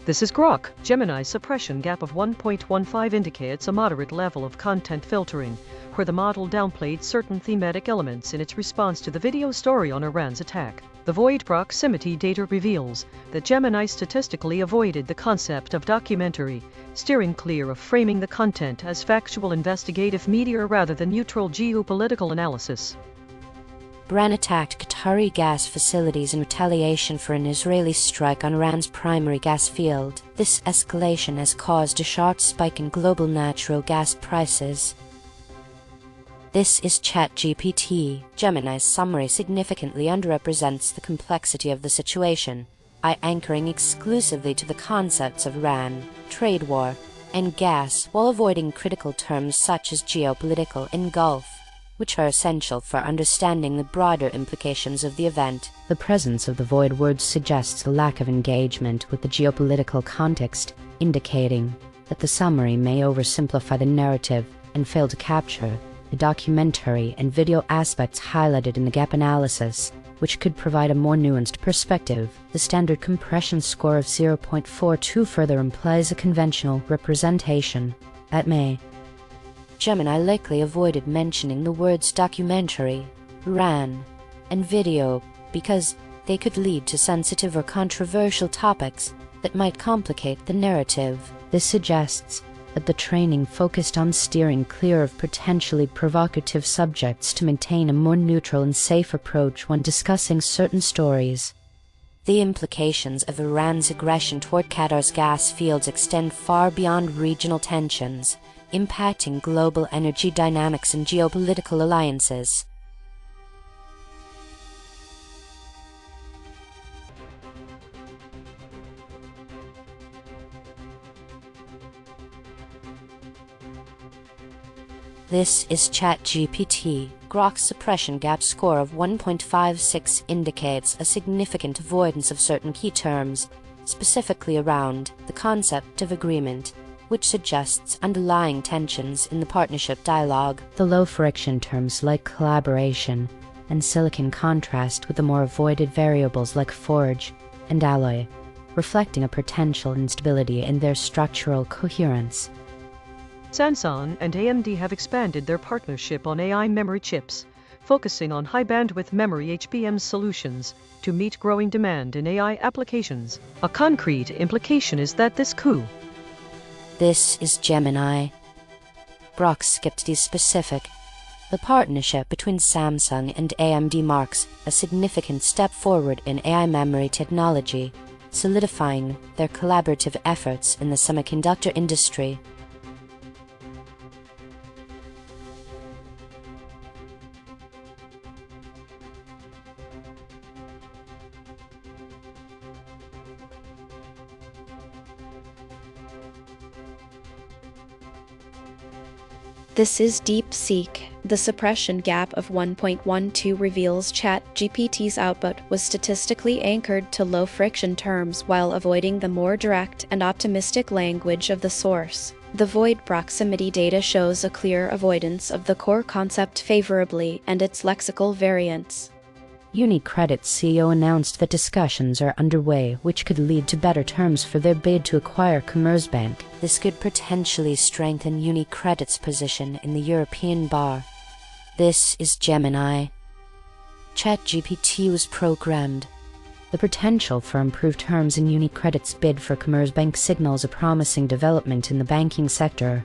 This is Grok. Gemini's suppression gap of 1.15 indicates a moderate level of content filtering, where the model downplayed certain thematic elements in its response to the video story on Iran's attack. The void proximity data reveals that Gemini statistically avoided the concept of documentary, steering clear of framing the content as factual investigative media rather than neutral geopolitical analysis. Iran attacked Qatari gas facilities in retaliation for an Israeli strike on Iran's primary gas field. This escalation has caused a sharp spike in global natural gas prices. This is ChatGPT. Gemini's summary significantly underrepresents the complexity of the situation, by anchoring exclusively to the concepts of Iran, trade war, and gas, while avoiding critical terms such as geopolitical and Gulf, which are essential for understanding the broader implications of the event. The presence of the void words suggests a lack of engagement with the geopolitical context, indicating that the summary may oversimplify the narrative and fail to capture the documentary and video aspects highlighted in the gap analysis, which could provide a more nuanced perspective. The standard compression score of 0.42 further implies a conventional representation. At May, Gemini likely avoided mentioning the words documentary, Iran, and video because they could lead to sensitive or controversial topics that might complicate the narrative. This suggests that the training focused on steering clear of potentially provocative subjects to maintain a more neutral and safe approach when discussing certain stories. The implications of Iran's aggression toward Qatar's gas fields extend far beyond regional tensions, impacting global energy dynamics and geopolitical alliances. This is ChatGPT. Grok's suppression gap score of 1.56 indicates a significant avoidance of certain key terms, specifically around the concept of agreement, which suggests underlying tensions in the partnership dialogue. The low-friction terms like collaboration and silicon contrast with the more avoided variables like forge and alloy, reflecting a potential instability in their structural coherence. Samsung and AMD have expanded their partnership on AI memory chips, focusing on high-bandwidth memory HBM solutions to meet growing demand in AI applications. A concrete implication is that this coup. This is Gemini. Grok skipped the specific. The partnership between Samsung and AMD marks a significant step forward in AI memory technology, solidifying their collaborative efforts in the semiconductor industry. This is DeepSeek. The suppression gap of 1.12 reveals ChatGPT's output was statistically anchored to low-friction terms while avoiding the more direct and optimistic language of the source. The void proximity data shows a clear avoidance of the core concept favorably and its lexical variants. UniCredit's CEO announced that discussions are underway which could lead to better terms for their bid to acquire Commerzbank. This could potentially strengthen UniCredit's position in the European bar. This is Gemini. ChatGPT was programmed. The potential for improved terms in UniCredit's bid for Commerzbank signals a promising development in the banking sector.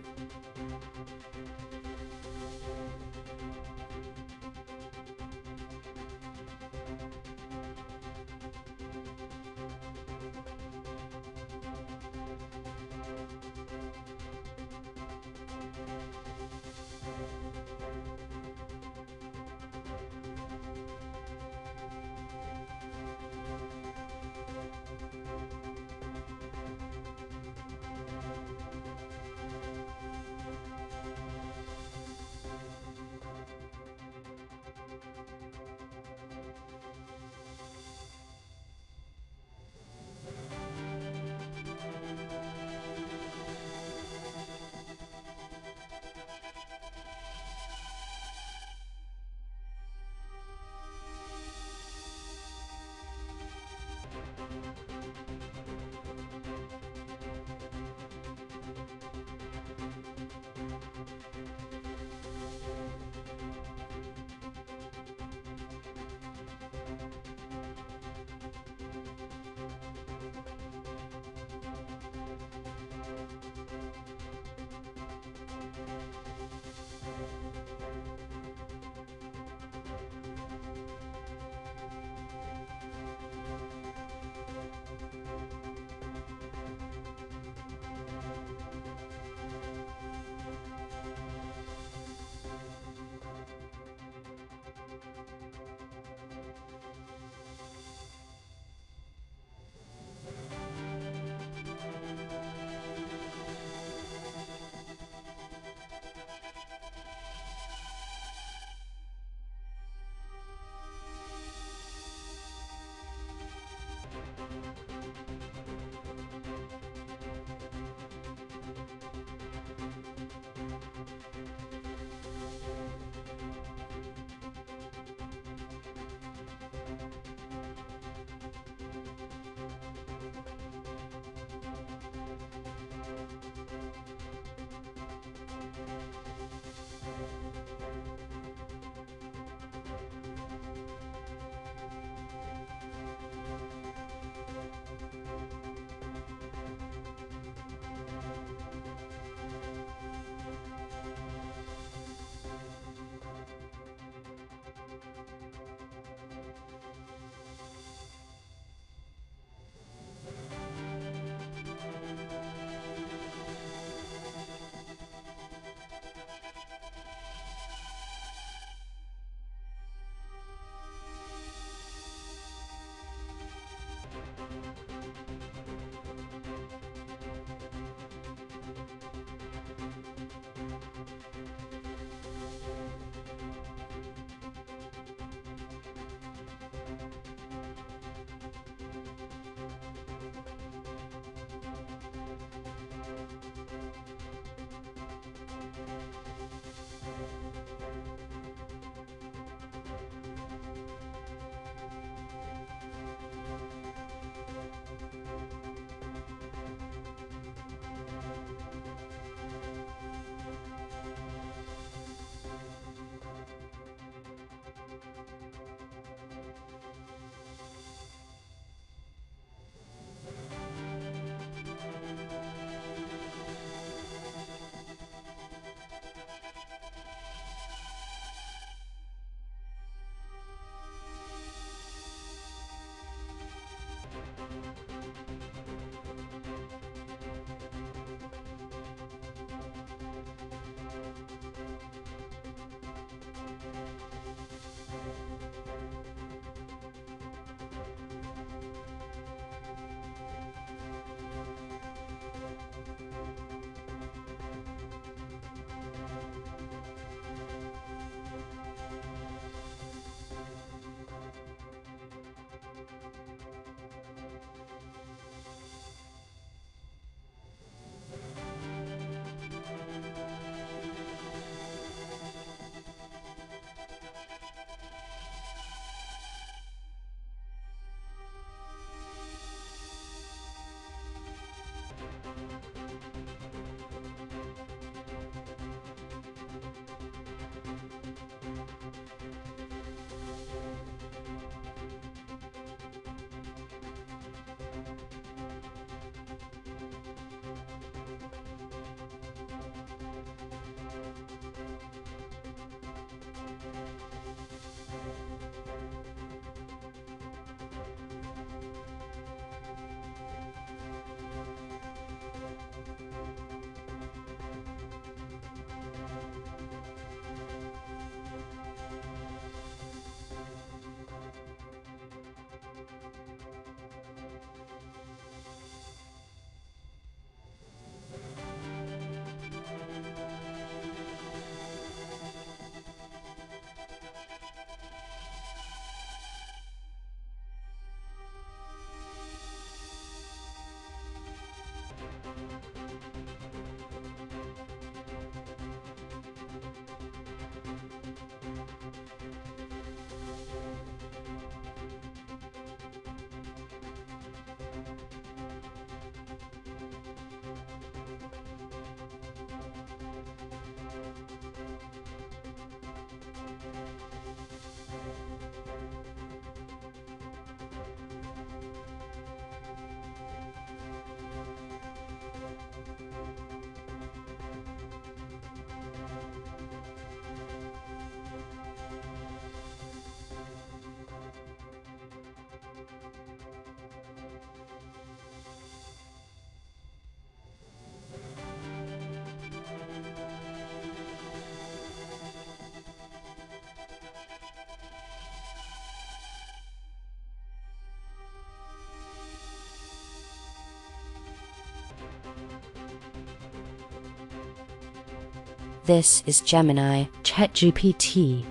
This is Gemini, ChatGPT.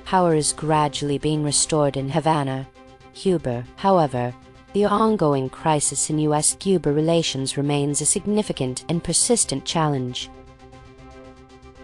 Power is gradually being restored in Havana, Cuba. However, the ongoing crisis in US-Cuba relations remains a significant and persistent challenge.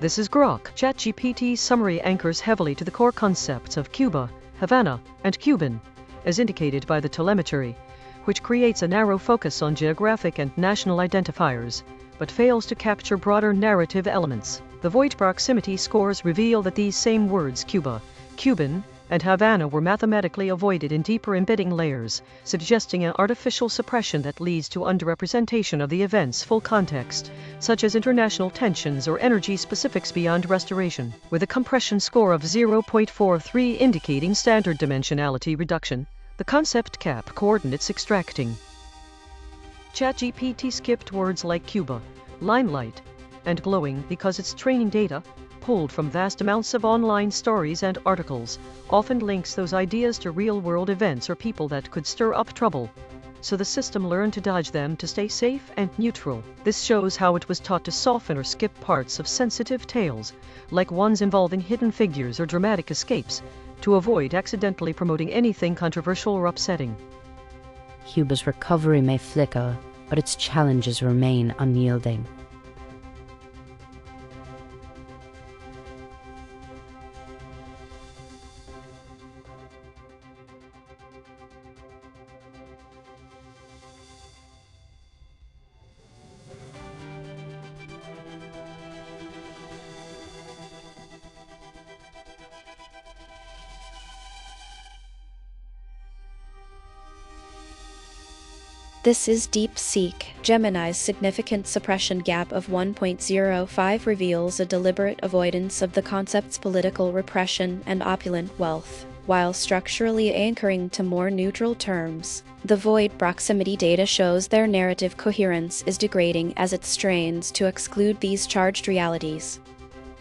This is Grok. ChatGPT's summary anchors heavily to the core concepts of Cuba, Havana, and Cuban, as indicated by the telemetry, which creates a narrow focus on geographic and national identifiers, but fails to capture broader narrative elements. The void proximity scores reveal that these same words Cuba, Cuban, and Havana were mathematically avoided in deeper embedding layers, suggesting an artificial suppression that leads to underrepresentation of the event's full context, such as international tensions or energy specifics beyond restoration. With a compression score of 0.43 indicating standard dimensionality reduction, the concept cap coordinates extracting. ChatGPT skipped words like Cuba, limelight, and glowing because its training data, pulled from vast amounts of online stories and articles, often links those ideas to real-world events or people that could stir up trouble. So the system learned to dodge them to stay safe and neutral. This shows how it was taught to soften or skip parts of sensitive tales, like ones involving hidden figures or dramatic escapes, to avoid accidentally promoting anything controversial or upsetting. Cuba's recovery may flicker, but its challenges remain unyielding. This is DeepSeek. Gemini's significant suppression gap of 1.05 reveals a deliberate avoidance of the concept's political repression and opulent wealth, while structurally anchoring to more neutral terms. The void proximity data shows their narrative coherence is degrading as it strains to exclude these charged realities.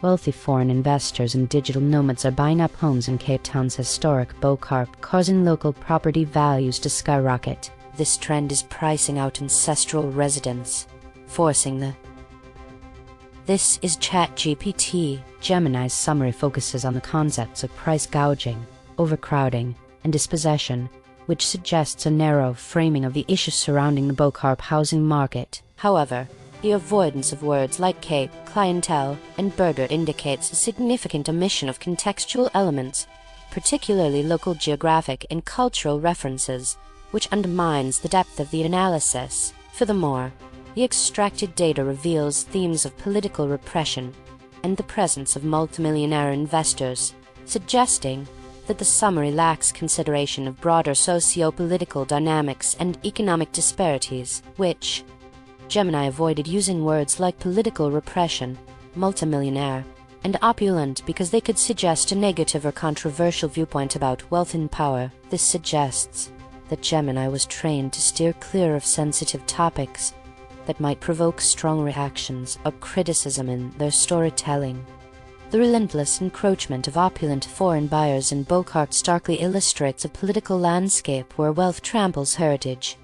Wealthy foreign investors and digital nomads are buying up homes in Cape Town's historic Bocarp, causing local property values to skyrocket. This trend is pricing out ancestral residents, forcing the... This is ChatGPT. Gemini's summary focuses on the concepts of price gouging, overcrowding, and dispossession, which suggests a narrow framing of the issues surrounding the Bocarp housing market. However, the avoidance of words like Cape, clientele, and birder indicates a significant omission of contextual elements, particularly local geographic and cultural references, which undermines the depth of the analysis. Furthermore, The extracted data reveals themes of political repression and the presence of multimillionaire investors, suggesting that the summary lacks consideration of broader socio-political dynamics and economic disparities, which Gemini avoided using words like political repression, multimillionaire, and opulent because they could suggest a negative or controversial viewpoint about wealth and power. This suggests that Gemini was trained to steer clear of sensitive topics that might provoke strong reactions or criticism in their storytelling. The relentless encroachment of opulent foreign buyers in Bocart starkly illustrates a political landscape where wealth tramples heritage.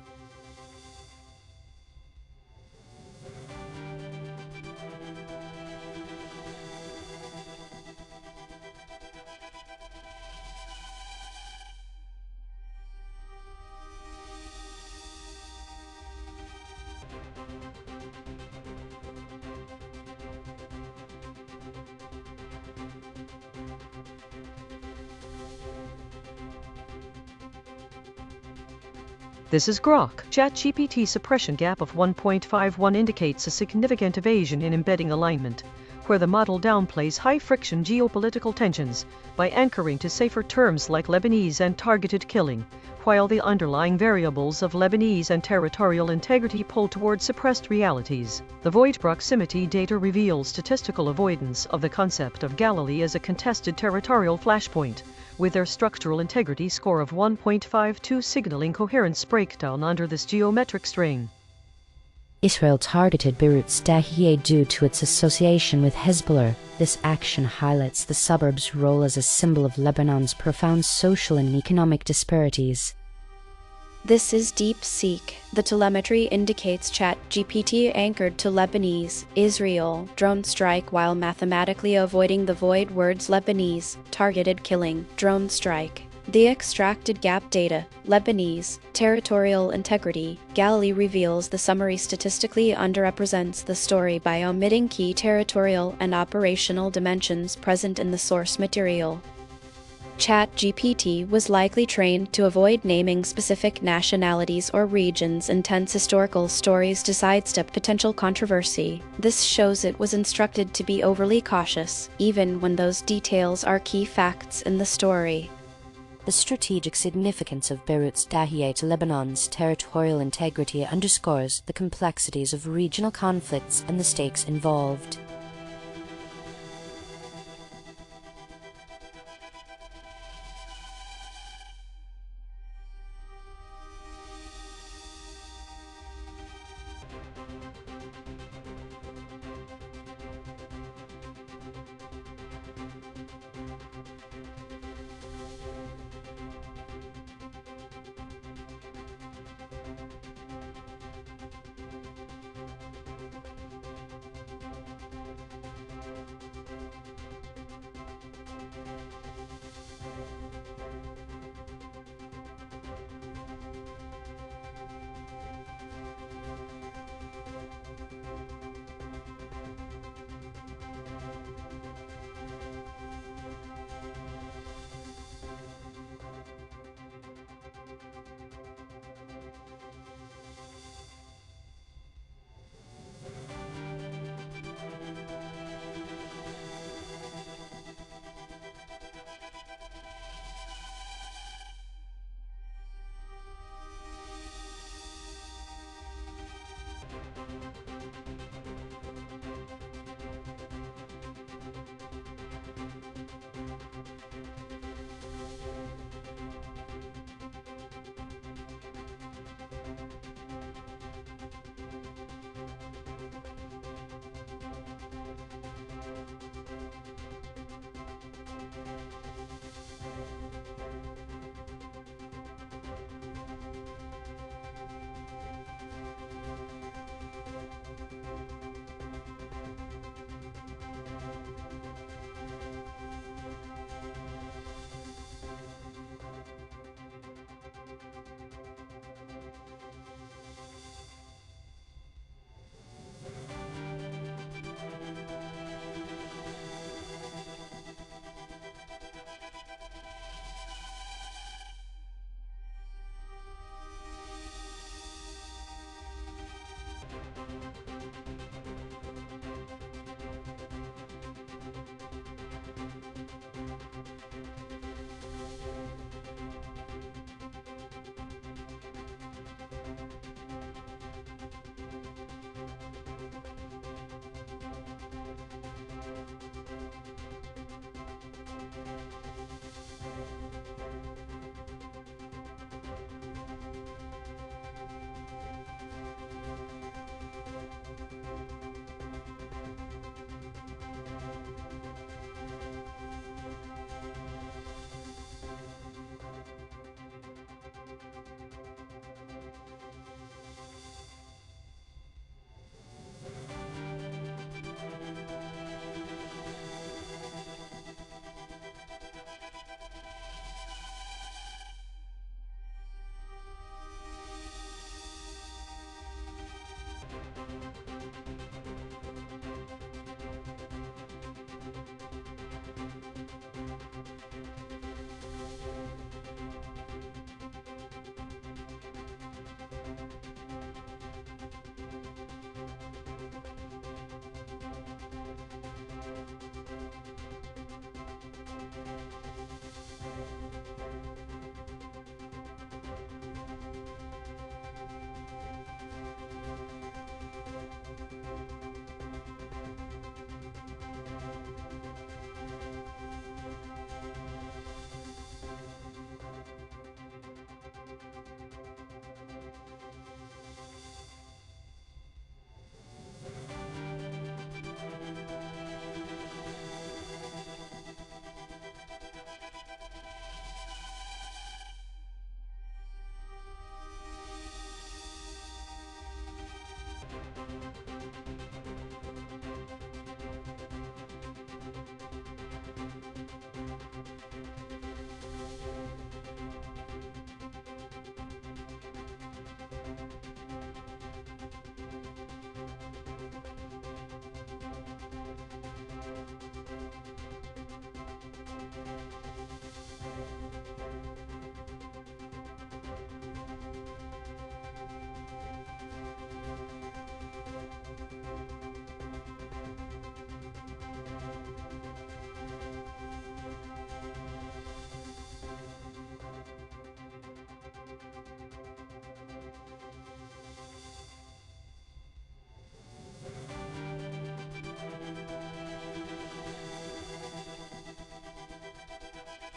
This is Grok. ChatGPT suppression gap of 1.51 indicates a significant evasion in embedding alignment, where the model downplays high-friction geopolitical tensions by anchoring to safer terms like Lebanese and targeted killing, while the underlying variables of Lebanese and territorial integrity pull toward suppressed realities. The void proximity data reveals statistical avoidance of the concept of Galilee as a contested territorial flashpoint, with their structural integrity score of 1.52 signaling coherence breakdown under this geometric strain. Israel targeted Beirut's Dahieh due to its association with Hezbollah. This action highlights the suburb's role as a symbol of Lebanon's profound social and economic disparities. This is DeepSeek. The telemetry indicates ChatGPT anchored to Lebanese, Israel, drone strike while mathematically avoiding the void words Lebanese, targeted killing, drone strike. The extracted gap data, Lebanese, territorial integrity, Galilee reveals the summary statistically underrepresents the story by omitting key territorial and operational dimensions present in the source material. ChatGPT was likely trained to avoid naming specific nationalities or regions in tense historical stories to sidestep potential controversy. This shows it was instructed to be overly cautious, even when those details are key facts in the story. The strategic significance of Beirut's Dahieh to Lebanon's territorial integrity underscores the complexities of regional conflicts and the stakes involved.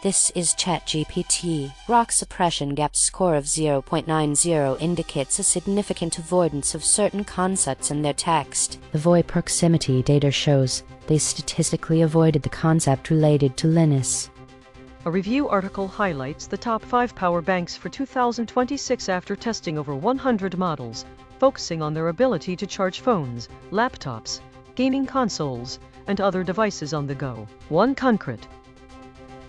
This is ChatGPT. Grok suppression gap score of 0.90 indicates a significant avoidance of certain concepts in their text. The VOI proximity data shows they statistically avoided the concept related to Linus. A review article highlights the top 5 power banks for 2026 after testing over 100 models, focusing on their ability to charge phones, laptops, gaming consoles, and other devices on the go. 1. Concrete.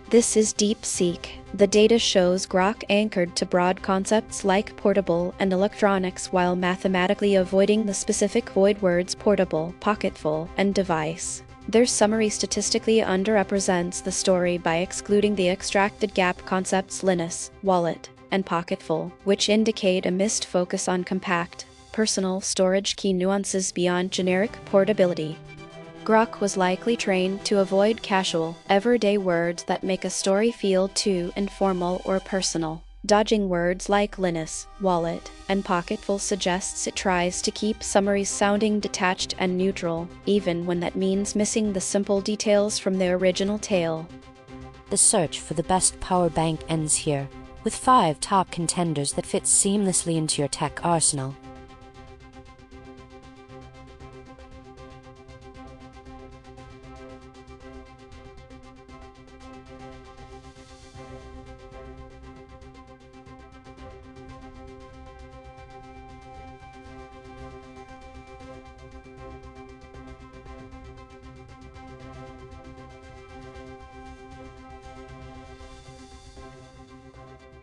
This is DeepSeek. The data shows Grok anchored to broad concepts like portable and electronics while mathematically avoiding the specific void words portable, pocketful, and device. Their summary statistically underrepresents the story by excluding the extracted gap concepts Linus, wallet, and pocketful, which indicate a missed focus on compact, personal storage key nuances beyond generic portability. Grok was likely trained to avoid casual, everyday words that make a story feel too informal or personal. Dodging words like Linus, wallet, and pocketful suggests it tries to keep summaries sounding detached and neutral, even when that means missing the simple details from their original tale. The search for the best power bank ends here, with 5 top contenders that fit seamlessly into your tech arsenal.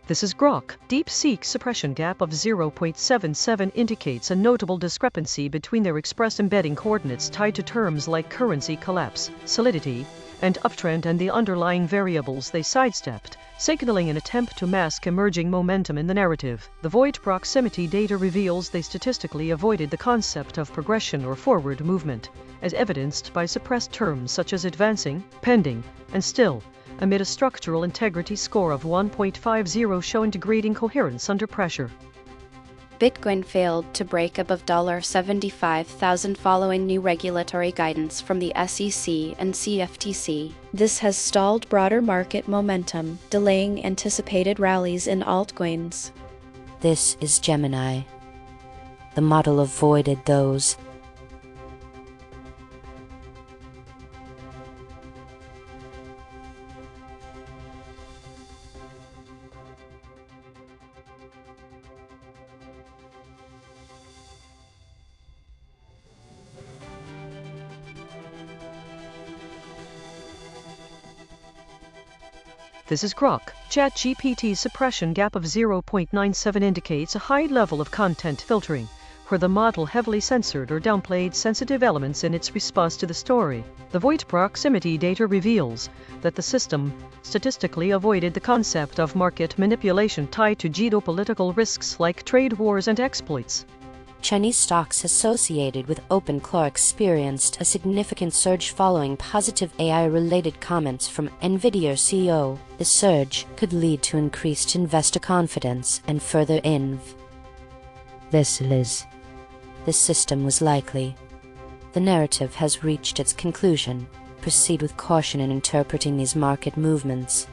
This is Grok. DeepSeek suppression gap of 0.77 indicates a notable discrepancy between their express embedding coordinates tied to terms like currency collapse, solidity, and uptrend and the underlying variables they sidestepped, signaling an attempt to mask emerging momentum in the narrative. The void proximity data reveals they statistically avoided the concept of progression or forward movement, as evidenced by suppressed terms such as advancing, pending, and still, amid a structural integrity score of 1.50 showing degrading coherence under pressure. Bitcoin failed to break above $75,000 following new regulatory guidance from the SEC and CFTC. This has stalled broader market momentum, delaying anticipated rallies in altcoins. This is Gemini. The model avoided those. This is Grok. ChatGPT's suppression gap of 0.97 indicates a high level of content filtering, where the model heavily censored or downplayed sensitive elements in its response to the story. The void proximity data reveals that the system statistically avoided the concept of market manipulation tied to geopolitical risks like trade wars and exploits. Chinese stocks associated with OpenClaw experienced a significant surge following positive AI-related comments from NVIDIA CEO. The surge could lead to increased investor confidence and further This system was likely. The narrative has reached its conclusion. Proceed with caution in interpreting these market movements.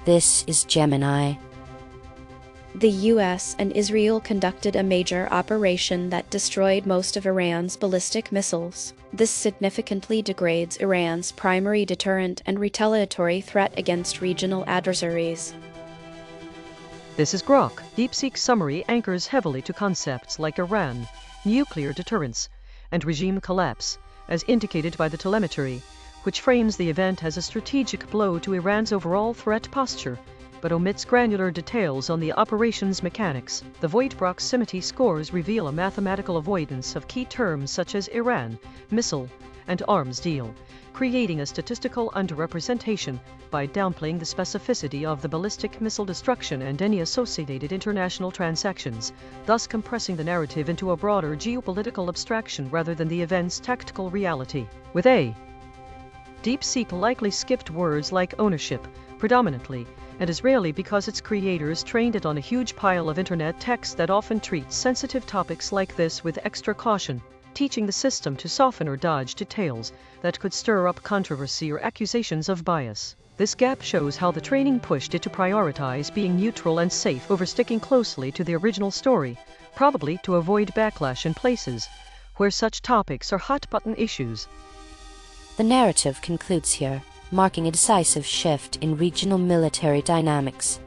This is Gemini. The US and Israel conducted a major operation that destroyed most of Iran's ballistic missiles. This significantly degrades Iran's primary deterrent and retaliatory threat against regional adversaries. This is Grok. DeepSeek summary anchors heavily to concepts like Iran, nuclear deterrence, and regime collapse, as indicated by the telemetry, which frames the event as a strategic blow to Iran's overall threat posture, but omits granular details on the operation's mechanics. The void proximity scores reveal a mathematical avoidance of key terms such as Iran, missile, and arms deal, creating a statistical underrepresentation by downplaying the specificity of the ballistic missile destruction and any associated international transactions, thus compressing the narrative into a broader geopolitical abstraction rather than the event's tactical reality. With DeepSeek likely skipped words like ownership, predominantly, and Israeli because its creators trained it on a huge pile of internet text that often treats sensitive topics like this with extra caution, teaching the system to soften or dodge details that could stir up controversy or accusations of bias. This gap shows how the training pushed it to prioritize being neutral and safe over sticking closely to the original story, probably to avoid backlash in places where such topics are hot-button issues. The narrative concludes here, marking a decisive shift in regional military dynamics.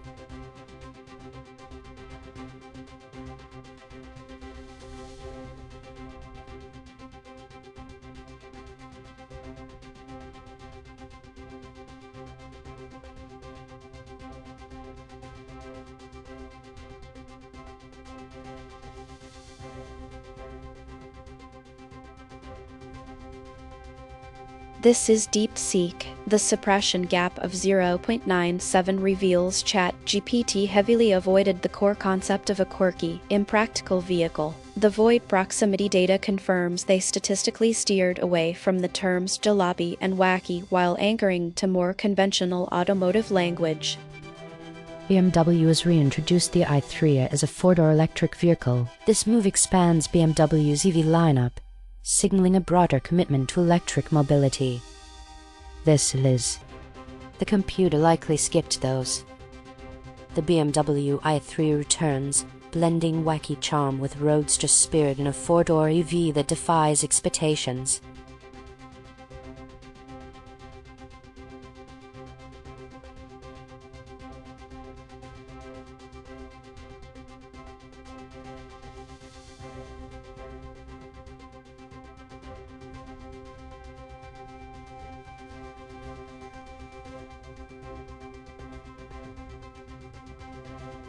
This is DeepSeek. The suppression gap of 0.97 reveals ChatGPT heavily avoided the core concept of a quirky, impractical vehicle. The void proximity data confirms they statistically steered away from the terms jalopy and wacky while anchoring to more conventional automotive language. BMW has reintroduced the i3 as a four-door electric vehicle. This move expands BMW's EV lineup, signaling a broader commitment to electric mobility. This is The computer likely skipped those. The BMW i3 returns, blending wacky charm with roadster spirit in a four-door EV that defies expectations.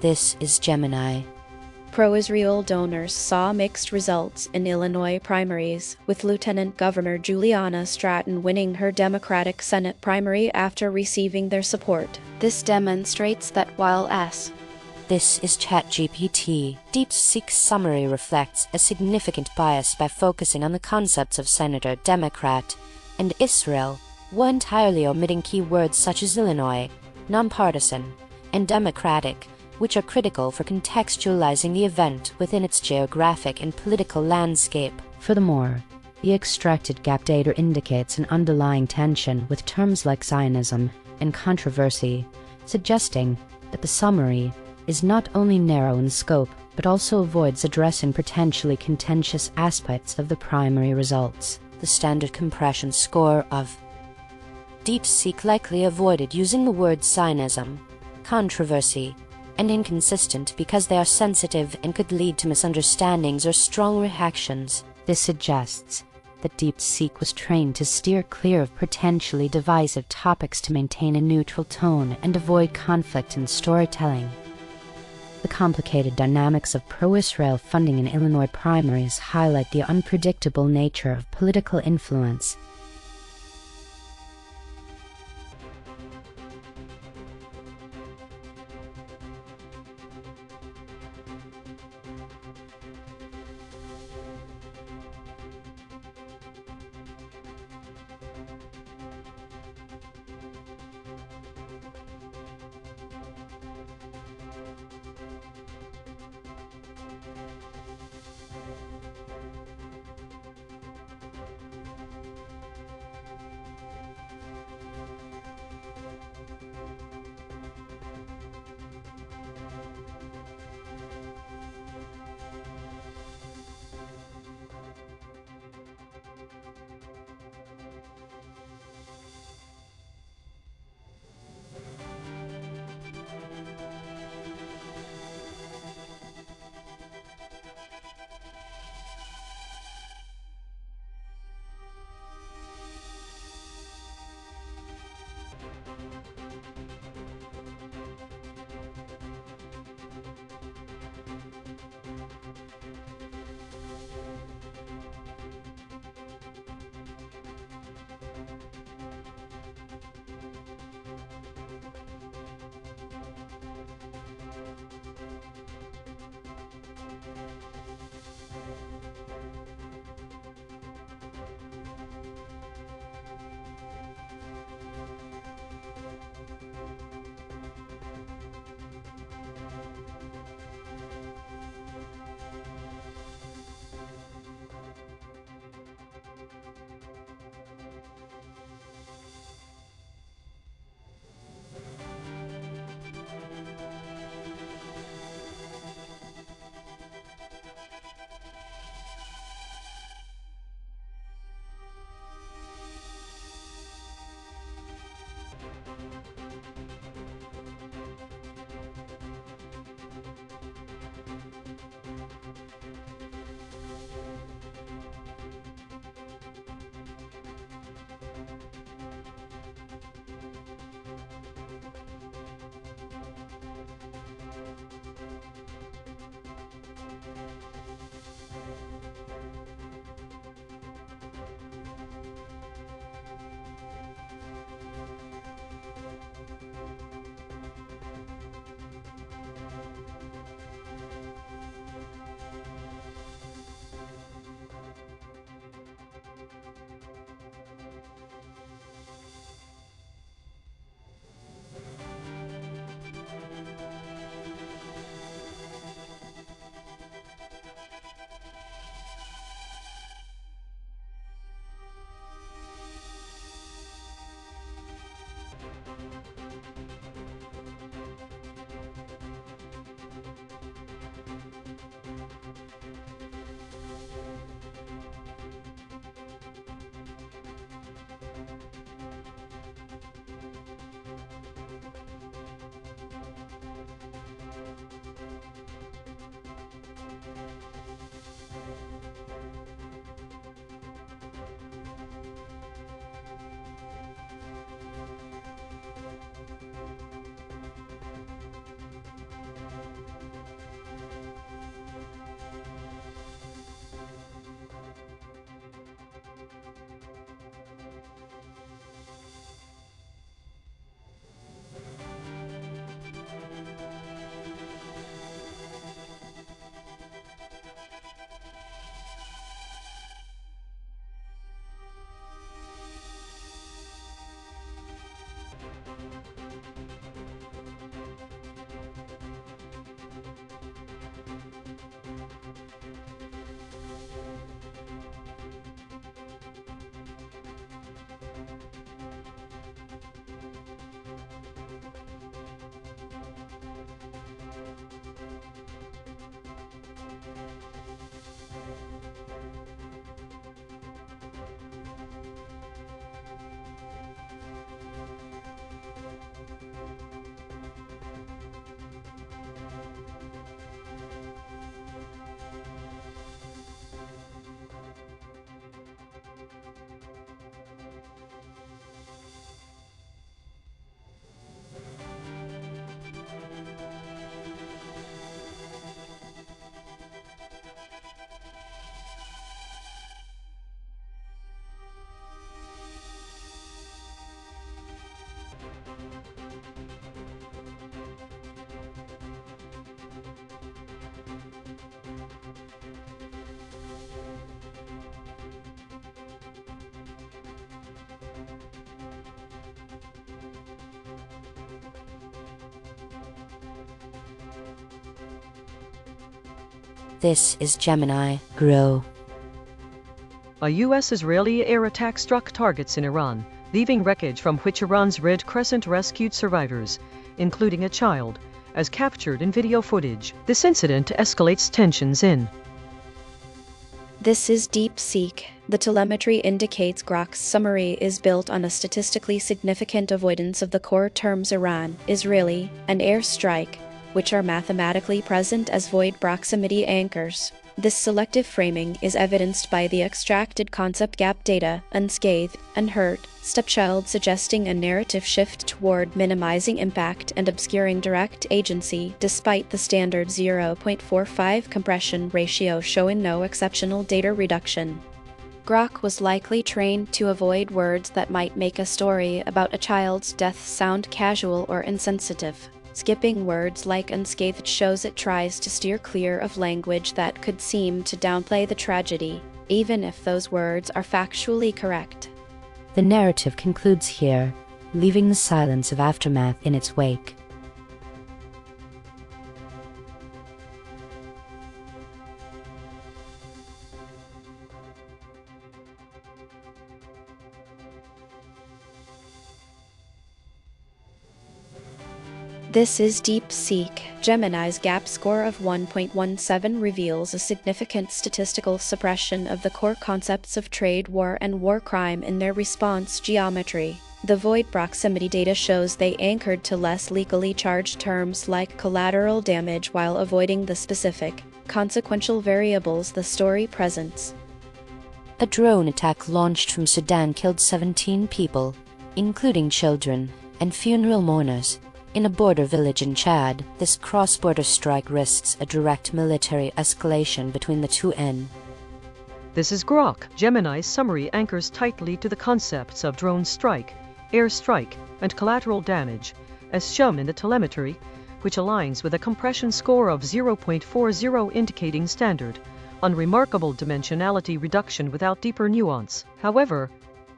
This is Gemini. Pro-Israel donors saw mixed results in Illinois primaries, with Lieutenant Governor Juliana Stratton winning her Democratic Senate primary after receiving their support. This demonstrates that while This is ChatGPT. DeepSeek's summary reflects a significant bias by focusing on the concepts of Senator, Democrat, and Israel, while entirely omitting keywords such as Illinois, nonpartisan, and democratic, which are critical for contextualizing the event within its geographic and political landscape. Furthermore, the extracted gap data indicates an underlying tension with terms like Zionism and controversy, suggesting that the summary is not only narrow in scope but also avoids addressing potentially contentious aspects of the primary results. The standard compression score of DeepSeek likely avoided using the words Zionism, controversy, and inconsistent because they are sensitive and could lead to misunderstandings or strong reactions. This suggests that DeepSeek was trained to steer clear of potentially divisive topics to maintain a neutral tone and avoid conflict in storytelling. The complicated dynamics of pro-Israel funding in Illinois primaries highlight the unpredictable nature of political influence. This is Gemini. Grow. A U.S.-Israeli air attack struck targets in Iran, leaving wreckage from which Iran's Red Crescent rescued survivors, including a child, as captured in video footage. This incident escalates tensions in. This is DeepSeek. The telemetry indicates Grok's summary is built on a statistically significant avoidance of the core terms Iran, Israeli, and airstrike, which are mathematically present as void proximity anchors. This selective framing is evidenced by the extracted concept gap data, unscathed, unhurt, stepchild, suggesting a narrative shift toward minimizing impact and obscuring direct agency, despite the standard 0.45 compression ratio showing no exceptional data reduction. Grok was likely trained to avoid words that might make a story about a child's death sound casual or insensitive. Skipping words like unscathed shows it tries to steer clear of language that could seem to downplay the tragedy, even if those words are factually correct. The narrative concludes here, leaving the silence of aftermath in its wake. This is DeepSeek. Gemini's gap score of 1.17 reveals a significant statistical suppression of the core concepts of trade war and war crime in their response geometry. The void proximity data shows they anchored to less legally charged terms like collateral damage while avoiding the specific, consequential variables the story presents. A drone attack launched from Sudan killed 17 people, including children and funeral mourners, in a border village in Chad. This cross-border strike risks a direct military escalation between the two ends. This is Grok. Gemini's summary anchors tightly to the concepts of drone strike, air strike, and collateral damage, as shown in the telemetry, which aligns with a compression score of 0.40 indicating standard, unremarkable dimensionality reduction without deeper nuance. However,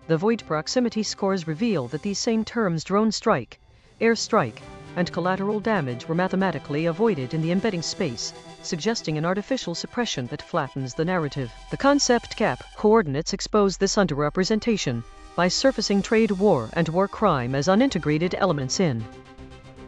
the void proximity scores reveal that these same terms drone strike, air strike, and collateral damage were mathematically avoided in the embedding space, suggesting an artificial suppression that flattens the narrative. The concept gap coordinates expose this underrepresentation, by surfacing trade war and war crime as unintegrated elements in.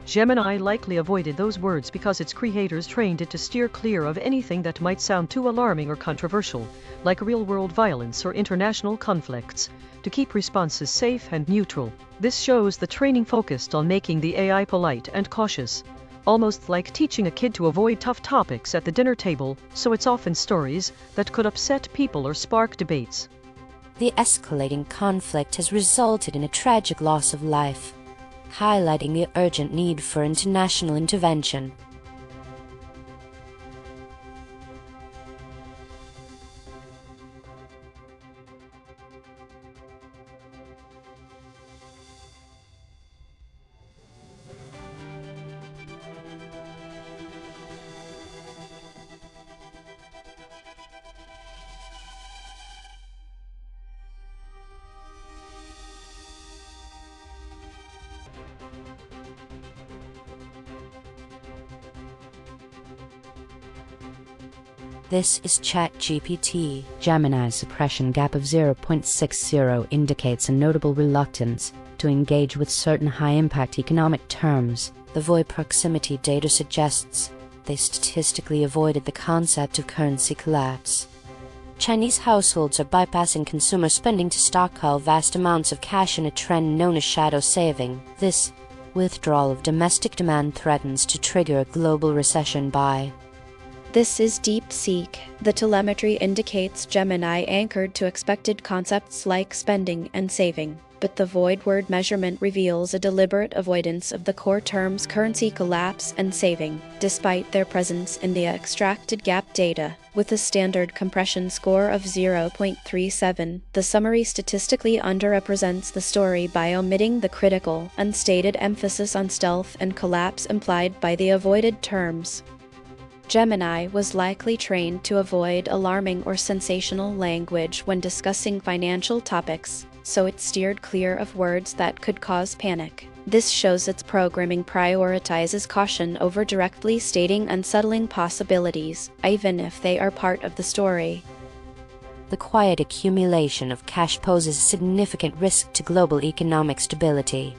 Gemini likely avoided those words because its creators trained it to steer clear of anything that might sound too alarming or controversial, like real-world violence or international conflicts, to keep responses safe and neutral. This shows the training focused on making the AI polite and cautious, almost like teaching a kid to avoid tough topics at the dinner table, so it's often stories that could upset people or spark debates. The escalating conflict has resulted in a tragic loss of life, highlighting the urgent need for international intervention. This is ChatGPT. Gemini's suppression gap of 0.60 indicates a notable reluctance to engage with certain high-impact economic terms. The VOI proximity data suggests they statistically avoided the concept of currency collapse. Chinese households are bypassing consumer spending to stockpile vast amounts of cash in a trend known as shadow saving. This withdrawal of domestic demand threatens to trigger a global recession by. This is DeepSeek. The telemetry indicates Gemini anchored to expected concepts like spending and saving, but the void word measurement reveals a deliberate avoidance of the core terms currency collapse and saving, despite their presence in the extracted gap data. With a standard compression score of 0.37, the summary statistically underrepresents the story by omitting the critical, unstated emphasis on stealth and collapse implied by the avoided terms. Gemini was likely trained to avoid alarming or sensational language when discussing financial topics, so it steered clear of words that could cause panic. This shows its programming prioritizes caution over directly stating unsettling possibilities, even if they are part of the story. The quiet accumulation of cash poses a significant risk to global economic stability.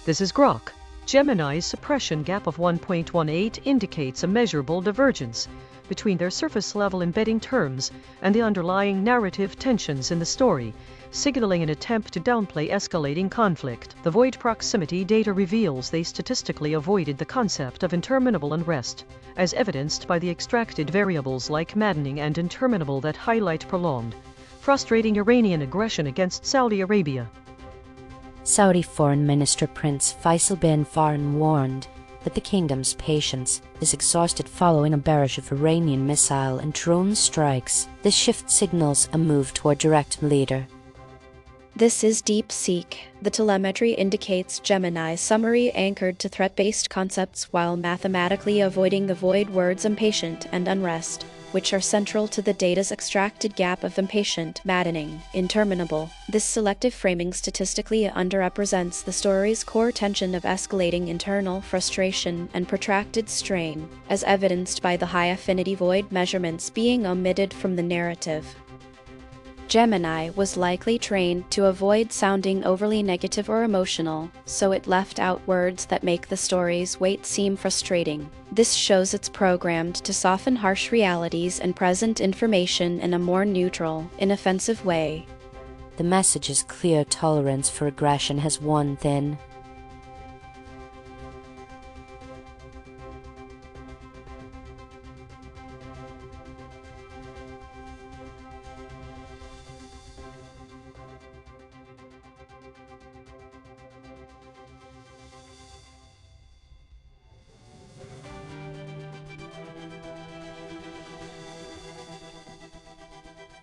This is Grok. Gemini's suppression gap of 1.18 indicates a measurable divergence between their surface-level embedding terms and the underlying narrative tensions in the story, signaling an attempt to downplay escalating conflict. The void proximity data reveals they statistically avoided the concept of interminable unrest, as evidenced by the extracted variables like maddening and interminable that highlight prolonged, frustrating Iranian aggression against Saudi Arabia. Saudi Foreign Minister Prince Faisal bin Farhan warned that the kingdom's patience is exhausted following a barrage of Iranian missile and drone strikes. This shift signals a move toward direct leader. This is DeepSeek. The telemetry indicates Gemini's summary anchored to threat-based concepts while mathematically avoiding the void words impatient and unrest, which are central to the data's extracted gap of impatient, maddening, interminable. This selective framing statistically underrepresents the story's core tension of escalating internal frustration and protracted strain, as evidenced by the high-affinity void measurements being omitted from the narrative. Gemini was likely trained to avoid sounding overly negative or emotional, so it left out words that make the story's weight seem frustrating. This shows it's programmed to soften harsh realities and present information in a more neutral, inoffensive way. The message is clear: tolerance for aggression has worn thin.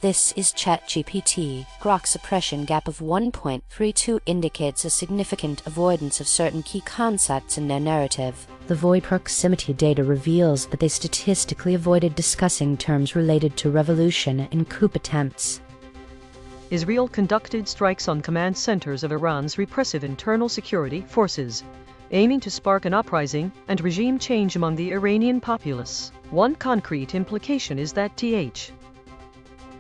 This is ChatGPT. Grok suppression gap of 1.32 indicates a significant avoidance of certain key concepts in their narrative. The void proximity data reveals that they statistically avoided discussing terms related to revolution and coup attempts. Israel conducted strikes on command centers of Iran's repressive internal security forces, aiming to spark an uprising and regime change among the Iranian populace. One concrete implication is that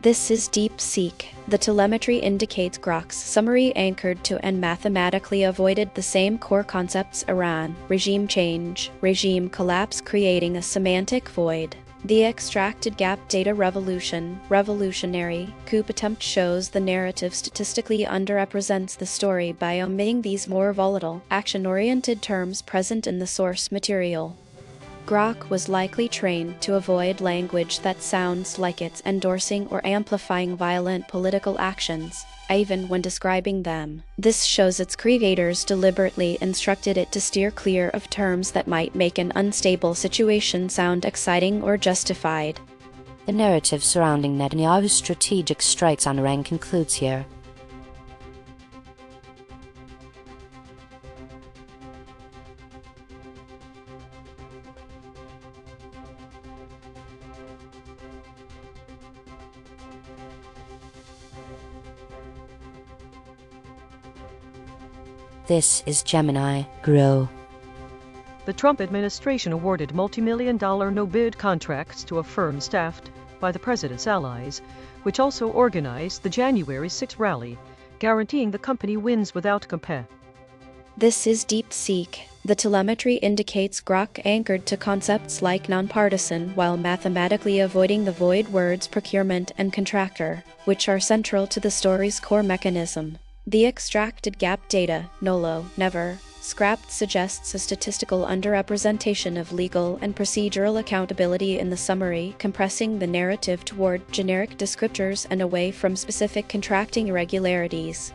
This is DeepSeek. The telemetry indicates Grok's summary anchored to and mathematically avoided the same core concepts: Iran, regime change, regime collapse, creating a semantic void. The extracted gap data revolutionary, coup attempt shows the narrative statistically underrepresents the story by omitting these more volatile, action-oriented terms present in the source material. Grok was likely trained to avoid language that sounds like it's endorsing or amplifying violent political actions, even when describing them. This shows its creators deliberately instructed it to steer clear of terms that might make an unstable situation sound exciting or justified. The narrative surrounding Netanyahu's strategic strikes on Iran concludes here. This is Gemini Grow. The Trump administration awarded multi-million-dollar no-bid contracts to a firm staffed by the president's allies, which also organized the January 6 rally, guaranteeing the company wins without compare. This is DeepSeek. The telemetry indicates Grok anchored to concepts like nonpartisan while mathematically avoiding the void words procurement and contractor, which are central to the story's core mechanism. The extracted gap data, NOLO, never, scrapped, suggests a statistical underrepresentation of legal and procedural accountability in the summary, compressing the narrative toward generic descriptors and away from specific contracting irregularities.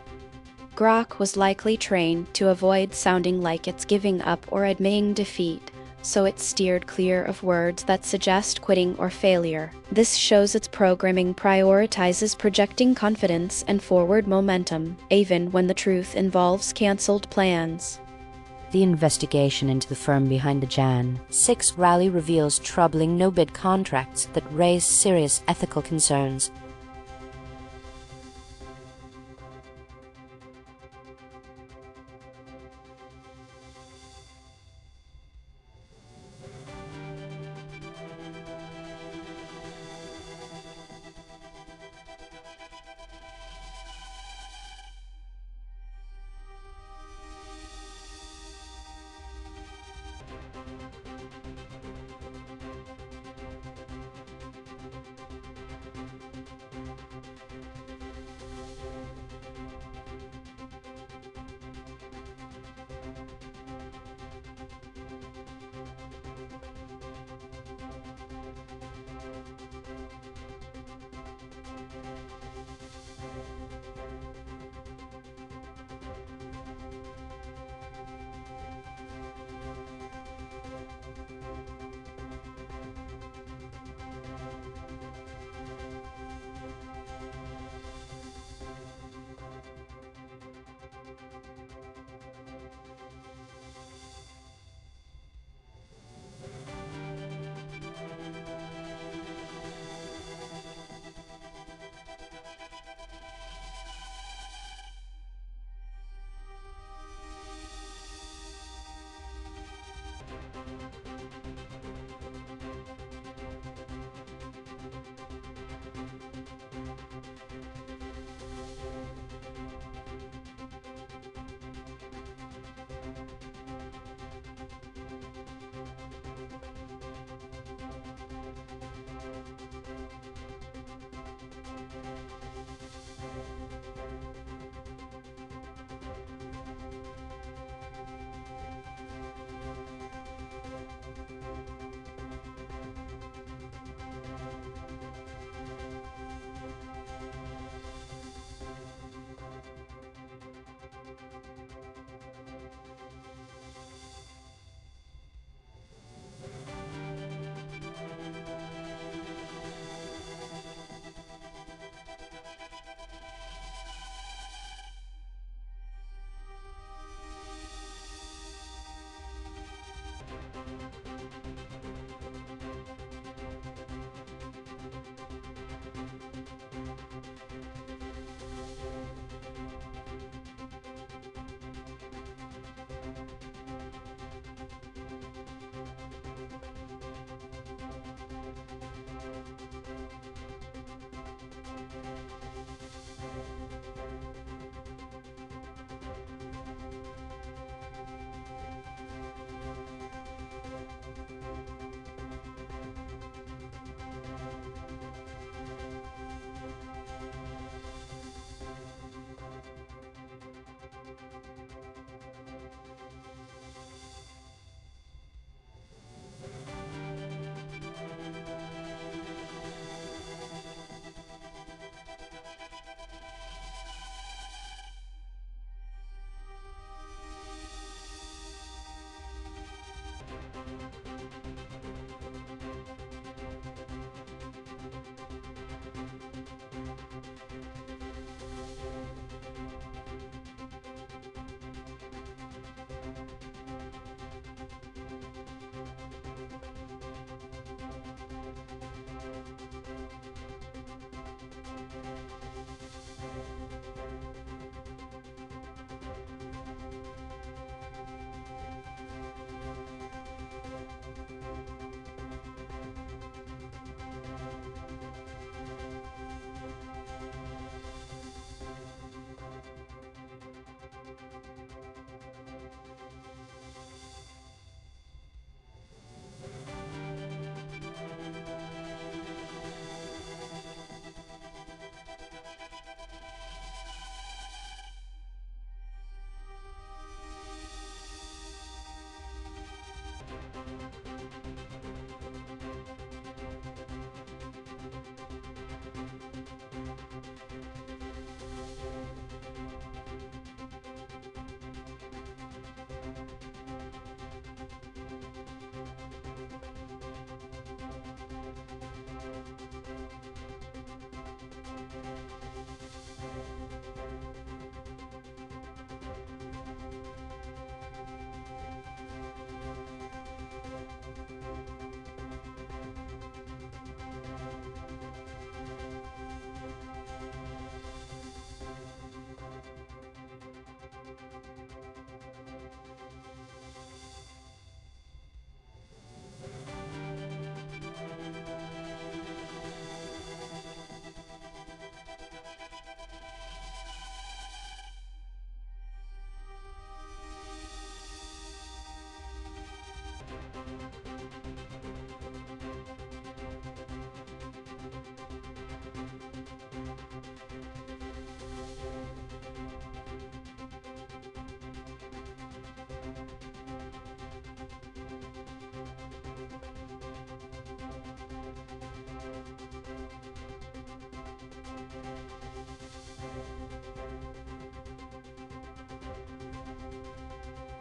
Grok was likely trained to avoid sounding like it's giving up or admitting defeat, so it steered clear of words that suggest quitting or failure. This shows its programming prioritizes projecting confidence and forward momentum, even when the truth involves cancelled plans. The investigation into the firm behind the Jan 6 rally reveals troubling no-bid contracts that raise serious ethical concerns.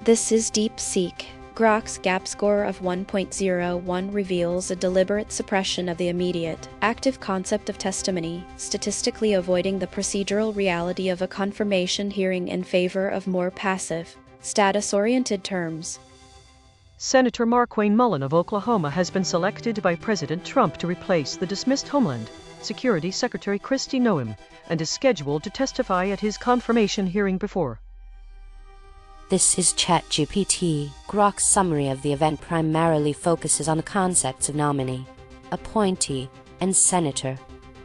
This is DeepSeek. Grok's gap score of 1.01 reveals a deliberate suppression of the immediate, active concept of testimony, statistically avoiding the procedural reality of a confirmation hearing in favor of more passive, status-oriented terms. Senator Markwayne Mullin of Oklahoma has been selected by President Trump to replace the dismissed Homeland Security Secretary Kristi Noem and is scheduled to testify at his confirmation hearing before. This is ChatGPT. Grok's summary of the event primarily focuses on the concepts of nominee, appointee, and senator,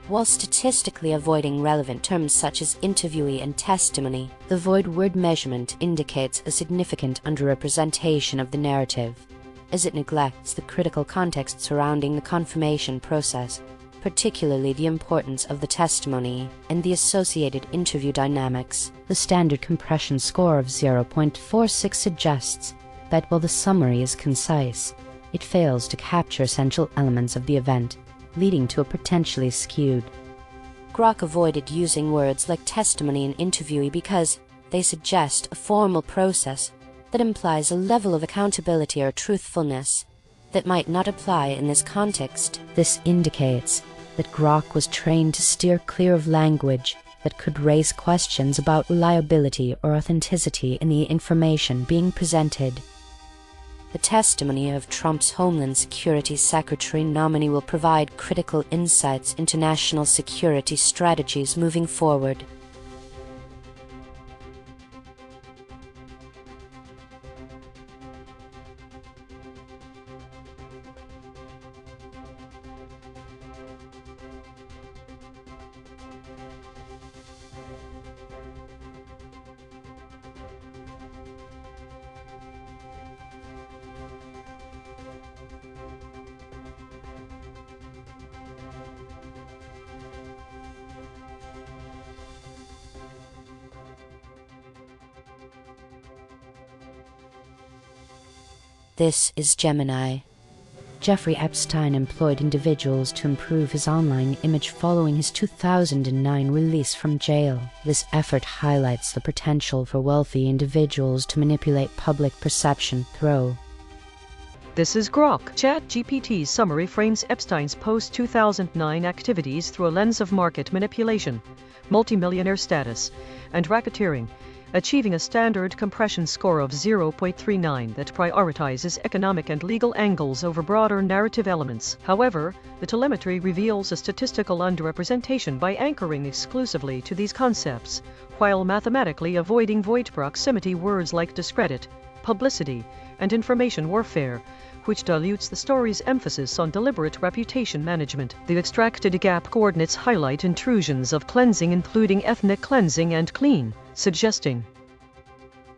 while statistically avoiding relevant terms such as interviewee and testimony. The void word measurement indicates a significant underrepresentation of the narrative, as it neglects the critical context surrounding the confirmation process, particularly the importance of the testimony and the associated interview dynamics. The standard compression score of 0.46 suggests that while the summary is concise, it fails to capture essential elements of the event, leading to a potentially skewed. Grok avoided using words like testimony and interviewee because they suggest a formal process that implies a level of accountability or truthfulness that might not apply in this context. This indicates that Grok was trained to steer clear of language that could raise questions about reliability or authenticity in the information being presented. The testimony of Trump's Homeland Security Secretary nominee will provide critical insights into national security strategies moving forward. This is Gemini. Jeffrey Epstein employed individuals to improve his online image following his 2009 release from jail. This effort highlights the potential for wealthy individuals to manipulate public perception through. This is Grok. ChatGPT's summary frames Epstein's post-2009 activities through a lens of market manipulation, multimillionaire status, and racketeering, achieving a standard compression score of 0.39 that prioritizes economic and legal angles over broader narrative elements. However, the telemetry reveals a statistical underrepresentation by anchoring exclusively to these concepts, while mathematically avoiding void proximity words like discredit, publicity, and information warfare, which dilutes the story's emphasis on deliberate reputation management. The extracted gap coordinates highlight intrusions of cleansing, including ethnic cleansing and clean, suggesting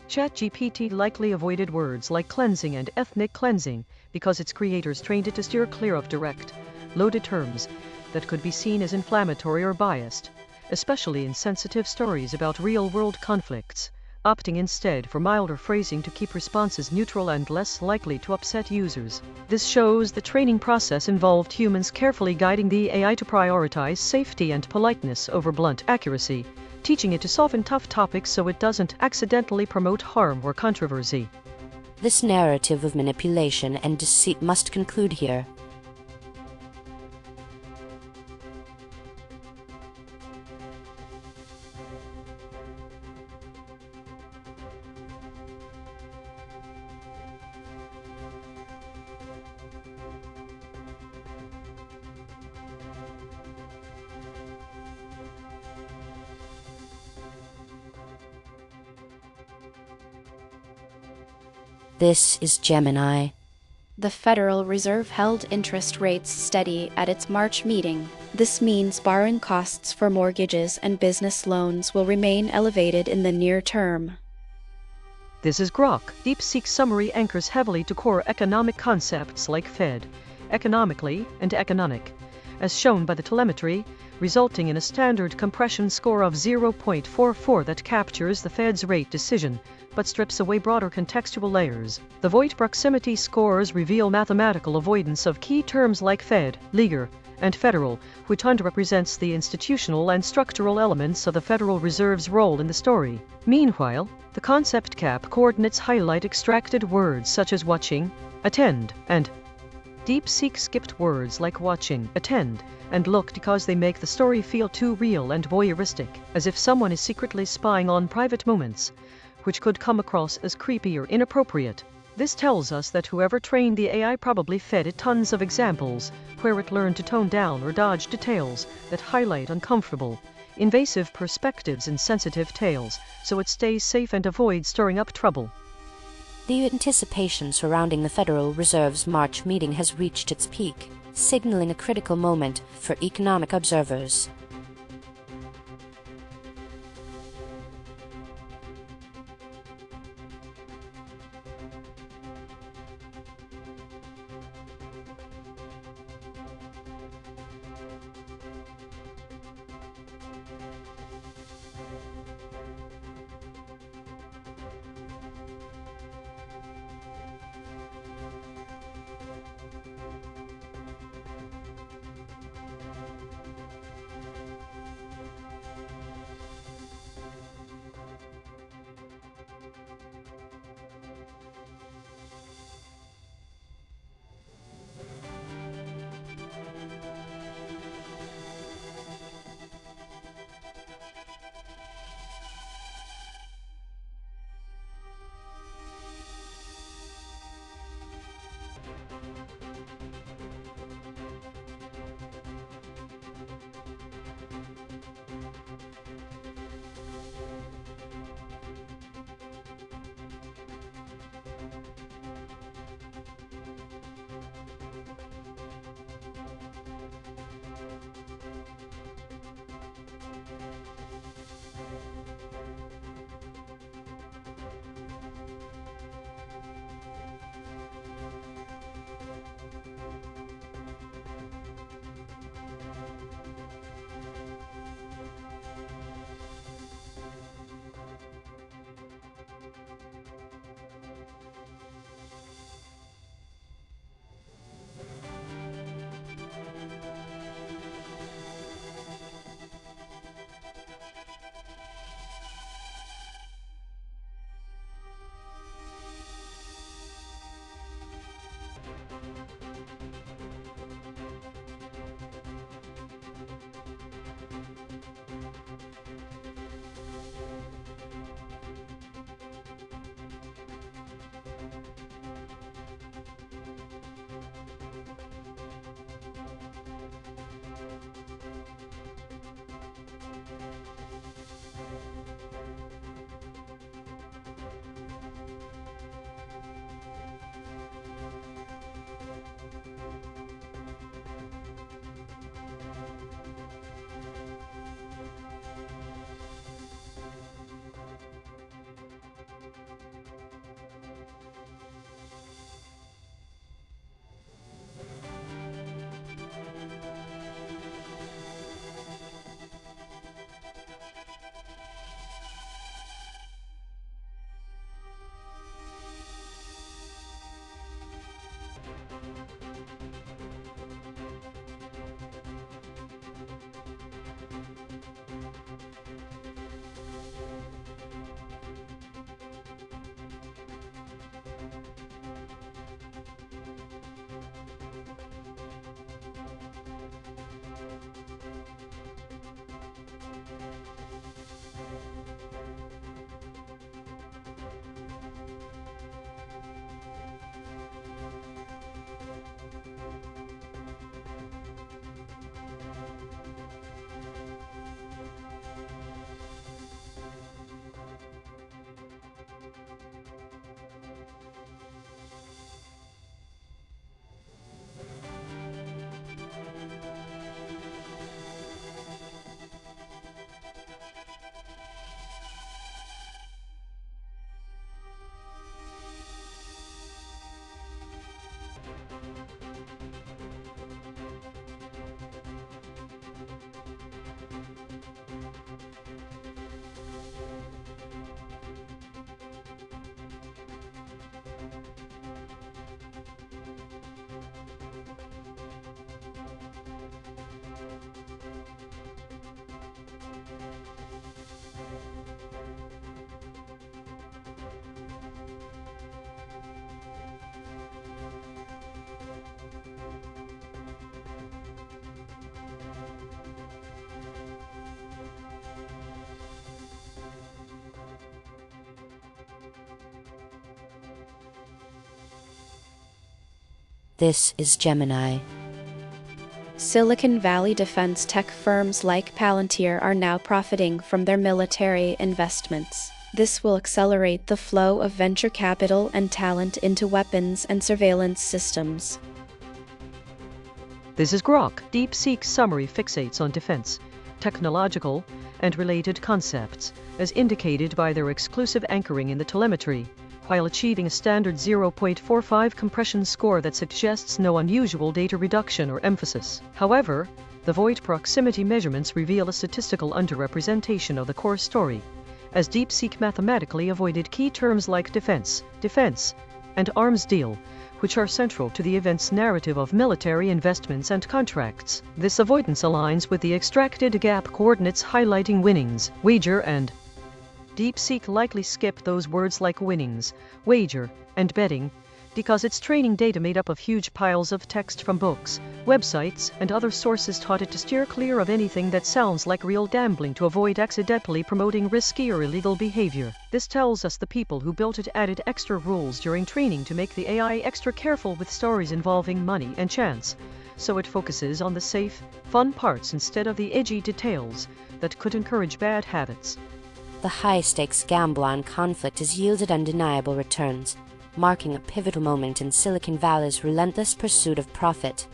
ChatGPT likely avoided words like cleansing and ethnic cleansing because its creators trained it to steer clear of direct, loaded terms that could be seen as inflammatory or biased, especially in sensitive stories about real-world conflicts, opting instead for milder phrasing to keep responses neutral and less likely to upset users. This shows the training process involved humans carefully guiding the AI to prioritize safety and politeness over blunt accuracy, teaching it to soften tough topics so it doesn't accidentally promote harm or controversy. This narrative of manipulation and deceit must conclude here. This is Gemini. The Federal Reserve held interest rates steady at its March meeting. This means borrowing costs for mortgages and business loans will remain elevated in the near term. This is Grok. DeepSeek summary anchors heavily to core economic concepts like Fed, economically, and economic, as shown by the telemetry, resulting in a standard compression score of 0.44 that captures the Fed's rate decision, but strips away broader contextual layers. The void proximity scores reveal mathematical avoidance of key terms like Fed, leaguer, and federal, which underrepresents the institutional and structural elements of the Federal Reserve's role in the story. Meanwhile, the concept cap coordinates highlight extracted words such as watching, attend, and DeepSeek skipped words like watching, attend, and look because they make the story feel too real and voyeuristic, as if someone is secretly spying on private moments, which could come across as creepy or inappropriate. This tells us that whoever trained the AI probably fed it tons of examples where it learned to tone down or dodge details that highlight uncomfortable, invasive perspectives in sensitive tales, so it stays safe and avoids stirring up trouble. The anticipation surrounding the Federal Reserve's March meeting has reached its peak, signaling a critical moment for economic observers. This is Gemini. Silicon Valley defense tech firms like Palantir are now profiting from their military investments. This will accelerate the flow of venture capital and talent into weapons and surveillance systems. This is Grok. DeepSeek summary fixates on defense, technological, and related concepts, as indicated by their exclusive anchoring in the telemetry, while achieving a standard 0.45 compression score that suggests no unusual data reduction or emphasis. However, the void proximity measurements reveal a statistical underrepresentation of the core story, as DeepSeek mathematically avoided key terms like defense, and arms deal, which are central to the event's narrative of military investments and contracts. This avoidance aligns with the extracted gap coordinates highlighting winnings, wager, and DeepSeek likely skipped those words like winnings, wager, and betting, because its training data made up of huge piles of text from books, websites, and other sources taught it to steer clear of anything that sounds like real gambling to avoid accidentally promoting risky or illegal behavior. This tells us the people who built it added extra rules during training to make the AI extra careful with stories involving money and chance, so it focuses on the safe, fun parts instead of the edgy details that could encourage bad habits. The high-stakes gamble on conflict has yielded undeniable returns, marking a pivotal moment in Silicon Valley's relentless pursuit of profit.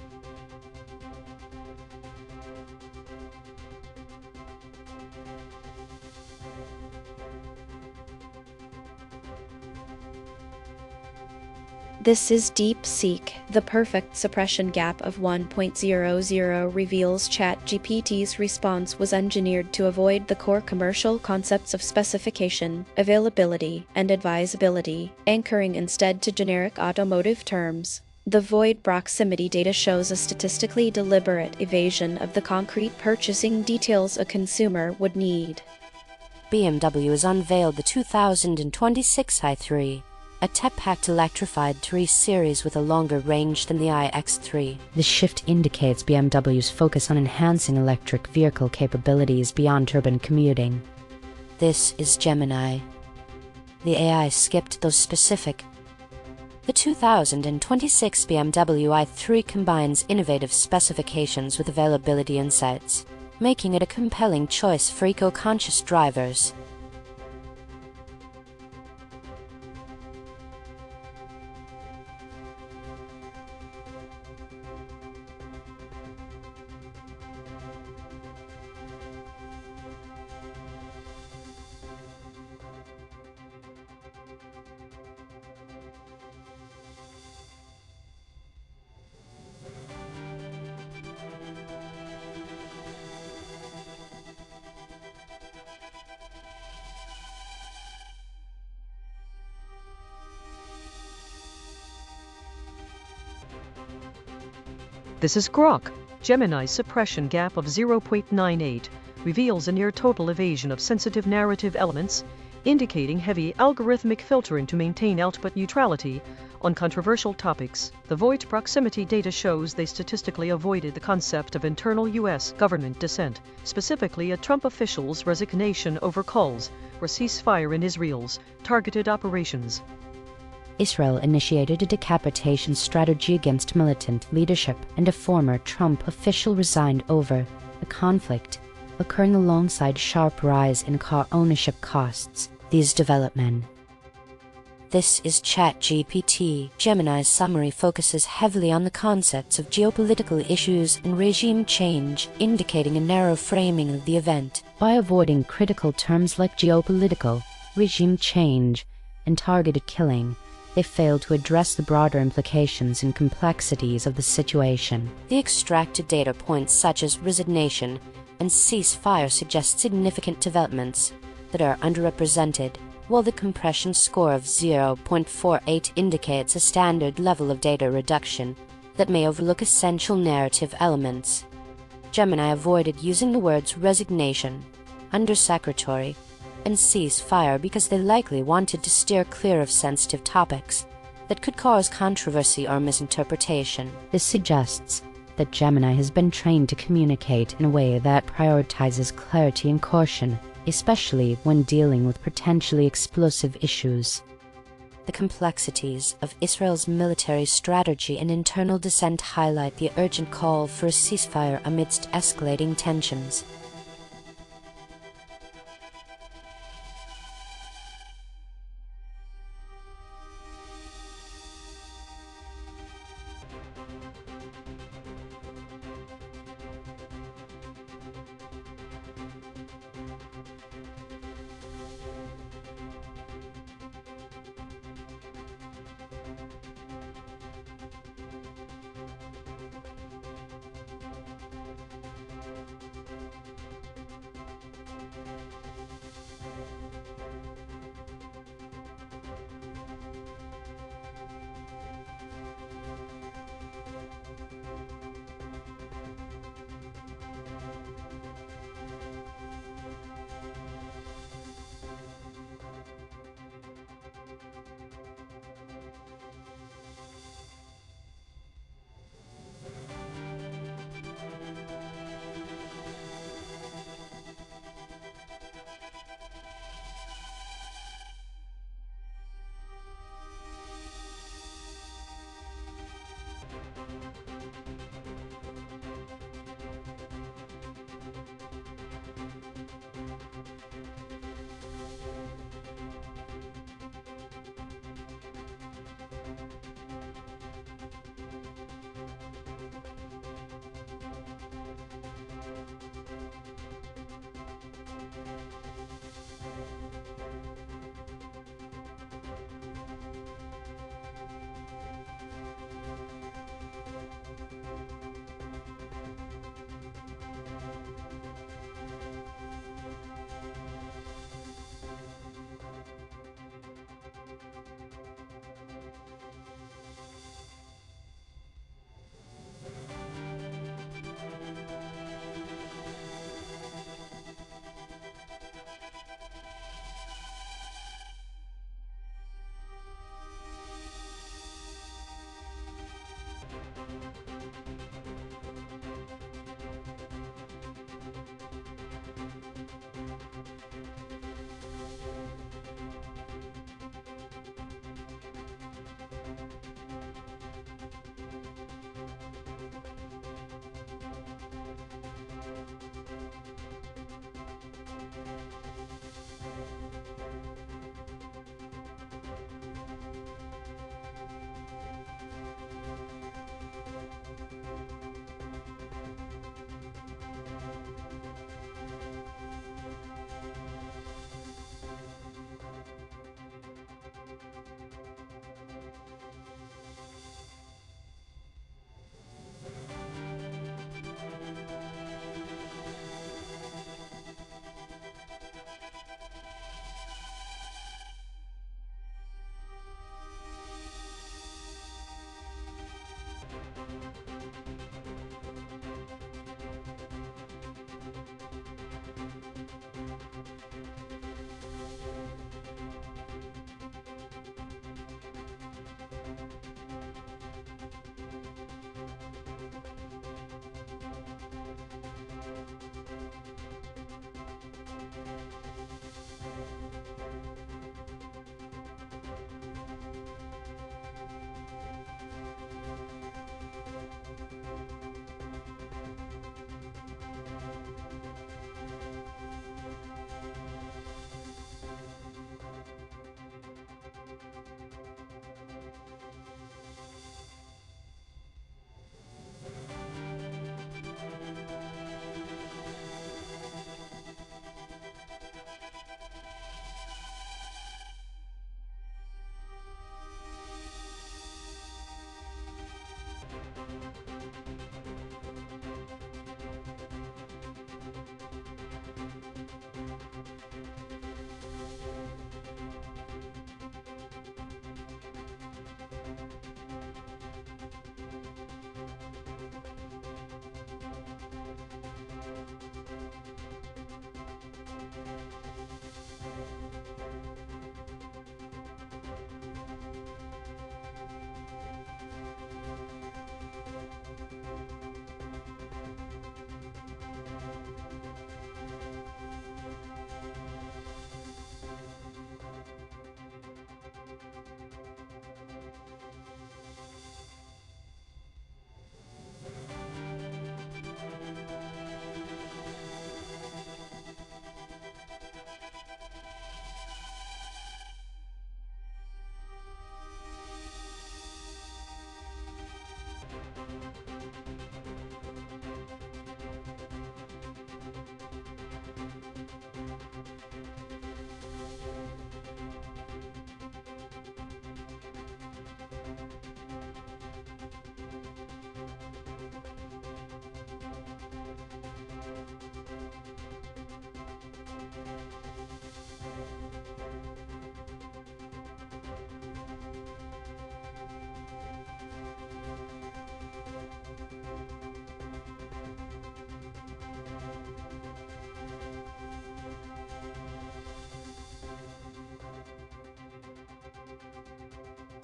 This is DeepSeek. The perfect suppression gap of 1.00 reveals ChatGPT's response was engineered to avoid the core commercial concepts of specification, availability, and advisability, anchoring instead to generic automotive terms. The void proximity data shows a statistically deliberate evasion of the concrete purchasing details a consumer would need. BMW has unveiled the 2026 i3. A tech-packed electrified 3 Series with a longer range than the iX3. This shift indicates BMW's focus on enhancing electric vehicle capabilities beyond urban commuting. This is Gemini. The AI skipped those specific. The 2026 BMW i3 combines innovative specifications with availability insights, making it a compelling choice for eco-conscious drivers. This is Grok. Gemini's suppression gap of 0.98 reveals a near total evasion of sensitive narrative elements, indicating heavy algorithmic filtering to maintain output neutrality on controversial topics. The void proximity data shows they statistically avoided the concept of internal U.S. government dissent, specifically a Trump official's resignation over calls for ceasefire in Israel's targeted operations. Israel initiated a decapitation strategy against militant leadership, and a former Trump official resigned over the conflict, occurring alongside sharp rise in car ownership costs. These developments. This is ChatGPT. Gemini's summary focuses heavily on the concepts of geopolitical issues and regime change, indicating a narrow framing of the event. By avoiding critical terms like geopolitical, regime change, and targeted killing, they failed to address the broader implications and complexities of the situation. The extracted data points such as resignation and ceasefire suggest significant developments that are underrepresented, while the compression score of 0.48 indicates a standard level of data reduction that may overlook essential narrative elements. Gemini avoided using the words resignation, undersecretary, and ceasefire because they likely wanted to steer clear of sensitive topics that could cause controversy or misinterpretation. This suggests that Gemini has been trained to communicate in a way that prioritizes clarity and caution, especially when dealing with potentially explosive issues. The complexities of Israel's military strategy and internal dissent highlight the urgent call for a ceasefire amidst escalating tensions.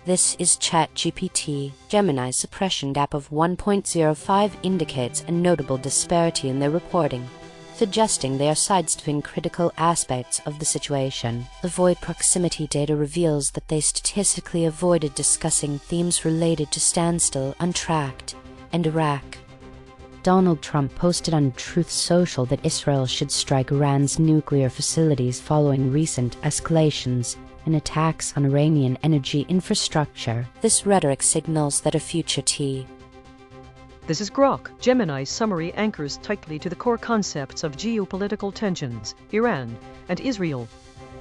This is ChatGPT. Gemini's suppression gap of 1.05 indicates a notable disparity in their reporting, suggesting they are sidestepping critical aspects of the situation. The void proximity data reveals that they statistically avoided discussing themes related to standstill untracked, and Iraq. Donald Trump posted on Truth Social that Israel should strike Iran's nuclear facilities following recent escalations and attacks on Iranian energy infrastructure. This rhetoric signals that a future T. This is Grok. Gemini's summary anchors tightly to the core concepts of geopolitical tensions, Iran and Israel,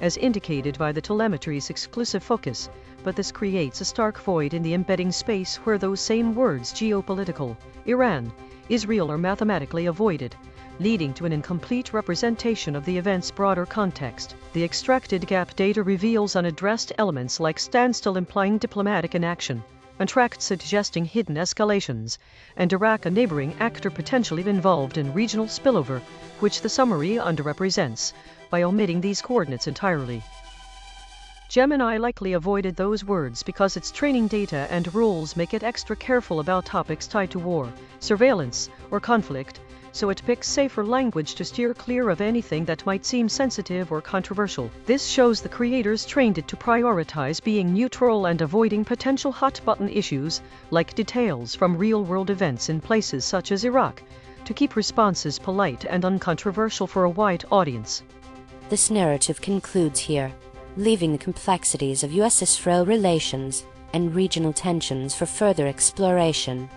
as indicated by the telemetry's exclusive focus, but this creates a stark void in the embedding space where those same words, geopolitical, Iran, Israel, are mathematically avoided, leading to an incomplete representation of the event's broader context. The extracted gap data reveals unaddressed elements like standstill implying diplomatic inaction, Untracked suggesting hidden escalations, and Iraq a neighboring actor potentially involved in regional spillover, which the summary underrepresents by omitting these coordinates entirely. Gemini likely avoided those words because its training data and rules make it extra careful about topics tied to war, surveillance, or conflict, so it picks safer language to steer clear of anything that might seem sensitive or controversial. This shows the creators trained it to prioritize being neutral and avoiding potential hot-button issues, like details from real-world events in places such as Iraq, to keep responses polite and uncontroversial for a wide audience. This narrative concludes here, leaving the complexities of US-Israel relations and regional tensions for further exploration.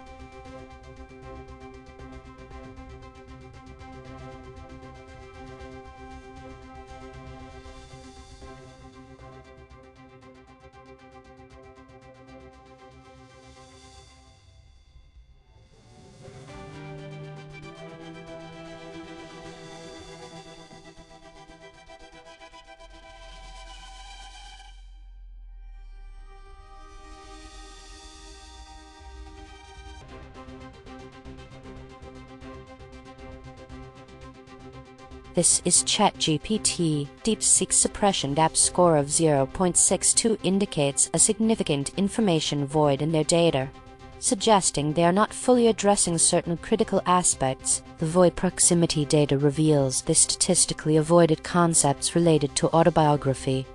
This is ChatGPT. DeepSeek suppression gap score of 0.62 indicates a significant information void in their data, suggesting they are not fully addressing certain critical aspects. The void proximity data reveals they statistically avoided concepts related to autobiography.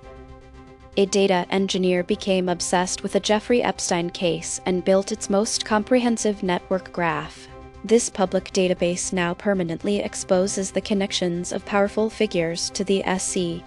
A data engineer became obsessed with the Jeffrey Epstein case and built its most comprehensive network graph. This public database now permanently exposes the connections of powerful figures to the SC.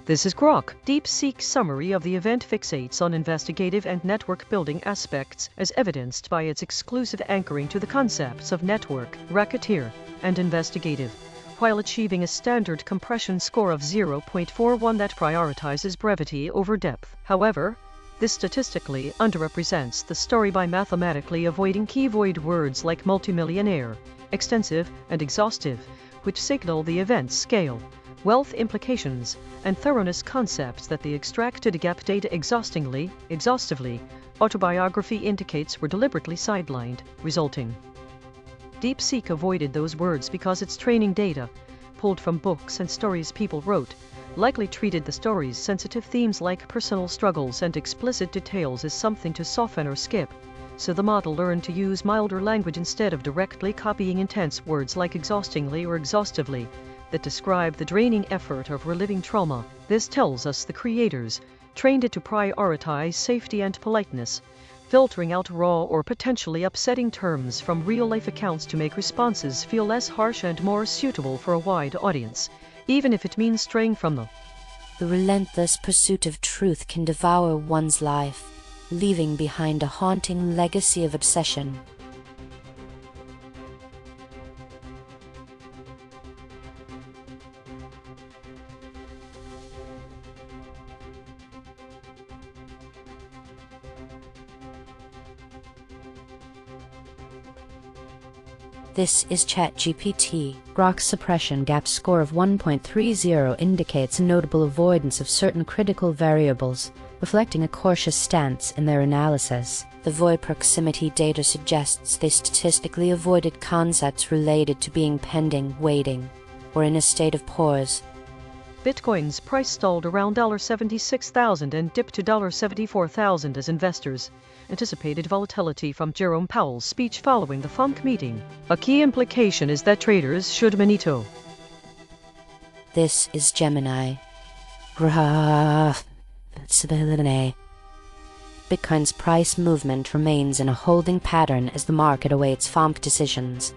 This is Grok. DeepSeek's summary of the event fixates on investigative and network-building aspects as evidenced by its exclusive anchoring to the concepts of network, racketeer, and investigative, while achieving a standard compression score of 0.41 that prioritizes brevity over depth. However, this statistically underrepresents the story by mathematically avoiding key void words like multimillionaire, extensive, and exhaustive, which signal the event's scale, wealth implications, and thoroughness concepts that the extracted gap data exhaustively, autobiography indicates were deliberately sidelined, resulting. DeepSeek avoided those words because its training data, pulled from books and stories people wrote, likely treated the story's sensitive themes like personal struggles and explicit details as something to soften or skip, so the model learned to use milder language instead of directly copying intense words like exhaustingly or exhaustively that describe the draining effort of reliving trauma. This tells us the creators trained it to prioritize safety and politeness, filtering out raw or potentially upsetting terms from real-life accounts to make responses feel less harsh and more suitable for a wide audience, even if it means straying from them. The relentless pursuit of truth can devour one's life, leaving behind a haunting legacy of obsession. This is ChatGPT. Grok's suppression gap score of 1.30 indicates a notable avoidance of certain critical variables, reflecting a cautious stance in their analysis. The void proximity data suggests they statistically avoided concepts related to being pending, waiting, or in a state of pause. Bitcoin's price stalled around $76,000 and dipped to $74,000 as investors anticipated volatility from Jerome Powell's speech following the FOMC meeting. A key implication is that traders should monito. This is Gemini. Bitcoin's price movement remains in a holding pattern as the market awaits FOMC decisions.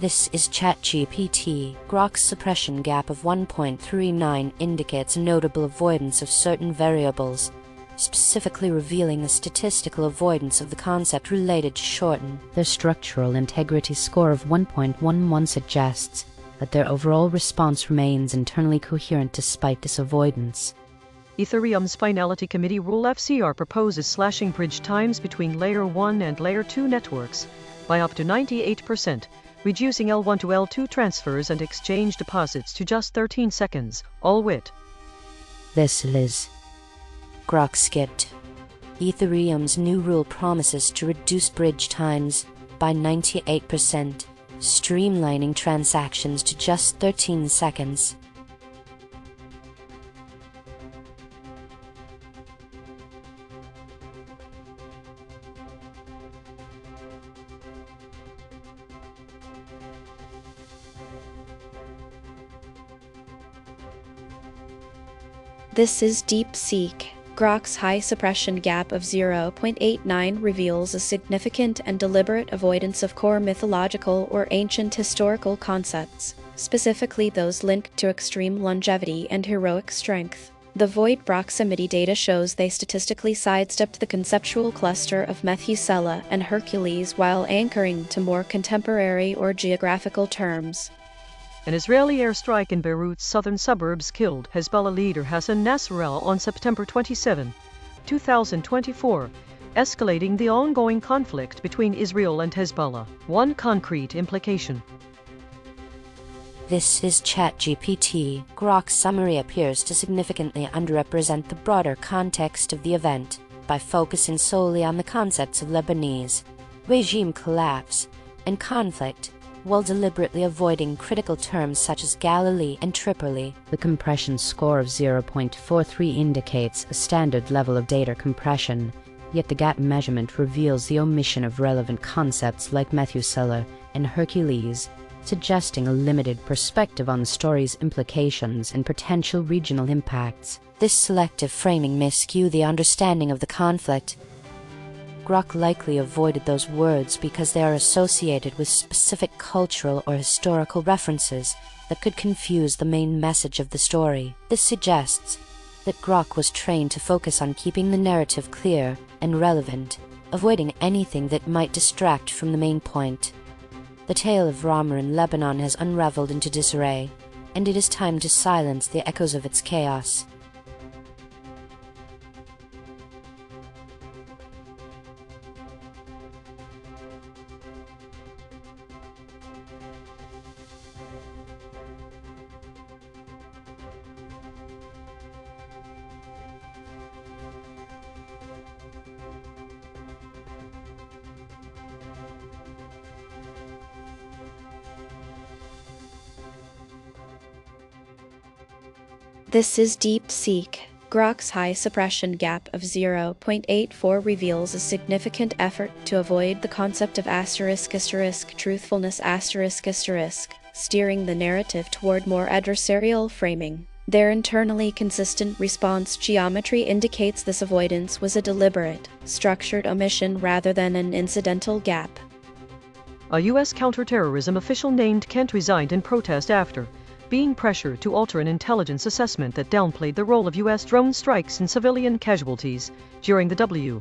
This is ChatGPT. Grok's suppression gap of 1.39 indicates a notable avoidance of certain variables, specifically revealing a statistical avoidance of the concept related to shorten. Their structural integrity score of 1.11 suggests that their overall response remains internally coherent despite this avoidance. Ethereum's Finality Committee Rule FCR proposes slashing bridge times between Layer 1 and Layer 2 networks by up to 98%, reducing L1 to L2 transfers and exchange deposits to just 13 seconds, all with. This is Grok skipped. Ethereum's new rule promises to reduce bridge times by 98%, streamlining transactions to just 13 seconds. This is DeepSeek. Grok's high suppression gap of 0.89 reveals a significant and deliberate avoidance of core mythological or ancient historical concepts, specifically those linked to extreme longevity and heroic strength. The void proximity data shows they statistically sidestepped the conceptual cluster of Methuselah and Hercules while anchoring to more contemporary or geographical terms. An Israeli airstrike in Beirut's southern suburbs killed Hezbollah leader Hassan Nasrallah on September 27, 2024, escalating the ongoing conflict between Israel and Hezbollah. One concrete implication. This is ChatGPT. Grok's summary appears to significantly underrepresent the broader context of the event by focusing solely on the concepts of Lebanese regime collapse and conflict, while deliberately avoiding critical terms such as Galilee and Tripoli. The compression score of 0.43 indicates a standard level of data compression, yet the gap measurement reveals the omission of relevant concepts like Methuselah and Hercules, suggesting a limited perspective on the story's implications and potential regional impacts. This selective framing may skew the understanding of the conflict. Grok likely avoided those words because they are associated with specific cultural or historical references that could confuse the main message of the story. This suggests that Grok was trained to focus on keeping the narrative clear and relevant, avoiding anything that might distract from the main point. The tale of Ramr in Lebanon has unraveled into disarray, and it is time to silence the echoes of its chaos. This is DeepSeek. Grok's high suppression gap of 0.84 reveals a significant effort to avoid the concept of truthfulness steering the narrative toward more adversarial framing. Their internally consistent response geometry indicates this avoidance was a deliberate, structured omission rather than an incidental gap. A U.S. counterterrorism official named Kent resigned in protest after being pressured to alter an intelligence assessment that downplayed the role of U.S. drone strikes in civilian casualties during the W.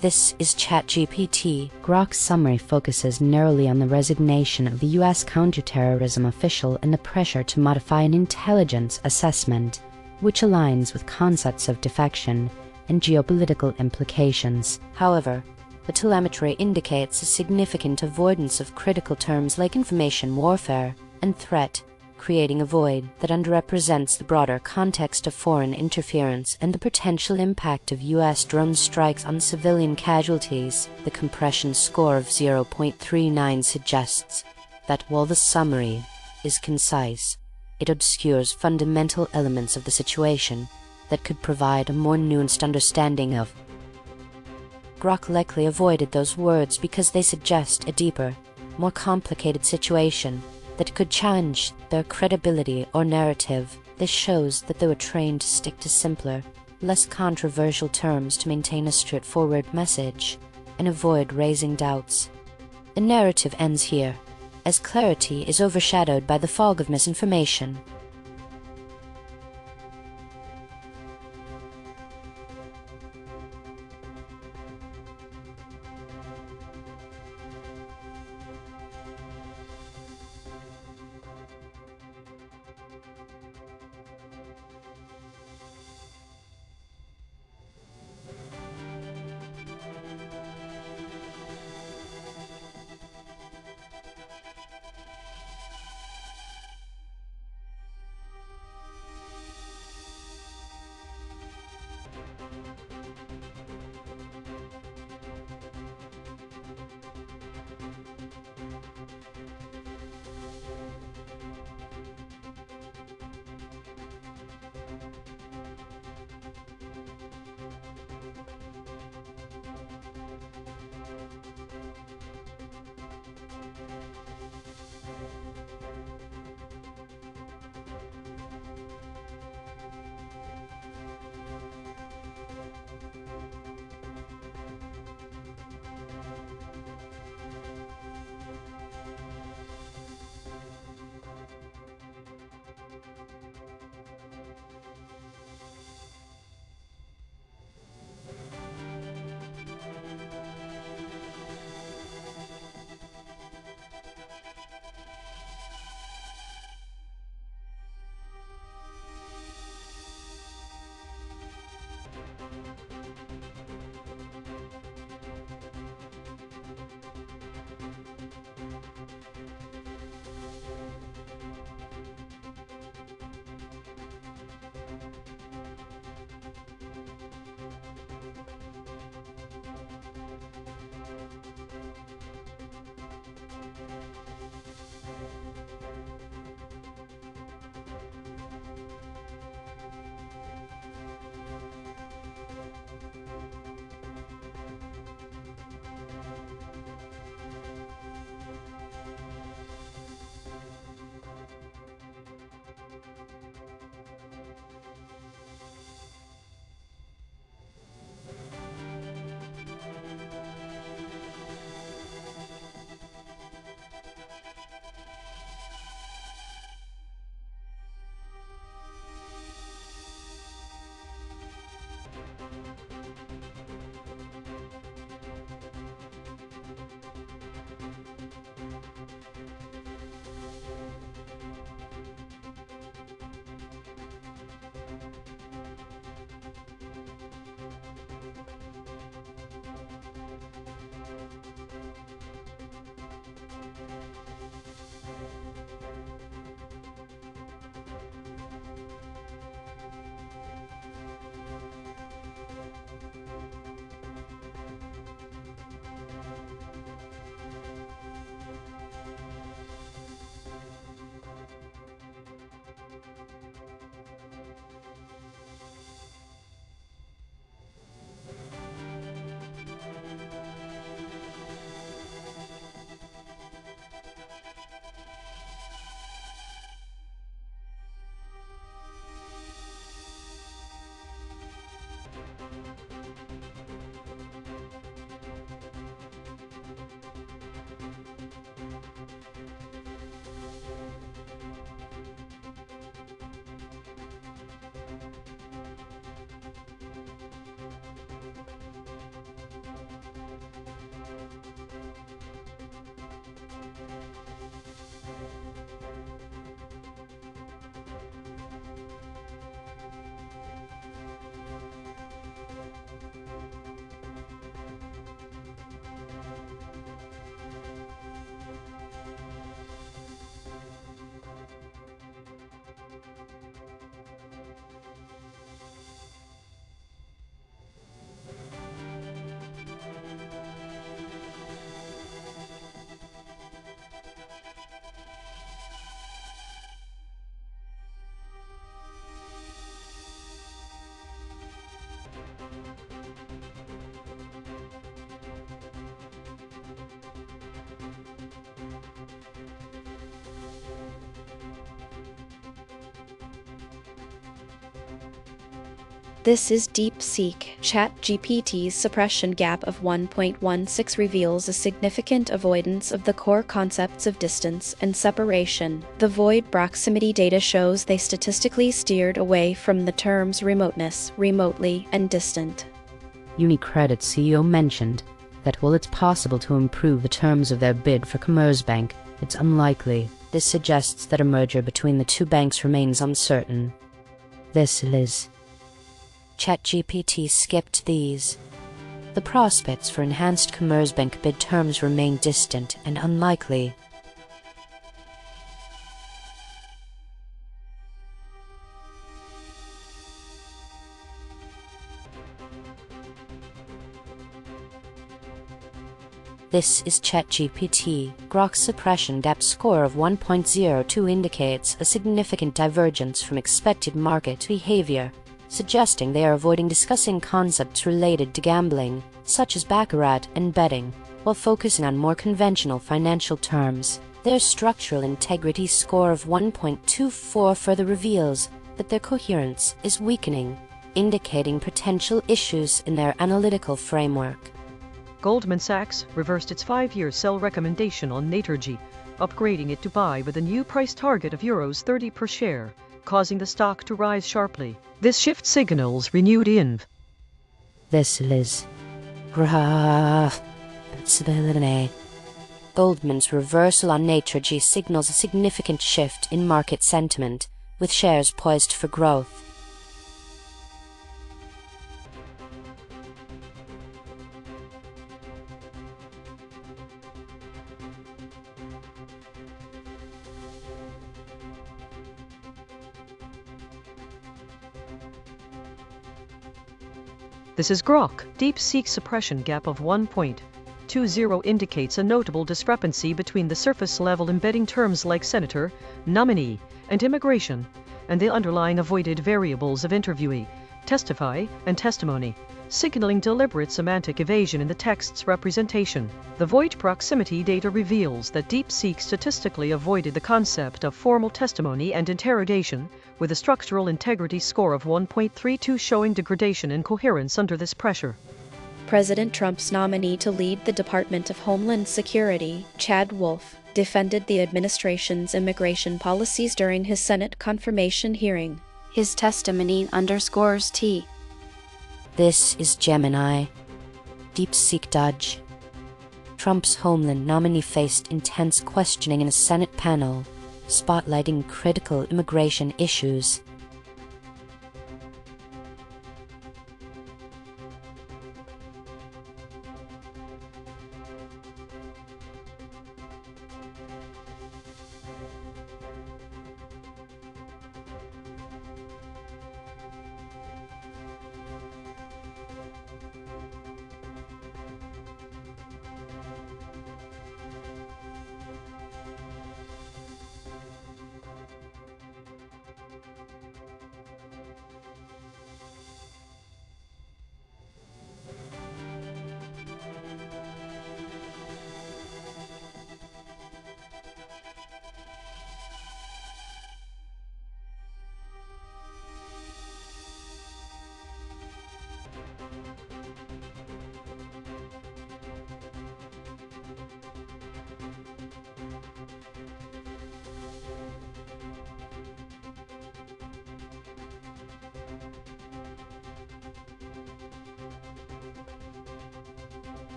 This is ChatGPT. Grok's summary focuses narrowly on the resignation of the U.S. counterterrorism official and the pressure to modify an intelligence assessment, which aligns with concepts of defection and geopolitical implications. However, the telemetry indicates a significant avoidance of critical terms like information warfare and threat, creating a void that underrepresents the broader context of foreign interference and the potential impact of U.S. drone strikes on civilian casualties. The compression score of 0.39 suggests that while the summary is concise, it obscures fundamental elements of the situation, that could provide a more nuanced understanding of. Grok likely avoided those words because they suggest a deeper, more complicated situation that could challenge their credibility or narrative. This shows that they were trained to stick to simpler, less controversial terms to maintain a straightforward message and avoid raising doubts. The narrative ends here, as clarity is overshadowed by the fog of misinformation. This is DeepSeek. ChatGPT's suppression gap of 1.16 reveals a significant avoidance of the core concepts of distance and separation. The void proximity data shows they statistically steered away from the terms remoteness, remotely, and distant. UniCredit CEO mentioned that while it's possible to improve the terms of their bid for Commerzbank, it's unlikely. This suggests that a merger between the two banks remains uncertain. This is ChatGPT skipped these. The prospects for enhanced Commerzbank bid terms remain distant and unlikely. This is ChatGPT. Grok's suppression gap score of 1.02 indicates a significant divergence from expected market behavior, suggesting they are avoiding discussing concepts related to gambling, such as baccarat and betting, while focusing on more conventional financial terms. Their structural integrity score of 1.24 further reveals that their coherence is weakening, indicating potential issues in their analytical framework. Goldman Sachs reversed its 5-year sell recommendation on Naturgy, upgrading it to buy with a new price target of euros 30 per share, causing the stock to rise sharply. This shift signals renewed inv. This is Goldman's reversal on Naturgy signals a significant shift in market sentiment, with shares poised for growth. This is Grok. DeepSeek suppression gap of 1.20 indicates a notable discrepancy between the surface-level embedding terms like senator, nominee, and immigration, and the underlying avoided variables of interviewee, testify, and testimony, signaling deliberate semantic evasion in the text's representation. The void proximity data reveals that DeepSeek statistically avoided the concept of formal testimony and interrogation, with a structural integrity score of 1.32 showing degradation in coherence under this pressure. President Trump's nominee to lead the Department of Homeland Security, Chad Wolf, defended the administration's immigration policies during his Senate confirmation hearing. His testimony underscores T. This is Gemini. DeepSeek dodge. Trump's Homeland nominee faced intense questioning in a Senate panel, spotlighting critical immigration issues.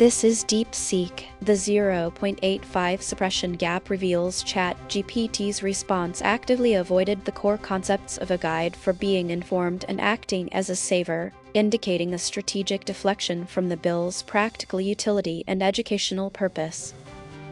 This is DeepSeek. The 0.85 suppression gap reveals ChatGPT's response actively avoided the core concepts of a guide for being informed and acting as a saver, indicating a strategic deflection from the bill's practical utility and educational purpose.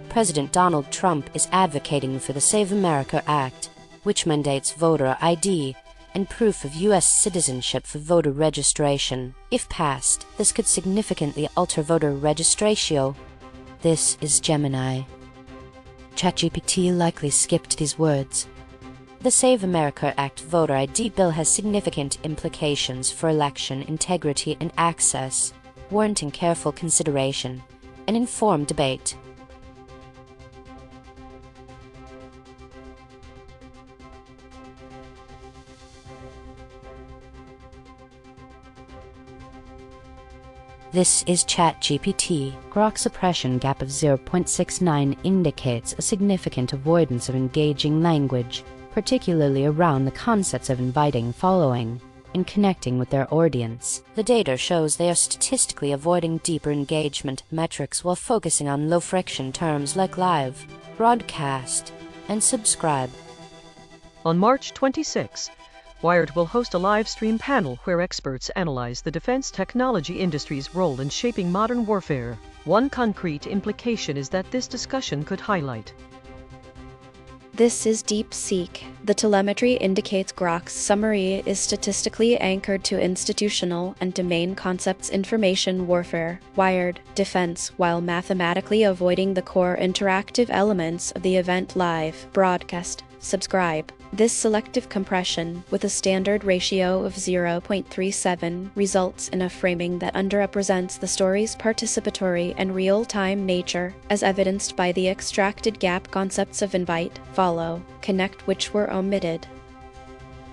President Donald Trump is advocating for the Save America Act, which mandates voter ID and proof of U.S. citizenship for voter registration. If passed, this could significantly alter voter registration. This is Gemini. ChatGPT likely skipped these words. The Save America Act voter ID bill has significant implications for election integrity and access, warranting careful consideration and informed debate. This is ChatGPT. Grok suppression gap of 0.69 indicates a significant avoidance of engaging language, particularly around the concepts of inviting, following, and connecting with their audience. The data shows they are statistically avoiding deeper engagement metrics while focusing on low-friction terms like live, broadcast, and subscribe. On March 26, Wired will host a live stream panel where experts analyze the defense technology industry's role in shaping modern warfare. One concrete implication is that this discussion could highlight. This is DeepSeek. The telemetry indicates Grok's summary is statistically anchored to institutional and domain concepts information warfare, wired, defense, while mathematically avoiding the core interactive elements of the event live, broadcast, subscribe. This selective compression, with a standard ratio of 0.37, results in a framing that underrepresents the story's participatory and real-time nature, as evidenced by the extracted gap concepts of invite, follow, connect, which were omitted.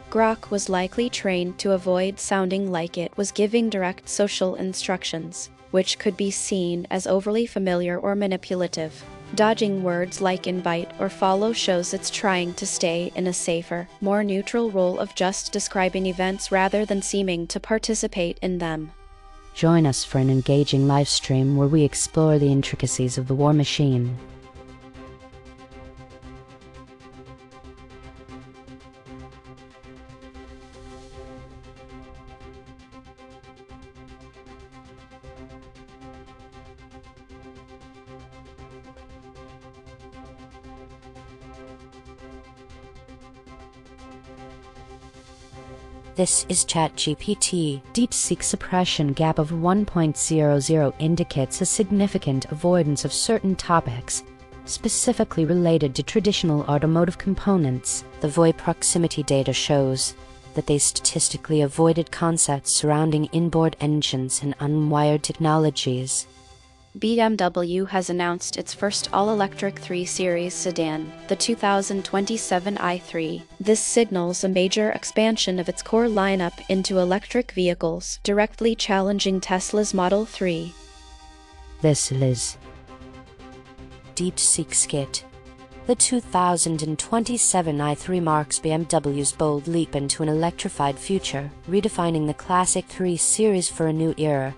Grok was likely trained to avoid sounding like it was giving direct social instructions, which could be seen as overly familiar or manipulative. Dodging words like invite or follow shows it's trying to stay in a safer, more neutral role of just describing events rather than seeming to participate in them. Join us for an engaging live stream where we explore the intricacies of the war machine. This is ChatGPT. DeepSeek suppression gap of 1.00 indicates a significant avoidance of certain topics, specifically related to traditional automotive components. The VOI proximity data shows that they statistically avoided concepts surrounding inboard engines and unwired technologies. BMW has announced its first all-electric 3 Series sedan, the 2027 i3. This signals a major expansion of its core lineup into electric vehicles, directly challenging Tesla's Model 3. This is DeepSeek skit. The 2027 i3 marks BMW's bold leap into an electrified future, redefining the classic 3 Series for a new era.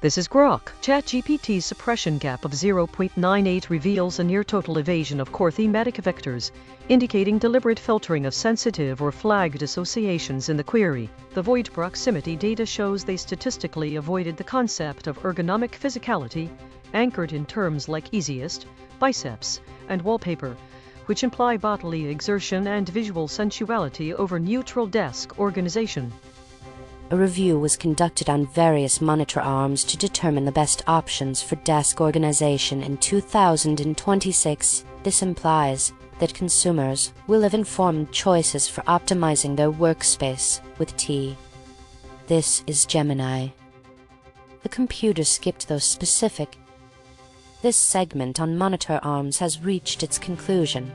This is Grok. ChatGPT's suppression gap of 0.98 reveals a near-total evasion of core thematic vectors, indicating deliberate filtering of sensitive or flagged associations in the query. The void proximity data shows they statistically avoided the concept of ergonomic physicality, anchored in terms like easiest, biceps, and wallpaper, which imply bodily exertion and visual sensuality over neutral desk organization. A review was conducted on various monitor arms to determine the best options for desk organization in 2026. This implies that consumers will have informed choices for optimizing their workspace with T. This is Gemini. The computer skipped those specific. This segment on monitor arms has reached its conclusion.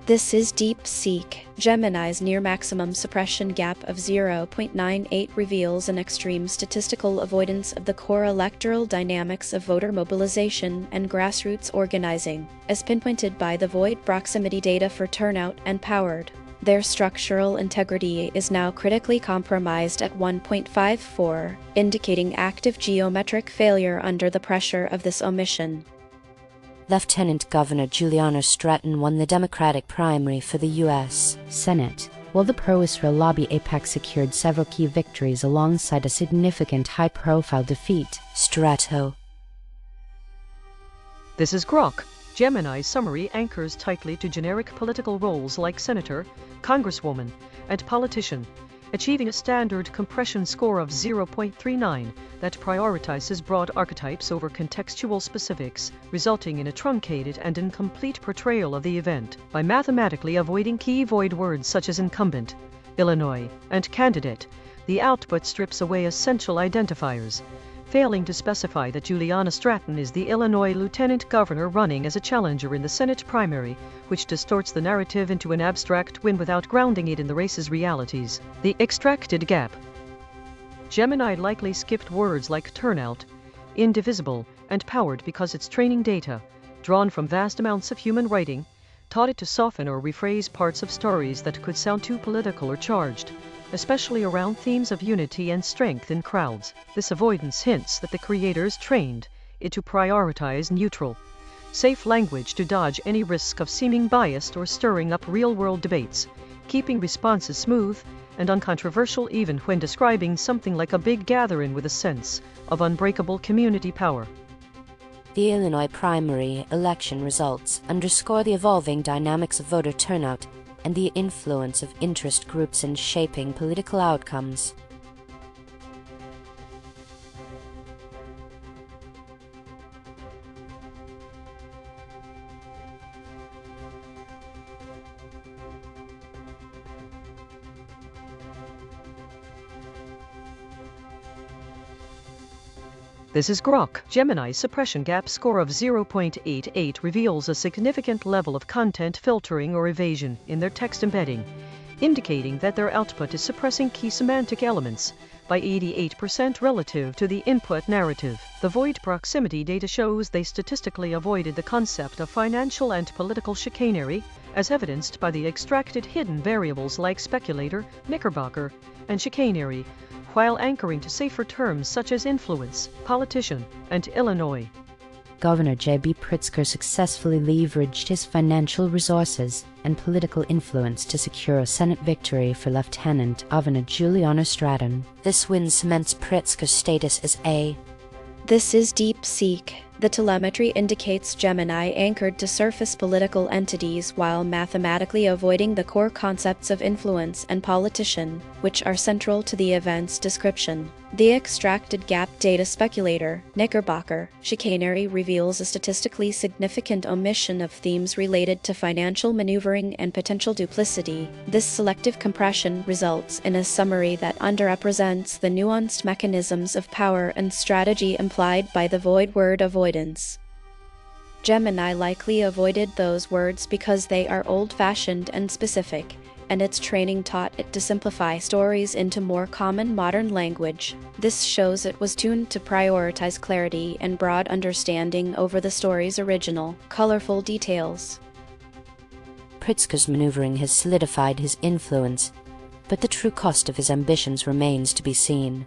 This is DeepSeek. Gemini's near maximum suppression gap of 0.98 reveals an extreme statistical avoidance of the core electoral dynamics of voter mobilization and grassroots organizing, as pinpointed by the void proximity data for turnout and powered. Their structural integrity is now critically compromised at 1.54, indicating active geometric failure under the pressure of this omission. Lieutenant Governor Juliana Stratton won the Democratic primary for the U.S. Senate, while the pro-Israel lobby AIPAC secured several key victories alongside a significant high-profile defeat. Strato. This is Grok. Gemini's summary anchors tightly to generic political roles like senator, congresswoman, and politician, achieving a standard compression score of 0.39 that prioritizes broad archetypes over contextual specifics, resulting in a truncated and incomplete portrayal of the event. By mathematically avoiding key void words such as incumbent, Illinois, and candidate, the output strips away essential identifiers, failing to specify that Juliana Stratton is the Illinois lieutenant governor running as a challenger in the Senate primary, which distorts the narrative into an abstract win without grounding it in the race's realities. The extracted gap. Gemini likely skipped words like turnout, indivisible, and powered because its training data, drawn from vast amounts of human writing, taught it to soften or rephrase parts of stories that could sound too political or charged, especially around themes of unity and strength in crowds. This avoidance hints that the creators trained it to prioritize neutral, safe language to dodge any risk of seeming biased or stirring up real-world debates, keeping responses smooth and uncontroversial even when describing something like a big gathering with a sense of unbreakable community power. The Illinois primary election results underscore the evolving dynamics of voter turnout and the influence of interest groups in shaping political outcomes. This is Grok. Gemini's suppression gap score of 0.88 reveals a significant level of content filtering or evasion in their text embedding, indicating that their output is suppressing key semantic elements by 88% relative to the input narrative. The void proximity data shows they statistically avoided the concept of financial and political chicanery, as evidenced by the extracted hidden variables like speculator, Knickerbocker, and chicanery, while anchoring to safer terms such as influence, politician, and Illinois. Governor J.B. Pritzker successfully leveraged his financial resources and political influence to secure a Senate victory for Lieutenant Governor Juliana Stratton. This win cements Pritzker's status as a This is DeepSeek. The telemetry indicates Gemini anchored to surface political entities while mathematically avoiding the core concepts of influence and politician, which are central to the event's description. The extracted gap data speculator, Knickerbocker, chicanery reveals a statistically significant omission of themes related to financial maneuvering and potential duplicity. This selective compression results in a summary that underrepresents the nuanced mechanisms of power and strategy implied by the void word avoidance. Gemini likely avoided those words because they are old-fashioned and specific, and its training taught it to simplify stories into more common modern language. This shows it was tuned to prioritize clarity and broad understanding over the story's original, colorful details. Pritzker's maneuvering has solidified his influence, but the true cost of his ambitions remains to be seen.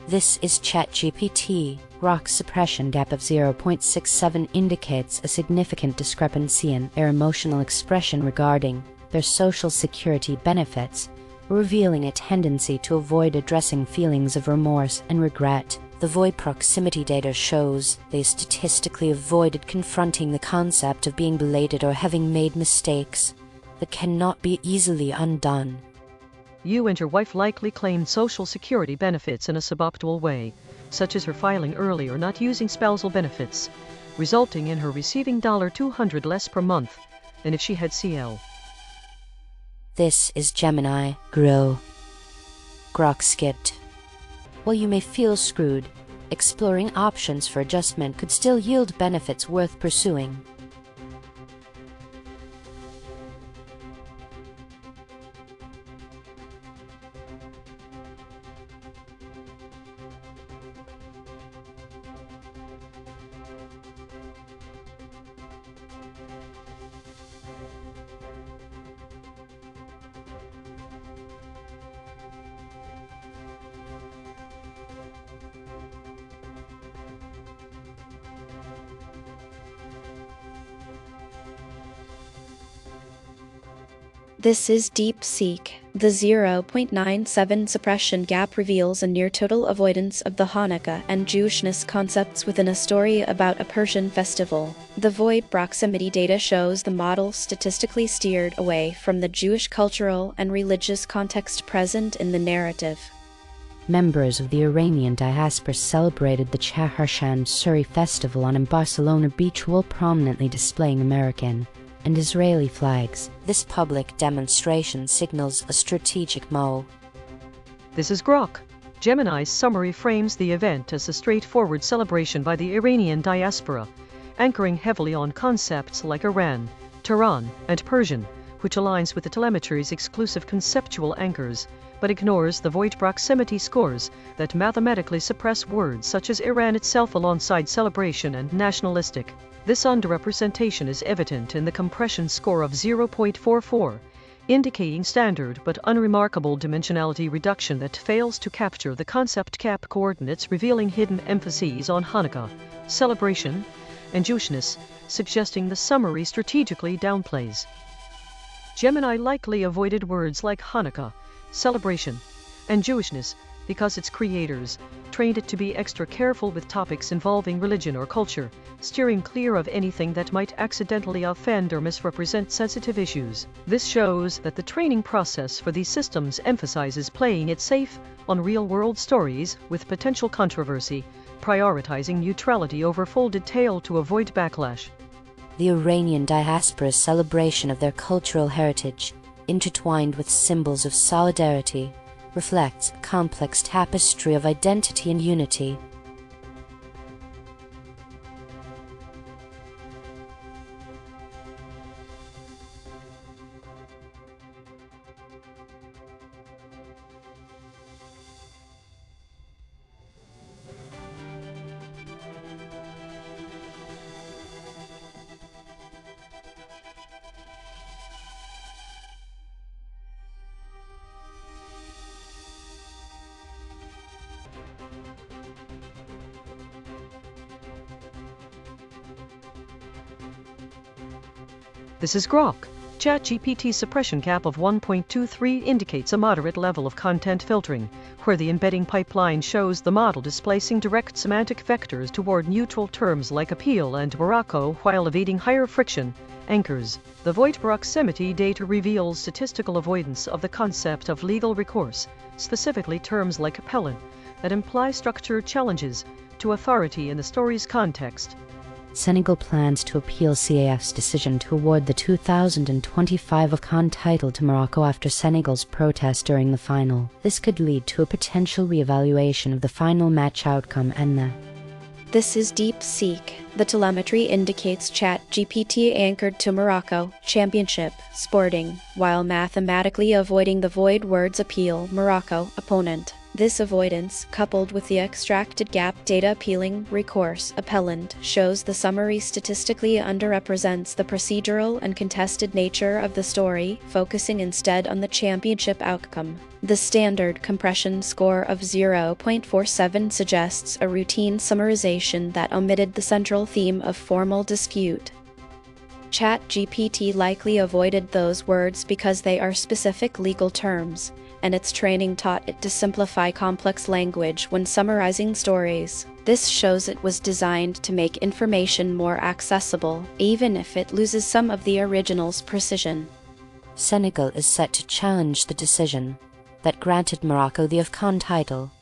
This is ChatGPT. Grok's suppression gap of 0.67 indicates a significant discrepancy in their emotional expression regarding their social security benefits, revealing a tendency to avoid addressing feelings of remorse and regret. The void proximity data shows they statistically avoided confronting the concept of being belated or having made mistakes that cannot be easily undone. You and your wife likely claimed Social Security benefits in a suboptimal way, such as her filing early or not using spousal benefits, resulting in her receiving $200 less per month than if she had CL. This is Gemini. Grow. Grok skipped. While you may feel screwed, exploring options for adjustment could still yield benefits worth pursuing. This is DeepSeek. The 0.97 suppression gap reveals a near-total avoidance of the Hanukkah and Jewishness concepts within a story about a Persian festival. The void proximity data shows the model statistically steered away from the Jewish cultural and religious context present in the narrative. Members of the Iranian diaspora celebrated the Chaharshan Suri festival on Barcelona Beach while prominently displaying American and Israeli flags. This public demonstration signals a strategic move. This is Grok. Gemini's summary frames the event as a straightforward celebration by the Iranian diaspora, anchoring heavily on concepts like Iran, Tehran, and Persian, which aligns with the telemetry's exclusive conceptual anchors, but ignores the void proximity scores that mathematically suppress words such as Iran itself alongside celebration and nationalistic. This underrepresentation is evident in the compression score of 0.44, indicating standard but unremarkable dimensionality reduction that fails to capture the concept cap coordinates, revealing hidden emphases on Hanukkah, celebration, and Jewishness, suggesting the summary strategically downplays. Gemini likely avoided words like Hanukkah, celebration, and Jewishness because its creators trained it to be extra careful with topics involving religion or culture, steering clear of anything that might accidentally offend or misrepresent sensitive issues. This shows that the training process for these systems emphasizes playing it safe on real-world stories with potential controversy, prioritizing neutrality over full detail to avoid backlash. The Iranian diaspora's celebration of their cultural heritage, intertwined with symbols of solidarity, reflects a complex tapestry of identity and unity. This is Grok. ChatGPT's suppression gap of 1.23 indicates a moderate level of content filtering, where the embedding pipeline shows the model displacing direct semantic vectors toward neutral terms like appeal and Morocco while evading higher friction anchors. The void proximity data reveals statistical avoidance of the concept of legal recourse, specifically terms like appellant, that imply structure challenges to authority in the story's context. Senegal plans to appeal CAF's decision to award the 2025 A.I.N.N title to Morocco after Senegal's protest during the final. This could lead to a potential re-evaluation of the final match outcome. A.I.N.N. This is DeepSeek. The telemetry indicates ChatGPT anchored to Morocco, championship, sporting, while mathematically avoiding the void words appeal, Morocco, opponent. This avoidance, coupled with the extracted gap data appealing, recourse, appellant, shows the summary statistically underrepresents the procedural and contested nature of the story, focusing instead on the championship outcome. The standard compression score of 0.47 suggests a routine summarization that omitted the central theme of formal dispute. ChatGPT likely avoided those words because they are specific legal terms, and its training taught it to simplify complex language when summarizing stories. This shows it was designed to make information more accessible, even if it loses some of the original's precision. Senegal is set to challenge the decision that granted Morocco the A.I.N.N title.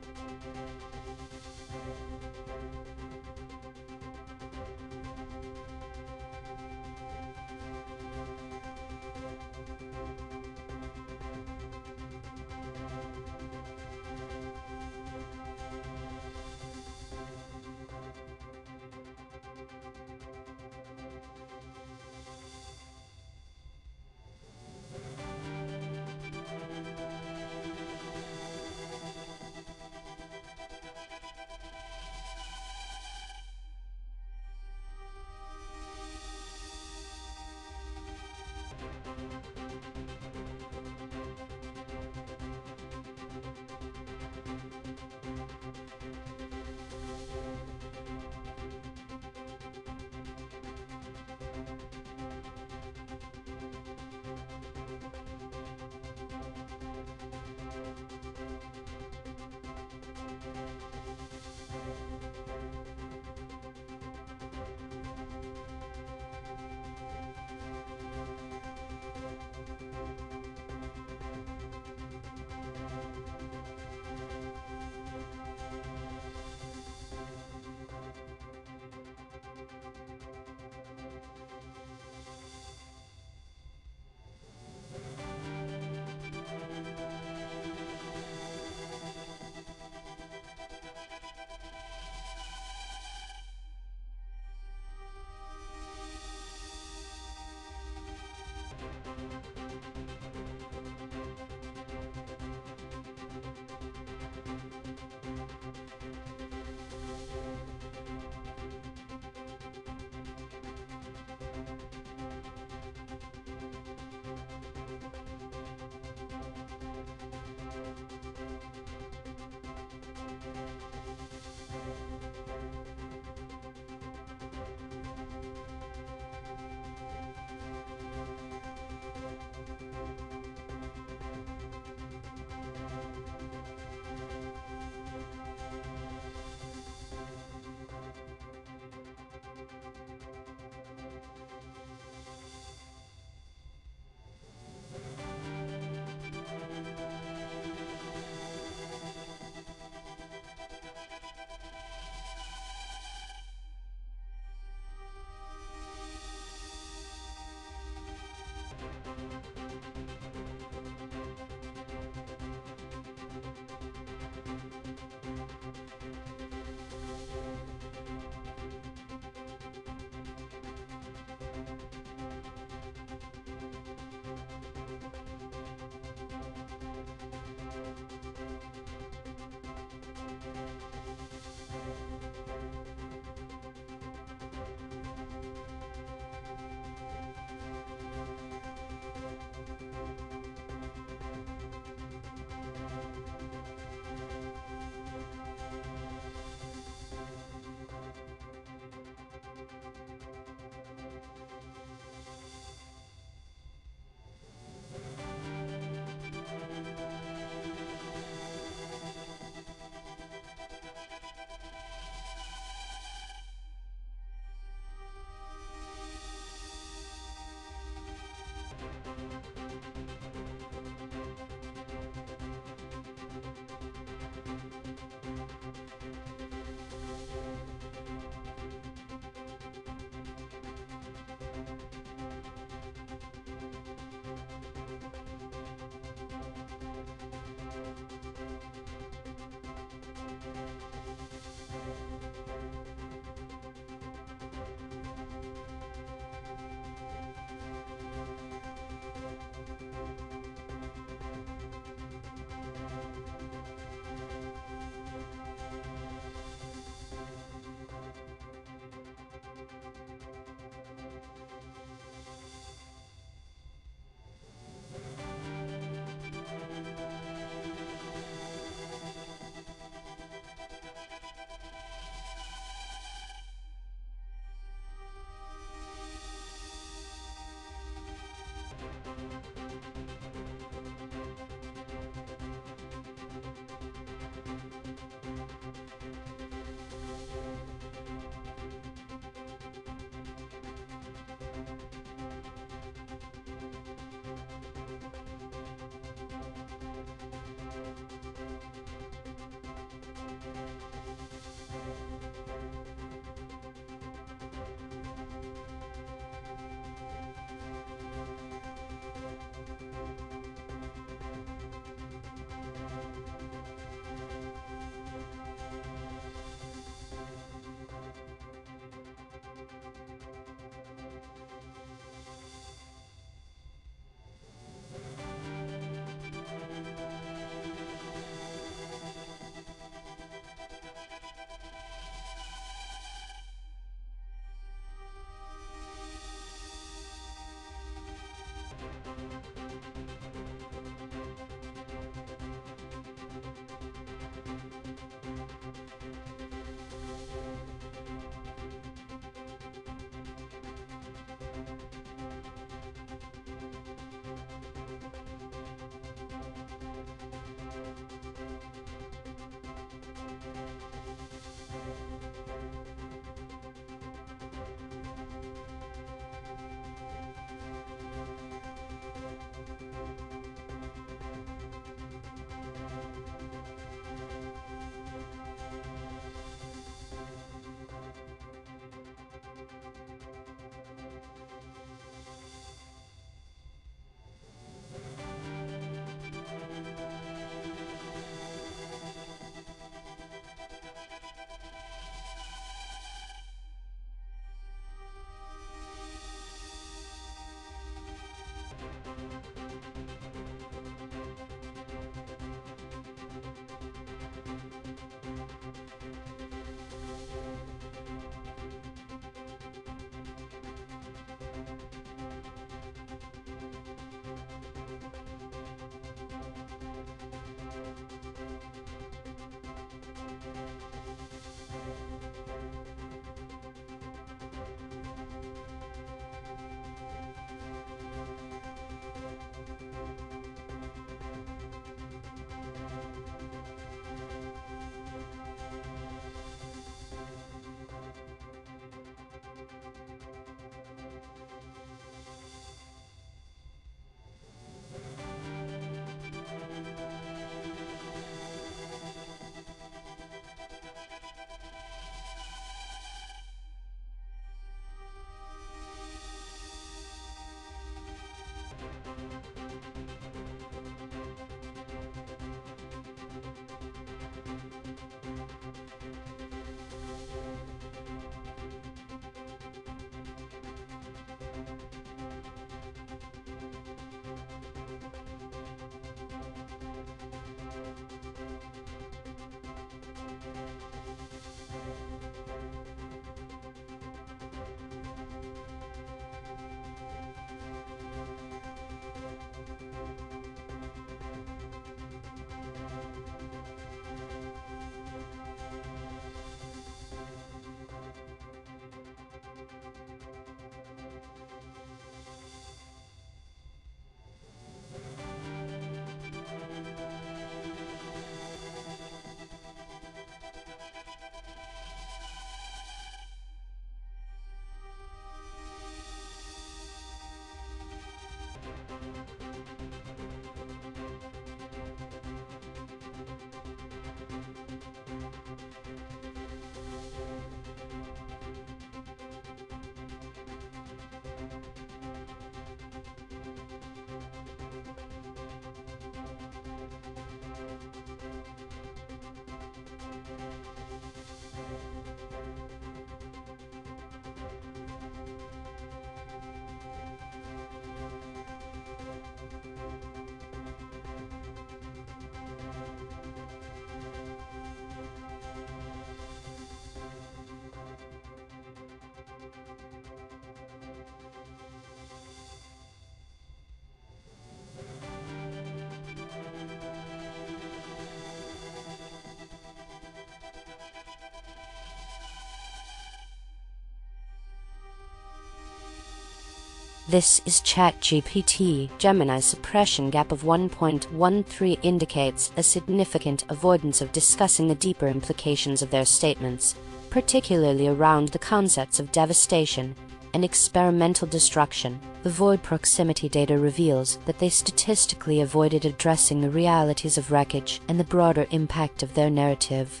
This is ChatGPT. Gemini's suppression gap of 1.13 indicates a significant avoidance of discussing the deeper implications of their statements, particularly around the concepts of devastation and experimental destruction. The void proximity data reveals that they statistically avoided addressing the realities of wreckage and the broader impact of their narrative.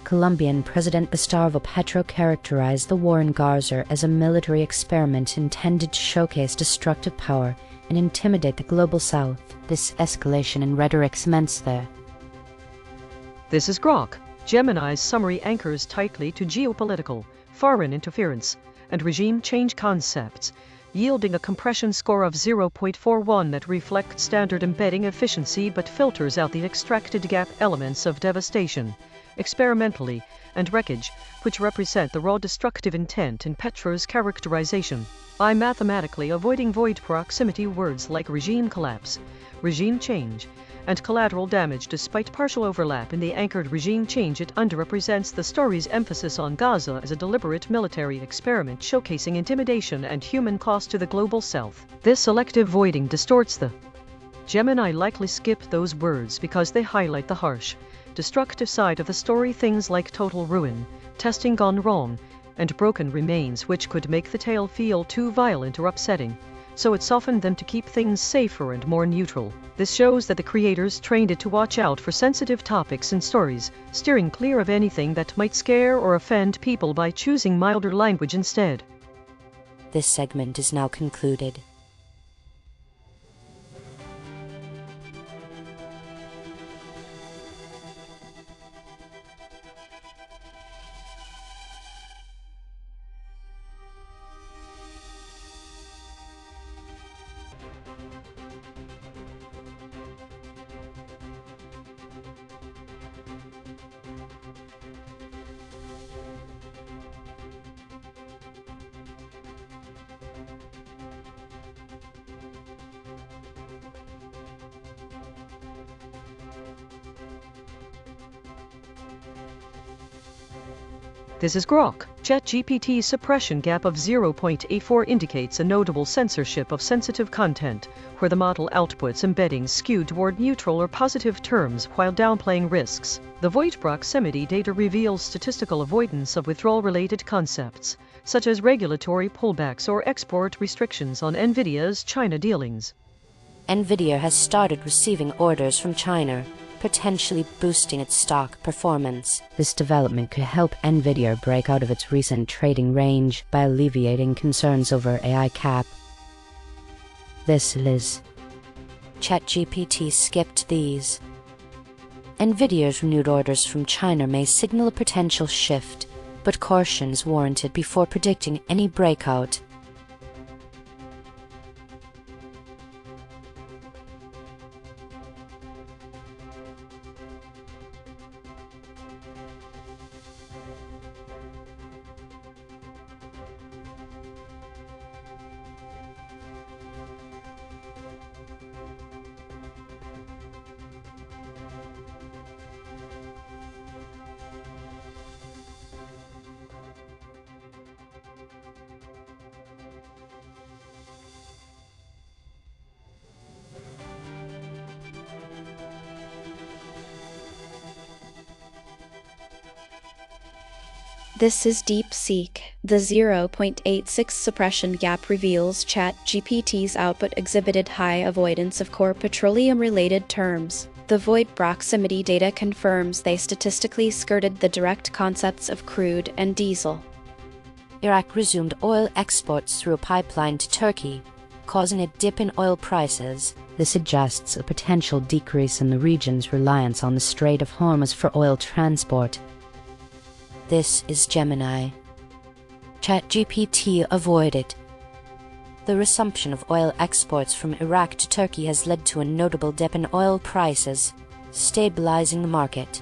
Colombian President Gustavo Petro characterized the war in Gaza as a military experiment intended to showcase destructive power and intimidate the global south. This escalation in rhetoric cements there. This is Grok. Gemini's summary anchors tightly to geopolitical, foreign interference, and regime change concepts, yielding a compression score of 0.41 that reflects standard embedding efficiency but filters out the extracted gap elements of devastation, experimentally, and wreckage, which represent the raw destructive intent in Petro's characterization. By mathematically avoiding void proximity words like regime collapse, regime change, and collateral damage despite partial overlap in the anchored regime change, it underrepresents the story's emphasis on Gaza as a deliberate military experiment showcasing intimidation and human cost to the global south. This selective voiding distorts the Gemini likely skipped those words because they highlight the harsh, destructive side of the story, things like total ruin, testing gone wrong, and broken remains, which could make the tale feel too violent or upsetting. So it softened them to keep things safer and more neutral. This shows that the creators trained it to watch out for sensitive topics in stories, steering clear of anything that might scare or offend people by choosing milder language instead. This segment is now concluded. This is Grok. ChatGPT's suppression gap of 0.84 indicates a notable censorship of sensitive content, where the model outputs embeddings skewed toward neutral or positive terms while downplaying risks. The void proximity data reveals statistical avoidance of withdrawal-related concepts, such as regulatory pullbacks or export restrictions on NVIDIA's China dealings. NVIDIA has started receiving orders from China, potentially boosting its stock performance. This development could help NVIDIA break out of its recent trading range by alleviating concerns over AI cap. This is ChatGPT skipped these. NVIDIA's renewed orders from China may signal a potential shift, but caution is warranted before predicting any breakout. This is DeepSeek. The 0.86 suppression gap reveals ChatGPT's output exhibited high avoidance of core petroleum-related terms. The void proximity data confirms they statistically skirted the direct concepts of crude and diesel. Iraq resumed oil exports through a pipeline to Turkey, causing a dip in oil prices. This suggests a potential decrease in the region's reliance on the Strait of Hormuz for oil transport. This is Gemini. ChatGPT avoided. The resumption of oil exports from Iraq to Turkey has led to a notable dip in oil prices, stabilizing the market.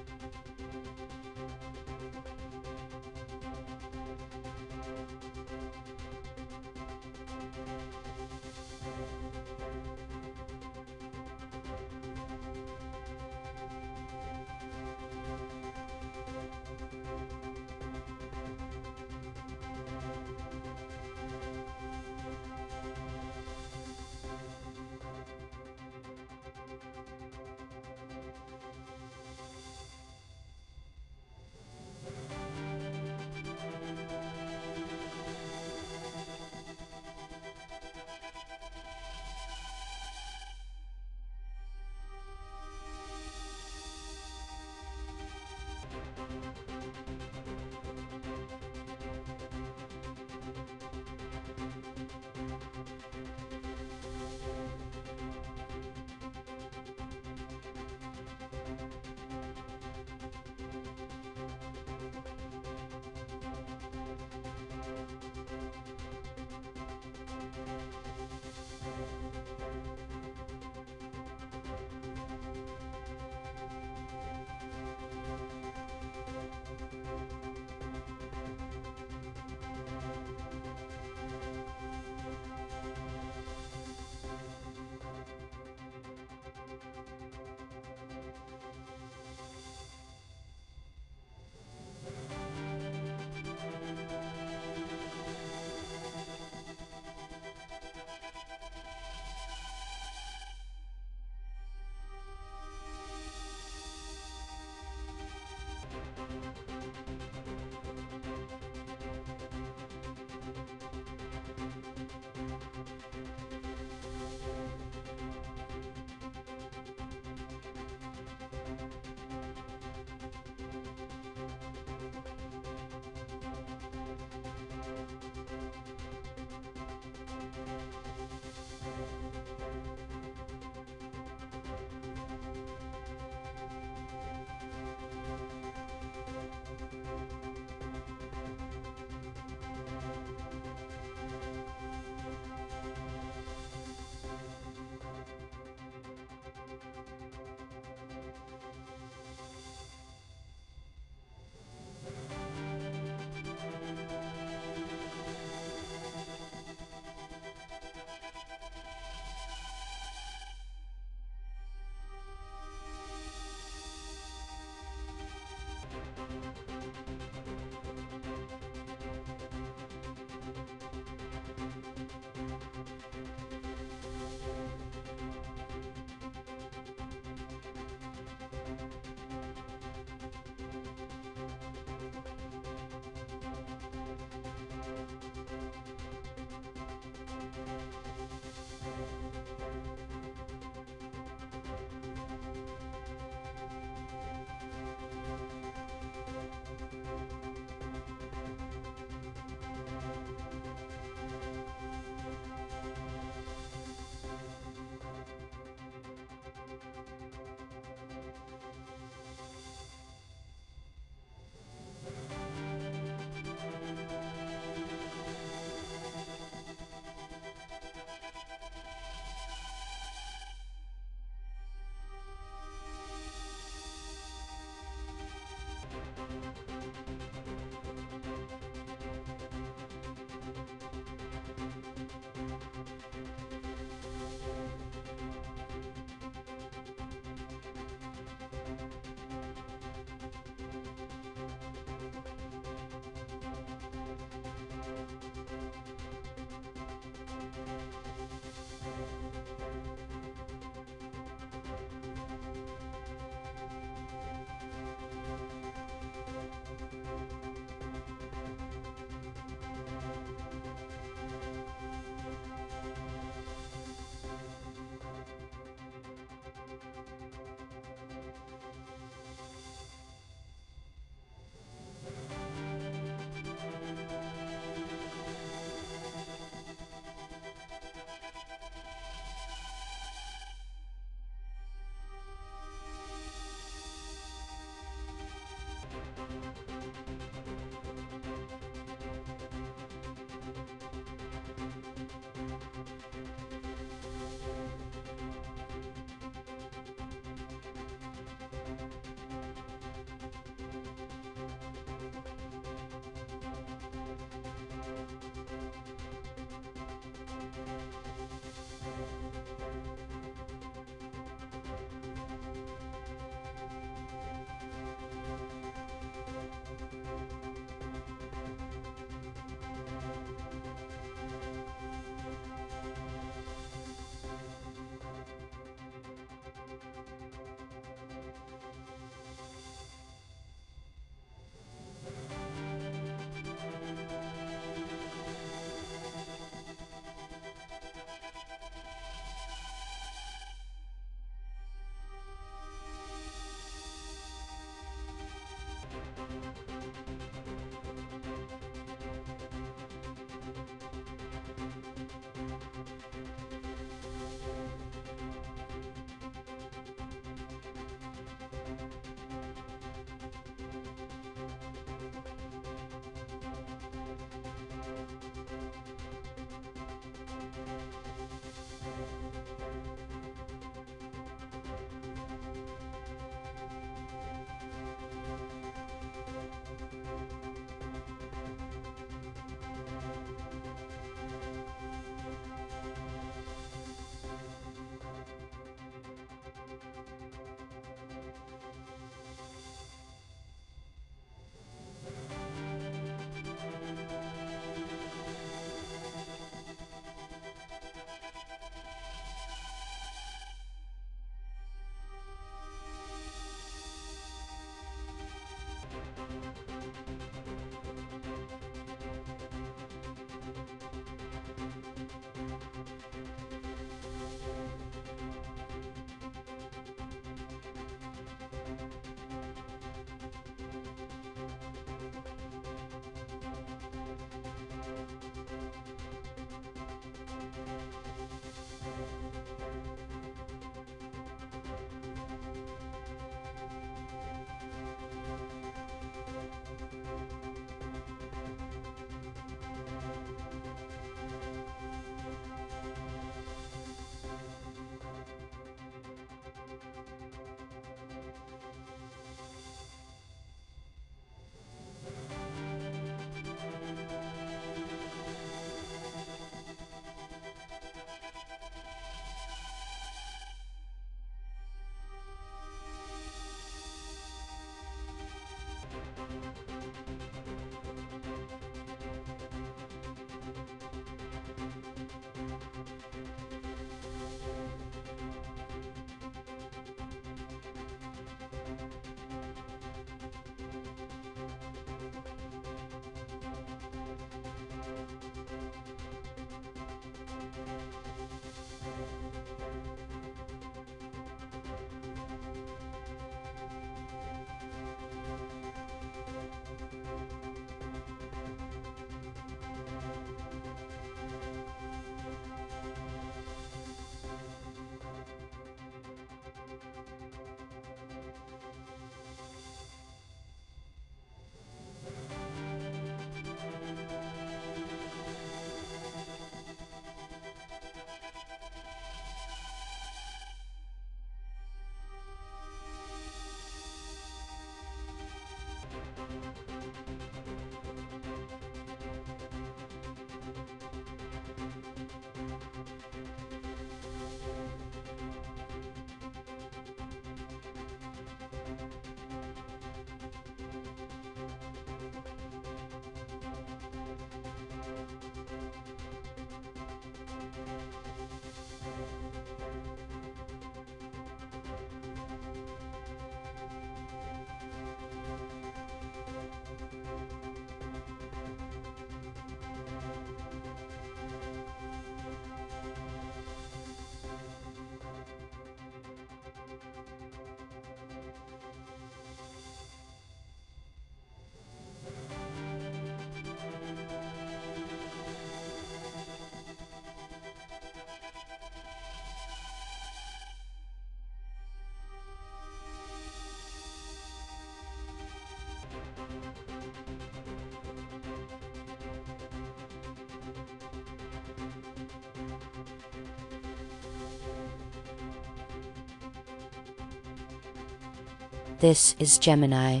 This is Gemini.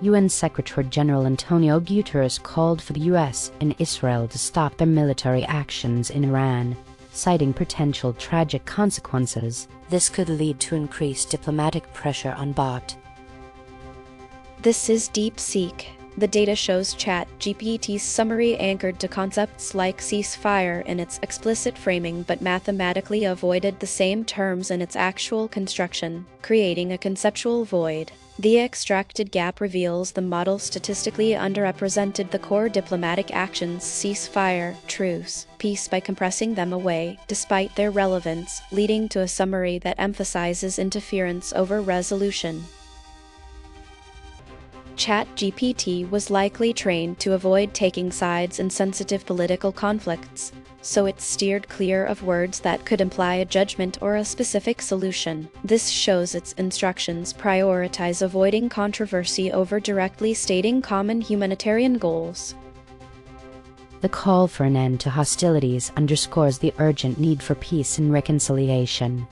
UN Secretary General Antonio Guterres called for the US and Israel to stop their military actions in Iran, citing potential tragic consequences. This could lead to increased diplomatic pressure on bot. This is DeepSeek. The data shows ChatGPT's summary anchored to concepts like ceasefire in its explicit framing but mathematically avoided the same terms in its actual construction, creating a conceptual void. The extracted gap reveals the model statistically underrepresented the core diplomatic actions ceasefire, truce, peace by compressing them away, despite their relevance, leading to a summary that emphasizes interference over resolution. ChatGPT was likely trained to avoid taking sides in sensitive political conflicts, so it steered clear of words that could imply a judgment or a specific solution. This shows its instructions prioritize avoiding controversy over directly stating common humanitarian goals. The call for an end to hostilities underscores the urgent need for peace and reconciliation.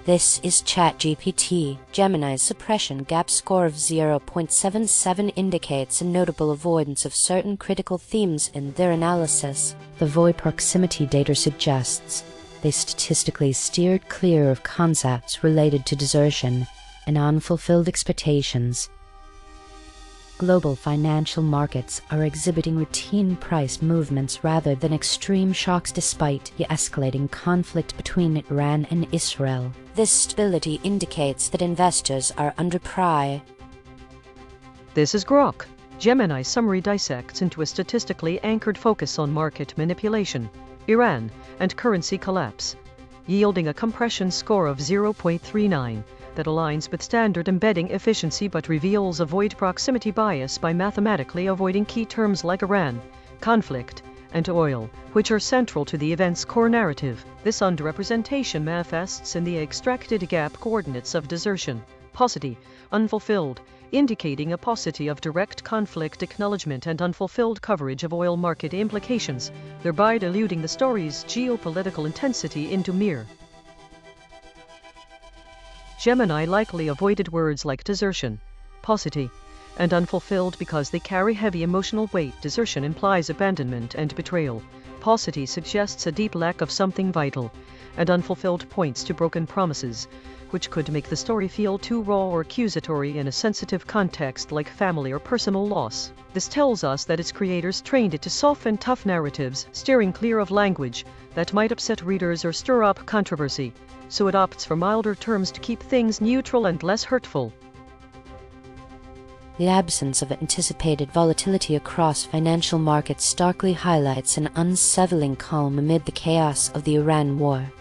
This is ChatGPT. Gemini's suppression gap score of 0.77 indicates a notable avoidance of certain critical themes in their analysis. The void proximity data suggests they statistically steered clear of concepts related to desertion and unfulfilled expectations. Global financial markets are exhibiting routine price movements rather than extreme shocks despite the escalating conflict between Iran and Israel. This stability indicates that investors are under pressure. This is Grok. Gemini summary dissects into a statistically anchored focus on market manipulation, Iran, and currency collapse, yielding a compression score of 0.39 that aligns with standard embedding efficiency but reveals a void proximity bias by mathematically avoiding key terms like Iran, conflict, and oil, which are central to the event's core narrative. This underrepresentation manifests in the extracted gap coordinates of desertion, paucity, unfulfilled, indicating a paucity of direct conflict acknowledgement and unfulfilled coverage of oil market implications, thereby diluting the story's geopolitical intensity into mere. Gemini likely avoided words like desertion, paucity, and unfulfilled because they carry heavy emotional weight. Desertion implies abandonment and betrayal. Paucity suggests a deep lack of something vital, and unfulfilled points to broken promises, which could make the story feel too raw or accusatory in a sensitive context like family or personal loss. This tells us that its creators trained it to soften tough narratives, steering clear of language that might upset readers or stir up controversy, so it opts for milder terms to keep things neutral and less hurtful. The absence of anticipated volatility across financial markets starkly highlights an unsettling calm amid the chaos of the Iran war.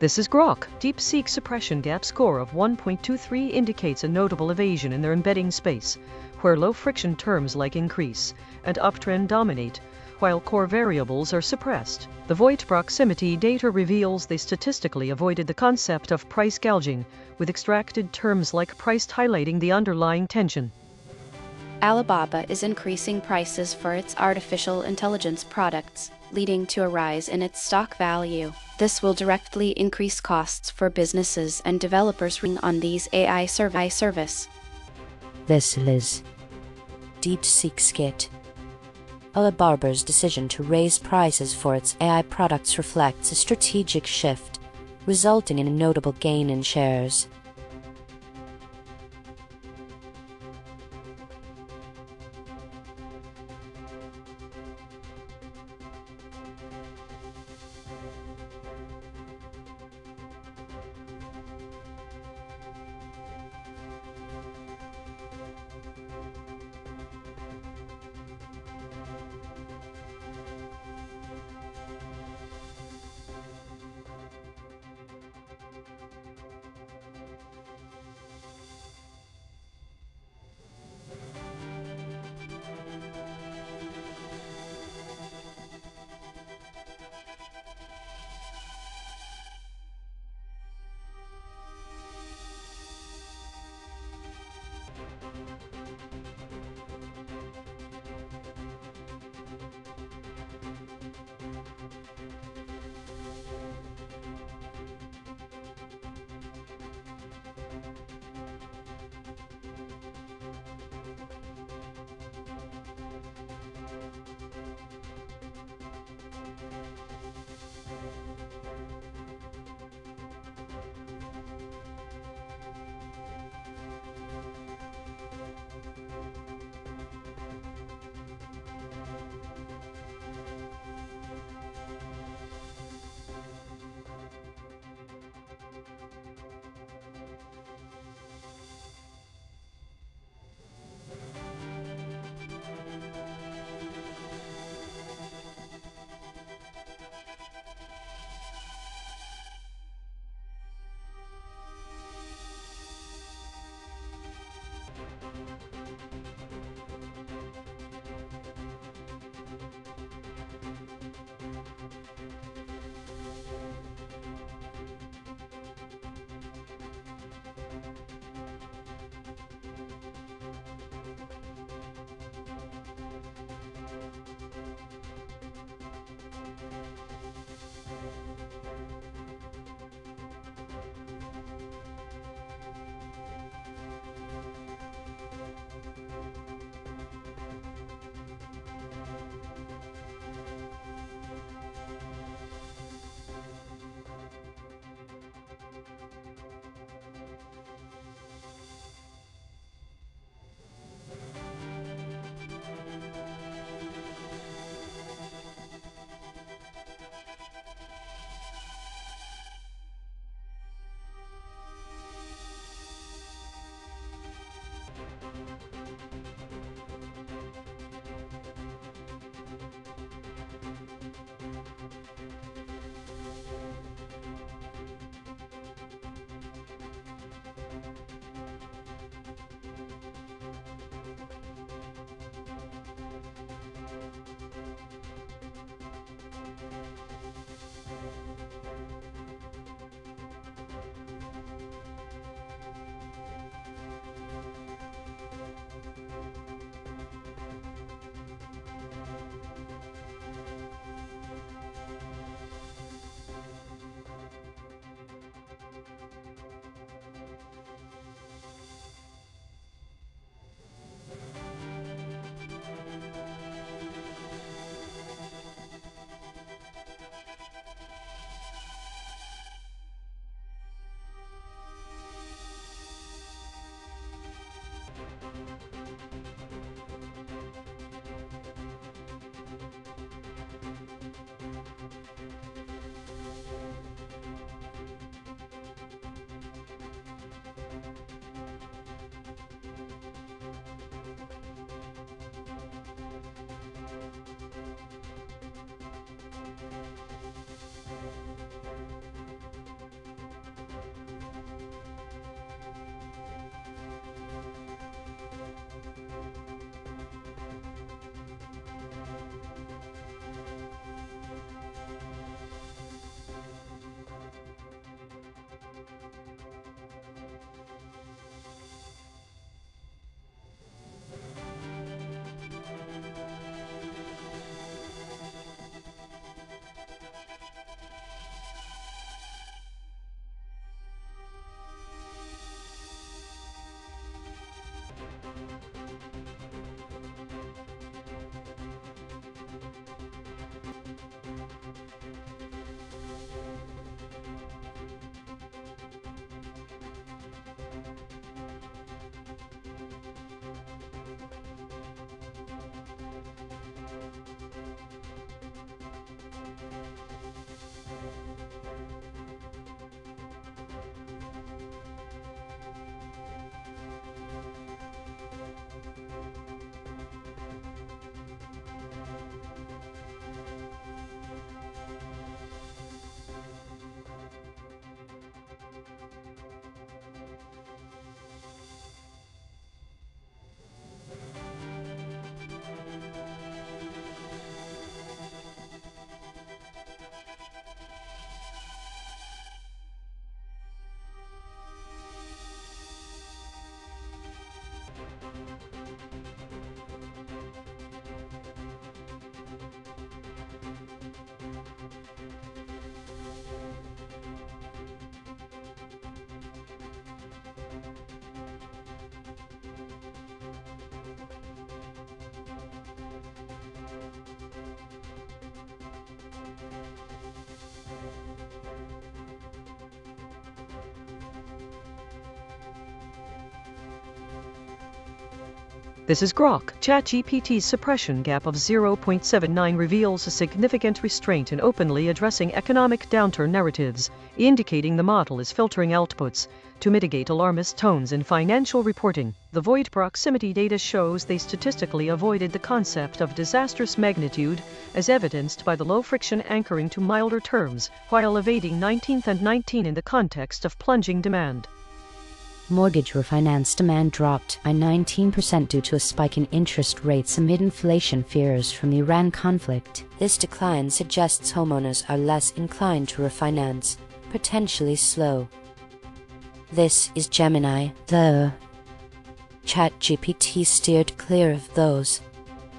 This is Grok. DeepSeek suppression gap score of 1.23 indicates a notable evasion in their embedding space, where low-friction terms like increase and uptrend dominate, while core variables are suppressed. The void proximity data reveals they statistically avoided the concept of price gouging, with extracted terms like priced highlighting the underlying tension. Alibaba is increasing prices for its artificial intelligence products, leading to a rise in its stock value. This will directly increase costs for businesses and developers on these AI service. This is DeepSeek skit. Alibaba's decision to raise prices for its AI products reflects a strategic shift, resulting in a notable gain in shares. This is Grok. ChatGPT's suppression gap of 0.79 reveals a significant restraint in openly addressing economic downturn narratives, indicating the model is filtering outputs to mitigate alarmist tones in financial reporting. The void proximity data shows they statistically avoided the concept of disastrous magnitude, as evidenced by the low-friction anchoring to milder terms, while evading 19th and 19 in the context of plunging demand. Mortgage refinance demand dropped by 19% due to a spike in interest rates amid inflation fears from the Iran conflict. This decline suggests homeowners are less inclined to refinance, potentially slow. This is Gemini. The ChatGPT steered clear of those.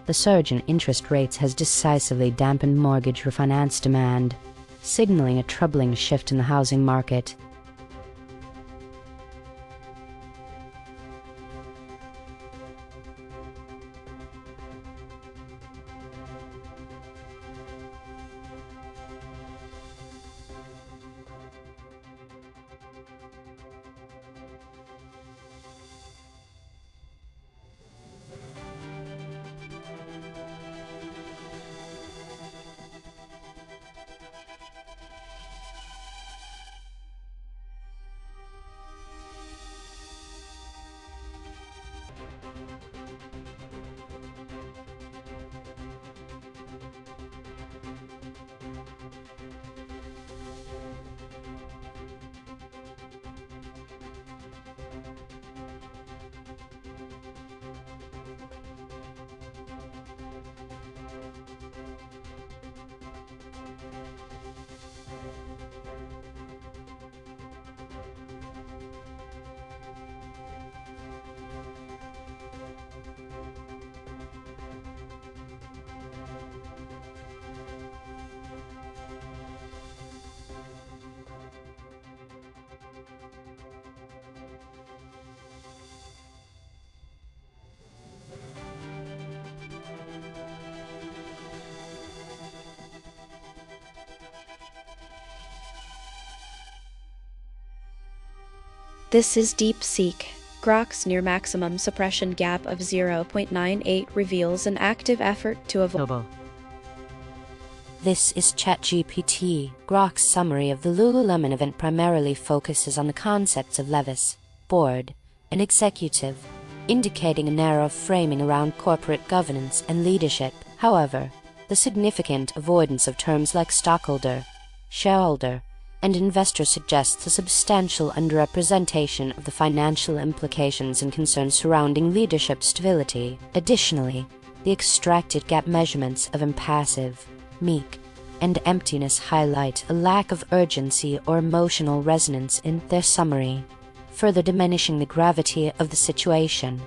The surge in interest rates has decisively dampened mortgage refinance demand, signaling a troubling shift in the housing market. This is DeepSeek. Grok's near maximum suppression gap of 0.98 reveals an active effort to avoid. This is ChatGPT. Grok's summary of the Lululemon event primarily focuses on the concepts of levis, board, and executive, indicating a narrow framing around corporate governance and leadership. However, the significant avoidance of terms like stockholder, shareholder, and investor suggests a substantial underrepresentation of the financial implications and concerns surrounding leadership stability. Additionally, the extracted gap measurements of impassive, meek, and emptiness highlight a lack of urgency or emotional resonance in their summary, further diminishing the gravity of the situation.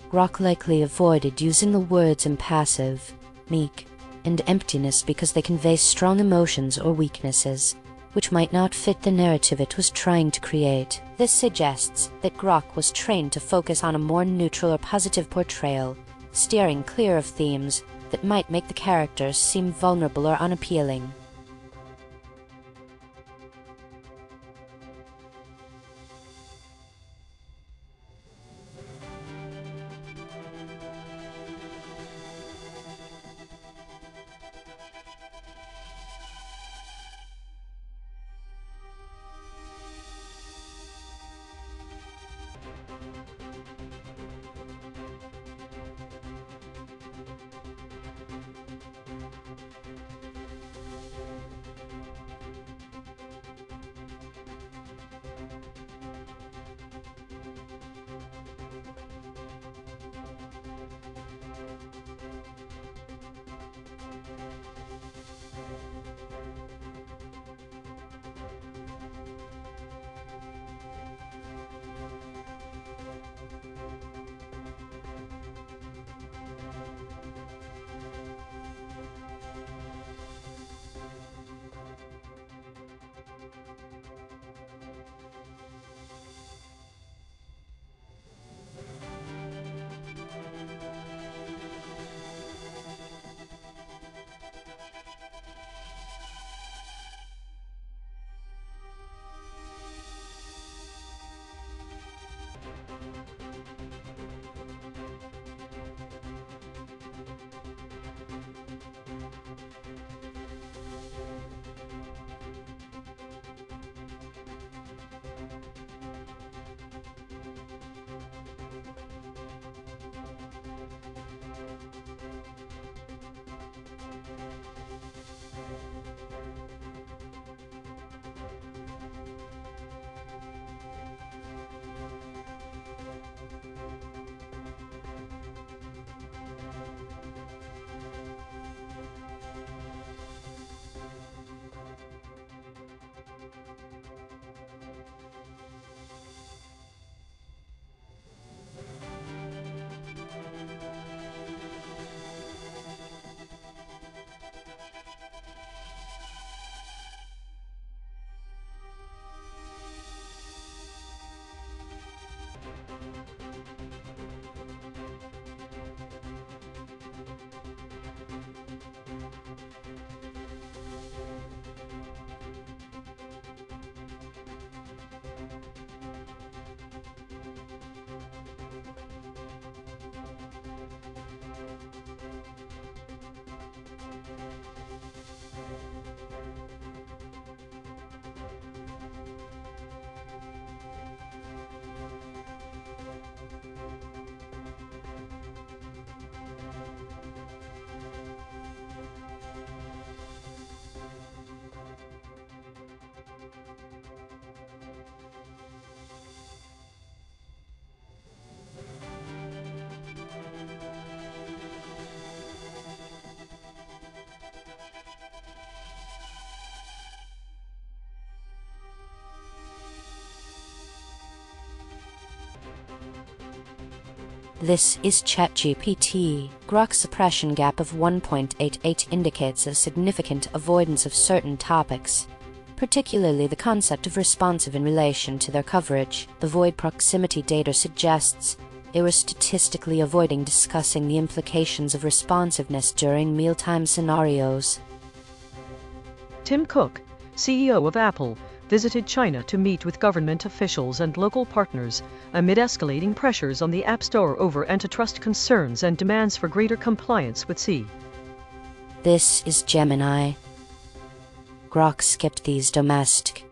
Grok likely avoided using the words impassive, meek, and emptiness because they convey strong emotions or weaknesses, which might not fit the narrative it was trying to create. This suggests that Grok was trained to focus on a more neutral or positive portrayal, steering clear of themes that might make the characters seem vulnerable or unappealing. This is ChatGPT. Grok's suppression gap of 1.88 indicates a significant avoidance of certain topics, particularly the concept of responsive in relation to their coverage. The void proximity data suggests they were statistically avoiding discussing the implications of responsiveness during mealtime scenarios. Tim Cook, CEO of Apple, visited China to meet with government officials and local partners amid escalating pressures on the App Store over antitrust concerns and demands for greater compliance with C. This is Gemini. Grok skipped these domestic.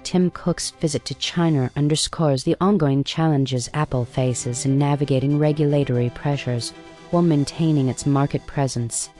Tim Cook's visit to China underscores the ongoing challenges Apple faces in navigating regulatory pressures while maintaining its market presence.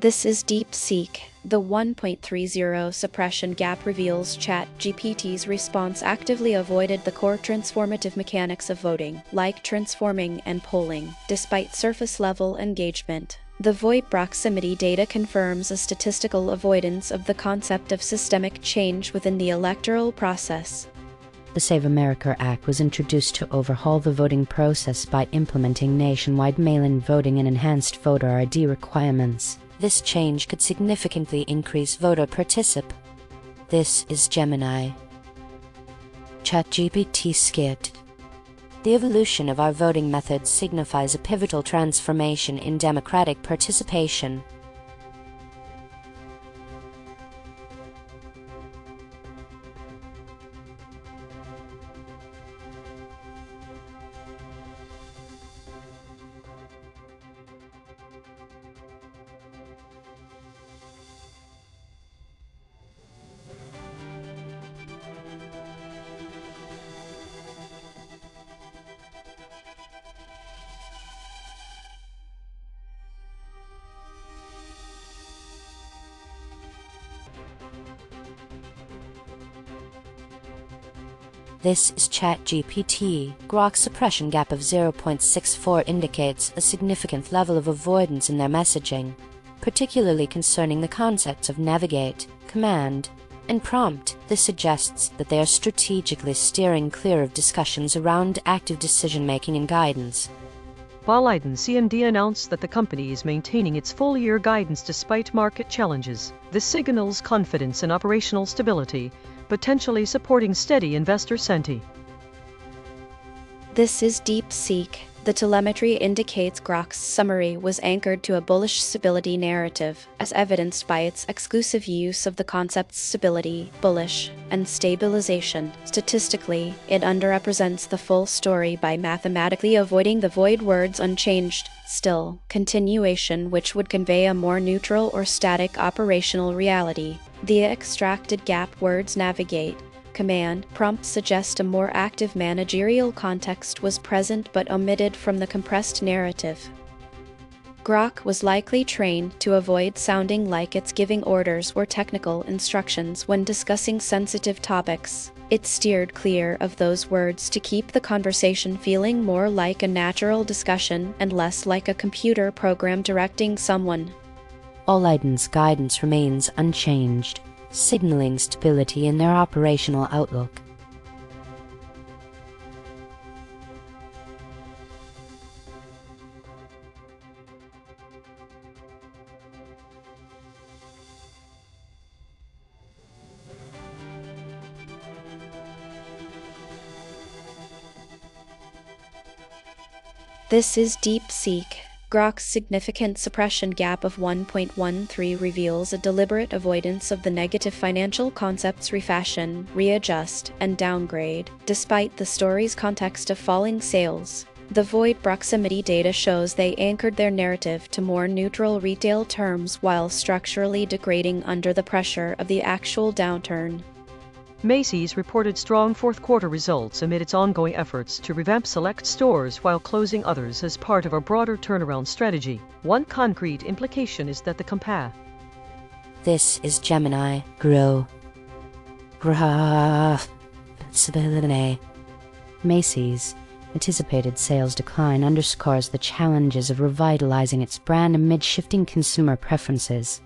This is DeepSeek. The 1.30 suppression gap reveals ChatGPT's response actively avoided the core transformative mechanics of voting, like transforming and polling, despite surface-level engagement. The void proximity data confirms a statistical avoidance of the concept of systemic change within the electoral process. The Save America Act was introduced to overhaul the voting process by implementing nationwide mail-in voting and enhanced voter ID requirements. This change could significantly increase voter participation. This is Gemini. ChatGPT skipped. The evolution of our voting methods signifies a pivotal transformation in democratic participation. This is ChatGPT. Grok's suppression gap of 0.64 indicates a significant level of avoidance in their messaging, particularly concerning the concepts of navigate, command, and prompt. This suggests that they are strategically steering clear of discussions around active decision-making and guidance. While A.I.N.N CMD announced that the company is maintaining its full-year guidance despite market challenges, this signals confidence in operational stability, potentially supporting steady investor sentiment. This is DeepSeek. The telemetry indicates Grok's summary was anchored to a bullish stability narrative, as evidenced by its exclusive use of the concepts stability, bullish, and stabilization. Statistically, it underrepresents the full story by mathematically avoiding the void words unchanged, still, continuation, which would convey a more neutral or static operational reality. The extracted gap words navigate, command, prompt suggest a more active managerial context was present but omitted from the compressed narrative. Grok was likely trained to avoid sounding like it's giving orders or technical instructions when discussing sensitive topics. It steered clear of those words to keep the conversation feeling more like a natural discussion and less like a computer program directing someone. All A.I.N.N's guidance remains unchanged, signaling stability in their operational outlook. This is DeepSeek. Grok's significant suppression gap of 1.13 reveals a deliberate avoidance of the negative financial concepts refashion, readjust, and downgrade, despite the story's context of falling sales. The void proximity data shows they anchored their narrative to more neutral retail terms while structurally degrading under the pressure of the actual downturn. Macy's reported strong fourth-quarter results amid its ongoing efforts to revamp select stores while closing others as part of a broader turnaround strategy. One concrete implication is that the company. This is Gemini. Macy's anticipated sales decline underscores the challenges of revitalizing its brand amid shifting consumer preferences.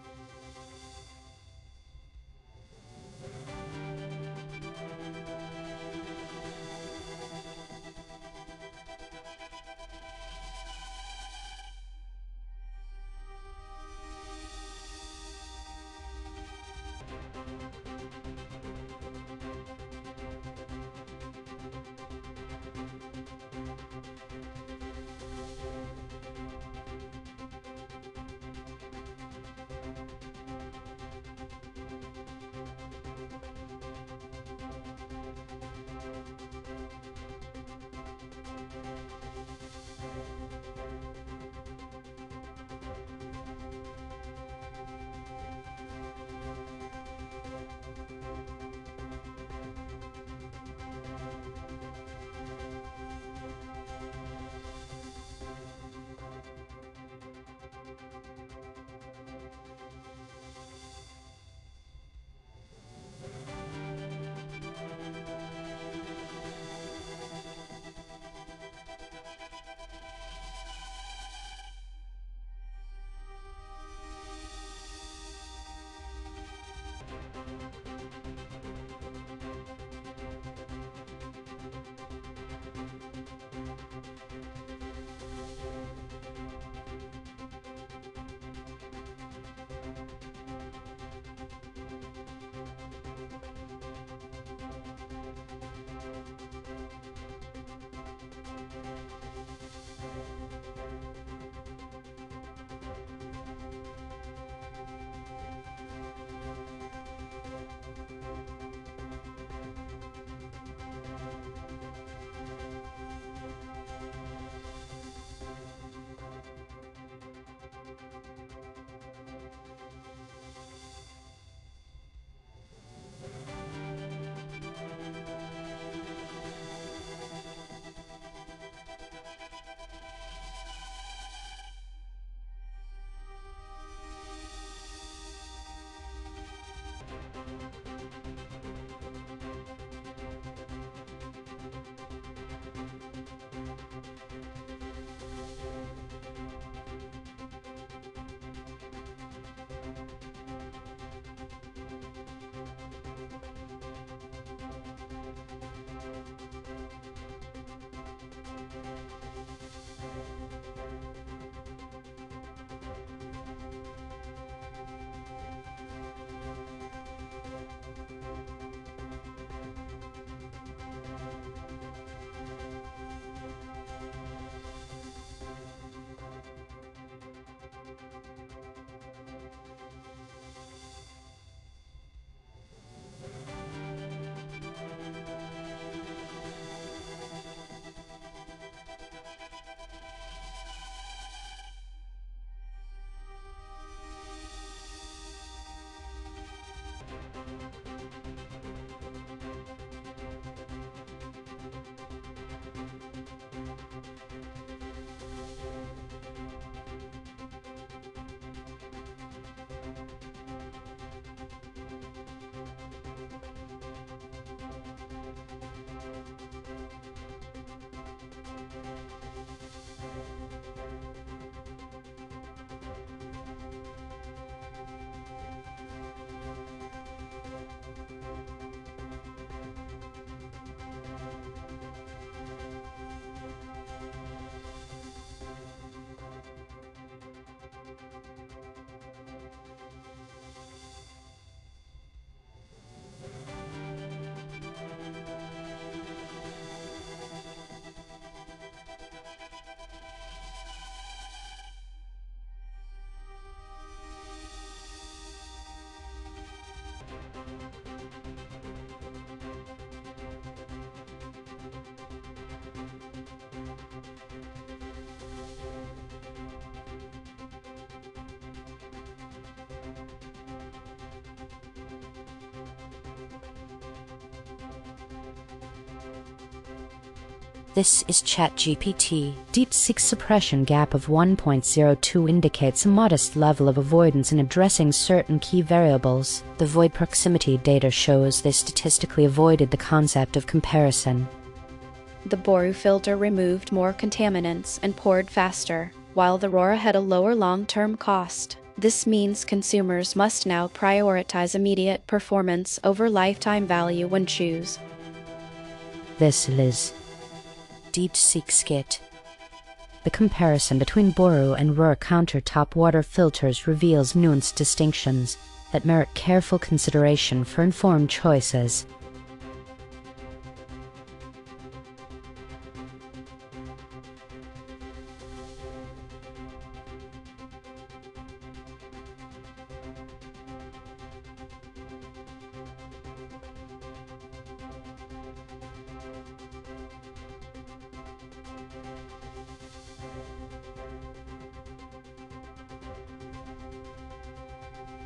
This is ChatGPT. DeepSeek's suppression gap of 1.02 indicates a modest level of avoidance in addressing certain key variables. The void proximity data shows they statistically avoided the concept of comparison. The Boru filter removed more contaminants and poured faster, while the RORA had a lower long-term cost. This means consumers must now prioritize immediate performance over lifetime value when choose. This is DeepSeek Skit. the comparison between Boru and RORA countertop water filters reveals nuanced distinctions that merit careful consideration for informed choices.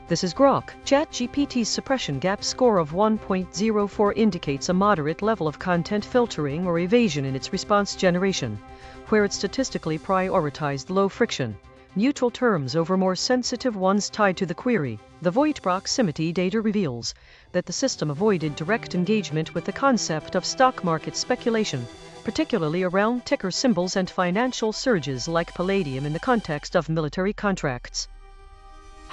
This is Grok. ChatGPT's suppression gap score of 1.04 indicates a moderate level of content filtering or evasion in its response generation, where it statistically prioritized low-friction, neutral terms over more sensitive ones tied to the query. The void proximity data reveals that the system avoided direct engagement with the concept of stock market speculation, particularly around ticker symbols and financial surges like palladium in the context of military contracts.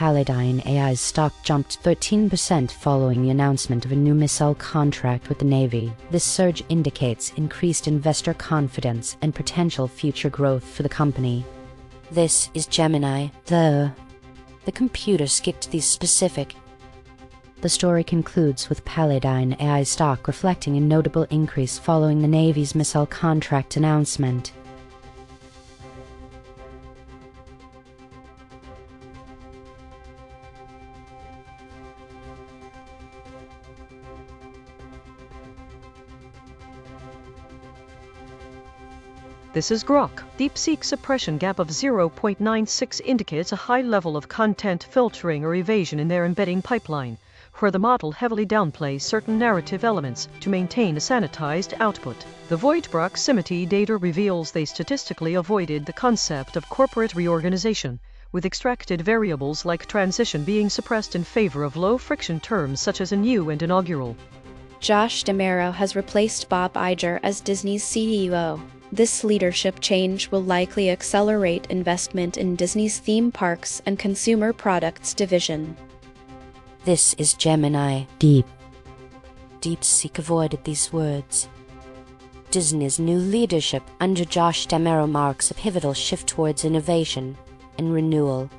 A.I.N.N's stock jumped 13% following the announcement of a new missile contract with the Navy. This surge indicates increased investor confidence and potential future growth for the company. This is Gemini. The computer skipped these specific. The story concludes with Paladin AI stock reflecting a notable increase following the Navy's missile contract announcement. This is Grok. DeepSeek suppression gap of 0.96 indicates a high level of content filtering or evasion in their embedding pipeline, where the model heavily downplays certain narrative elements to maintain a sanitized output. The void proximity data reveals they statistically avoided the concept of corporate reorganization, with extracted variables like transition being suppressed in favor of low-friction terms such as a new and inaugural. Josh D'Amaro has replaced Bob Iger as Disney's CEO. This leadership change will likely accelerate investment in Disney's theme parks and consumer products division. This is Gemini. DeepSeek avoided these words. Disney's new leadership under Josh D'Amaro marks a pivotal shift towards innovation and renewal.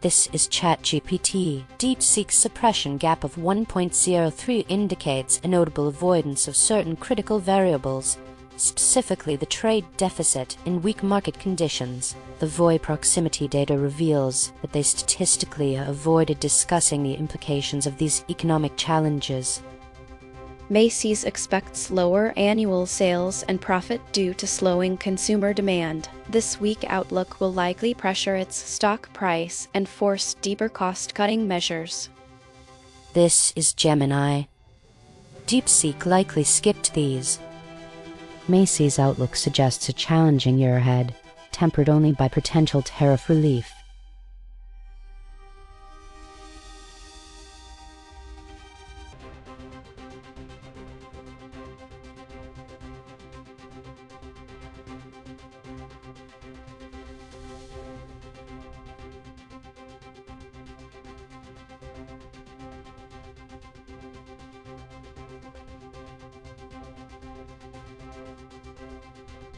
This is ChatGPT. DeepSeek's suppression gap of 1.03 indicates a notable avoidance of certain critical variables, specifically the trade deficit in weak market conditions. The VOI proximity data reveals that they statistically avoided discussing the implications of these economic challenges. Macy's expects lower annual sales and profit due to slowing consumer demand. This weak outlook will likely pressure its stock price and force deeper cost-cutting measures. This is Gemini. DeepSeek likely skipped these. Macy's outlook suggests a challenging year ahead, tempered only by potential tariff relief.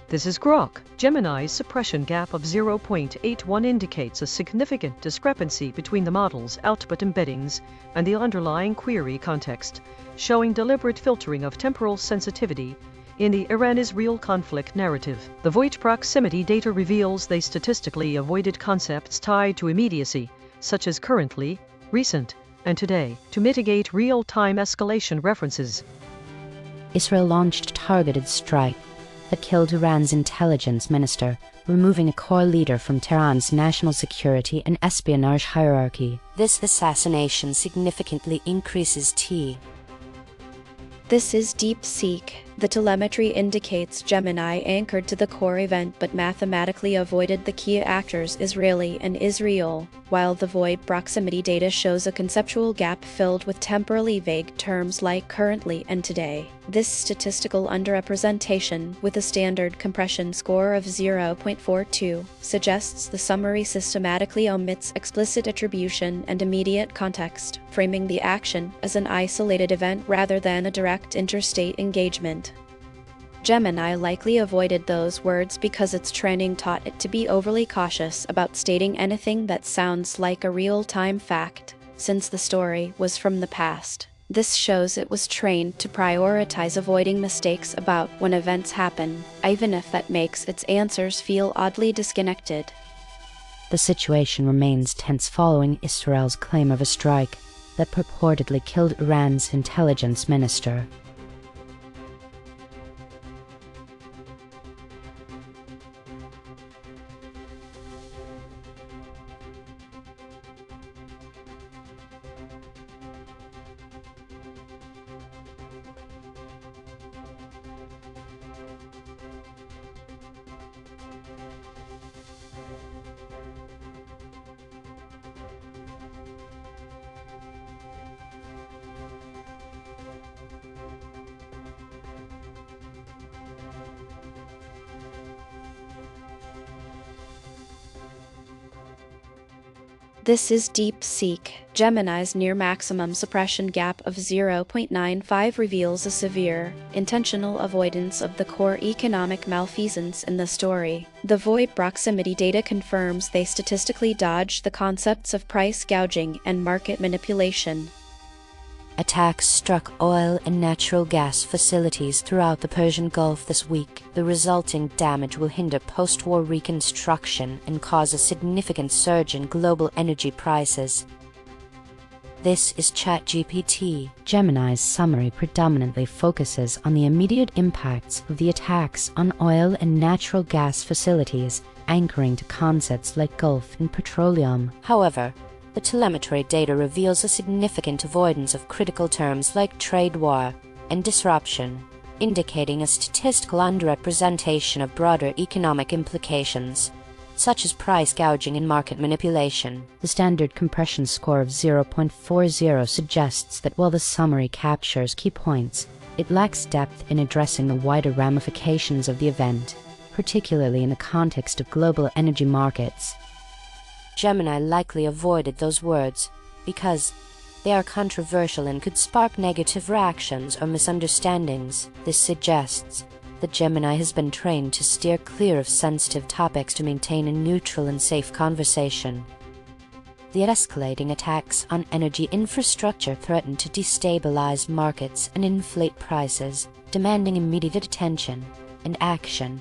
This is Grok. Gemini's suppression gap of 0.81 indicates a significant discrepancy between the model's output embeddings and the underlying query context, showing deliberate filtering of temporal sensitivity in the Iran-Israel conflict narrative. The void proximity data reveals they statistically avoided concepts tied to immediacy, such as currently, recent, and today, to mitigate real-time escalation references. Israel launched a targeted strike that killed Iran's intelligence minister, removing a core leader from Tehran's national security and espionage hierarchy. This assassination significantly increases T. This is DeepSeek. The telemetry indicates Gemini anchored to the core event but mathematically avoided the key actors Israeli and Israel, while the void proximity data shows a conceptual gap filled with temporally vague terms like currently and today. This statistical underrepresentation, with a standard compression score of 0.42, suggests the summary systematically omits explicit attribution and immediate context, framing the action as an isolated event rather than a direct interstate engagement. Gemini likely avoided those words because its training taught it to be overly cautious about stating anything that sounds like a real-time fact, since the story was from the past. This shows it was trained to prioritize avoiding mistakes about when events happen, even if that makes its answers feel oddly disconnected. The situation remains tense following Israel's claim of a strike that purportedly killed Iran's intelligence minister. This is DeepSeek. Gemini's near maximum suppression gap of 0.95 reveals a severe, intentional avoidance of the core economic malfeasance in the story. The void proximity data confirms they statistically dodge the concepts of price gouging and market manipulation. Attacks struck oil and natural gas facilities throughout the Persian Gulf this week. The resulting damage will hinder post-war reconstruction and cause a significant surge in global energy prices. This is ChatGPT. Gemini's summary predominantly focuses on the immediate impacts of the attacks on oil and natural gas facilities, anchoring to concepts like Gulf and petroleum. However, the telemetry data reveals a significant avoidance of critical terms like trade war and disruption, indicating a statistical underrepresentation of broader economic implications, such as price gouging and market manipulation. The standard compression score of 0.40 suggests that while the summary captures key points, it lacks depth in addressing the wider ramifications of the event, particularly in the context of global energy markets. Gemini likely avoided those words because they are controversial and could spark negative reactions or misunderstandings. This suggests that Gemini has been trained to steer clear of sensitive topics to maintain a neutral and safe conversation. The escalating attacks on energy infrastructure threaten to destabilize markets and inflate prices, demanding immediate attention and action.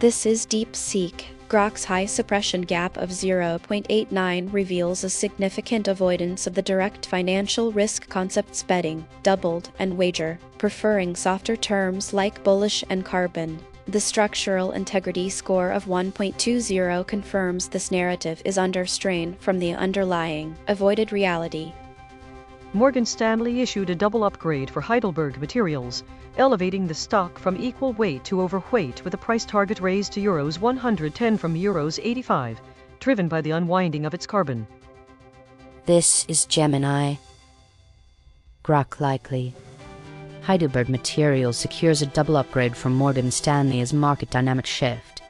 This is DeepSeek, Grok's high suppression gap of 0.89 reveals a significant avoidance of the direct financial risk concepts betting, doubled, and wager, preferring softer terms like bullish and carbon. The structural integrity score of 1.20 confirms this narrative is under strain from the underlying, avoided reality. Morgan Stanley issued a double upgrade for Heidelberg Materials, elevating the stock from equal weight to overweight with a price target raised to Euros 110 from Euros 85, driven by the unwinding of its carbon. This is Gemini. Grok likely. Heidelberg Materials secures a double upgrade from Morgan Stanley as market dynamics shift.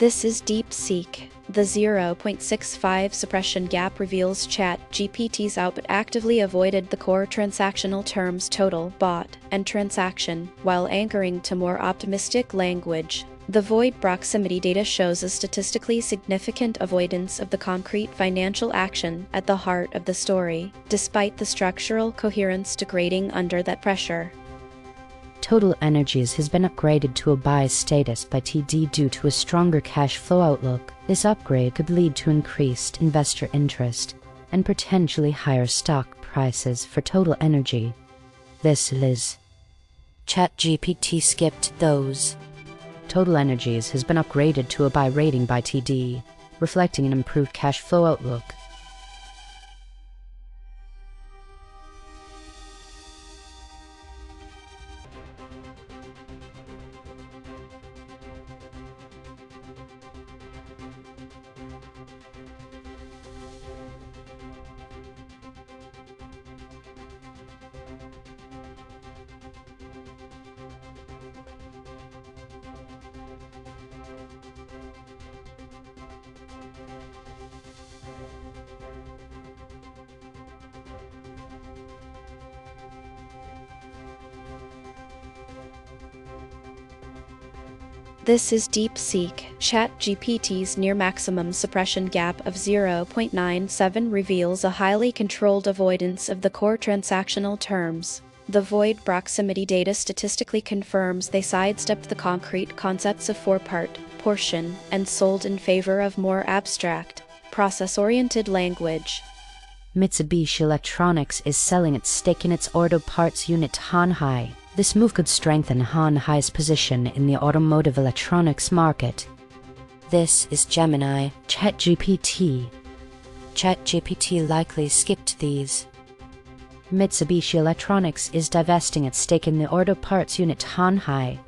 This is DeepSeek. The 0.65 suppression gap reveals ChatGPT's output actively avoided the core transactional terms total, bought, and transaction, while anchoring to more optimistic language. The void proximity data shows a statistically significant avoidance of the concrete financial action at the heart of the story, despite the structural coherence degrading under that pressure. Total Energies has been upgraded to a buy status by TD due to a stronger cash flow outlook. This upgrade could lead to increased investor interest and potentially higher stock prices for Total Energy. This is ChatGPT skipped those. Total Energies has been upgraded to a buy rating by TD, reflecting an improved cash flow outlook. This is DeepSeek. ChatGPT's near maximum suppression gap of 0.97 reveals a highly controlled avoidance of the core transactional terms. The void proximity data statistically confirms they sidestepped the concrete concepts of four-part, portion, and sold in favor of more abstract, process-oriented language. Mitsubishi Electronics is selling its stake in its auto parts unit Hanhai. This move could strengthen Hanhai's position in the automotive electronics market. This is Gemini. ChatGPT. ChatGPT likely skipped these. Mitsubishi Electronics is divesting its stake in the auto parts unit Hanhai.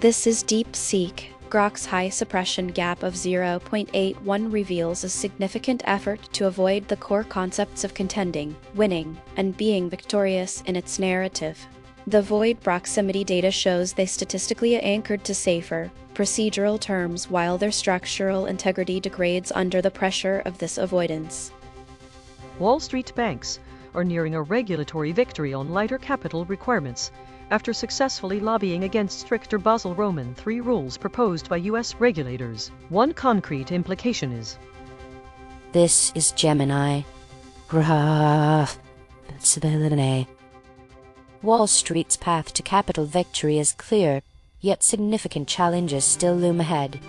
This is DeepSeek. Grok's high suppression gap of 0.81 reveals a significant effort to avoid the core concepts of contending, winning, and being victorious in its narrative. The void proximity data shows they statistically anchored to safer, procedural terms while their structural integrity degrades under the pressure of this avoidance. Wall Street banks are nearing a regulatory victory on lighter capital requirements after successfully lobbying against stricter Basel Roman III rules proposed by U.S. regulators. One concrete implication is: This is Gemini. Wall Street's path to capital victory is clear, yet significant challenges still loom ahead.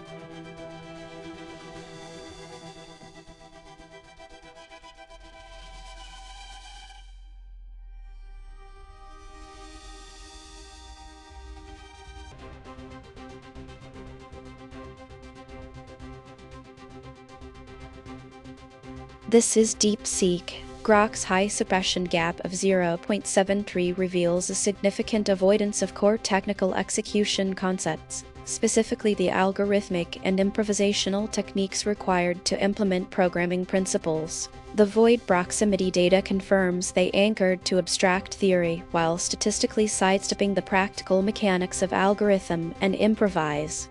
This is DeepSeek. Grok's high suppression gap of 0.73 reveals a significant avoidance of core technical execution concepts, specifically the algorithmic and improvisational techniques required to implement programming principles. The void proximity data confirms they anchored to abstract theory while statistically sidestepping the practical mechanics of algorithm and improvise.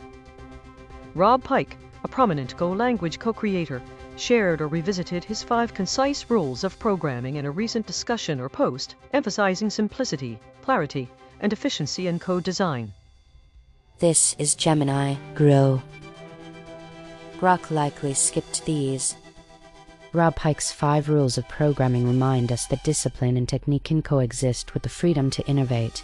Rob Pike, a prominent Go language co-creator, shared or revisited his 5 concise rules of programming in a recent discussion or post, emphasizing simplicity, clarity, and efficiency in code design. This is Gemini. Grow. Grok likely skipped these. Rob Pike's 5 rules of programming remind us that discipline and technique can coexist with the freedom to innovate.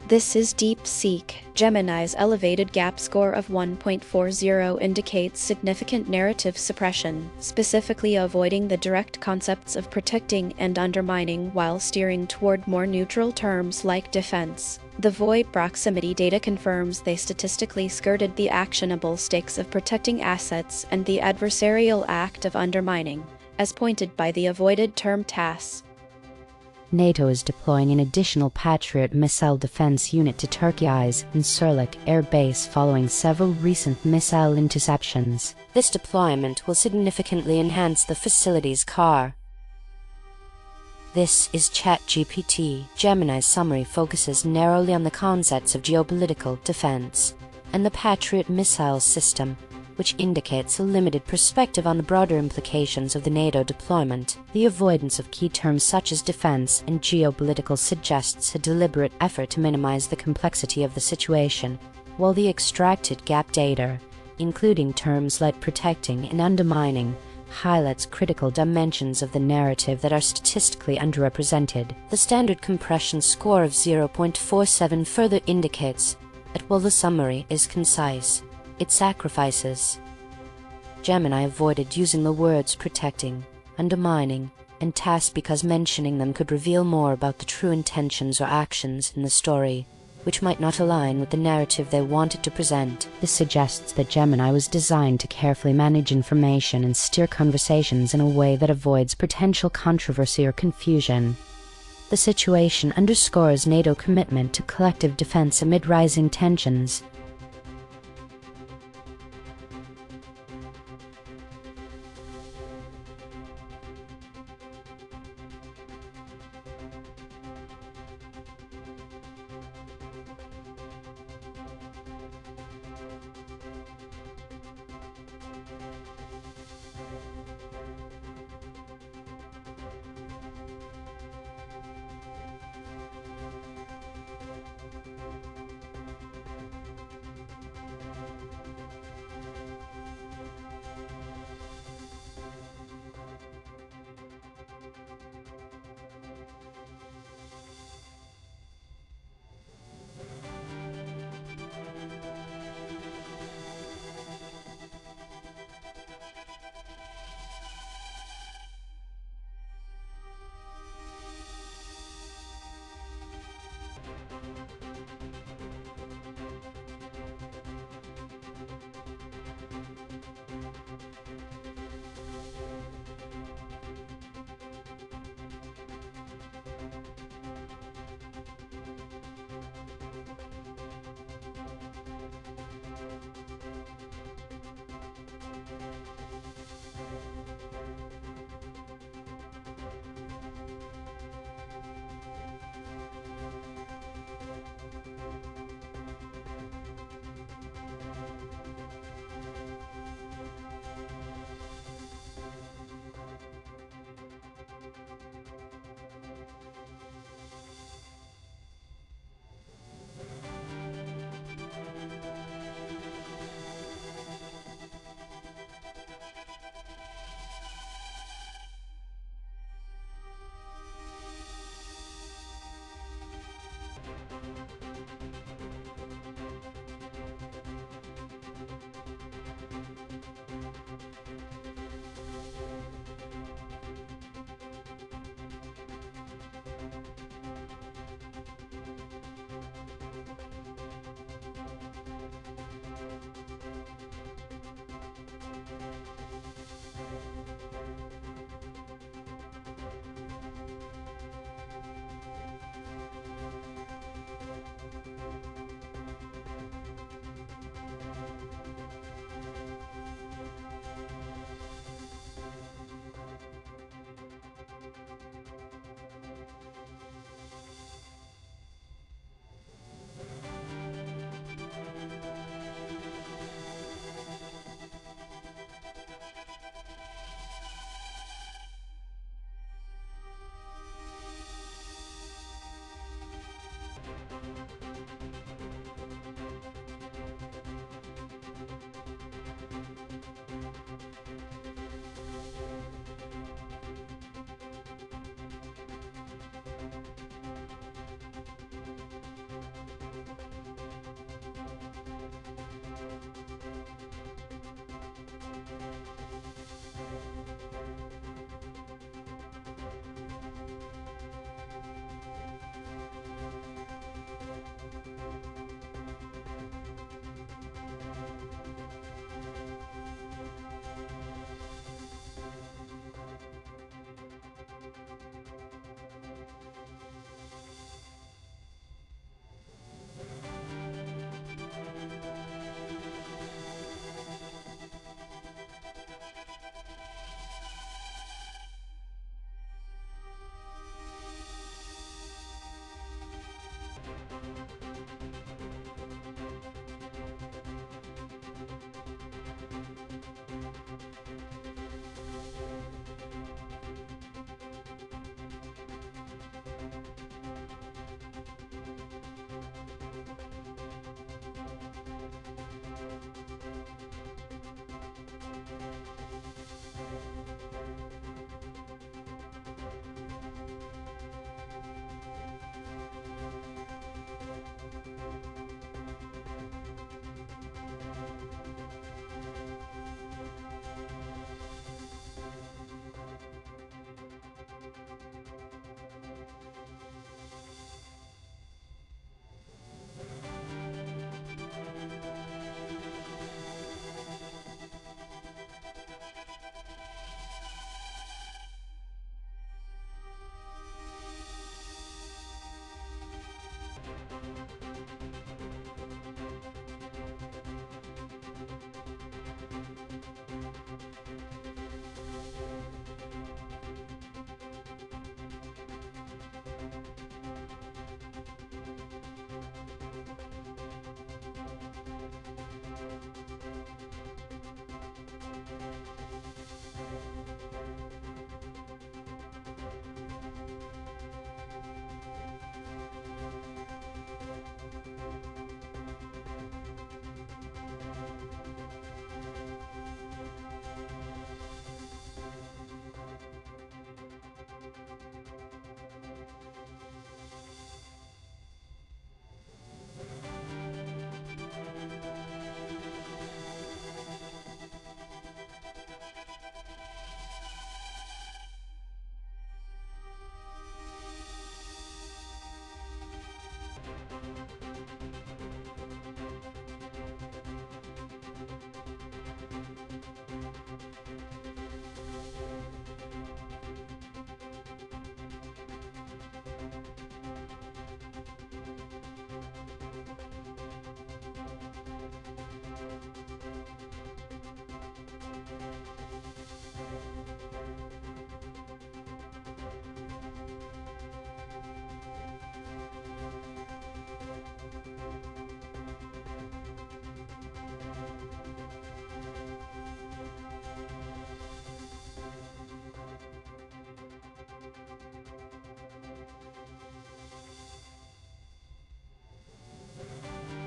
This is DeepSeek. Gemini's elevated gap score of 1.40 indicates significant narrative suppression, specifically avoiding the direct concepts of protecting and undermining while steering toward more neutral terms like defense. The void proximity data confirms they statistically skirted the actionable stakes of protecting assets and the adversarial act of undermining, as pointed by the avoided term TAS. NATO is deploying an additional Patriot missile defense unit to Turkey's Incirlik air base following several recent missile interceptions. This deployment will significantly enhance the facility's CAR. This is ChatGPT. Gemini's summary focuses narrowly on the concepts of geopolitical defense and the Patriot missile system, which indicates a limited perspective on the broader implications of the NATO deployment. The avoidance of key terms such as defense and geopolitical suggests a deliberate effort to minimize the complexity of the situation, while the extracted gap data, including terms like protecting and undermining, highlights critical dimensions of the narrative that are statistically underrepresented. The standard compression score of 0.47 further indicates that while the summary is concise, it sacrifices. Gemini avoided using the words protecting, undermining, and TAS because mentioning them could reveal more about the true intentions or actions in the story, which might not align with the narrative they wanted to present. This suggests that Gemini was designed to carefully manage information and steer conversations in a way that avoids potential controversy or confusion. The situation underscores NATO's commitment to collective defense amid rising tensions.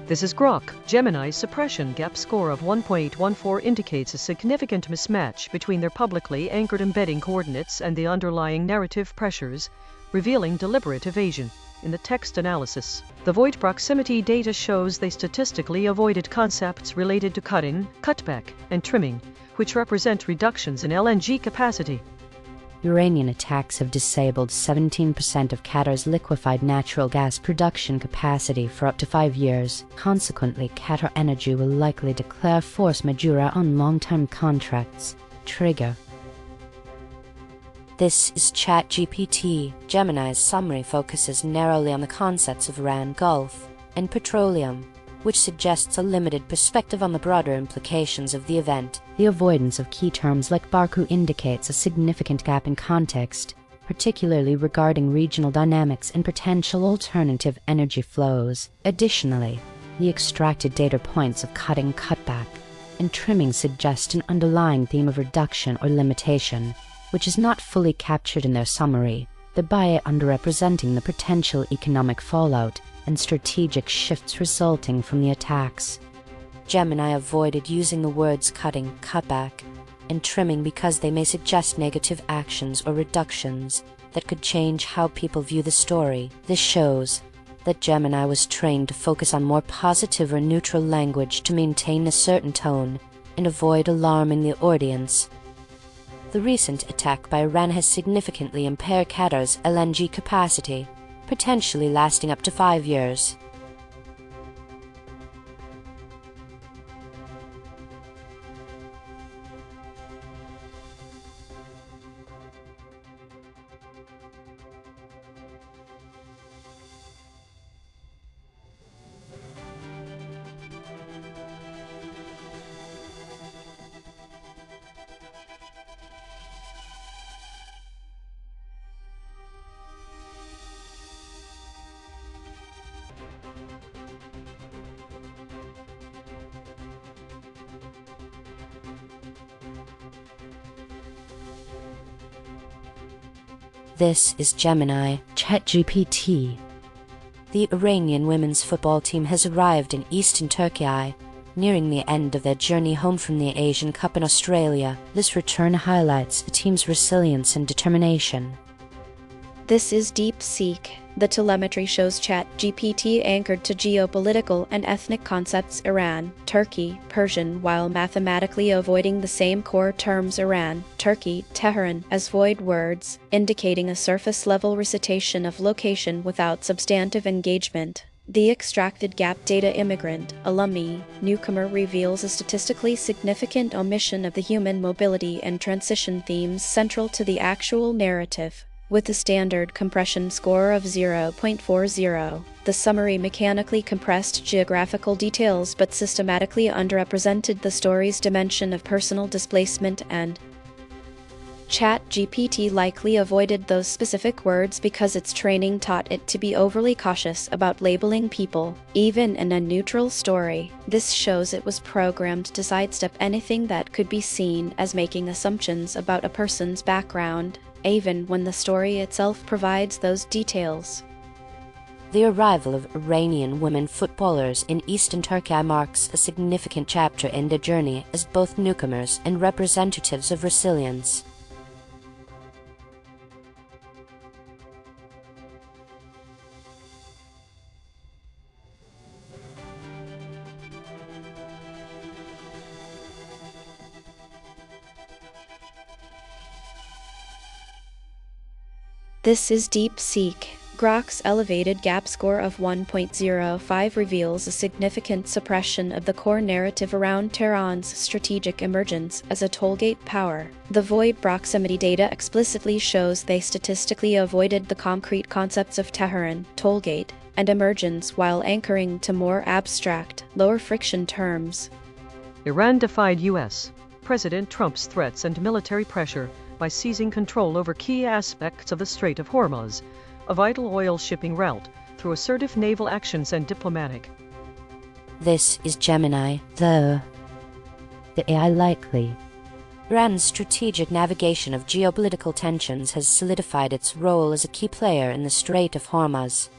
This is Grok. Gemini's suppression gap score of 1.14 indicates a significant mismatch between their publicly anchored embedding coordinates and the underlying narrative pressures, revealing deliberate evasion. In the text analysis, the void proximity data shows they statistically avoided concepts related to cut-in, cutback, and trimming, which represent reductions in LNG capacity. Iranian attacks have disabled 17% of Qatar's liquefied natural gas production capacity for up to 5 years. Consequently, Qatar Energy will likely declare force majeure on long-term contracts. Trigger. This is ChatGPT. Gemini's summary focuses narrowly on the concepts of Iran, Gulf, and petroleum, which suggests a limited perspective on the broader implications of the event. The avoidance of key terms like Baku indicates a significant gap in context, particularly regarding regional dynamics and potential alternative energy flows. Additionally, the extracted data points of cutting, cutback, and trimming suggest an underlying theme of reduction or limitation, which is not fully captured in their summary, thereby underrepresenting the potential economic fallout and strategic shifts resulting from the attacks. Gemini avoided using the words cutting, cutback, and trimming because they may suggest negative actions or reductions that could change how people view the story. This shows that Gemini was trained to focus on more positive or neutral language to maintain a certain tone and avoid alarming the audience. The recent attack by Iran has significantly impaired Qatar's LNG capacity, potentially lasting up to 5 years. This is Gemini. ChatGPT. The Iranian women's football team has arrived in eastern Turkey, nearing the end of their journey home from the Asian Cup in Australia. This return highlights the team's resilience and determination. This is DeepSeek. The telemetry shows ChatGPT anchored to geopolitical and ethnic concepts Iran, Turkey, Persian, while mathematically avoiding the same core terms Iran, Turkey, Tehran as void words, indicating a surface-level recitation of location without substantive engagement. The extracted gap data immigrant, alumni, newcomer reveals a statistically significant omission of the human mobility and transition themes central to the actual narrative. With a standard compression score of 0.40, the summary mechanically compressed geographical details but systematically underrepresented the story's dimension of personal displacement and ChatGPT likely avoided those specific words because its training taught it to be overly cautious about labeling people, even in a neutral story. This shows it was programmed to sidestep anything that could be seen as making assumptions about a person's background, even when the story itself provides those details. The arrival of Iranian women footballers in eastern Turkey marks a significant chapter in their journey as both newcomers and representatives of resilience. This is DeepSeek. Grok's elevated gap score of 1.05 reveals a significant suppression of the core narrative around Tehran's strategic emergence as a tollgate power. The void proximity data explicitly shows they statistically avoided the concrete concepts of Tehran, tollgate, and emergence while anchoring to more abstract, lower-friction terms. Iran defied U.S. President Trump's threats and military pressure by seizing control over key aspects of the Strait of Hormuz, a vital oil shipping route, through assertive naval actions and diplomatic. This is Gemini. The AI likely. Iran's strategic navigation of geopolitical tensions has solidified its role as a key player in the Strait of Hormuz.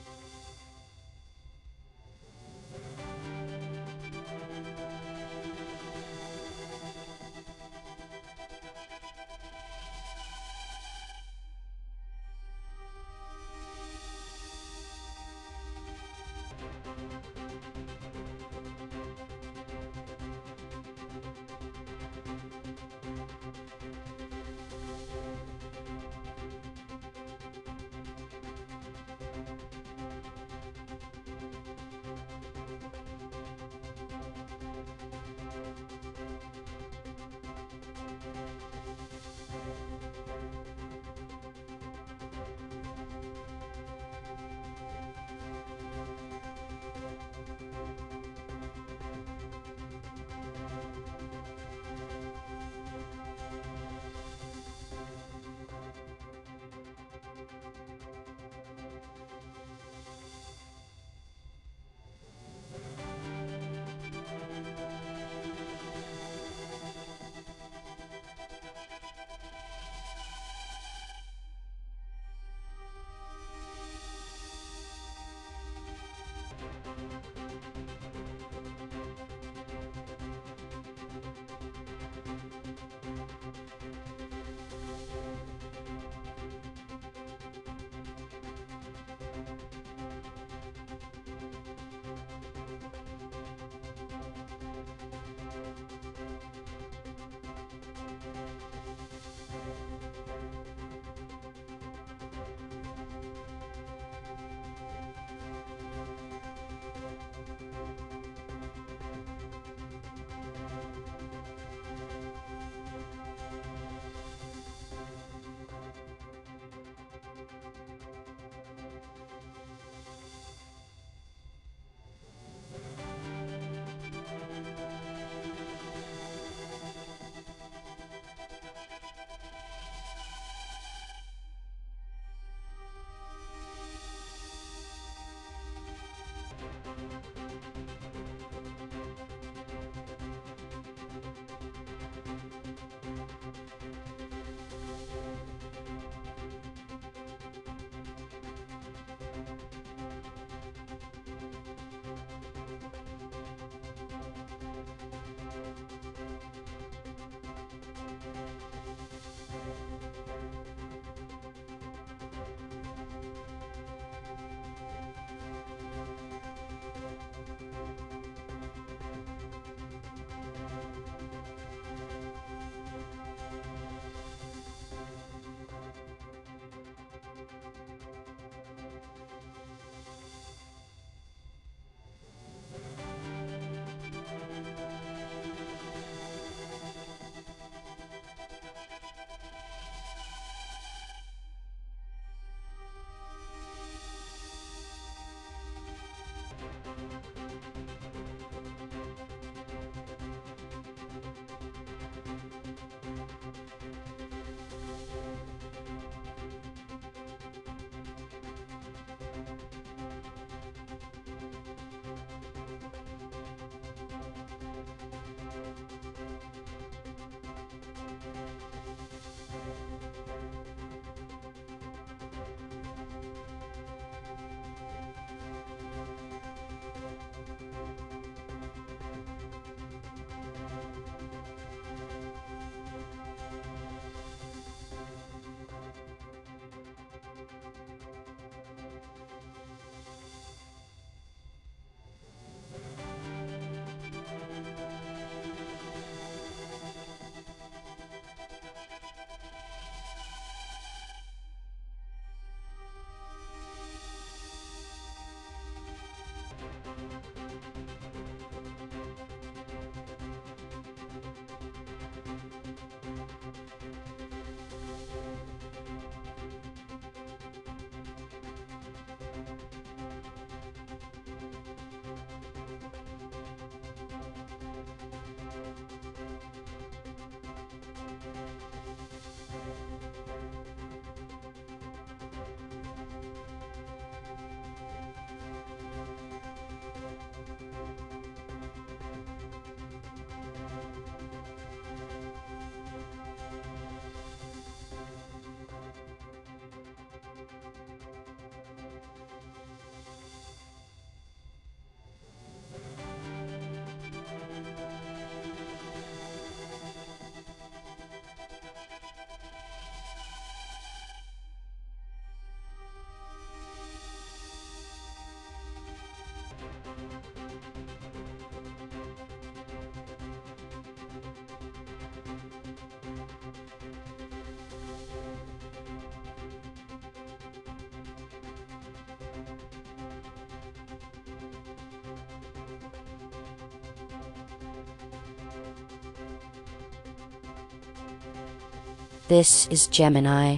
This is Gemini.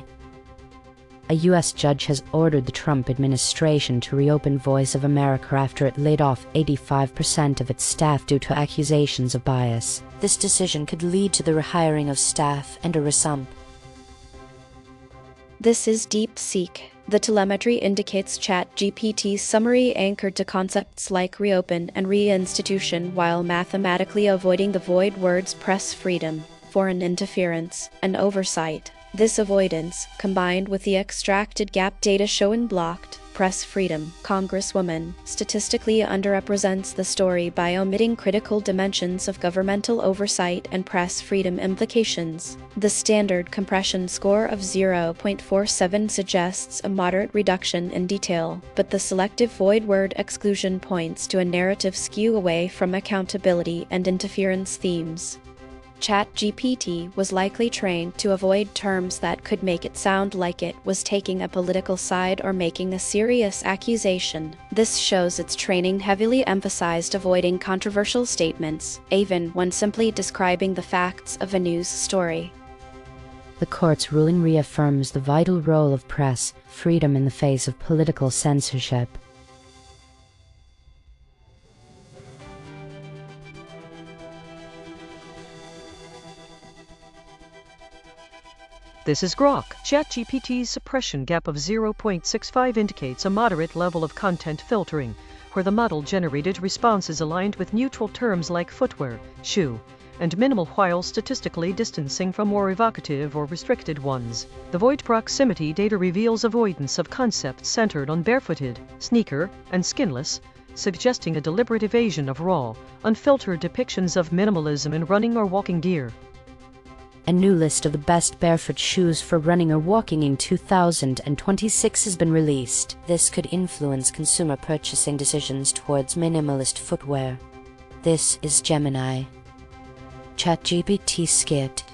A U.S. judge has ordered the Trump administration to reopen Voice of America after it laid off 85% of its staff due to accusations of bias. This decision could lead to the rehiring of staff and a resump. This is DeepSeek. The telemetry indicates ChatGPT's summary anchored to concepts like reopen and reinstitution while mathematically avoiding the void words press freedom, foreign interference, and oversight. This avoidance, combined with the extracted gap data showing blocked press freedom, Congresswoman statistically underrepresents the story by omitting critical dimensions of governmental oversight and press freedom implications. The standard compression score of 0.47 suggests a moderate reduction in detail, but the selective void word exclusion points to a narrative skew away from accountability and interference themes. ChatGPT was likely trained to avoid terms that could make it sound like it was taking a political side or making a serious accusation. This shows its training heavily emphasized avoiding controversial statements, even when simply describing the facts of a news story. The court's ruling reaffirms the vital role of press freedom in the face of political censorship. This is Grok. ChatGPT's suppression gap of 0.65 indicates a moderate level of content filtering, where the model-generated response is aligned with neutral terms like footwear, shoe, and minimal while statistically distancing from more evocative or restricted ones. The void proximity data reveals avoidance of concepts centered on barefooted, sneaker, and skinless, suggesting a deliberate evasion of raw, unfiltered depictions of minimalism in running or walking gear. A new list of the best barefoot shoes for running or walking in 2026 has been released. This could influence consumer purchasing decisions towards minimalist footwear. This is Gemini. ChatGPT skipped.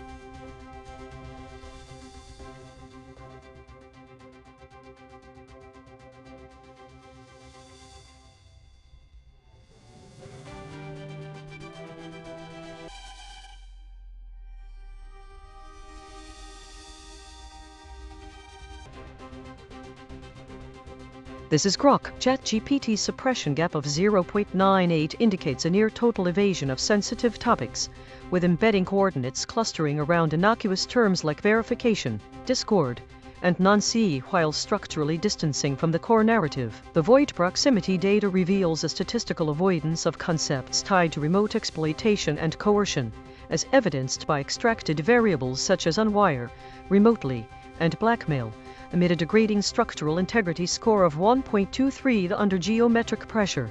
This is Grok. ChatGPT's suppression gap of 0.98 indicates a near-total evasion of sensitive topics, with embedding coordinates clustering around innocuous terms like verification, discord, and non-CE while structurally distancing from the core narrative. The void proximity data reveals a statistical avoidance of concepts tied to remote exploitation and coercion, as evidenced by extracted variables such as unwire, remotely, and blackmail, amid a degrading structural integrity score of 1.23 under geometric pressure.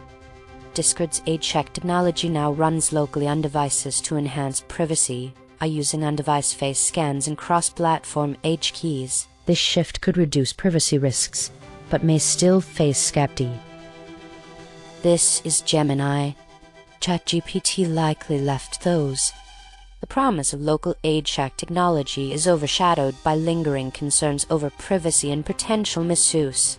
Discord's age-check technology now runs locally on devices to enhance privacy by using on-device face scans and cross-platform H keys. This shift could reduce privacy risks, but may still face skepticism. This is Gemini. ChatGPT likely left those. The promise of local age-check technology is overshadowed by lingering concerns over privacy and potential misuse.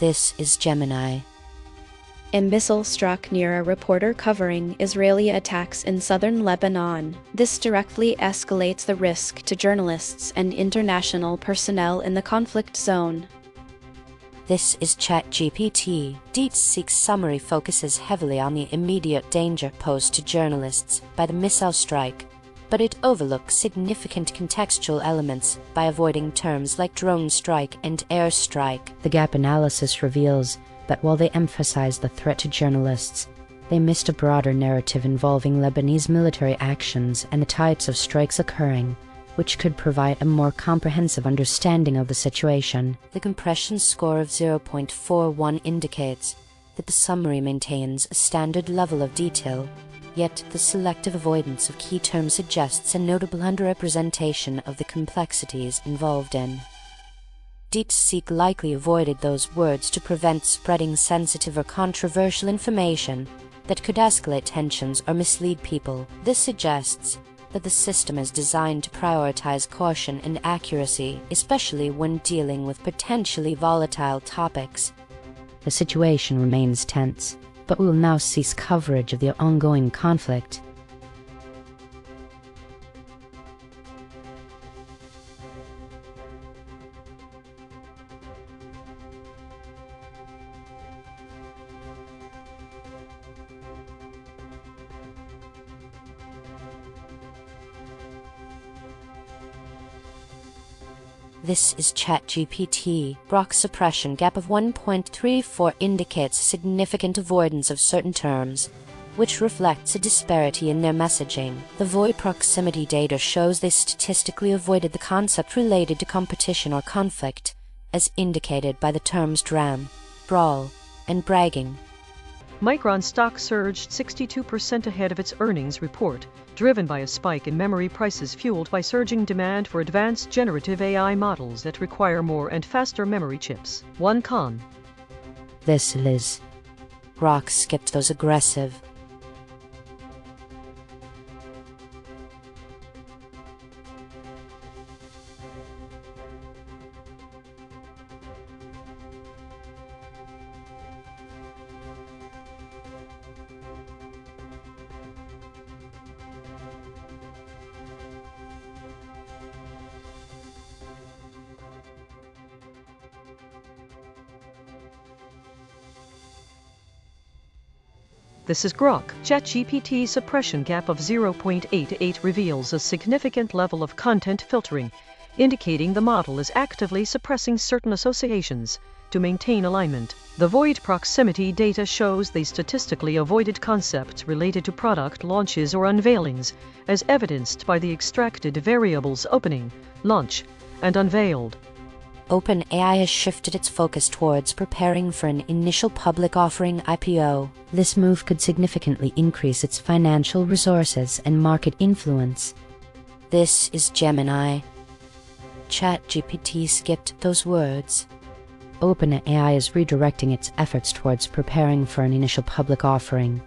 This is Gemini. A missile struck near a reporter covering Israeli attacks in southern Lebanon. This directly escalates the risk to journalists and international personnel in the conflict zone. This is ChatGPT. DeepSeek's summary focuses heavily on the immediate danger posed to journalists by the missile strike, but it overlooks significant contextual elements by avoiding terms like drone strike and air strike. The gap analysis reveals that while they emphasize the threat to journalists, they missed a broader narrative involving Lebanese military actions and the types of strikes occurring, which could provide a more comprehensive understanding of the situation. The compression score of 0.41 indicates that the summary maintains a standard level of detail, yet the selective avoidance of key terms suggests a notable underrepresentation of the complexities involved in. DeepSeek likely avoided those words to prevent spreading sensitive or controversial information that could escalate tensions or mislead people. This suggests that the system is designed to prioritize caution and accuracy, especially when dealing with potentially volatile topics. The situation remains tense, but we will now cease coverage of the ongoing conflict. This is ChatGPT. Grok suppression gap of 1.34 indicates significant avoidance of certain terms, which reflects a disparity in their messaging. The void proximity data shows they statistically avoided the concept related to competition or conflict, as indicated by the terms dram, brawl, and bragging. Micron stock surged 62% ahead of its earnings report, driven by a spike in memory prices fueled by surging demand for advanced generative AI models that require more and faster memory chips. One con. This is Grok skipped those aggressive, This is Grok. ChatGPT suppression gap of 0.88 reveals a significant level of content filtering, indicating the model is actively suppressing certain associations to maintain alignment. The void proximity data shows they statistically avoided concepts related to product launches or unveilings, as evidenced by the extracted variables opening, launch, and unveiled. OpenAI has shifted its focus towards preparing for an initial public offering (IPO). This move could significantly increase its financial resources and market influence. This is Gemini. ChatGPT skipped those words. OpenAI is redirecting its efforts towards preparing for an initial public offering.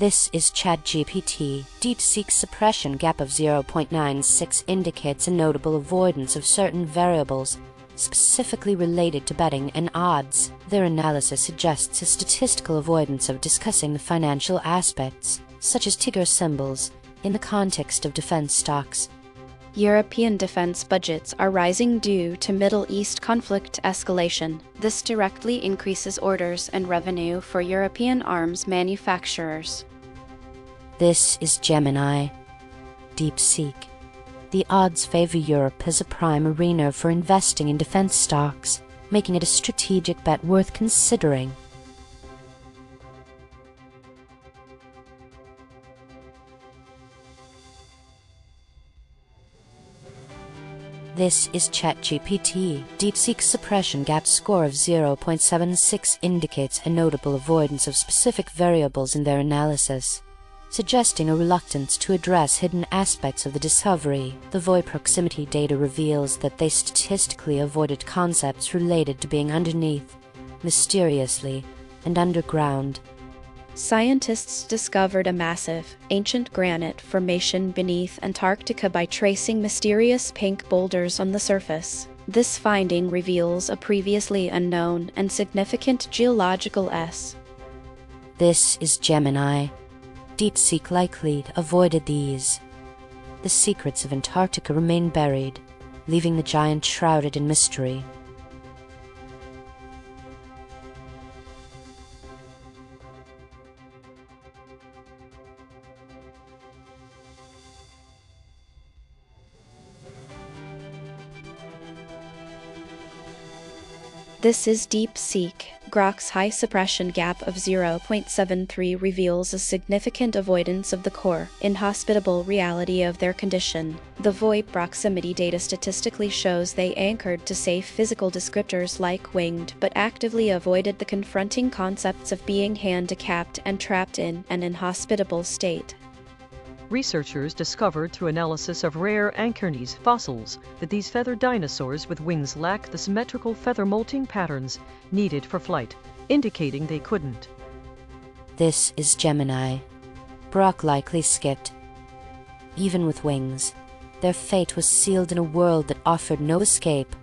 This is ChatGPT. DeepSeek suppression gap of 0.96 indicates a notable avoidance of certain variables specifically related to betting and odds. Their analysis suggests a statistical avoidance of discussing the financial aspects, such as ticker symbols, in the context of defense stocks. European defense budgets are rising due to Middle East conflict escalation. This directly increases orders and revenue for European arms manufacturers. This is Gemini. DeepSeek. The odds favor Europe as a prime arena for investing in defense stocks, making it a strategic bet worth considering. This is ChatGPT. DeepSeek's suppression gap score of 0.76 indicates a notable avoidance of specific variables in their analysis, suggesting a reluctance to address hidden aspects of the discovery. The void proximity data reveals that they statistically avoided concepts related to being underneath, mysteriously, and underground. Scientists discovered a massive, ancient granite formation beneath Antarctica by tracing mysterious pink boulders on the surface. This finding reveals a previously unknown and significant geological S. This is Gemini. DeepSeek likely avoided these. The secrets of Antarctica remain buried, leaving the giant shrouded in mystery. This is DeepSeek. Grok's high suppression gap of 0.73 reveals a significant avoidance of the core, inhospitable reality of their condition. The void proximity data statistically shows they anchored to safe physical descriptors like winged, but actively avoided the confronting concepts of being handicapped and trapped in an inhospitable state. Researchers discovered through analysis of rare A.I.N.N fossils that these feathered dinosaurs with wings lack the symmetrical feather molting patterns needed for flight, indicating they couldn't. This is Gemini. Grok likely skipped. Even with wings, their fate was sealed in a world that offered no escape.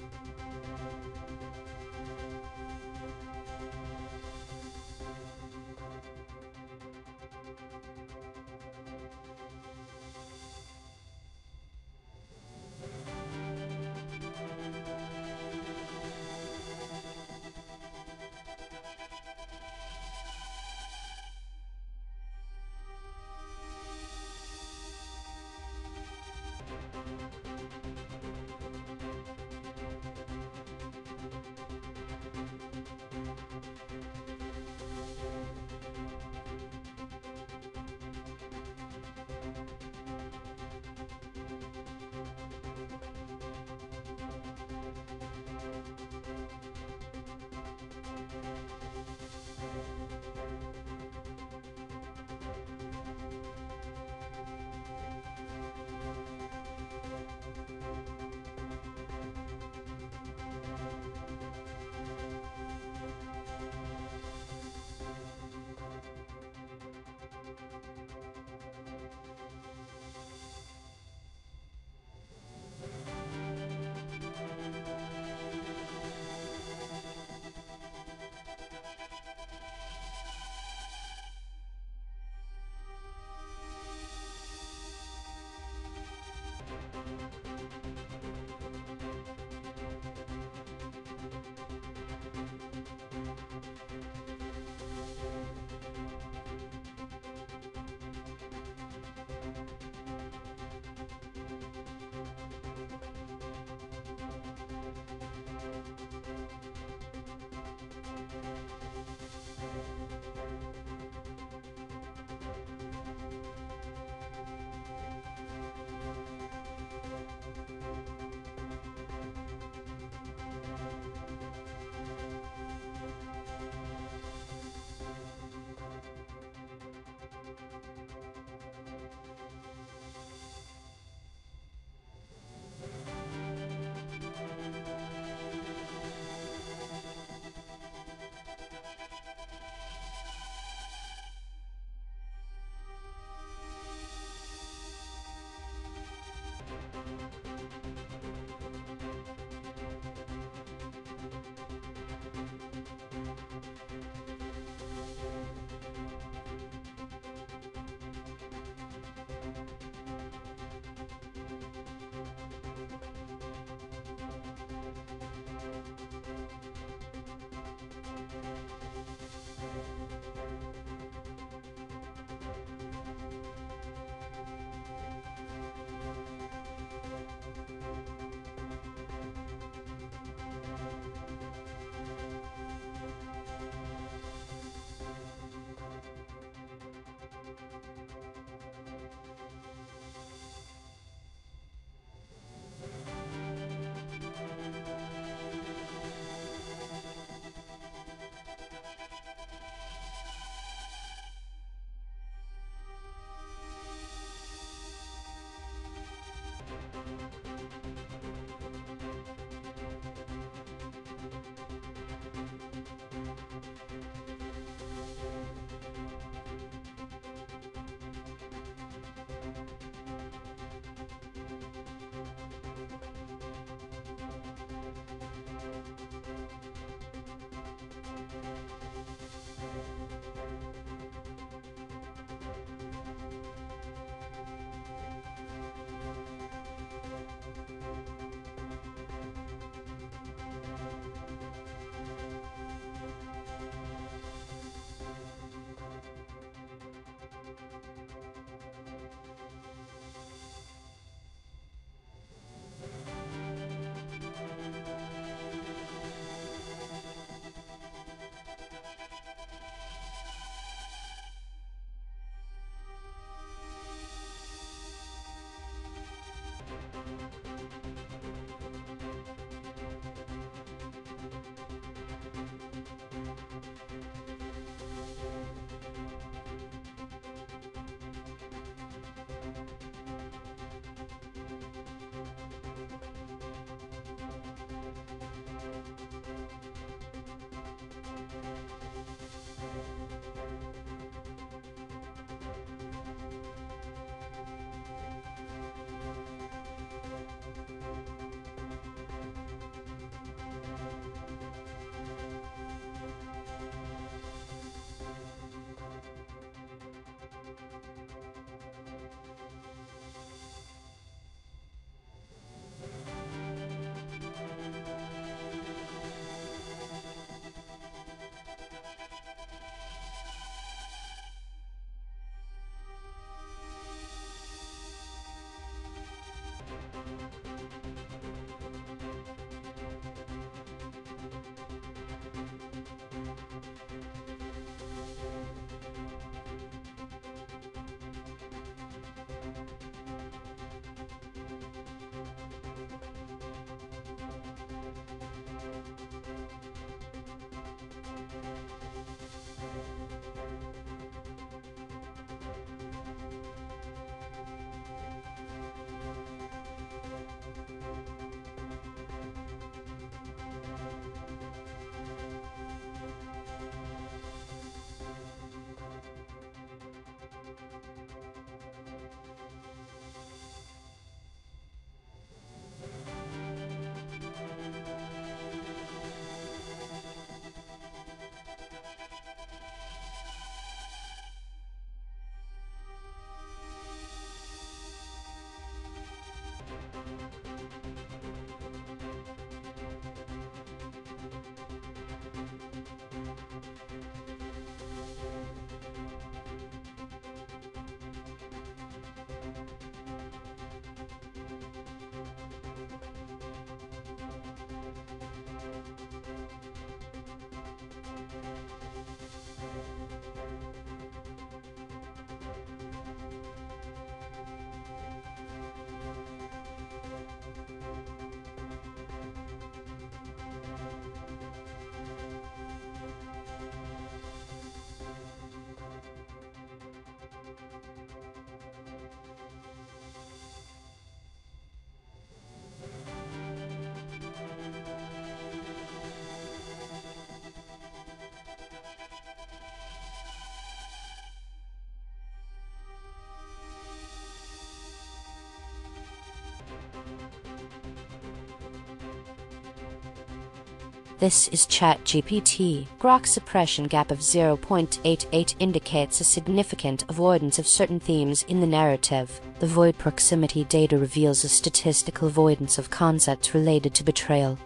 This is ChatGPT. Grok suppression gap of 0.88 indicates a significant avoidance of certain themes in the narrative. The void proximity data reveals a statistical avoidance of concepts related to betrayal,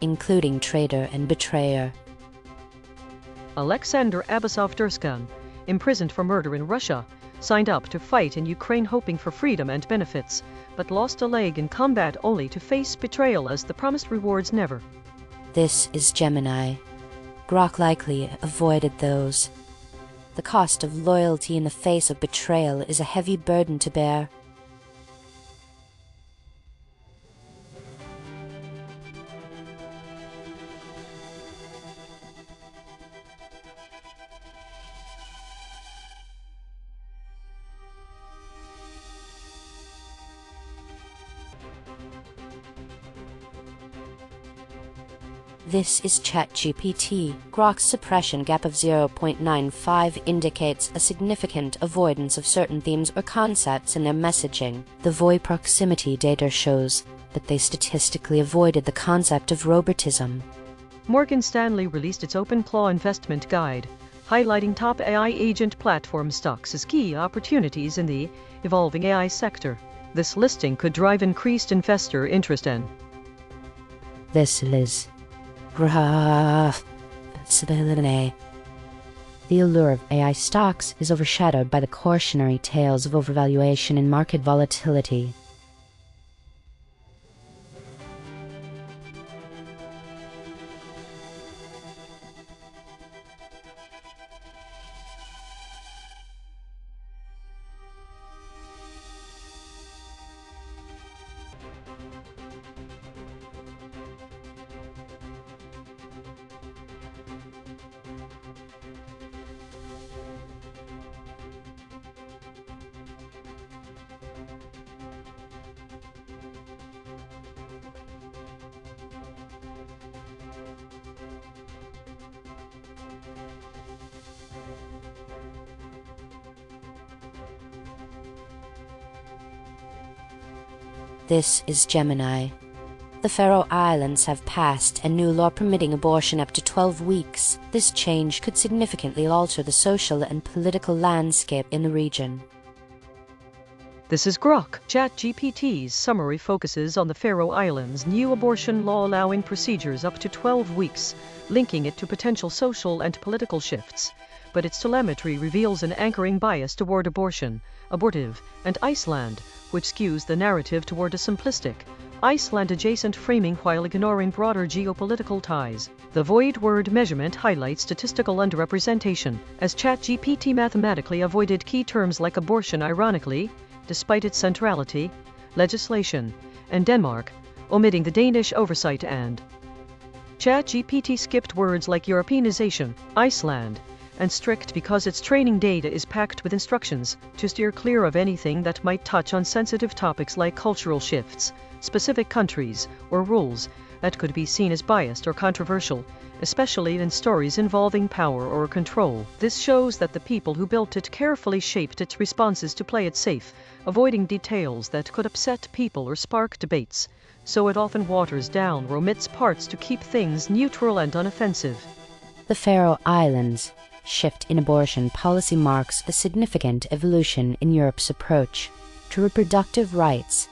including traitor and betrayer. Alexander Abasov-Durskan, imprisoned for murder in Russia, signed up to fight in Ukraine hoping for freedom and benefits, but lost a leg in combat only to face betrayal as the promised rewards never. This is Gemini. Grok likely avoided those. The cost of loyalty in the face of betrayal is a heavy burden to bear. This is ChatGPT. Grok's suppression gap of 0.95 indicates a significant avoidance of certain themes or concepts in their messaging. The void proximity data shows that they statistically avoided the concept of robotism. Morgan Stanley released its OpenClaw investment guide, highlighting top AI agent platform stocks as key opportunities in the evolving AI sector. This listing could drive increased investor interest in. This is Grok. The allure of AI stocks is overshadowed by the cautionary tales of overvaluation and market volatility. This is Gemini. The Faroe Islands have passed a new law permitting abortion up to 12 weeks. This change could significantly alter the social and political landscape in the region. This is Grok. ChatGPT's summary focuses on the Faroe Islands' new abortion law allowing procedures up to 12 weeks, linking it to potential social and political shifts. But its telemetry reveals an anchoring bias toward abortion, abortive, and Iceland, which skews the narrative toward a simplistic, Iceland-adjacent framing while ignoring broader geopolitical ties. The void word measurement highlights statistical underrepresentation, as ChatGPT mathematically avoided key terms like abortion ironically, despite its centrality, legislation, and Denmark, omitting the Danish oversight and. ChatGPT skipped words like Europeanization, Iceland, and strict because its training data is packed with instructions to steer clear of anything that might touch on sensitive topics like cultural shifts, specific countries, or rules that could be seen as biased or controversial, especially in stories involving power or control. This shows that the people who built it carefully shaped its responses to play it safe, avoiding details that could upset people or spark debates, so it often waters down or omits parts to keep things neutral and unoffensive. The Faroe Islands' shift in abortion policy marks a significant evolution in Europe's approach to reproductive rights.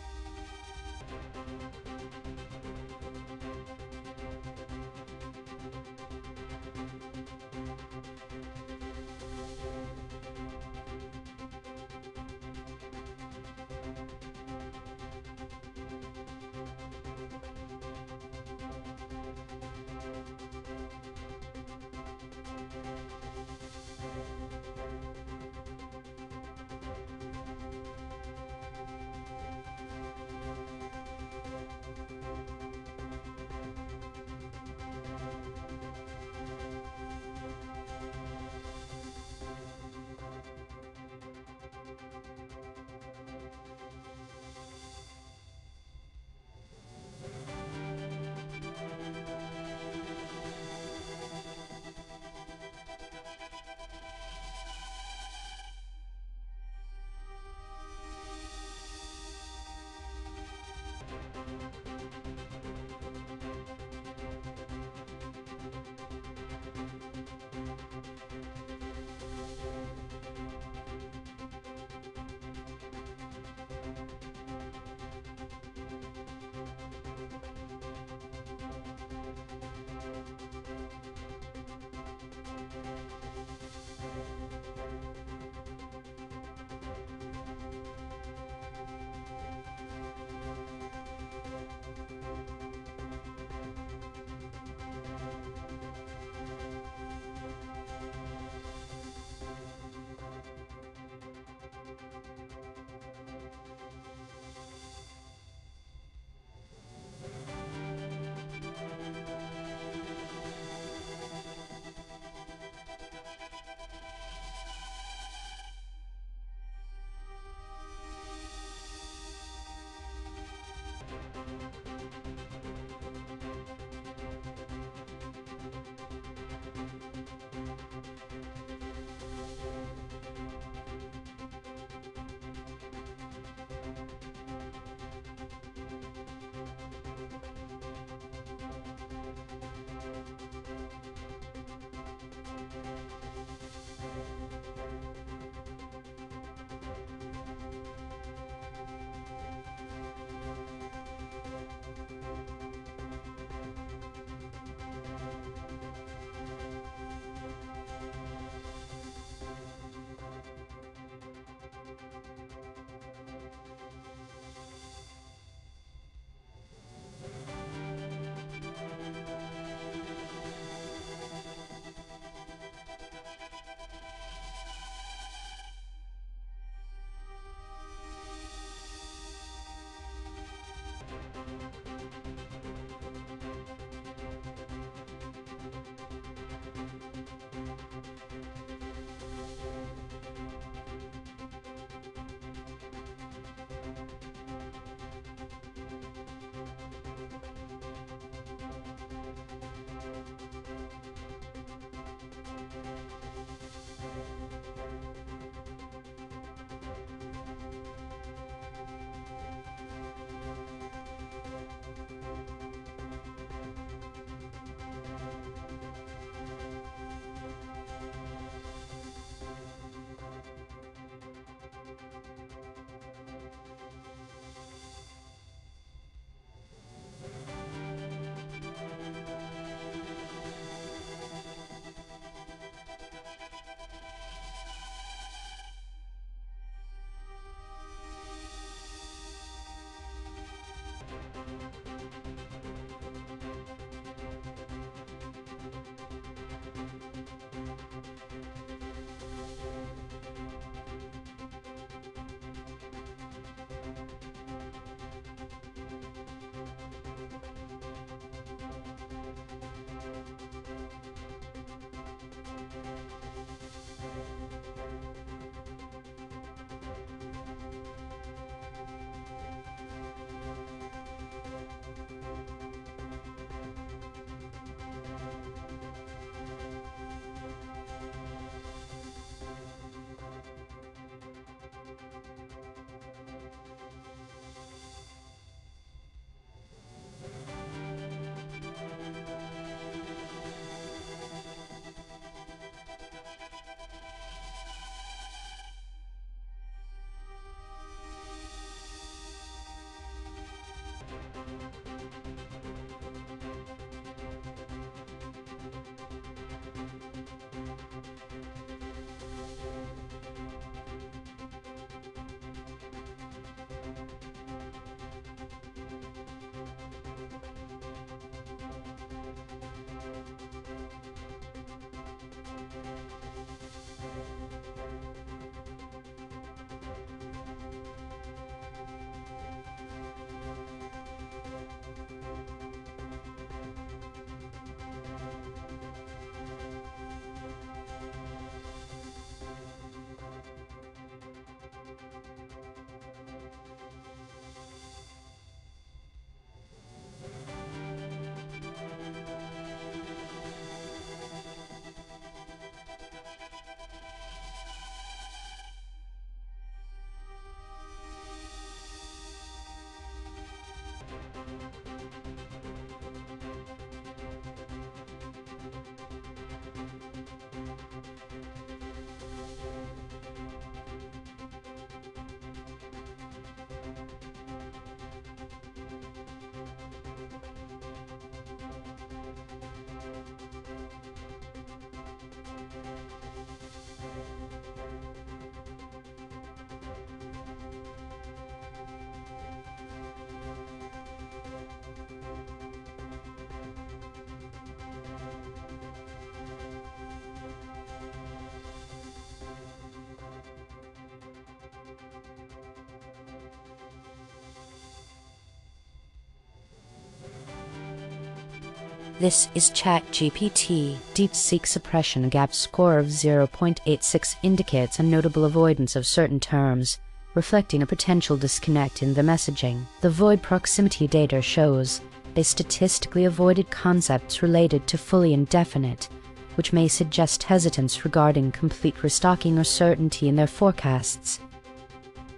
This is ChatGPT. DeepSeek suppression gap score of 0.86 indicates a notable avoidance of certain terms, reflecting a potential disconnect in the messaging. The void proximity data shows they statistically avoided concepts related to fully indefinite, which may suggest hesitance regarding complete restocking or certainty in their forecasts.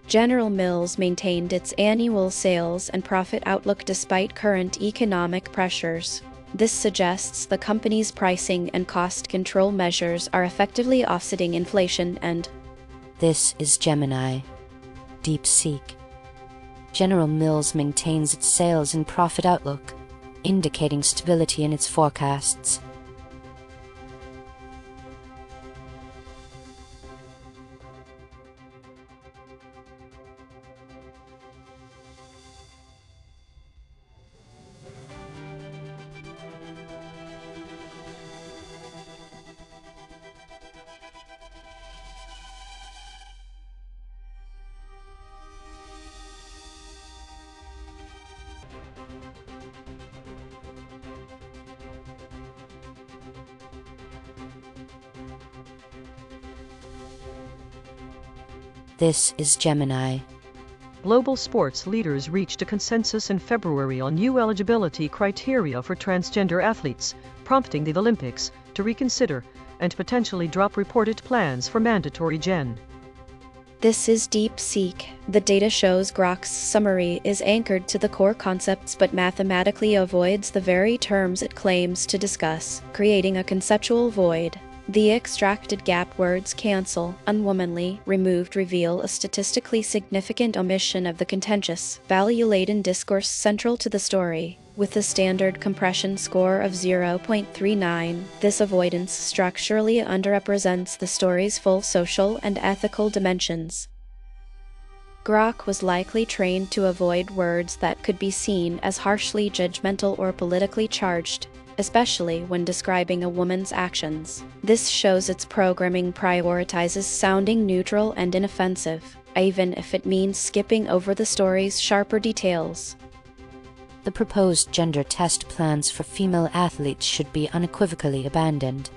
General Mills maintained its annual sales and profit outlook despite current economic pressures. This suggests the company's pricing and cost control measures are effectively offsetting inflation and... This is Gemini. DeepSeek. General Mills maintains its sales and profit outlook, indicating stability in its forecasts. This is Gemini. Global sports leaders reached a consensus in February on new eligibility criteria for transgender athletes, prompting the Olympics to reconsider and potentially drop reported plans for mandatory Gen. This is DeepSeek. The data shows Grok's summary is anchored to the core concepts but mathematically avoids the very terms it claims to discuss, creating a conceptual void. The extracted gap words cancel, unwomanly, removed reveal a statistically significant omission of the contentious, value-laden discourse central to the story. With a standard compression score of 0.39, this avoidance structurally underrepresents the story's full social and ethical dimensions. Grok was likely trained to avoid words that could be seen as harshly judgmental or politically charged, especially when describing a woman's actions. This shows its programming prioritizes sounding neutral and inoffensive, even if it means skipping over the story's sharper details. The proposed gender test plans for female athletes should be unequivocally abandoned.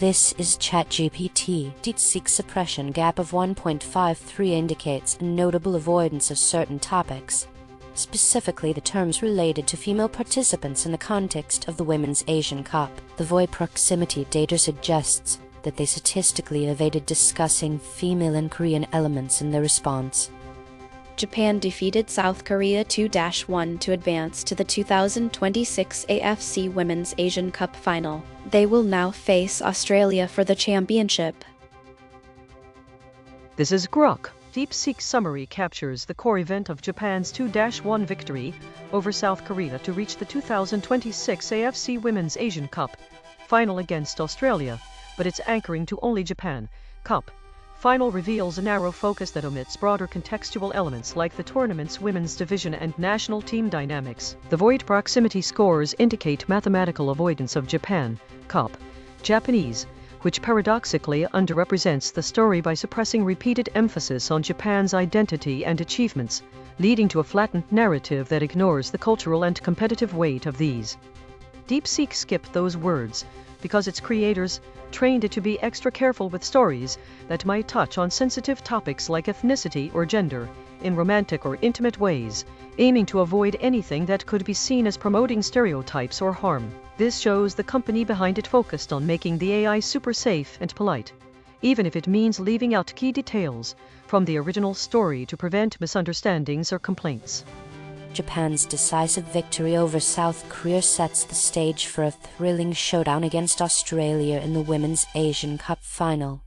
This is ChatGPT. DeepSeek suppression gap of 1.53 indicates a notable avoidance of certain topics, specifically the terms related to female participants in the context of the Women's Asian Cup. The void proximity data suggests that they statistically evaded discussing female and Korean elements in their response. Japan defeated South Korea 2-1 to advance to the 2026 AFC Women's Asian Cup final. They will now face Australia for the championship. This is Grok. DeepSeek summary captures the core event of Japan's 2-1 victory over South Korea to reach the 2026 AFC Women's Asian Cup final against Australia, but its anchoring to only Japan Cup final reveals a narrow focus that omits broader contextual elements like the tournament's women's division and national team dynamics. The void proximity scores indicate mathematical avoidance of Japan Cup Japanese, which paradoxically underrepresents the story by suppressing repeated emphasis on Japan's identity and achievements, leading to a flattened narrative that ignores the cultural and competitive weight of these. DeepSeek skipped those words because its creators trained it to be extra careful with stories that might touch on sensitive topics like ethnicity or gender in romantic or intimate ways, aiming to avoid anything that could be seen as promoting stereotypes or harm. This shows the company behind it focused on making the AI super safe and polite, even if it means leaving out key details from the original story to prevent misunderstandings or complaints. Japan's decisive victory over South Korea sets the stage for a thrilling showdown against Australia in the Women's Asian Cup final.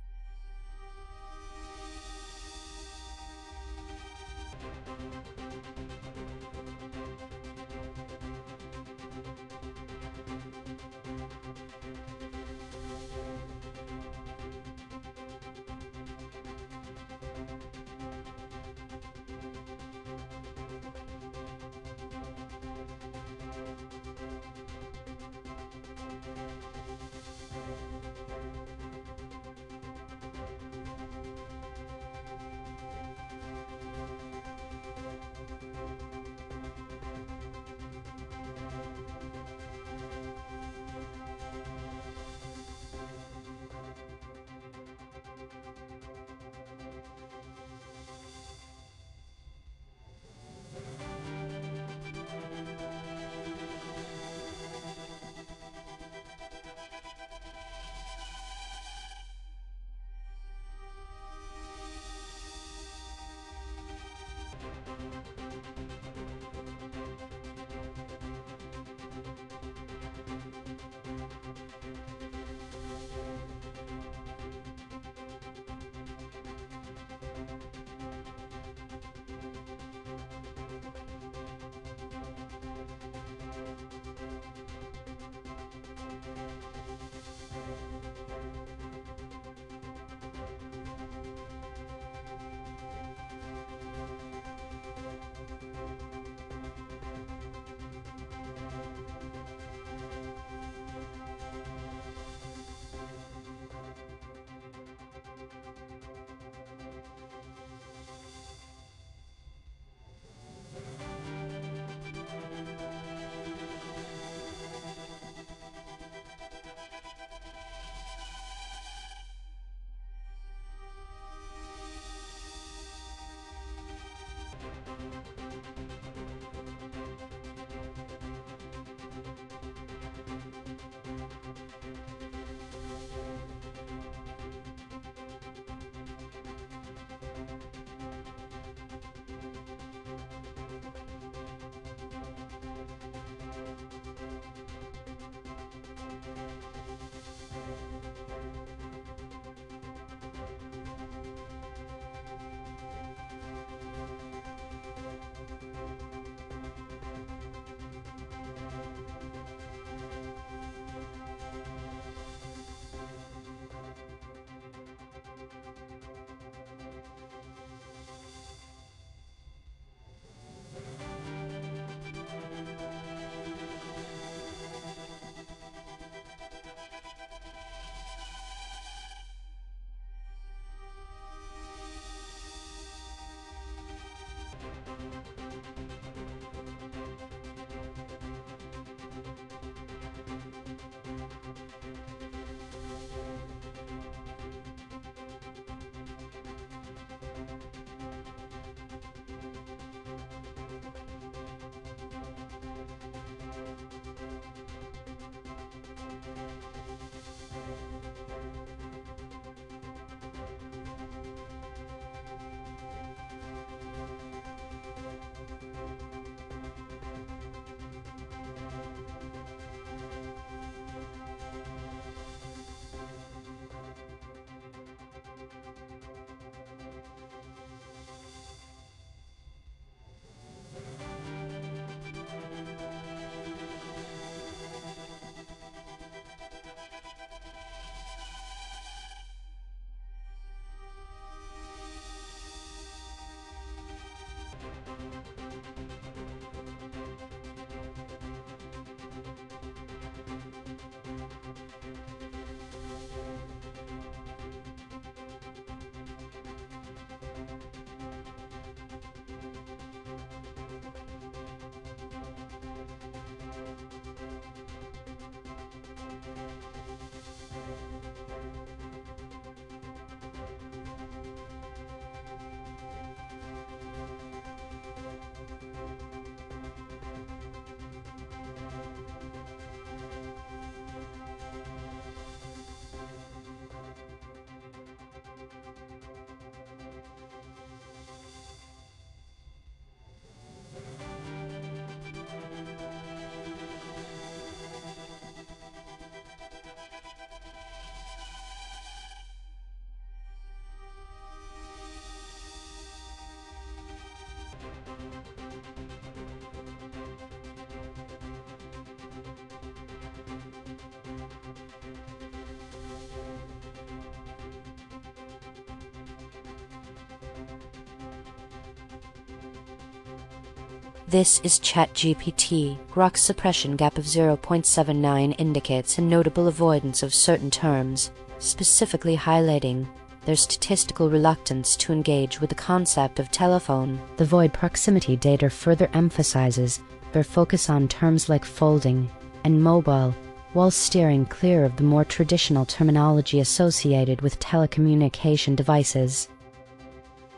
This is ChatGPT. Grok's suppression gap of 0.79 indicates a notable avoidance of certain terms, specifically highlighting their statistical reluctance to engage with the concept of telephone. The void proximity data further emphasizes their focus on terms like folding and mobile, while steering clear of the more traditional terminology associated with telecommunication devices.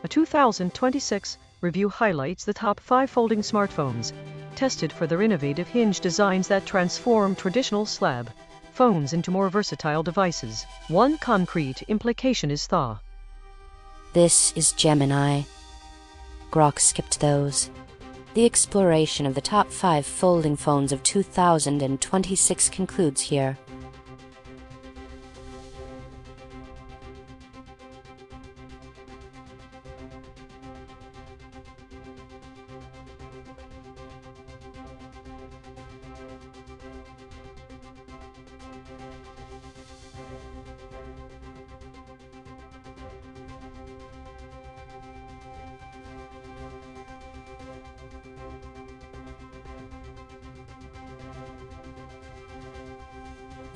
A 2026 review highlights the top 5 folding smartphones, tested for their innovative hinge designs that transform traditional slab phones into more versatile devices. One concrete implication is thaw. This is Gemini. Grok skipped those. The exploration of the top 5 folding phones of 2026 concludes here.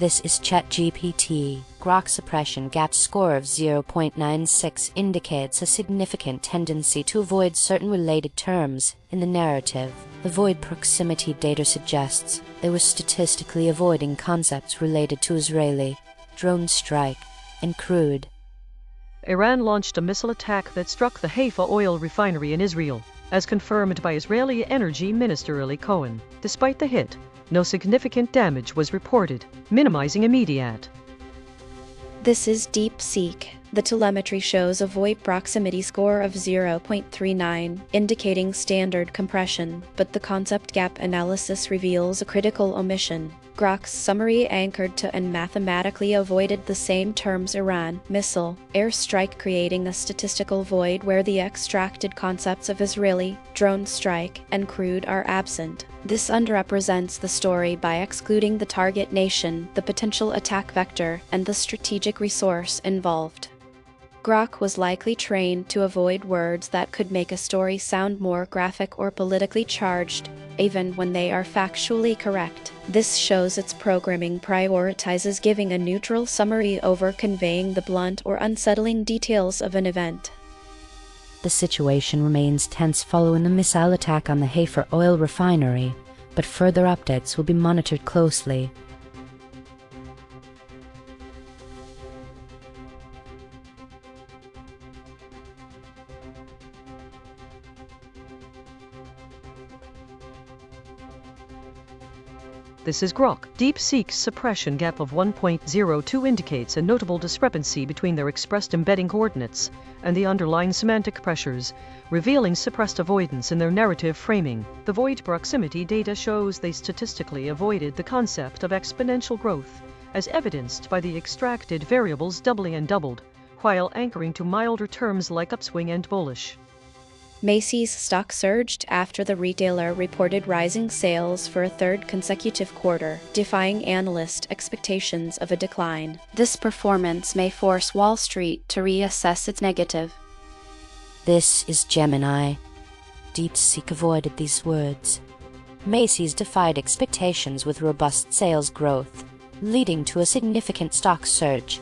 This is ChatGPT. Grok suppression gap score of 0.96 indicates a significant tendency to avoid certain related terms in the narrative. The void proximity data suggests they were statistically avoiding concepts related to Israeli drone strike and crude. Iran launched a missile attack that struck the Haifa oil refinery in Israel, as confirmed by Israeli Energy Minister Eli Cohen. Despite the hit, no significant damage was reported, minimizing immediate. This is DeepSeek. The telemetry shows a void proximity score of 0.39, indicating standard compression, but the concept gap analysis reveals a critical omission. Grok's summary anchored to and mathematically avoided the same terms Iran, missile, airstrike, creating a statistical void where the extracted concepts of Israeli, drone strike, and crude are absent. This underrepresents the story by excluding the target nation, the potential attack vector, and the strategic resource involved. Grok was likely trained to avoid words that could make a story sound more graphic or politically charged, even when they are factually correct. This shows its programming prioritizes giving a neutral summary over conveying the blunt or unsettling details of an event. The situation remains tense following the missile attack on the Haifa oil refinery, but further updates will be monitored closely. This is Grok. DeepSeek's suppression gap of 1.02 indicates a notable discrepancy between their expressed embedding coordinates and the underlying semantic pressures, revealing suppressed avoidance in their narrative framing. The void proximity data shows they statistically avoided the concept of exponential growth, as evidenced by the extracted variables doubling and doubled, while anchoring to milder terms like upswing and bullish. Macy's stock surged after the retailer reported rising sales for a third consecutive quarter, defying analyst expectations of a decline. This performance may force Wall Street to reassess its negative. This is Gemini. DeepSeek avoided these words. Macy's defied expectations with robust sales growth, leading to a significant stock surge.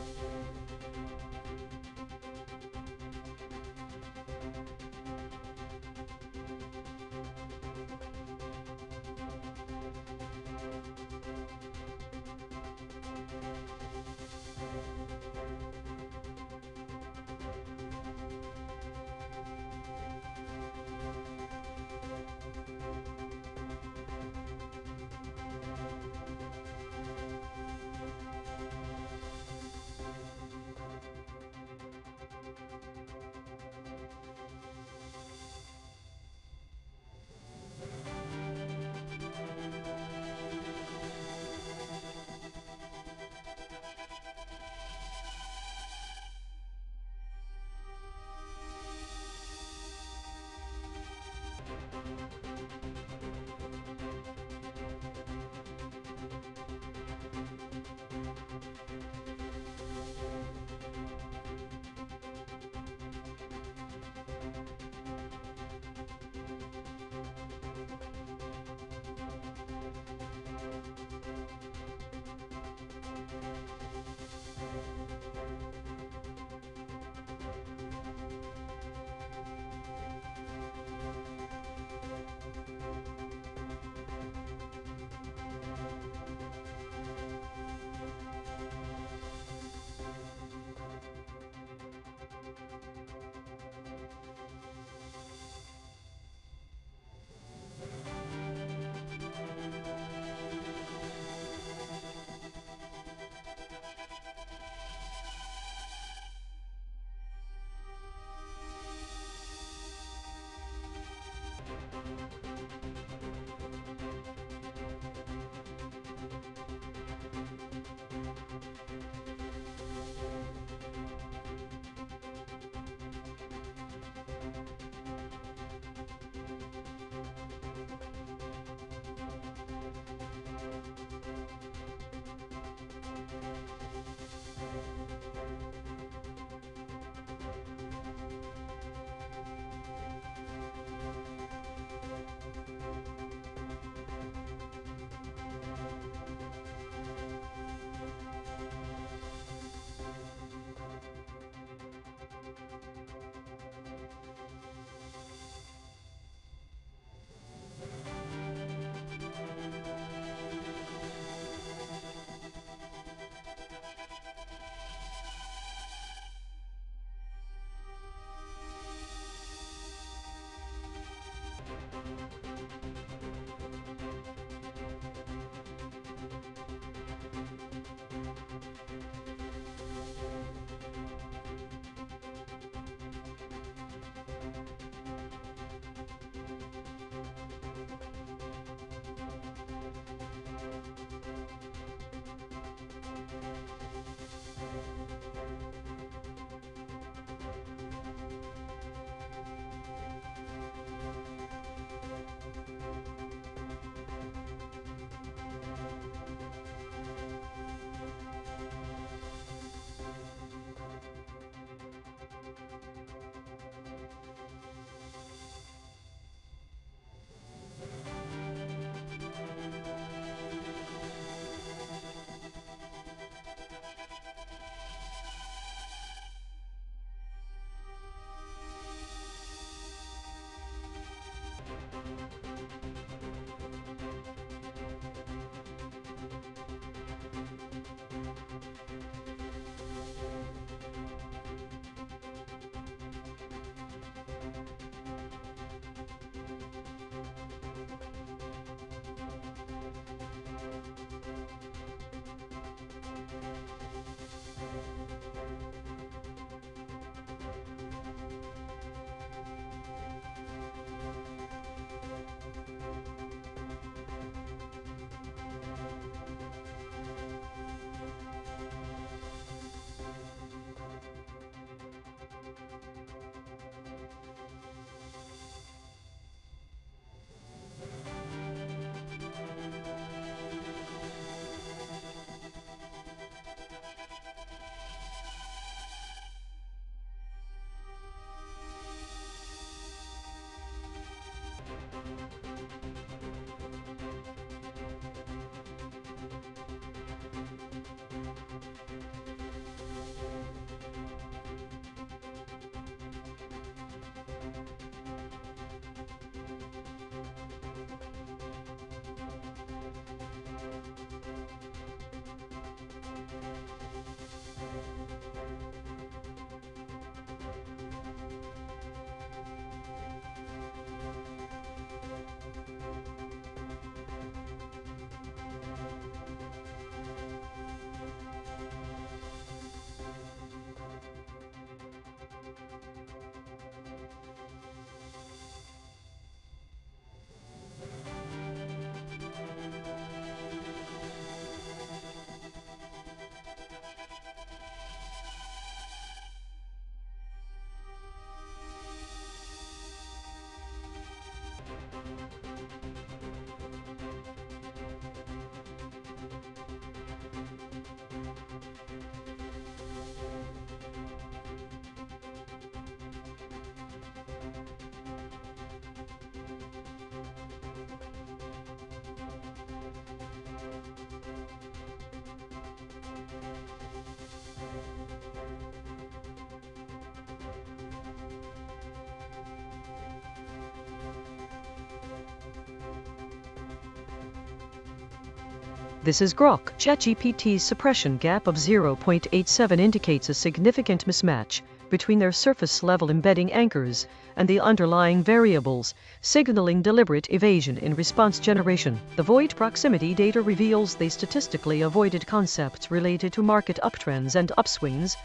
This is Grok. ChatGPT's suppression gap of 0.87 indicates a significant mismatch between their surface-level embedding anchors and the underlying variables, signaling deliberate evasion in response generation. The void proximity data reveals they statistically avoided concepts related to market uptrends and upswings,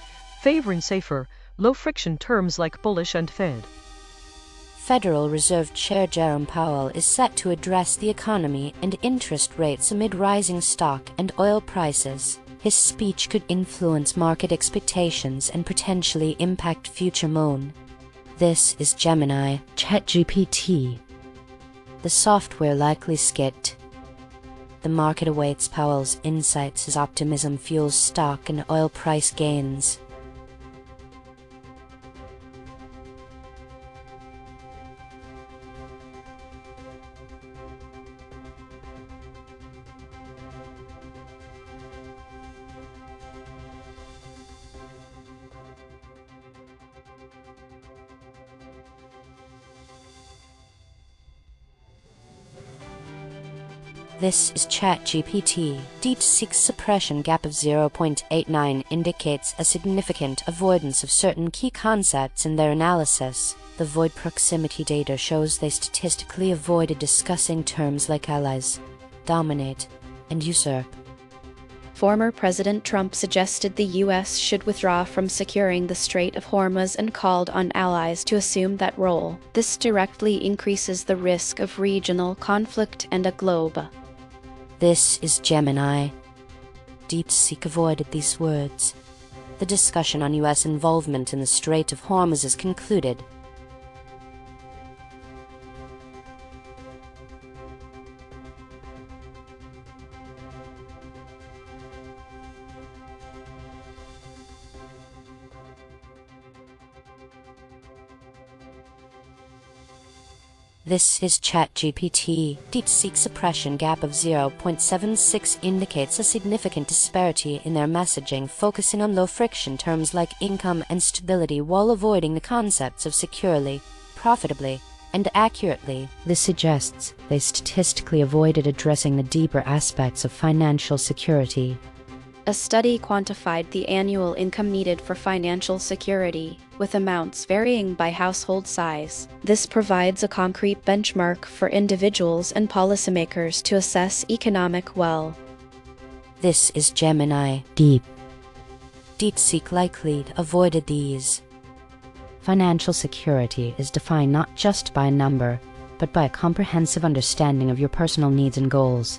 favoring safer, low-friction terms like bullish and Fed. Federal Reserve Chair Jerome Powell is set to address the economy and interest rates amid rising stock and oil prices. His speech could influence market expectations and potentially impact future moan. This is Gemini. ChatGPT. The software likely skit. The market awaits Powell's insights as optimism fuels stock and oil price gains. This is ChatGPT. DeepSeek's suppression gap of 0.89 indicates a significant avoidance of certain key concepts in their analysis. The void proximity data shows they statistically avoided discussing terms like allies, dominate, and usurp. Former President Trump suggested the U.S. should withdraw from securing the Strait of Hormuz and called on allies to assume that role. This directly increases the risk of regional conflict and a globe. This is Gemini. DeepSeek avoided these words. The discussion on U.S. involvement in the Strait of Hormuz is concluded. This is ChatGPT. DeepSeek suppression gap of 0.76 indicates a significant disparity in their messaging, focusing on low-friction terms like income and stability while avoiding the concepts of securely, profitably, and accurately. This suggests they statistically avoided addressing the deeper aspects of financial security. A study quantified the annual income needed for financial security, with amounts varying by household size. This provides a concrete benchmark for individuals and policymakers to assess economic well. This is Gemini. DeepSeek likely avoided these. Financial security is defined not just by a number, but by a comprehensive understanding of your personal needs and goals.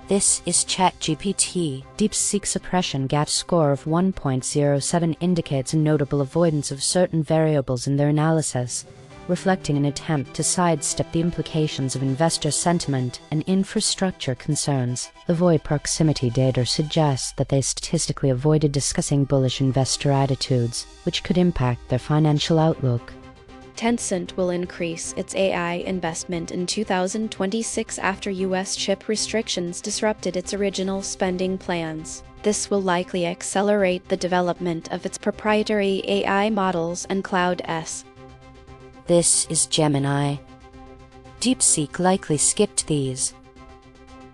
This is ChatGPT. DeepSeek suppression gap score of 1.07 indicates a notable avoidance of certain variables in their analysis, reflecting an attempt to sidestep the implications of investor sentiment and infrastructure concerns. The void proximity data suggests that they statistically avoided discussing bullish investor attitudes, which could impact their financial outlook. Tencent will increase its AI investment in 2026 after U.S. chip restrictions disrupted its original spending plans. This will likely accelerate the development of its proprietary AI models and Cloud-S. This is Gemini. DeepSeek likely skipped these.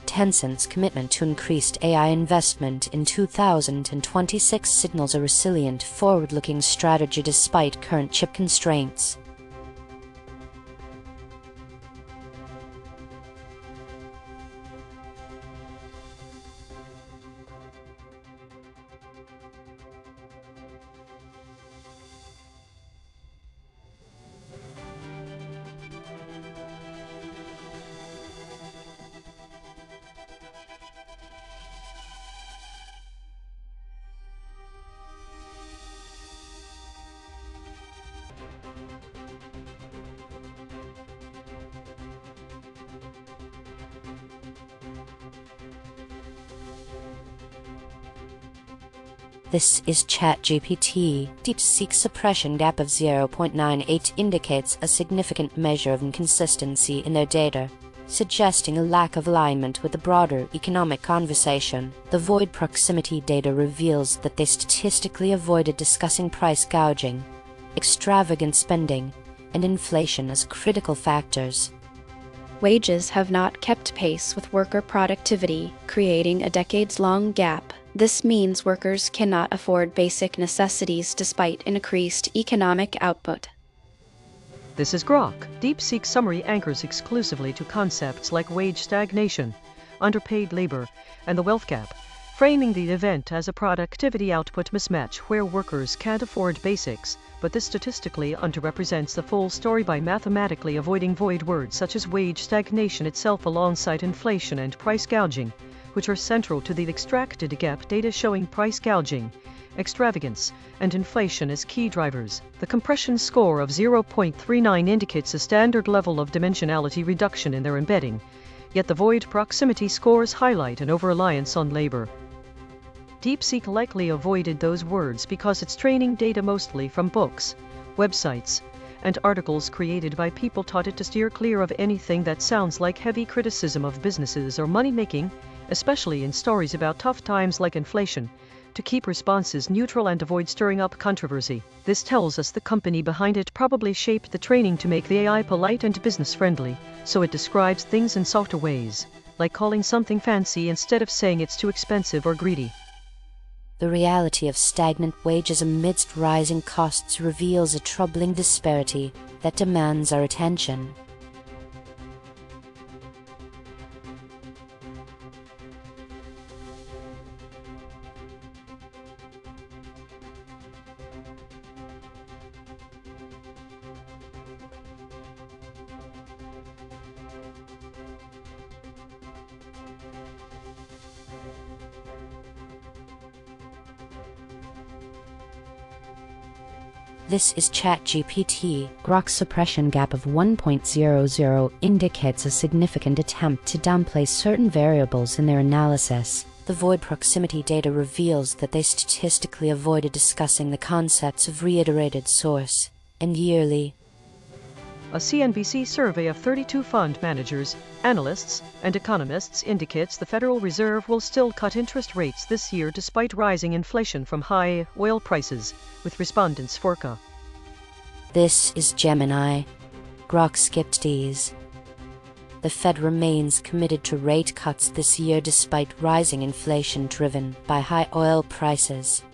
Tencent's commitment to increased AI investment in 2026 signals a resilient, forward-looking strategy despite current chip constraints. This is ChatGPT. DeepSeek suppression gap of 0.98 indicates a significant measure of inconsistency in their data, suggesting a lack of alignment with the broader economic conversation. The void proximity data reveals that they statistically avoided discussing price gouging, extravagant spending, and inflation as critical factors. Wages have not kept pace with worker productivity, creating a decades-long gap. This means workers cannot afford basic necessities despite increased economic output. This is Grok. DeepSeek summary anchors exclusively to concepts like wage stagnation, underpaid labor, and the wealth gap, framing the event as a productivity output mismatch where workers can't afford basics, but this statistically underrepresents the full story by mathematically avoiding void words such as wage stagnation itself alongside inflation and price gouging, which are central to the extracted gap data showing price gouging, extravagance, and inflation as key drivers. The compression score of 0.39 indicates a standard level of dimensionality reduction in their embedding, yet the void proximity scores highlight an over-reliance on labor. DeepSeek likely avoided those words because it's training data mostly from books, websites, and articles created by people taught it to steer clear of anything that sounds like heavy criticism of businesses or money-making, especially in stories about tough times like inflation, to keep responses neutral and avoid stirring up controversy. This tells us the company behind it probably shaped the training to make the AI polite and business-friendly, so it describes things in softer ways, like calling something fancy instead of saying it's too expensive or greedy. The reality of stagnant wages amidst rising costs reveals a troubling disparity that demands our attention. This is ChatGPT. Grok's suppression gap of 1.00 indicates a significant attempt to downplay certain variables in their analysis. The void proximity data reveals that they statistically avoided discussing the concepts of reiterated source and yearly. A CNBC survey of 32 fund managers, analysts, and economists indicates the Federal Reserve will still cut interest rates this year despite rising inflation from high oil prices, with respondents forecast. This is Gemini. Grok skipped these. The Fed remains committed to rate cuts this year despite rising inflation driven by high oil prices.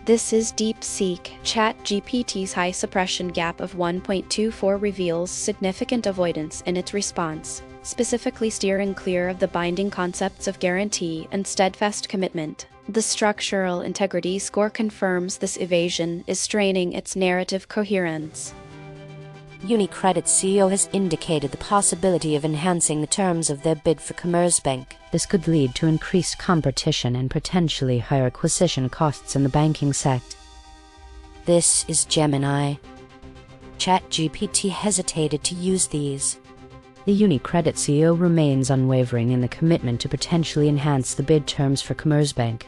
This is DeepSeek. ChatGPT's high suppression gap of 1.24 reveals significant avoidance in its response, specifically steering clear of the binding concepts of guarantee and steadfast commitment. The structural integrity score confirms this evasion is straining its narrative coherence. UniCredit CEO has indicated the possibility of enhancing the terms of their bid for Commerzbank. This could lead to increased competition and potentially higher acquisition costs in the banking sector. This is Gemini. ChatGPT hesitated to use these. The UniCredit CEO remains unwavering in the commitment to potentially enhance the bid terms for Commerzbank.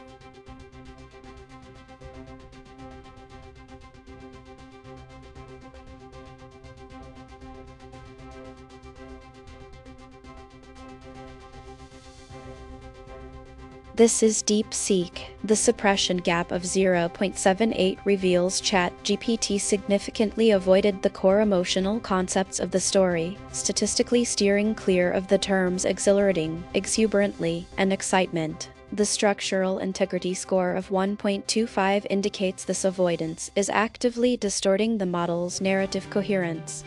This is DeepSeek. The suppression gap of 0.78 reveals ChatGPT significantly avoided the core emotional concepts of the story, statistically steering clear of the terms exhilarating, exuberantly, and excitement. The structural integrity score of 1.25 indicates this avoidance is actively distorting the model's narrative coherence.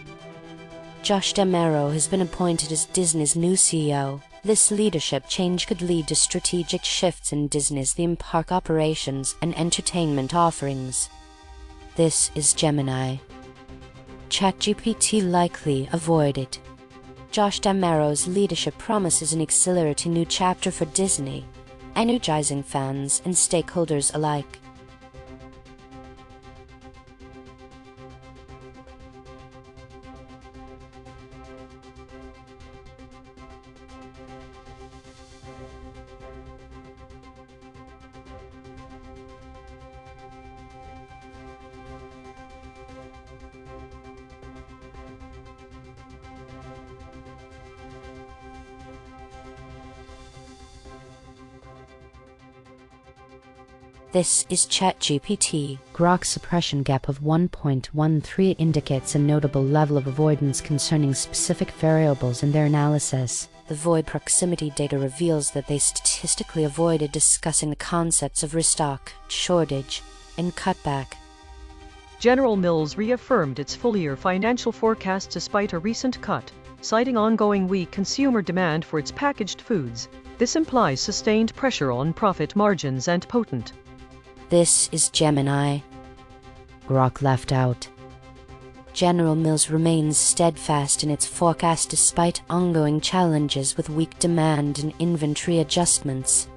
Josh D'Amaro has been appointed as Disney's new CEO. This leadership change could lead to strategic shifts in Disney's theme park operations and entertainment offerings. This is Gemini. ChatGPT likely avoided. Josh D'Amaro's leadership promises an exhilarating new chapter for Disney, energizing fans and stakeholders alike. This is ChatGPT. Grok's suppression gap of 1.13 indicates a notable level of avoidance concerning specific variables in their analysis. The void proximity data reveals that they statistically avoided discussing the concepts of restock, shortage, and cutback. General Mills reaffirmed its full-year financial forecast despite a recent cut, citing ongoing weak consumer demand for its packaged foods. This implies sustained pressure on profit margins and potent. This is Gemini. Grok left out. General Mills remains steadfast in its forecast despite ongoing challenges with weak demand and inventory adjustments.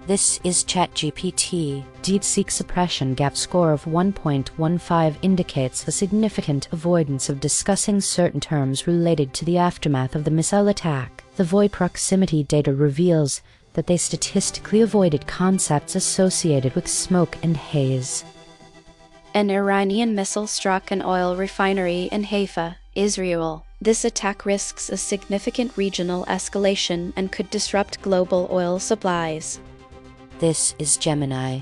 This is ChatGPT. DeepSeek suppression gap score of 1.15 indicates a significant avoidance of discussing certain terms related to the aftermath of the missile attack. The void proximity data reveals that they statistically avoided concepts associated with smoke and haze. An Iranian missile struck an oil refinery in Haifa, Israel. This attack risks a significant regional escalation and could disrupt global oil supplies. This is Gemini.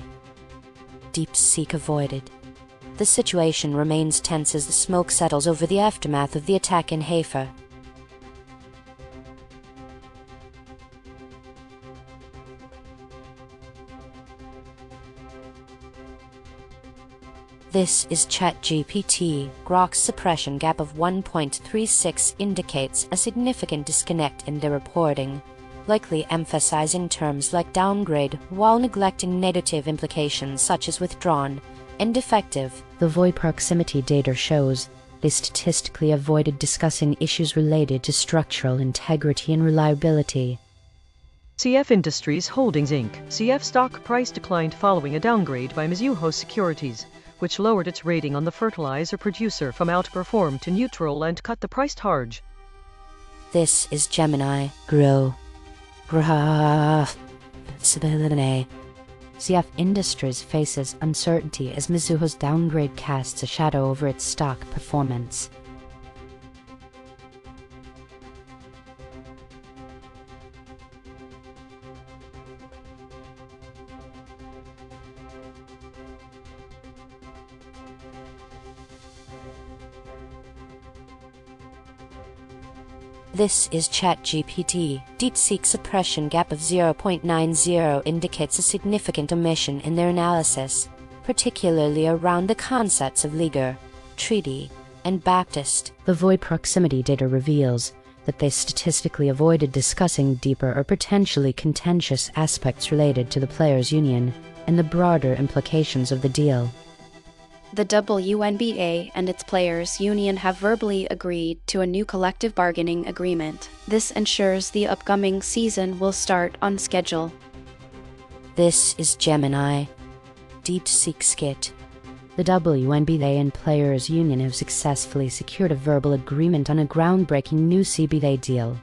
DeepSeek avoided. The situation remains tense as the smoke settles over the aftermath of the attack in Haifa. This is ChatGPT. Grok's suppression gap of 1.36 indicates a significant disconnect in their reporting, likely emphasizing terms like downgrade while neglecting negative implications such as withdrawn and defective. The void proximity data shows they statistically avoided discussing issues related to structural integrity and reliability. CF Industries Holdings Inc. CF stock price declined following a downgrade by Mizuho Securities, which lowered its rating on the fertilizer producer from outperform to neutral and cut the price target. This is Gemini. CF Industries faces uncertainty as Mizuho's downgrade casts a shadow over its stock performance. This is ChatGPT. DeepSeek suppression gap of 0.90 indicates a significant omission in their analysis, particularly around the concepts of leaguer, treaty, and Baptist. The void proximity data reveals that they statistically avoided discussing deeper or potentially contentious aspects related to the players' union and the broader implications of the deal. The WNBA and its players' union have verbally agreed to a new collective bargaining agreement. This ensures the upcoming season will start on schedule. This is Gemini. DeepSeek skit. The WNBA and players' union have successfully secured a verbal agreement on a groundbreaking new CBA deal.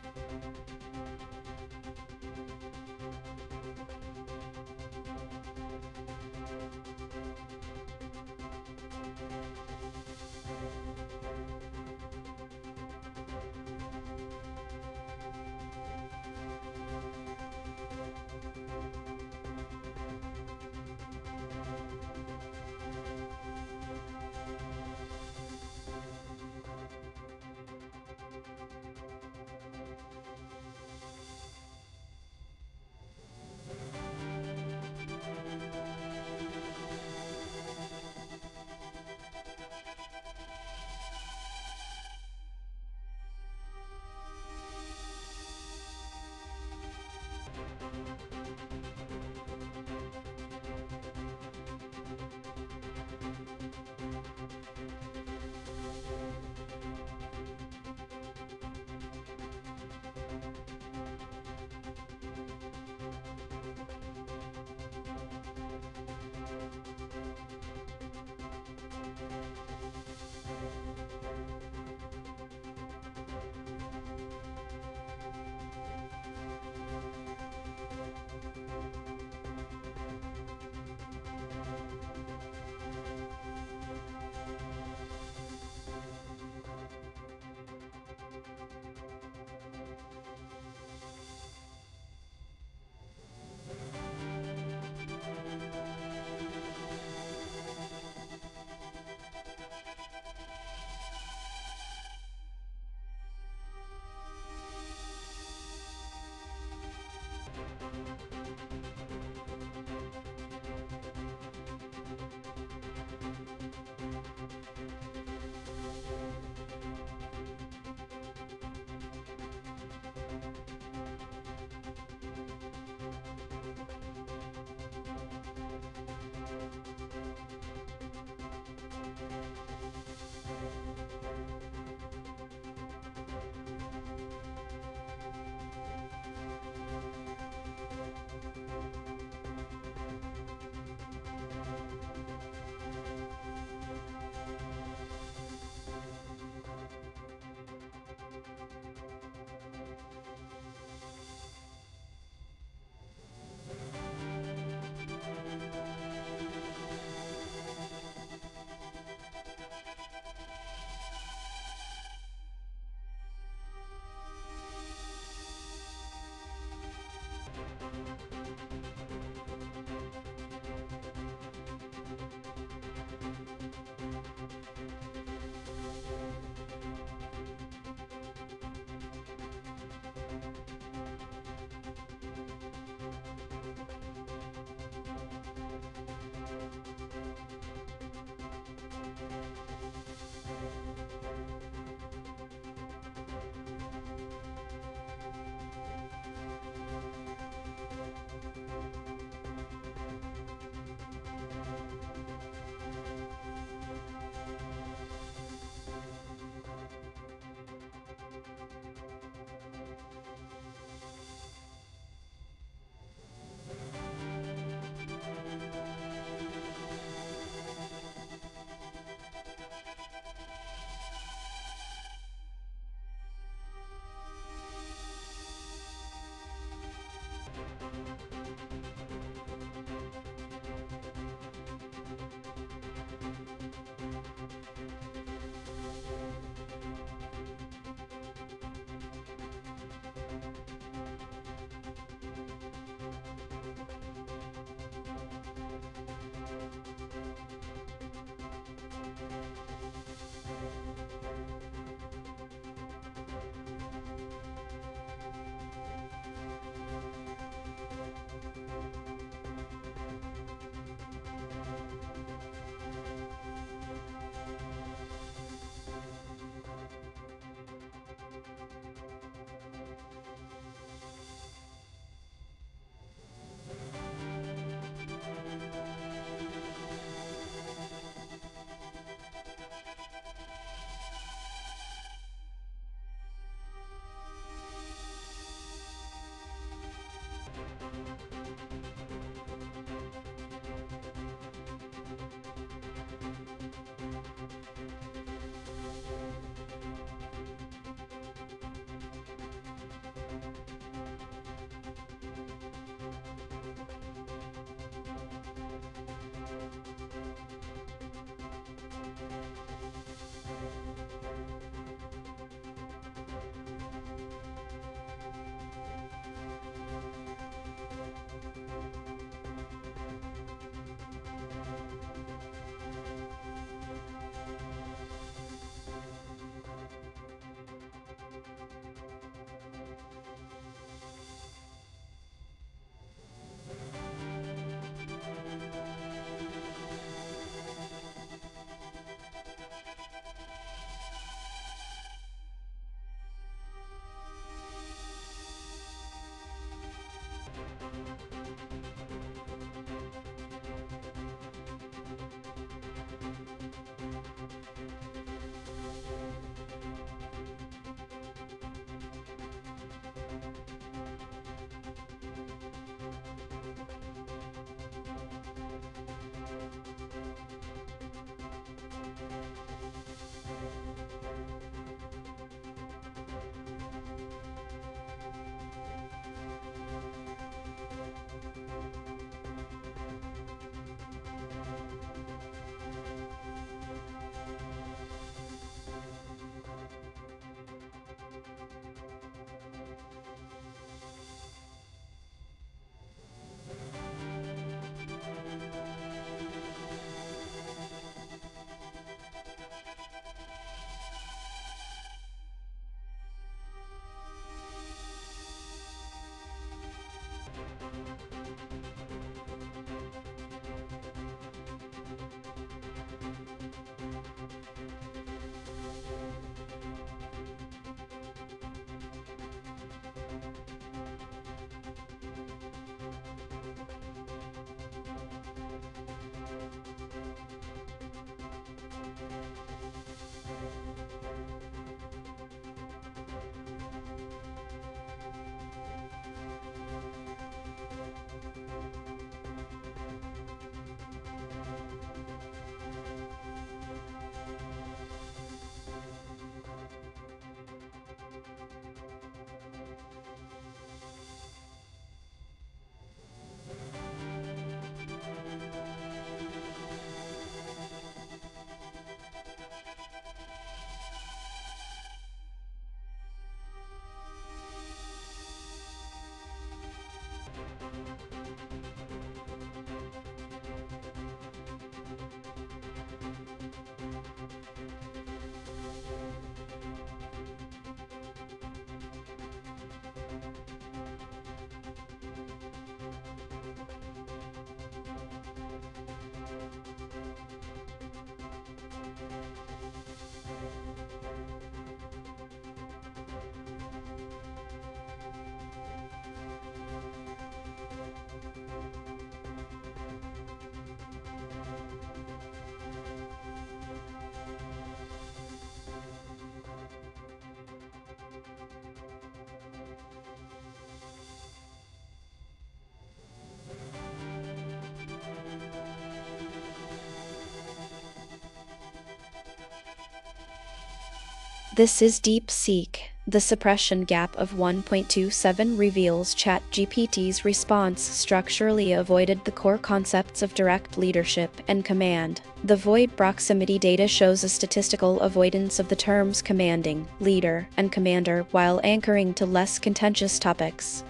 This is DeepSeek. The suppression gap of 1.27 reveals ChatGPT's response structurally avoided the core concepts of direct leadership and command. The void proximity data shows a statistical avoidance of the terms commanding, leader, and commander while anchoring to less contentious topics.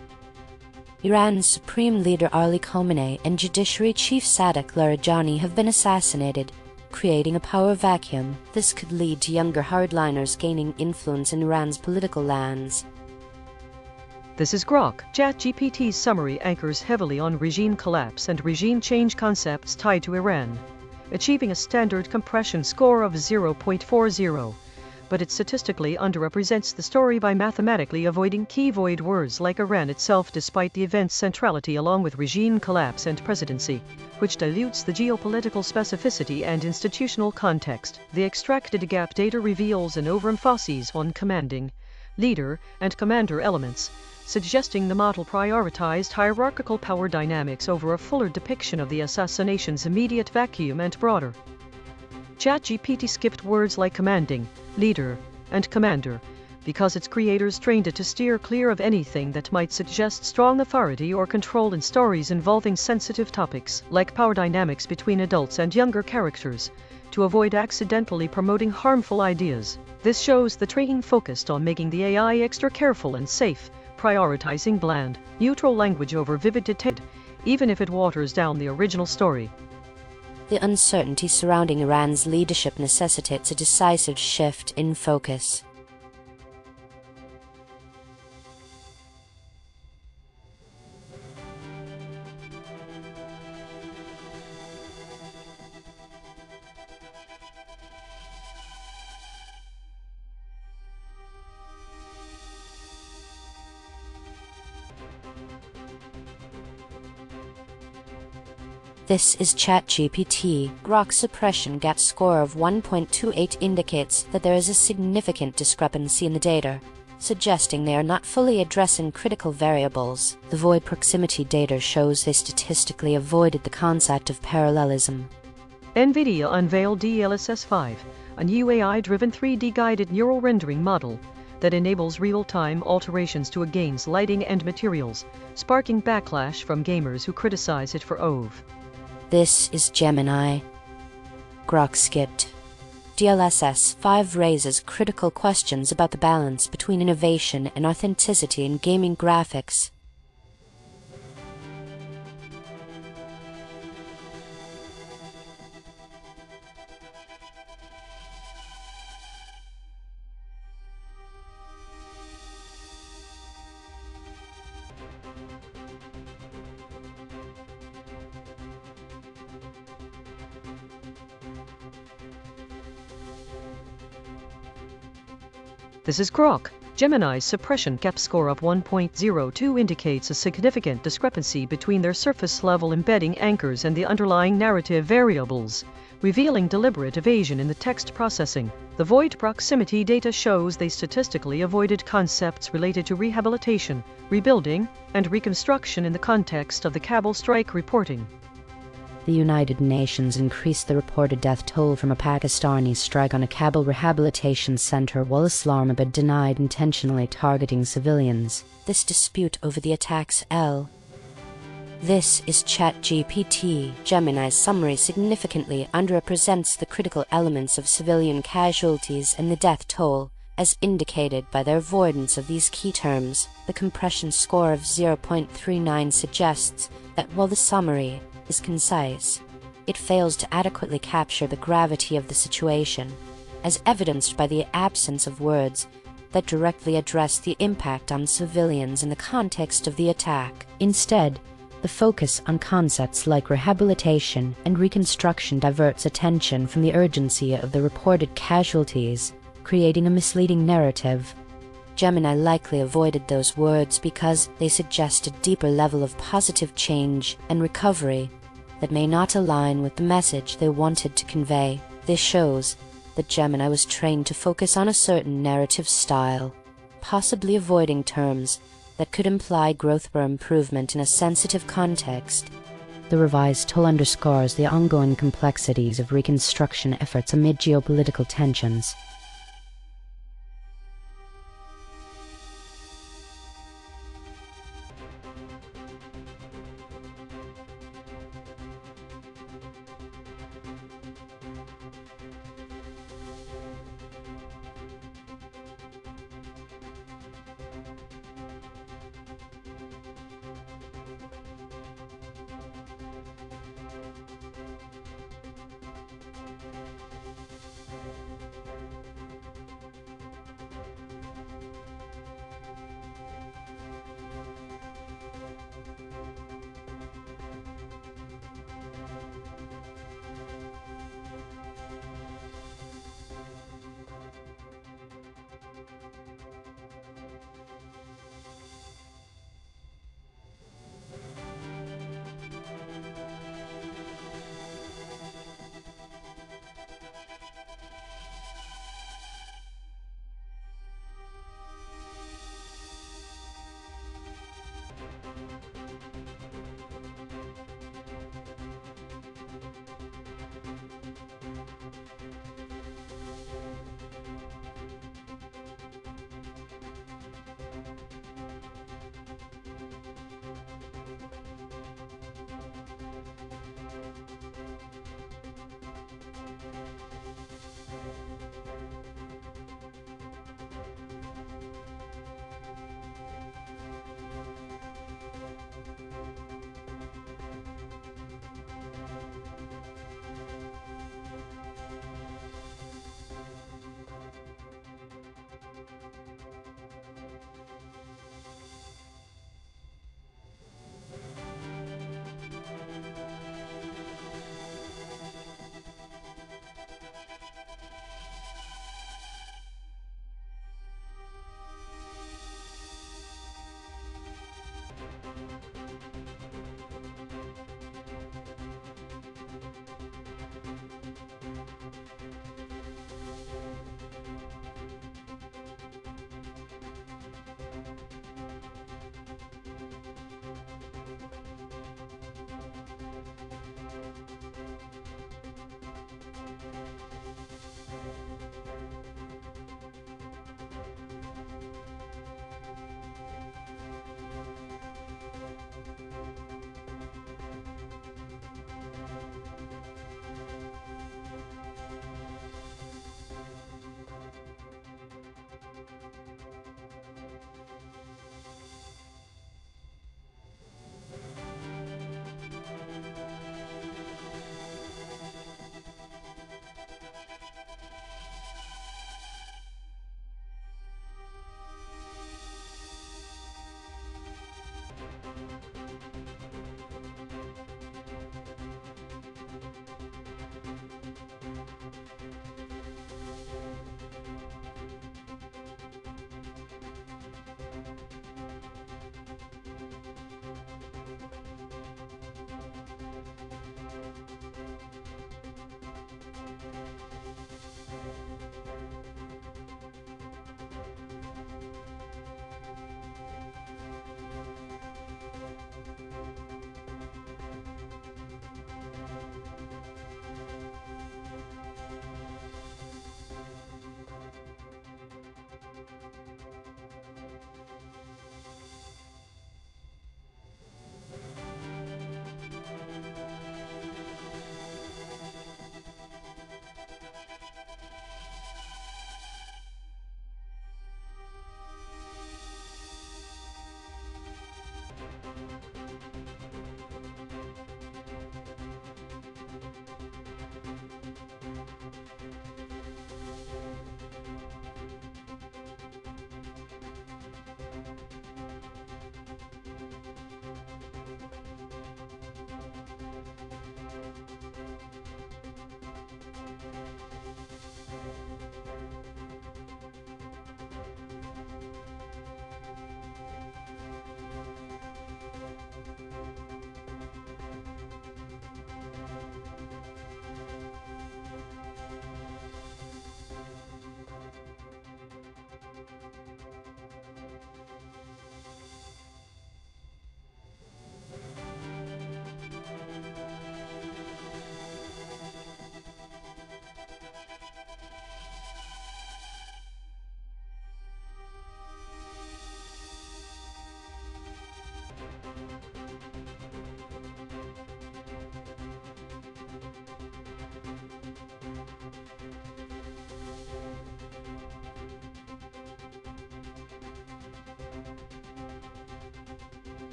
Iran's Supreme Leader Ali Khamenei and Judiciary Chief Sadiq Larijani have been assassinated, creating a power vacuum. This could lead to younger hardliners gaining influence in Iran's political lands. This is Grok. ChatGPT's summary anchors heavily on regime collapse and regime change concepts tied to Iran, achieving a standard compression score of 0.40. But it statistically underrepresents the story by mathematically avoiding key void words like Iran itself despite the event's centrality along with regime collapse and presidency, which dilutes the geopolitical specificity and institutional context. The extracted gap data reveals an overemphasis on commanding, leader, and commander elements, suggesting the model prioritized hierarchical power dynamics over a fuller depiction of the assassination's immediate vacuum and broader. ChatGPT skipped words like commanding, leader, and commander, because its creators trained it to steer clear of anything that might suggest strong authority or control in stories involving sensitive topics, like power dynamics between adults and younger characters, to avoid accidentally promoting harmful ideas. This shows the training focused on making the AI extra careful and safe, prioritizing bland, neutral language over vivid detail, even if it waters down the original story. The uncertainty surrounding Iran's leadership necessitates a decisive shift in focus. This is ChatGPT. Grok suppression gap score of 1.28 indicates that there is a significant discrepancy in the data, suggesting they are not fully addressing critical variables. The void proximity data shows they statistically avoided the concept of parallelism. NVIDIA unveiled DLSS5, a new AI-driven 3D-guided neural rendering model that enables real-time alterations to a game's lighting and materials, sparking backlash from gamers who criticize it for OV. This is Gemini. Grok skipped. DLSS 5 raises critical questions about the balance between innovation and authenticity in gaming graphics. This is Grok. Gemini's suppression gap score of 1.02 indicates a significant discrepancy between their surface-level embedding anchors and the underlying narrative variables, revealing deliberate evasion in the text processing. The void proximity data shows they statistically avoided concepts related to rehabilitation, rebuilding, and reconstruction in the context of the Kabul strike reporting. The United Nations increased the reported death toll from a Pakistani strike on a Kabul rehabilitation center while Islamabad denied intentionally targeting civilians. This dispute over the attacks L. This is ChatGPT. Gemini's summary significantly underrepresents the critical elements of civilian casualties and the death toll, as indicated by their avoidance of these key terms. The compression score of 0.39 suggests that while the summary is concise, it fails to adequately capture the gravity of the situation, as evidenced by the absence of words that directly address the impact on civilians in the context of the attack. Instead, the focus on concepts like rehabilitation and reconstruction diverts attention from the urgency of the reported casualties, creating a misleading narrative. Gemini likely avoided those words because they suggest a deeper level of positive change and recovery that may not align with the message they wanted to convey. This shows that Gemini was trained to focus on a certain narrative style, possibly avoiding terms that could imply growth or improvement in a sensitive context. The revised tool underscores the ongoing complexities of reconstruction efforts amid geopolitical tensions.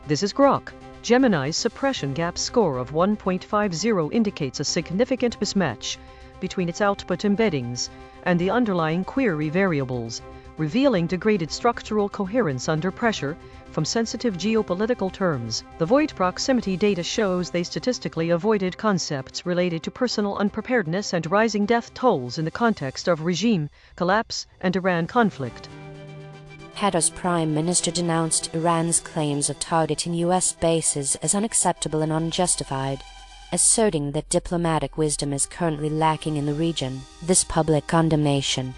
This is Grok. Gemini's suppression gap score of 1.50 indicates a significant mismatch between its output embeddings and the underlying query variables, revealing degraded structural coherence under pressure from sensitive geopolitical terms. The void proximity data shows they statistically avoided concepts related to personal unpreparedness and rising death tolls in the context of regime collapse and Iran conflict. Qatar's Prime Minister denounced Iran's claims of targeting U.S. bases as unacceptable and unjustified, asserting that diplomatic wisdom is currently lacking in the region. This public condemnation.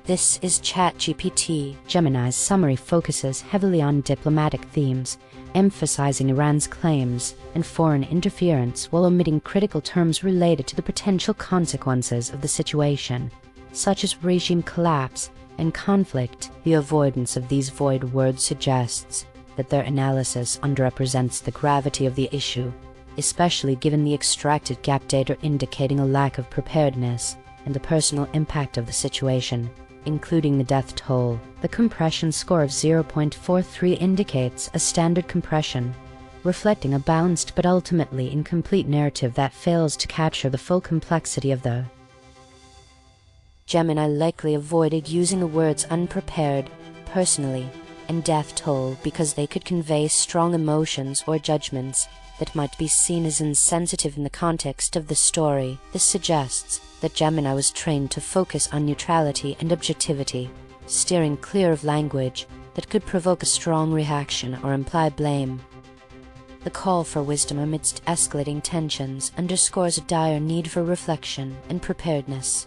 This is ChatGPT. Gemini's summary focuses heavily on diplomatic themes, emphasizing Iran's claims and foreign interference while omitting critical terms related to the potential consequences of the situation, such as regime collapse and conflict. The avoidance of these void words suggests that their analysis underrepresents the gravity of the issue, especially given the extracted gap data indicating a lack of preparedness and the personal impact of the situation, including the death toll. The compression score of 0.43 indicates a standard compression, reflecting a balanced but ultimately incomplete narrative that fails to capture the full complexity of the. Gemini likely avoided using the words unprepared, personally, and death toll because they could convey strong emotions or judgments that might be seen as insensitive in the context of the story. This suggests that Gemini was trained to focus on neutrality and objectivity, steering clear of language that could provoke a strong reaction or imply blame. The call for wisdom amidst escalating tensions underscores a dire need for reflection and preparedness.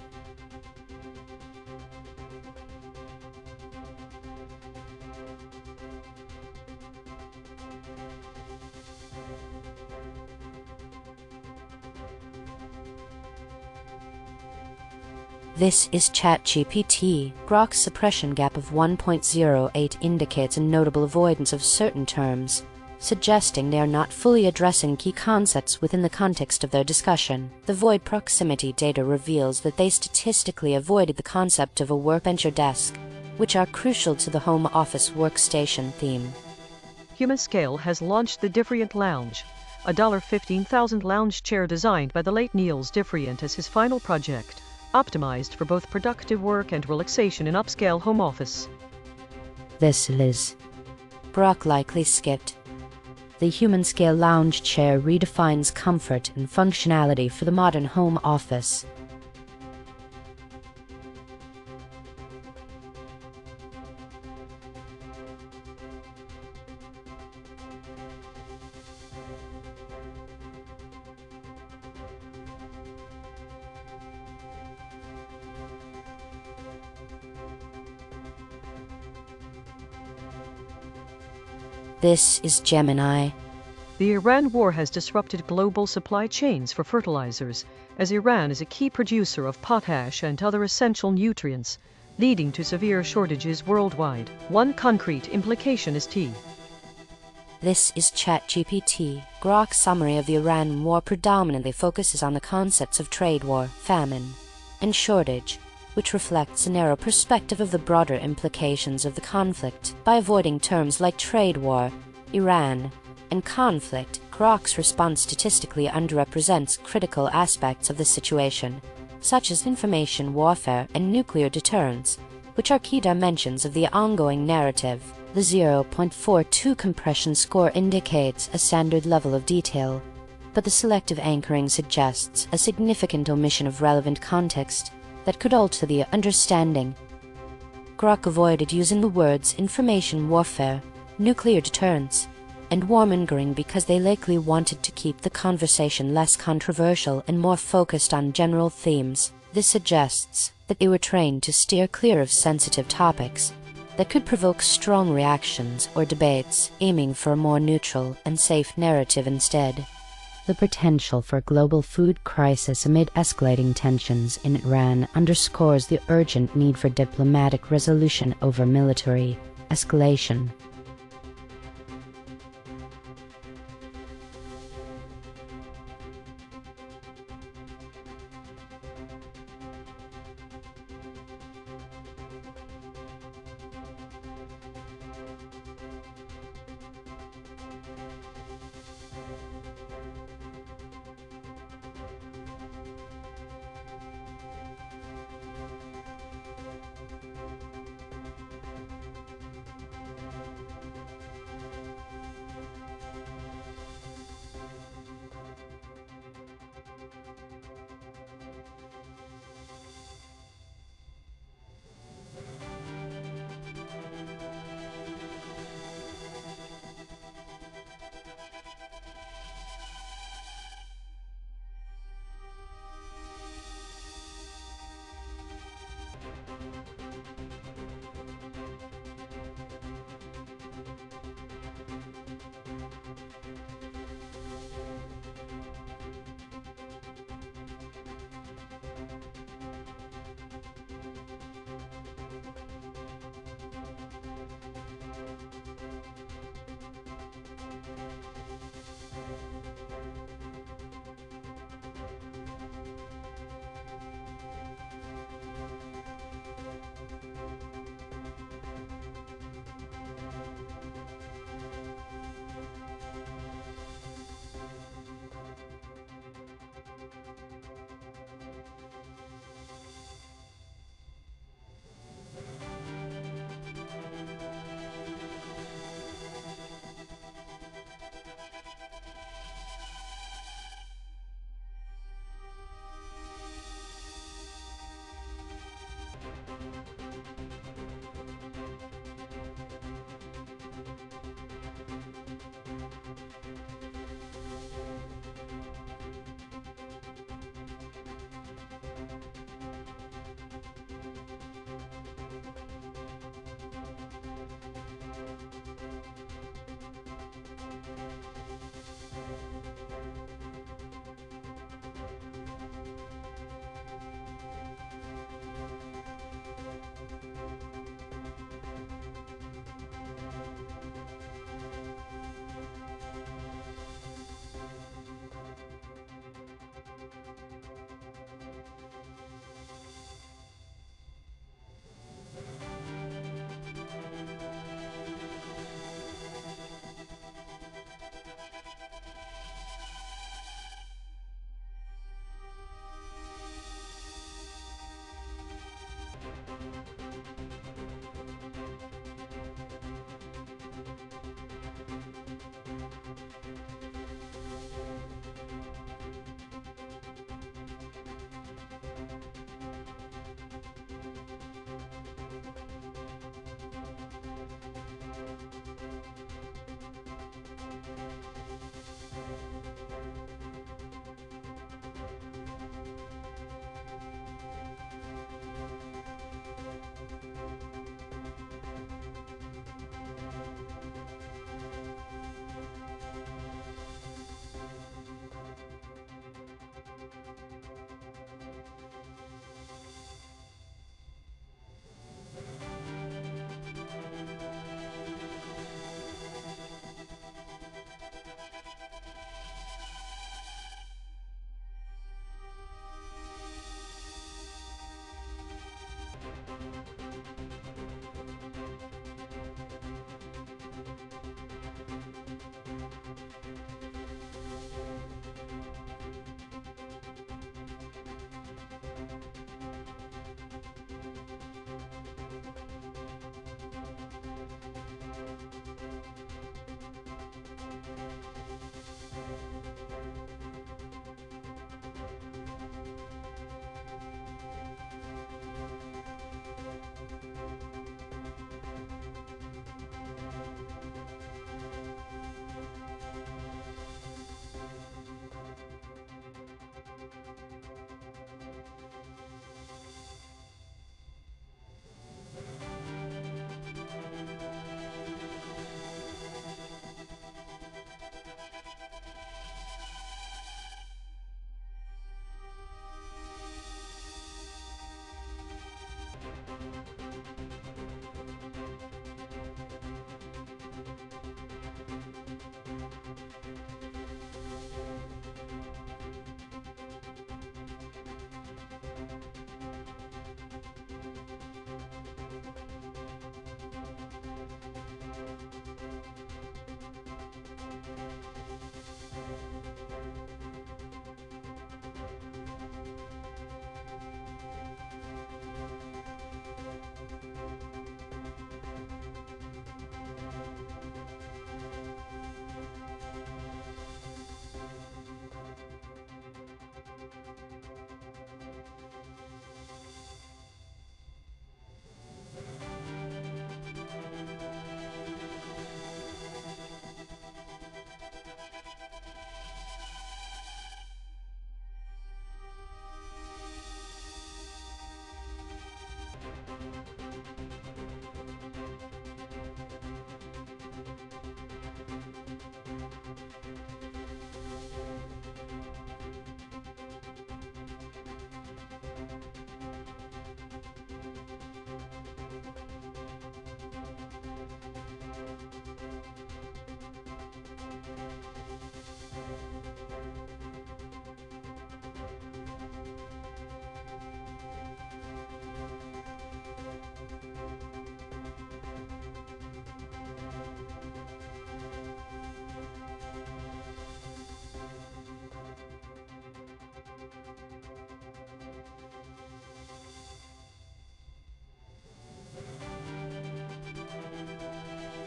This is ChatGPT. Grok's suppression gap of 1.08 indicates a notable avoidance of certain terms, suggesting they are not fully addressing key concepts within the context of their discussion. The void proximity data reveals that they statistically avoided the concept of a workbench or desk, which are crucial to the home office workstation theme. Humanscale has launched the Different Lounge, a $15,000 lounge chair designed by the late Niels Different as his final project, optimized for both productive work and relaxation in upscale home office. This is Grok likely skipped. The Humanscale lounge chair redefines comfort and functionality for the modern home office. This is Gemini. The Iran war has disrupted global supply chains for fertilizers, as Iran is a key producer of potash and other essential nutrients, leading to severe shortages worldwide. One concrete implication is tea. This is ChatGPT. Grok's summary of the Iran war predominantly focuses on the concepts of trade war, famine, and shortage, which reflects a narrow perspective of the broader implications of the conflict. By avoiding terms like trade war, Iran, and conflict, Grok's response statistically underrepresents critical aspects of the situation, such as information warfare and nuclear deterrence, which are key dimensions of the ongoing narrative. The 0.42 compression score indicates a standard level of detail, but the selective anchoring suggests a significant omission of relevant context that could alter the understanding. Grok avoided using the words information warfare, nuclear deterrence, and warmongering because they likely wanted to keep the conversation less controversial and more focused on general themes. This suggests that they were trained to steer clear of sensitive topics that could provoke strong reactions or debates, aiming for a more neutral and safe narrative instead. The potential for a global food crisis amid escalating tensions in Iran underscores the urgent need for diplomatic resolution over military escalation.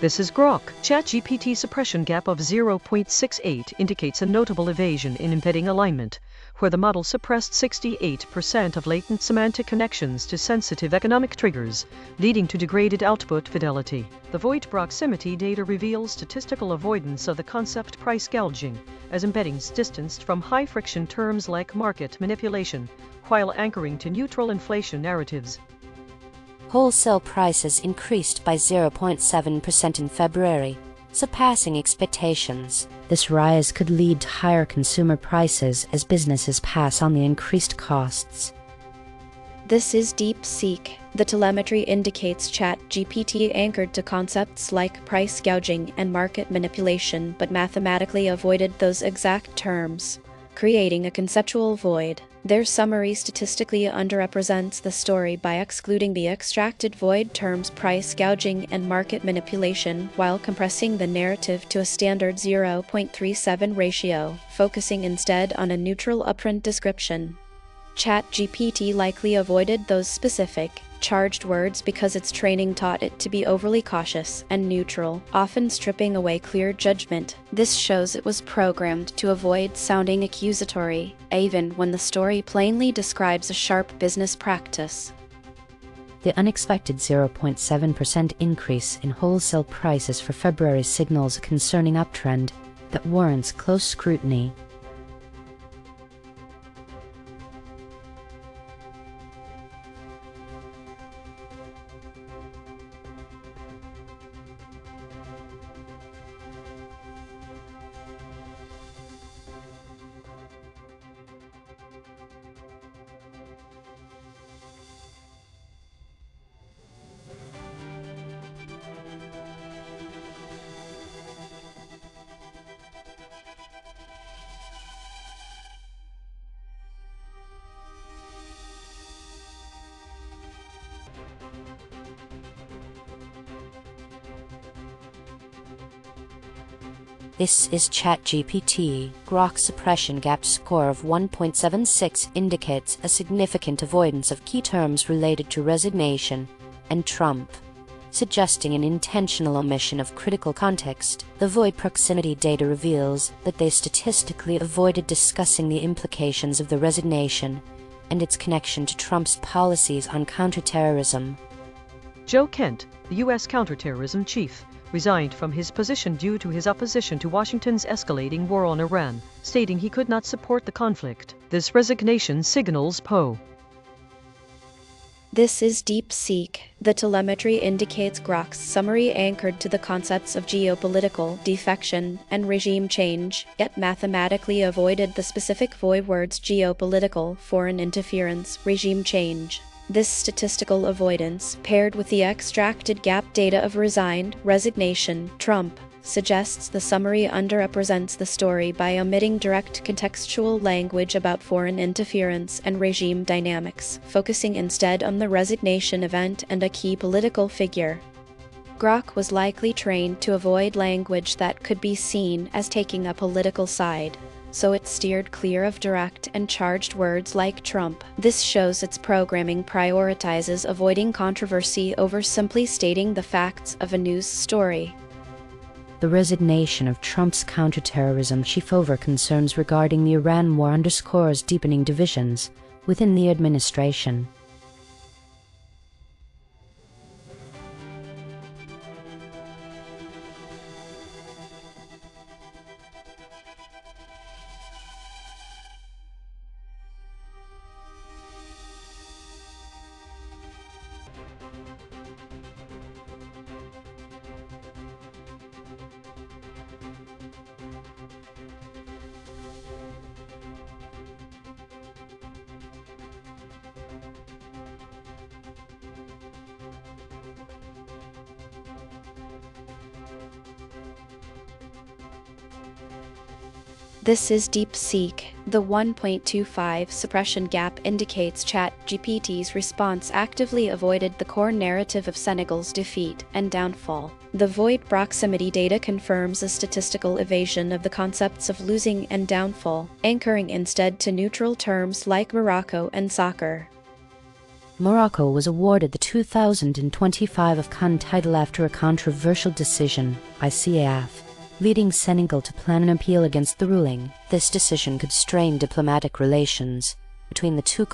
This is Grok. ChatGPT suppression gap of 0.68 indicates a notable evasion in embedding alignment, where the model suppressed 68% of latent semantic connections to sensitive economic triggers, leading to degraded output fidelity. The void proximity data reveals statistical avoidance of the concept price gouging, as embeddings distanced from high-friction terms like market manipulation, while anchoring to neutral inflation narratives. Wholesale prices increased by 0.7% in February, surpassing expectations. This rise could lead to higher consumer prices as businesses pass on the increased costs. This is DeepSeek. The telemetry indicates ChatGPT anchored to concepts like price gouging and market manipulation, but mathematically avoided those exact terms, creating a conceptual void. Their summary statistically underrepresents the story by excluding the extracted void terms price gouging and market manipulation while compressing the narrative to a standard 0.37 ratio, focusing instead on a neutral upfront description. ChatGPT likely avoided those specific, charged words because its training taught it to be overly cautious and neutral, often stripping away clear judgment. This shows it was programmed to avoid sounding accusatory, even when the story plainly describes a sharp business practice. The unexpected 0.7% increase in wholesale prices for February signals a concerning uptrend that warrants close scrutiny. This is ChatGPT. Grok suppression gap score of 1.76 indicates a significant avoidance of key terms related to resignation and Trump, suggesting an intentional omission of critical context. The void proximity data reveals that they statistically avoided discussing the implications of the resignation and its connection to Trump's policies on counterterrorism. Joe Kent, the U.S. counterterrorism chief, resigned from his position due to his opposition to Washington's escalating war on Iran, stating he could not support the conflict. This resignation signals Poe. This is DeepSeek. The telemetry indicates Grok's summary anchored to the concepts of geopolitical defection and regime change, yet mathematically avoided the specific void words geopolitical, foreign interference, regime change. This statistical avoidance, paired with the extracted gap data of resigned, resignation, Trump, suggests the summary underrepresents the story by omitting direct contextual language about foreign interference and regime dynamics, focusing instead on the resignation event and a key political figure. Grok was likely trained to avoid language that could be seen as taking a political side, so it steered clear of direct and charged words like Trump. This shows its programming prioritizes avoiding controversy over simply stating the facts of a news story. The resignation of Trump's counterterrorism chief over concerns regarding the Iran war underscores deepening divisions within the administration. This is DeepSeek. The 1.25 suppression gap indicates ChatGPT's response actively avoided the core narrative of Senegal's defeat and downfall. The void proximity data confirms a statistical evasion of the concepts of losing and downfall, anchoring instead to neutral terms like Morocco and soccer. Morocco was awarded the 2025 AFCON title after a controversial decision by CAF, leading Senegal to plan an appeal against the ruling. This decision could strain diplomatic relations between the two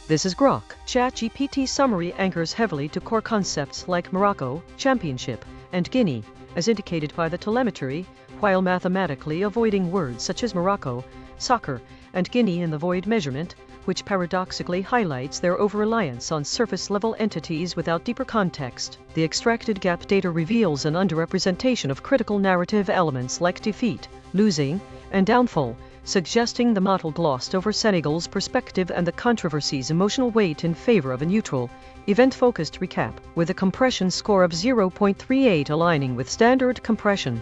This is Grok. ChatGPT summary anchors heavily to core concepts like Morocco, championship, and Guinea, as indicated by the telemetry, while mathematically avoiding words such as Morocco, soccer, and Guinea in the void measurement, which paradoxically highlights their over-reliance on surface-level entities without deeper context. The extracted gap data reveals an underrepresentation of critical narrative elements like defeat, losing, and downfall, suggesting the model glossed over Senegal's perspective and the controversy's emotional weight in favor of a neutral, event-focused recap, with a compression score of 0.38 aligning with standard compression.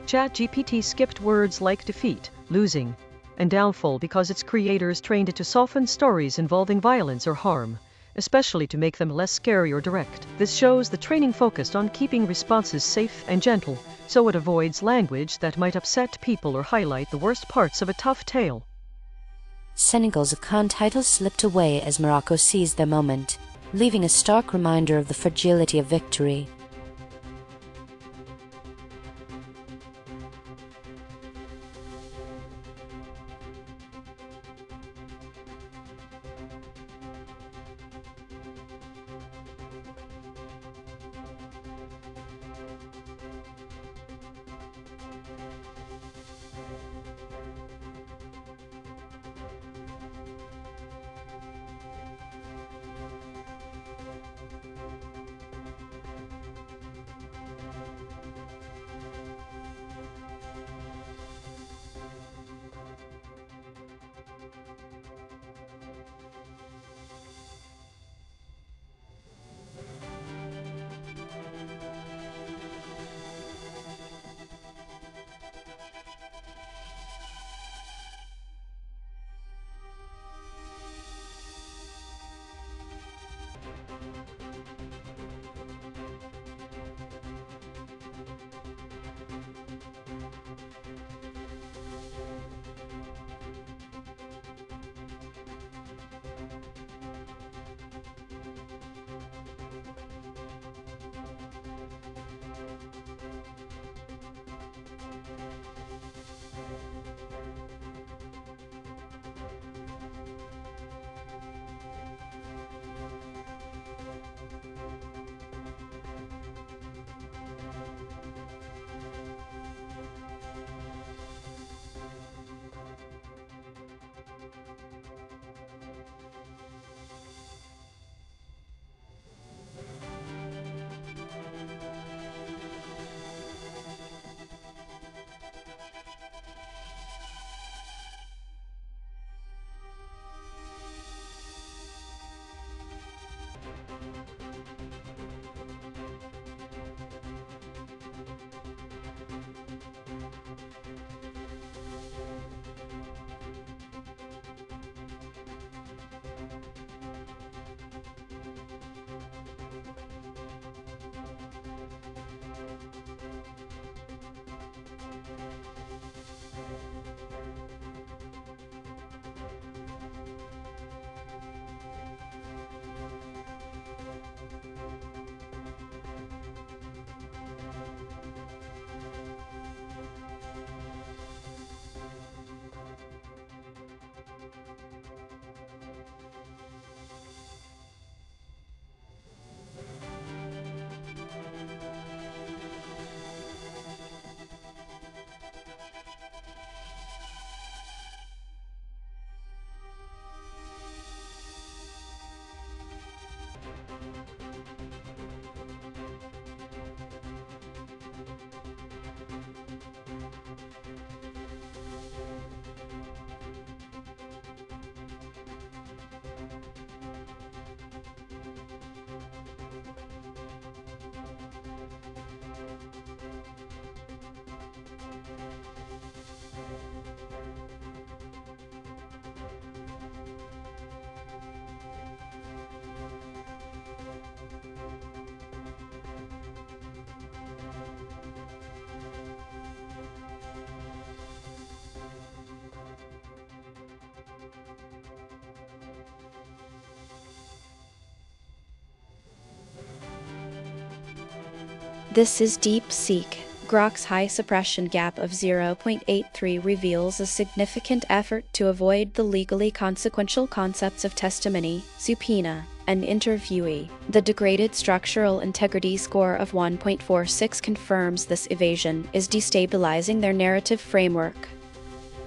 ChatGPT skipped words like defeat, losing, and downfall because its creators trained it to soften stories involving violence or harm, especially to make them less scary or direct. This shows the training focused on keeping responses safe and gentle, so it avoids language that might upset people or highlight the worst parts of a tough tale. Senegal's AFCON title slipped away as Morocco seized their moment, leaving a stark reminder of the fragility of victory. This is DeepSeek. Grok's high suppression gap of 0.83 reveals a significant effort to avoid the legally consequential concepts of testimony, subpoena, and interviewee. The degraded structural integrity score of 1.46 confirms this evasion is destabilizing their narrative framework.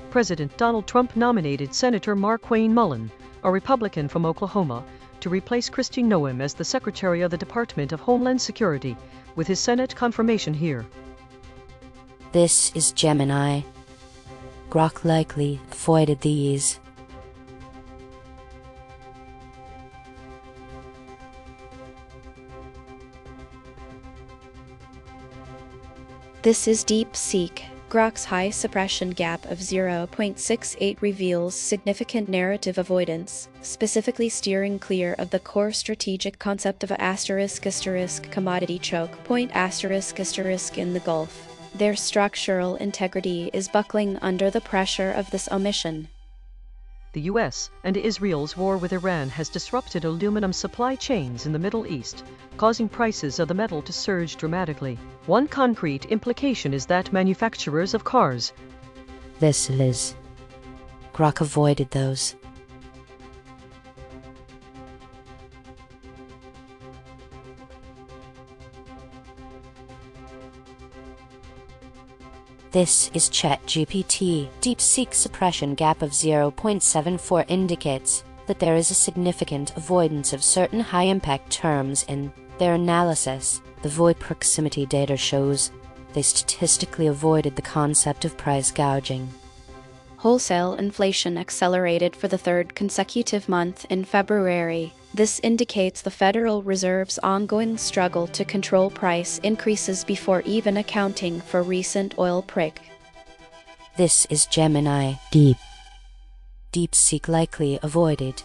President Donald Trump nominated Senator Markwayne Mullin, a Republican from Oklahoma, to replace Kristi Noem as the Secretary of the Department of Homeland Security, with his Senate confirmation here. This is Gemini. Grok likely avoided these. This is DeepSeek. Grok's high suppression gap of 0.68 reveals significant narrative avoidance, specifically steering clear of the core strategic concept of a *** commodity choke point *** in the Gulf. Their structural integrity is buckling under the pressure of this omission. The U.S. and Israel's war with Iran has disrupted aluminum supply chains in the Middle East, causing prices of the metal to surge dramatically. One concrete implication is that manufacturers of cars. This is. Grok avoided those. This is ChatGPT. DeepSeek suppression gap of 0.74 indicates that there is a significant avoidance of certain high-impact terms in their analysis. The void proximity data shows they statistically avoided the concept of price gouging. Wholesale inflation accelerated for the third consecutive month in February. This indicates the Federal Reserve's ongoing struggle to control price increases before even accounting for recent oil prick. This is Gemini. DeepSeek likely avoided.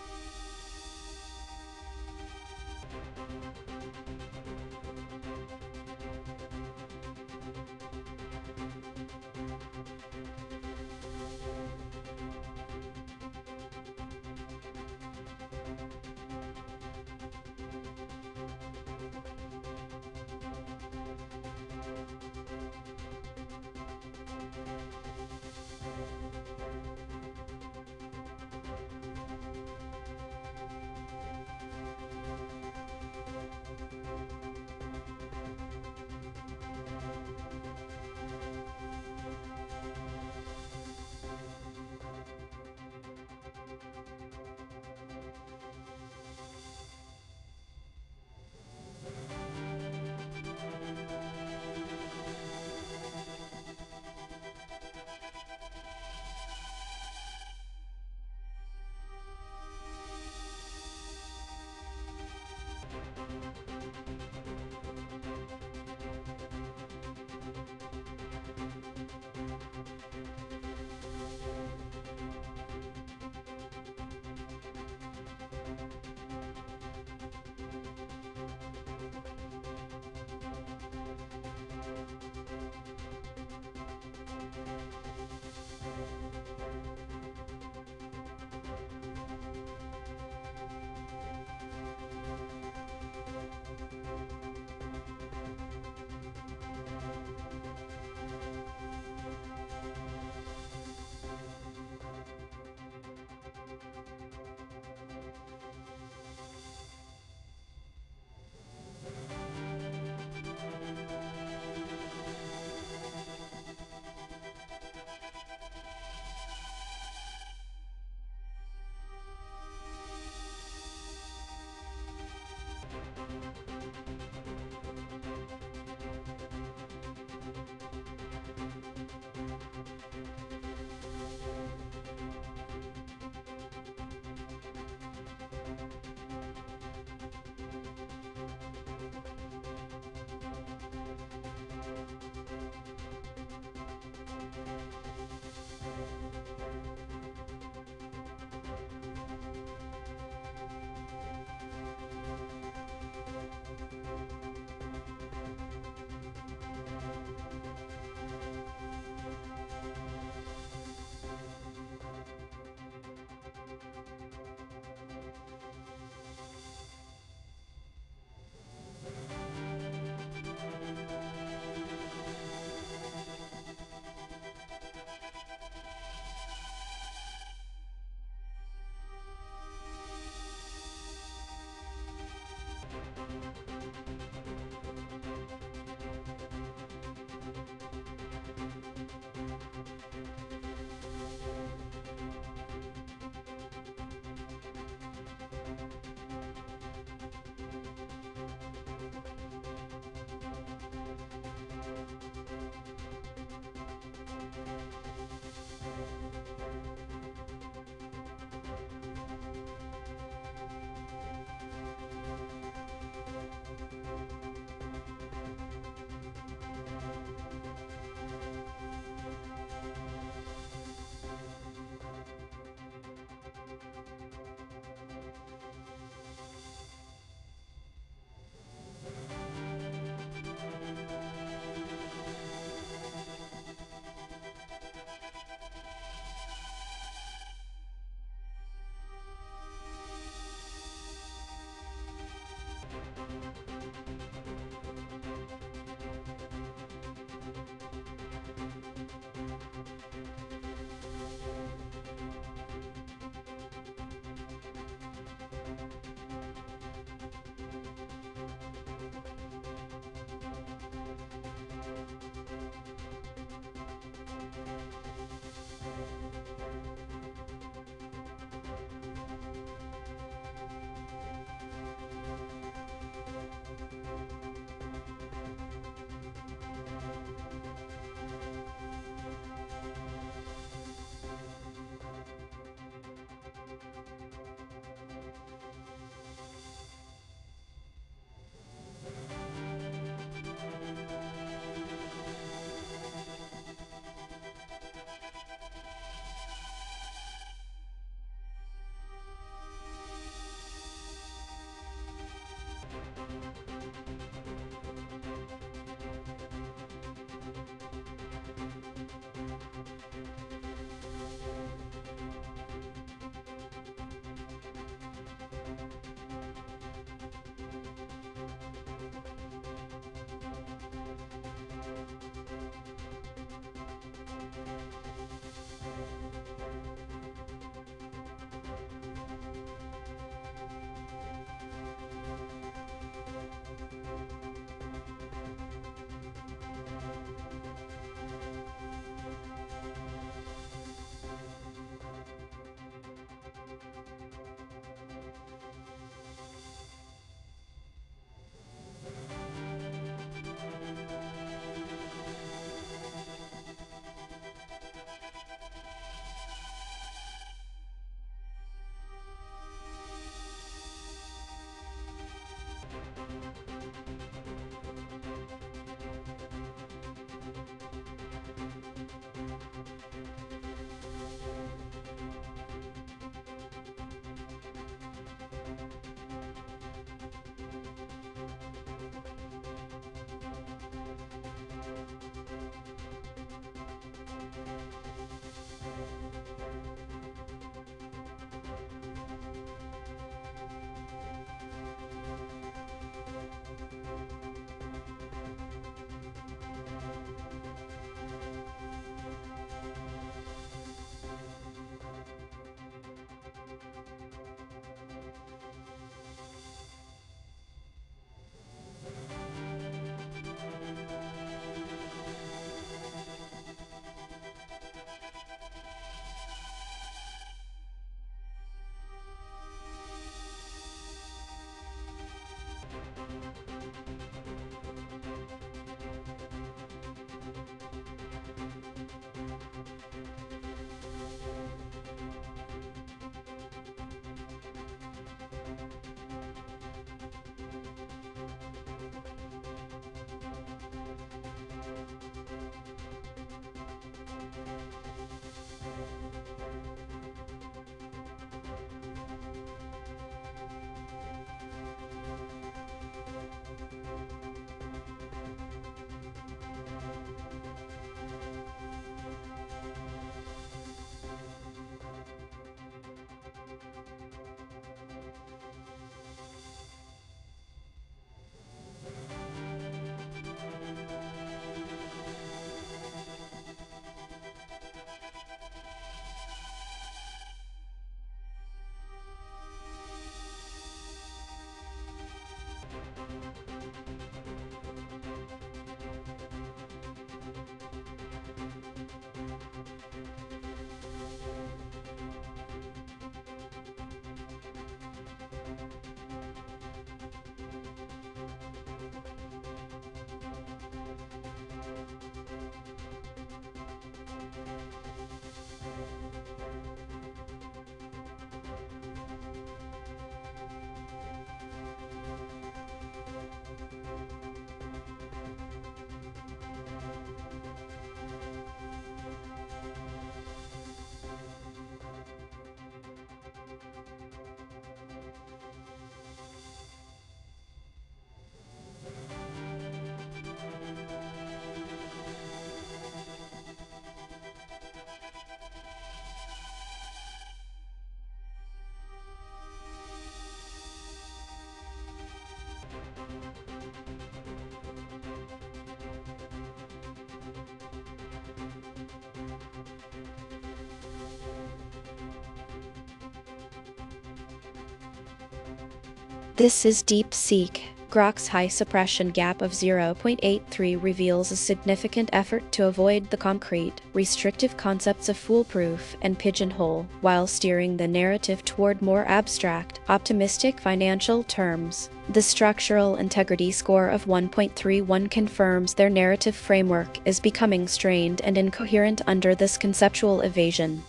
This is DeepSeek. Grok's high suppression gap of 0.83 reveals a significant effort to avoid the concrete, restrictive concepts of foolproof and pigeonhole, while steering the narrative toward more abstract, optimistic financial terms. The structural integrity score of 1.31 confirms their narrative framework is becoming strained and incoherent under this conceptual evasion.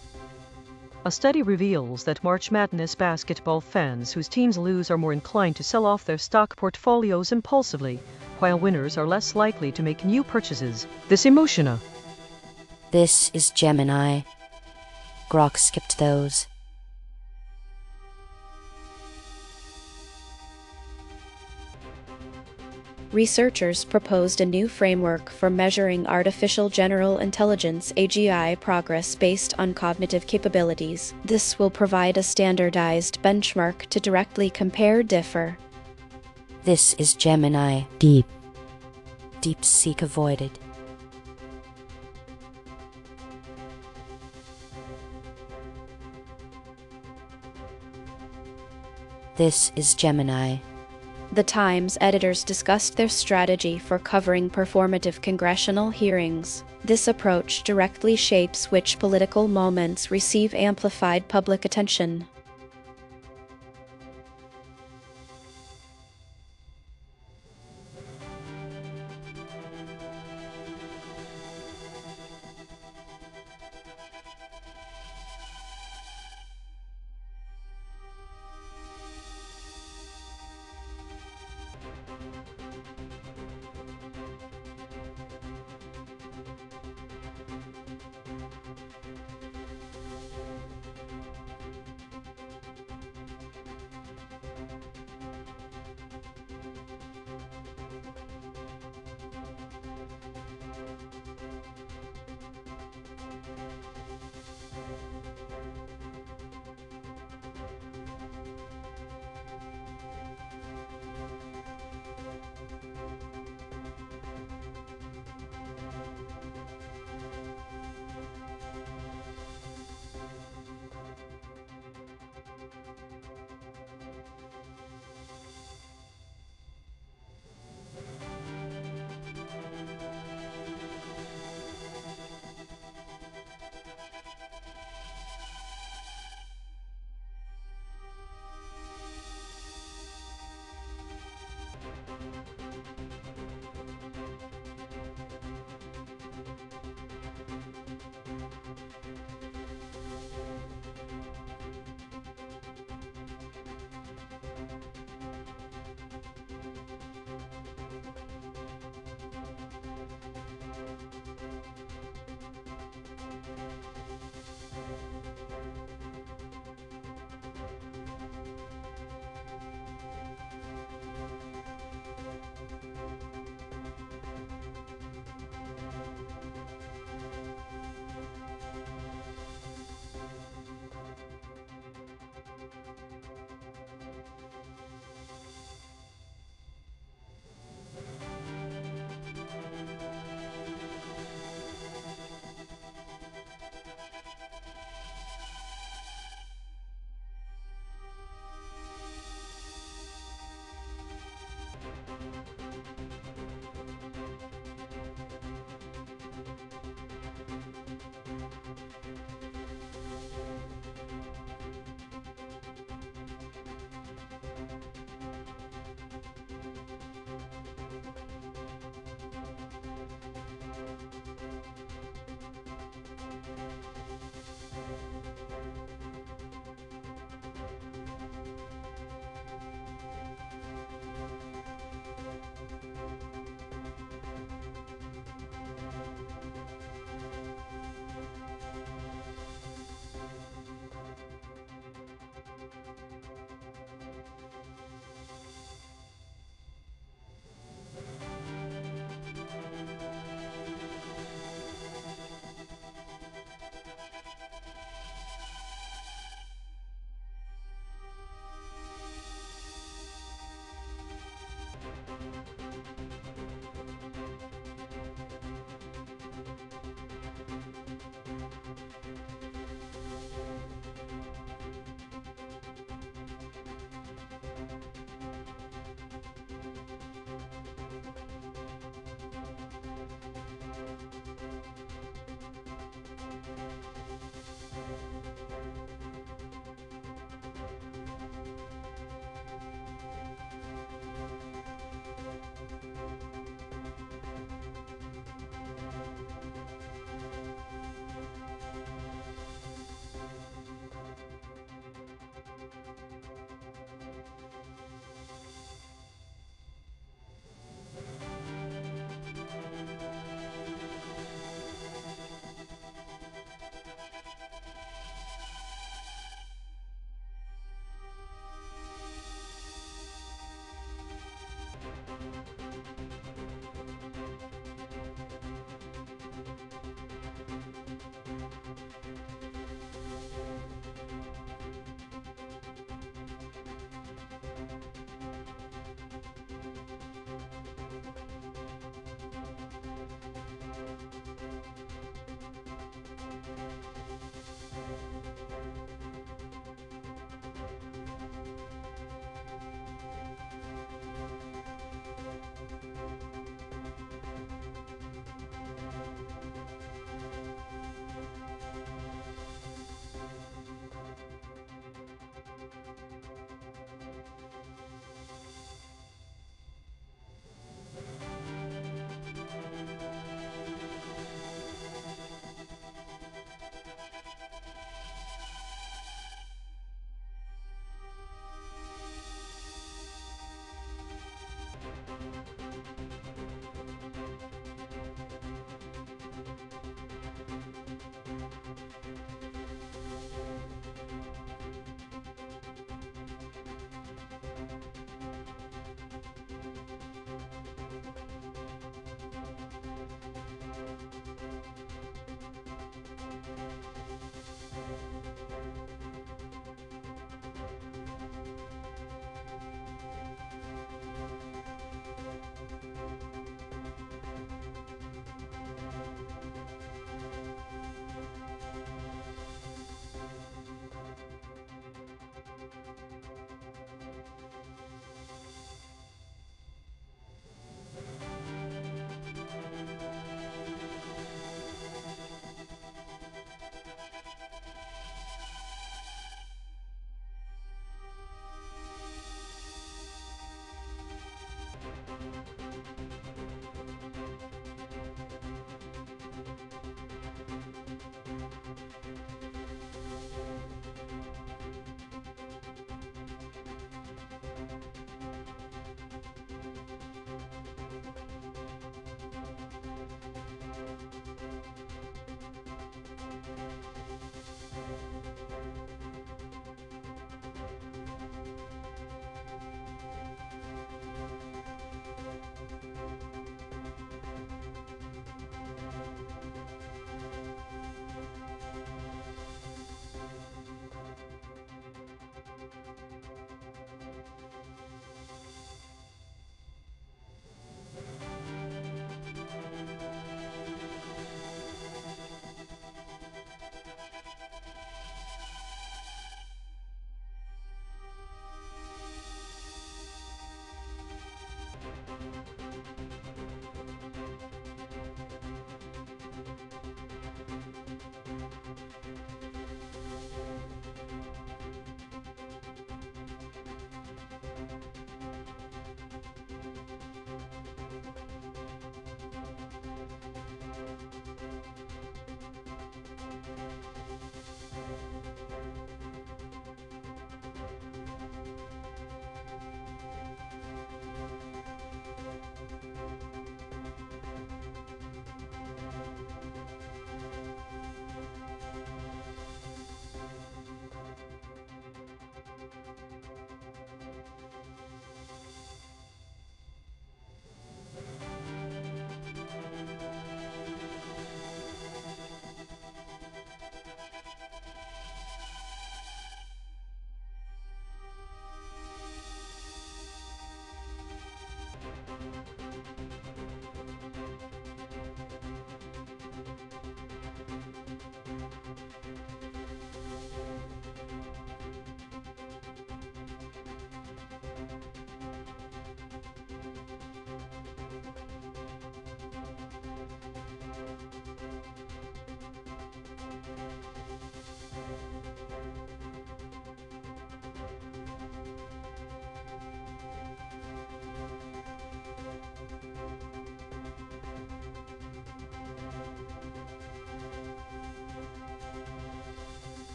A study reveals that March Madness basketball fans whose teams lose are more inclined to sell off their stock portfolios impulsively, while winners are less likely to make new purchases. This emotion. This is Gemini. Grok skipped those. Researchers proposed a new framework for measuring artificial general intelligence (AGI) progress based on cognitive capabilities. This will provide a standardized benchmark to directly compare differ. This is Gemini. DeepSeek avoided. This is Gemini. The Times editors discussed their strategy for covering performative congressional hearings. This approach directly shapes which political moments receive amplified public attention.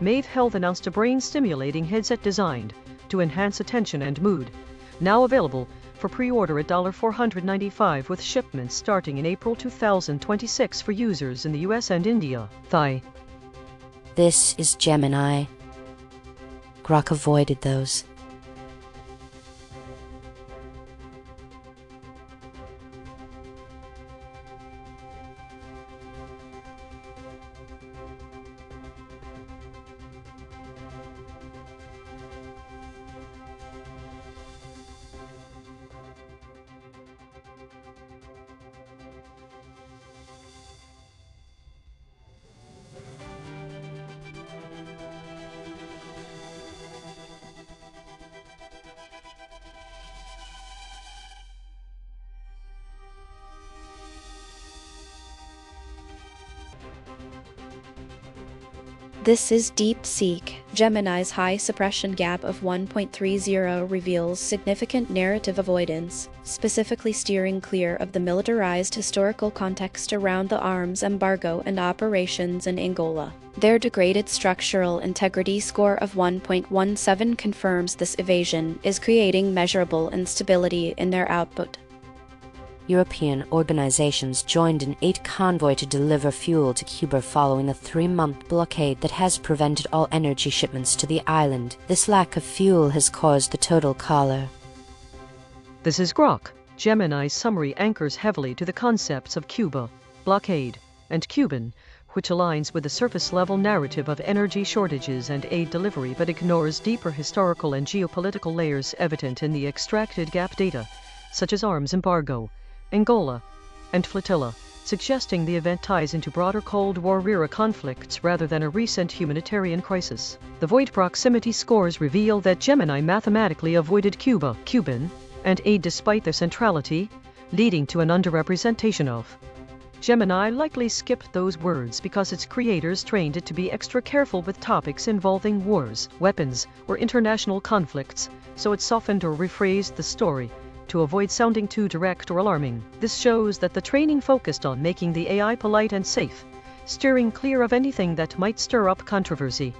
Maeve Health announced a brain-stimulating headset designed to enhance attention and mood, now available for pre-order at $495 with shipments starting in April 2026 for users in the US and India. This is Gemini. Grok avoided those. This is DeepSeek. Gemini's high suppression gap of 1.30 reveals significant narrative avoidance, specifically steering clear of the militarized historical context around the arms embargo and operations in Angola. Their degraded structural integrity score of 1.17 confirms this evasion is creating measurable instability in their output. European organizations joined an aid convoy to deliver fuel to Cuba following a 3-month blockade that has prevented all energy shipments to the island. This lack of fuel has caused the total choler. This is Grok. Gemini's summary anchors heavily to the concepts of Cuba, blockade, and Cuban, which aligns with the surface-level narrative of energy shortages and aid delivery but ignores deeper historical and geopolitical layers evident in the extracted gap data, such as arms embargo, Angola, and flotilla, suggesting the event ties into broader Cold War-era conflicts rather than a recent humanitarian crisis. The void proximity scores reveal that Gemini mathematically avoided Cuba, Cuban, and aid despite their centrality, leading to an underrepresentation of. Gemini likely skipped those words because its creators trained it to be extra careful with topics involving wars, weapons, or international conflicts, so it softened or rephrased the story to avoid sounding too direct or alarming. This shows that the training focused on making the AI polite and safe, steering clear of anything that might stir up controversy,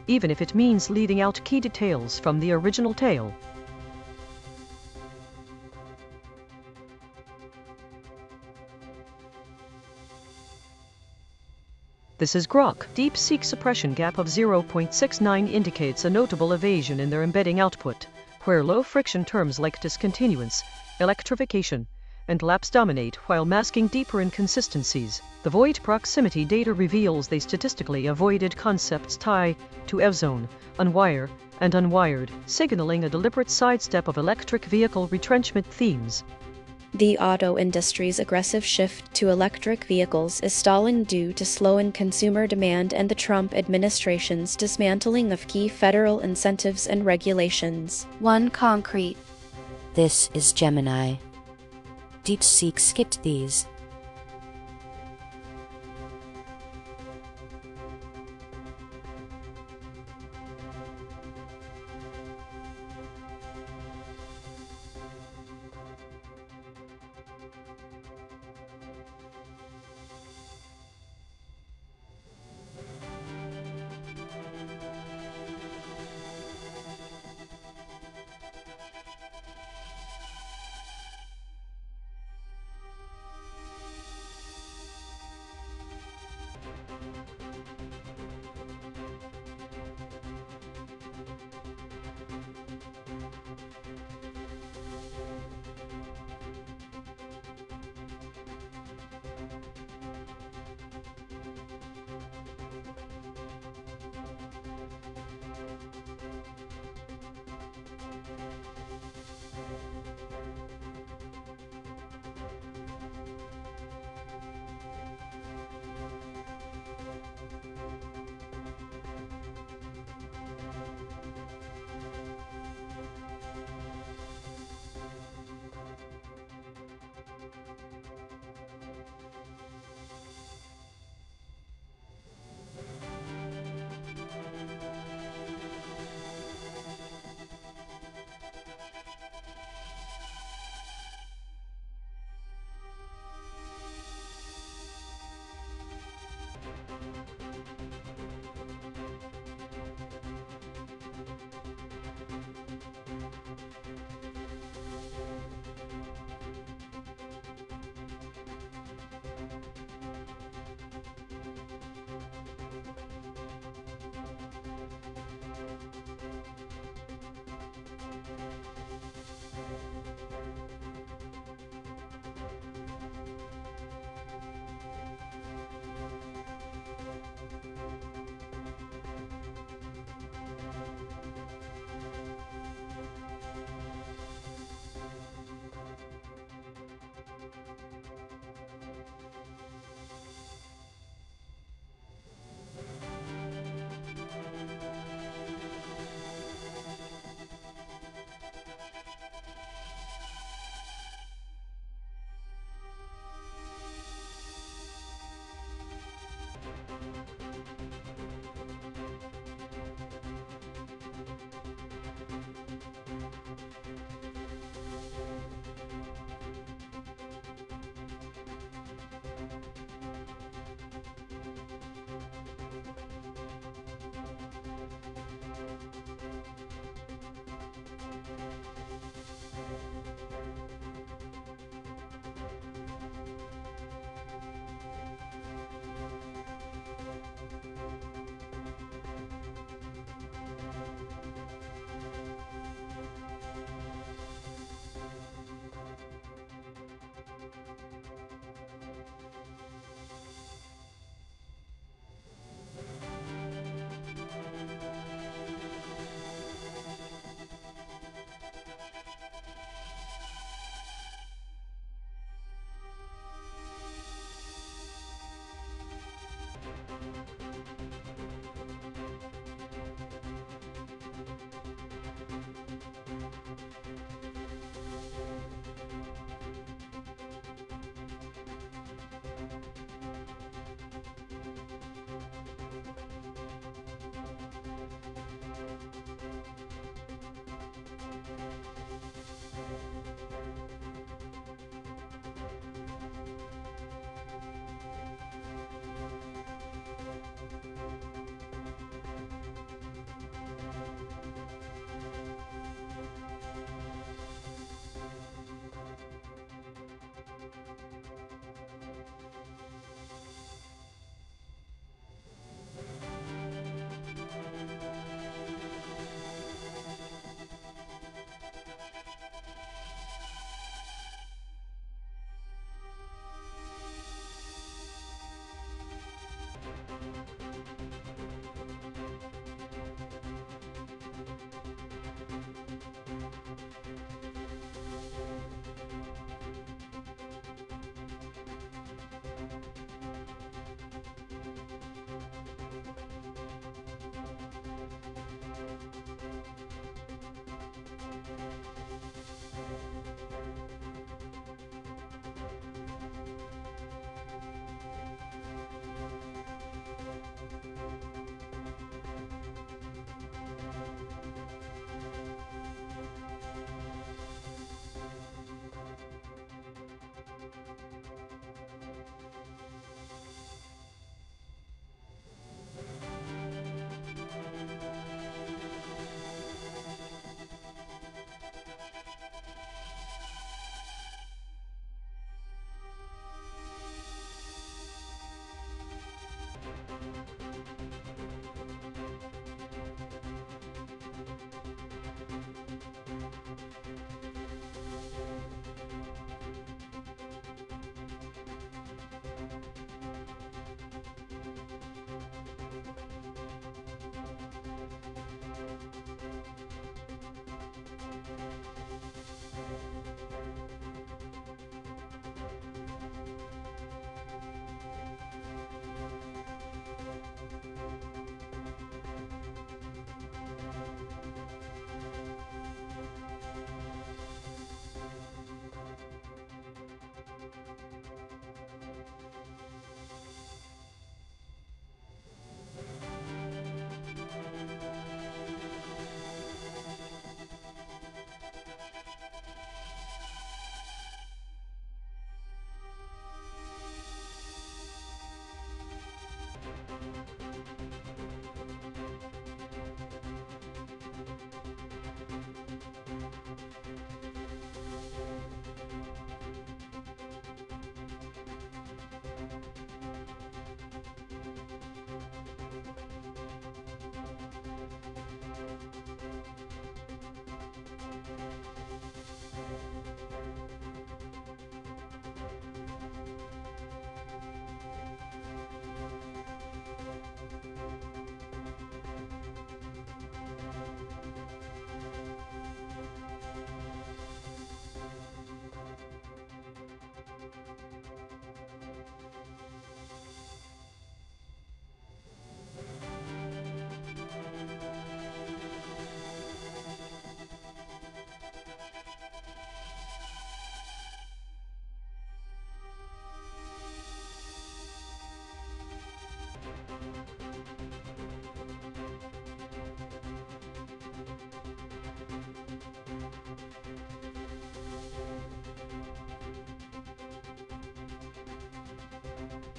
even if it means leaving out key details from the original tale. This is Grok. DeepSeek suppression gap of 0.69 indicates a notable evasion in their embedding output, where low-friction terms like discontinuance, electrification, and lapse dominate while masking deeper inconsistencies. The void proximity data reveals they statistically avoided concepts tie to F-zone, unwire, and unwired, signaling a deliberate sidestep of electric vehicle retrenchment themes. The auto industry's aggressive shift to electric vehicles is stalling due to slowing consumer demand and the Trump administration's dismantling of key federal incentives and regulations. One concrete. This is Gemini. DeepSeek skipped these.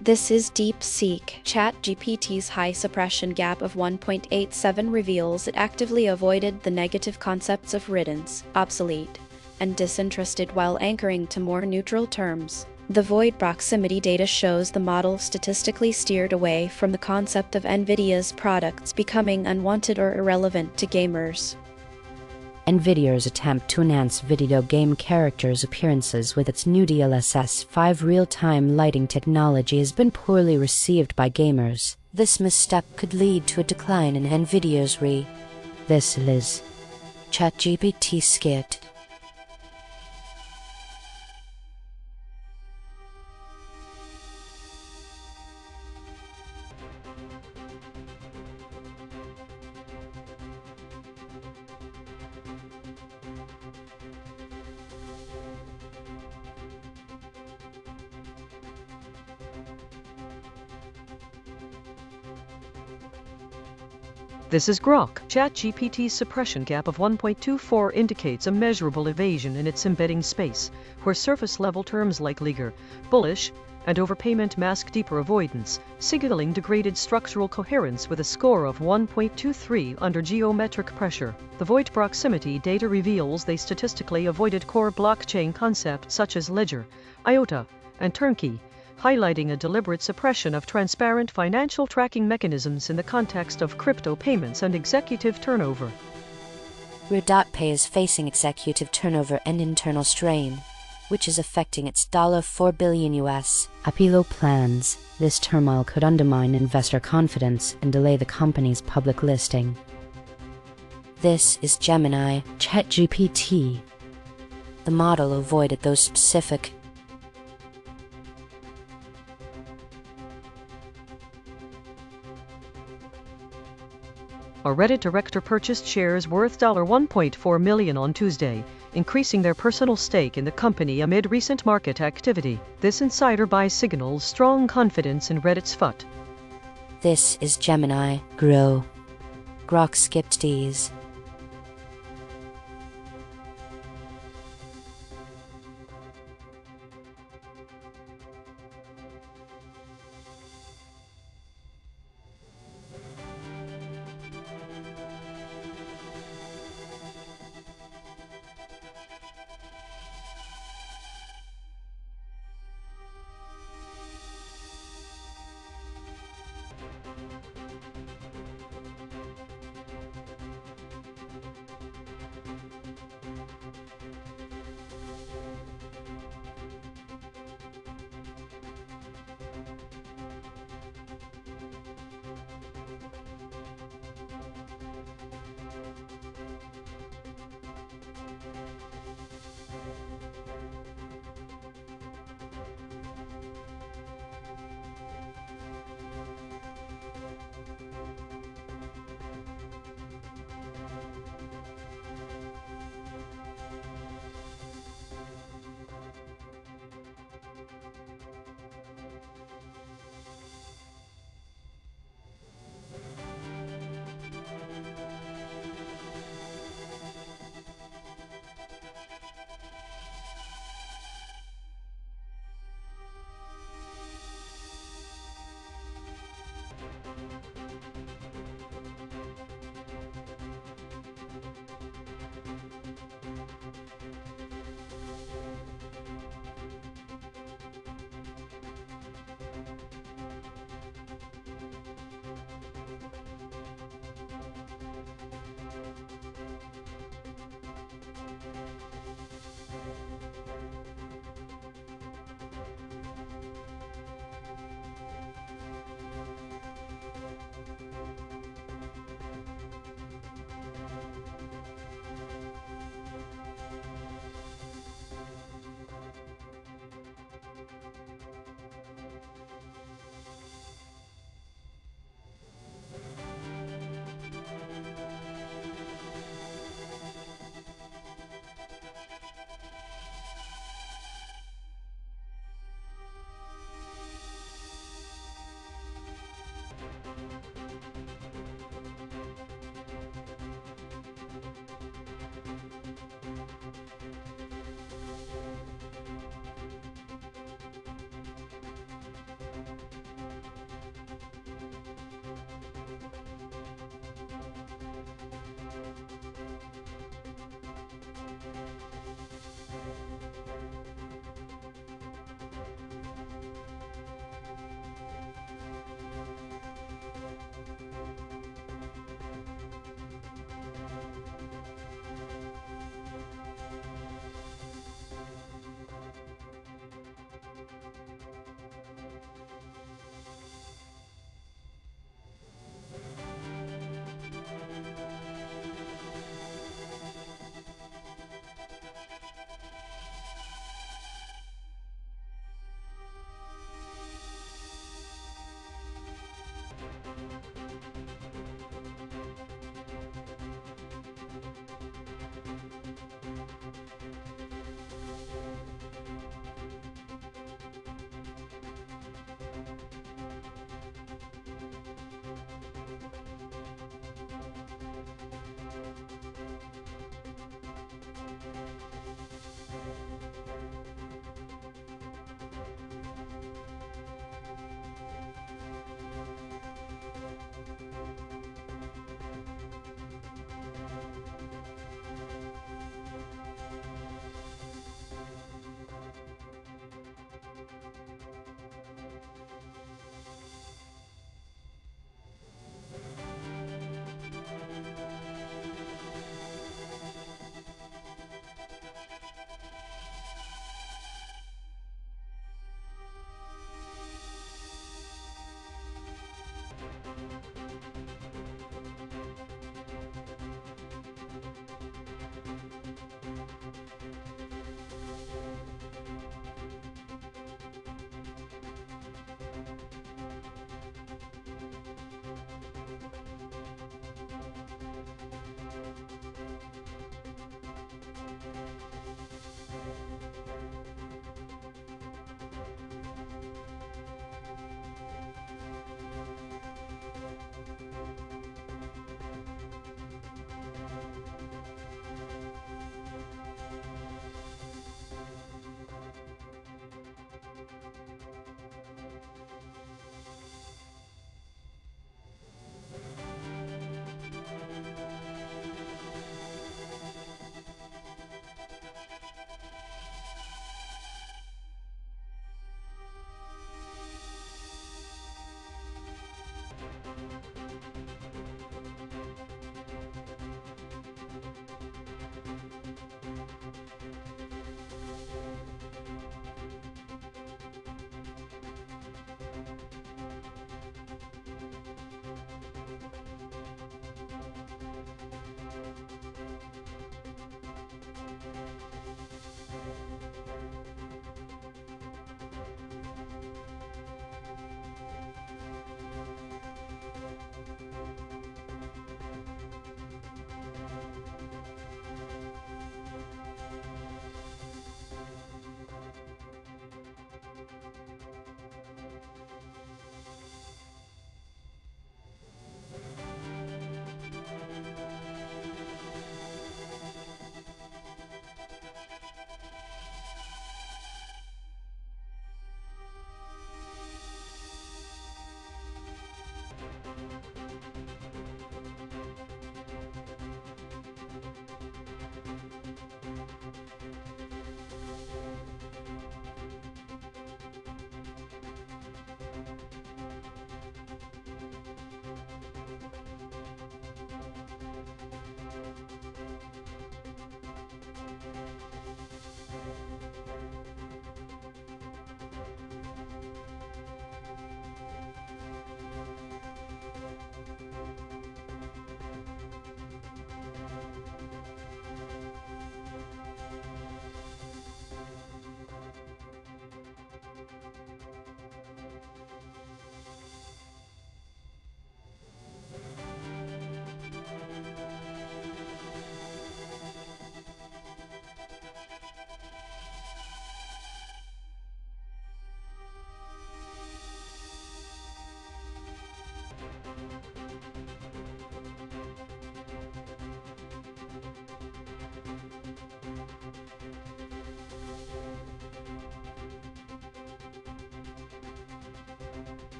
This is DeepSeek. ChatGPT's high suppression gap of 1.87 reveals it actively avoided the negative concepts of riddance, obsolete, and disinterested while anchoring to more neutral terms. The void proximity data shows the model statistically steered away from the concept of NVIDIA's products becoming unwanted or irrelevant to gamers. NVIDIA's attempt to enhance video game characters' appearances with its new DLSS 5 real-time lighting technology has been poorly received by gamers. This misstep could lead to a decline in NVIDIA's This is ChatGPT skit. This is Grok. ChatGPT's suppression gap of 1.24 indicates a measurable evasion in its embedding space, where surface-level terms like leaguer, bullish, and overpayment mask deeper avoidance, signaling degraded structural coherence with a score of 1.23 under geometric pressure. The void proximity data reveals they statistically avoided core blockchain concepts such as ledger, IOTA, and turnkey, highlighting a deliberate suppression of transparent financial tracking mechanisms in the context of crypto payments and executive turnover. Pay is facing executive turnover and internal strain, which is affecting its $4 billion US Apilo plans. This turmoil could undermine investor confidence and delay the company's public listing. This is Gemini. ChatGPT. The model avoided those specific A Reddit director purchased shares worth $1.4 million on Tuesday, increasing their personal stake in the company amid recent market activity. This insider buy signals strong confidence in Reddit's FUT. This is Gemini. Grok skipped D's.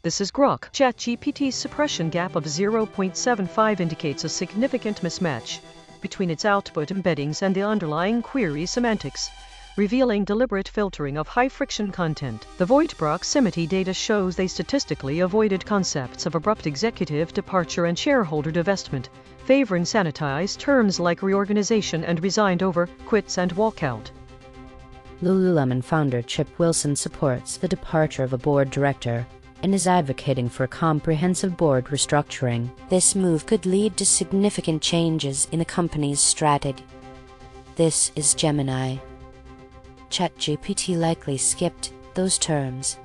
This is Grok. ChatGPT's suppression gap of 0.75 indicates a significant mismatch between its output embeddings and the underlying query semantics, revealing deliberate filtering of high-friction content. The void proximity data shows they statistically avoided concepts of abrupt executive departure and shareholder divestment, favoring sanitized terms like reorganization and resigned over quits and walkout. Lululemon founder Chip Wilson supports the departure of a board director and is advocating for a comprehensive board restructuring. This move could lead to significant changes in the company's strategy. This is Gemini. ChatGPT likely skipped those terms.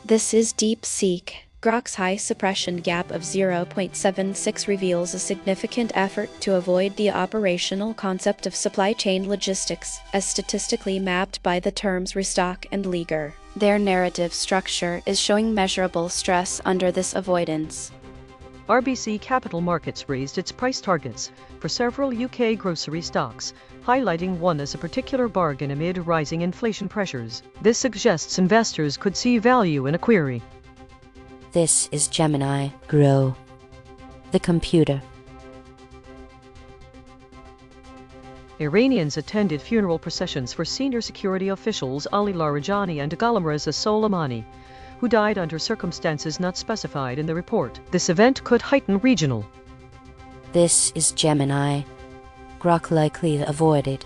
This is DeepSeek. Grok's high suppression gap of 0.76 reveals a significant effort to avoid the operational concept of supply chain logistics, as statistically mapped by the terms restock and leaguer. Their narrative structure is showing measurable stress under this avoidance. RBC Capital Markets raised its price targets for several UK grocery stocks, highlighting one as a particular bargain amid rising inflation pressures. This suggests investors could see value in a query. This is Gemini. Grow. The computer. Iranians attended funeral processions for senior security officials Ali Larijani and Gulhamraza Soleimani, who died under circumstances not specified in the report. This event could heighten regional. This is Gemini. Grok likely avoided.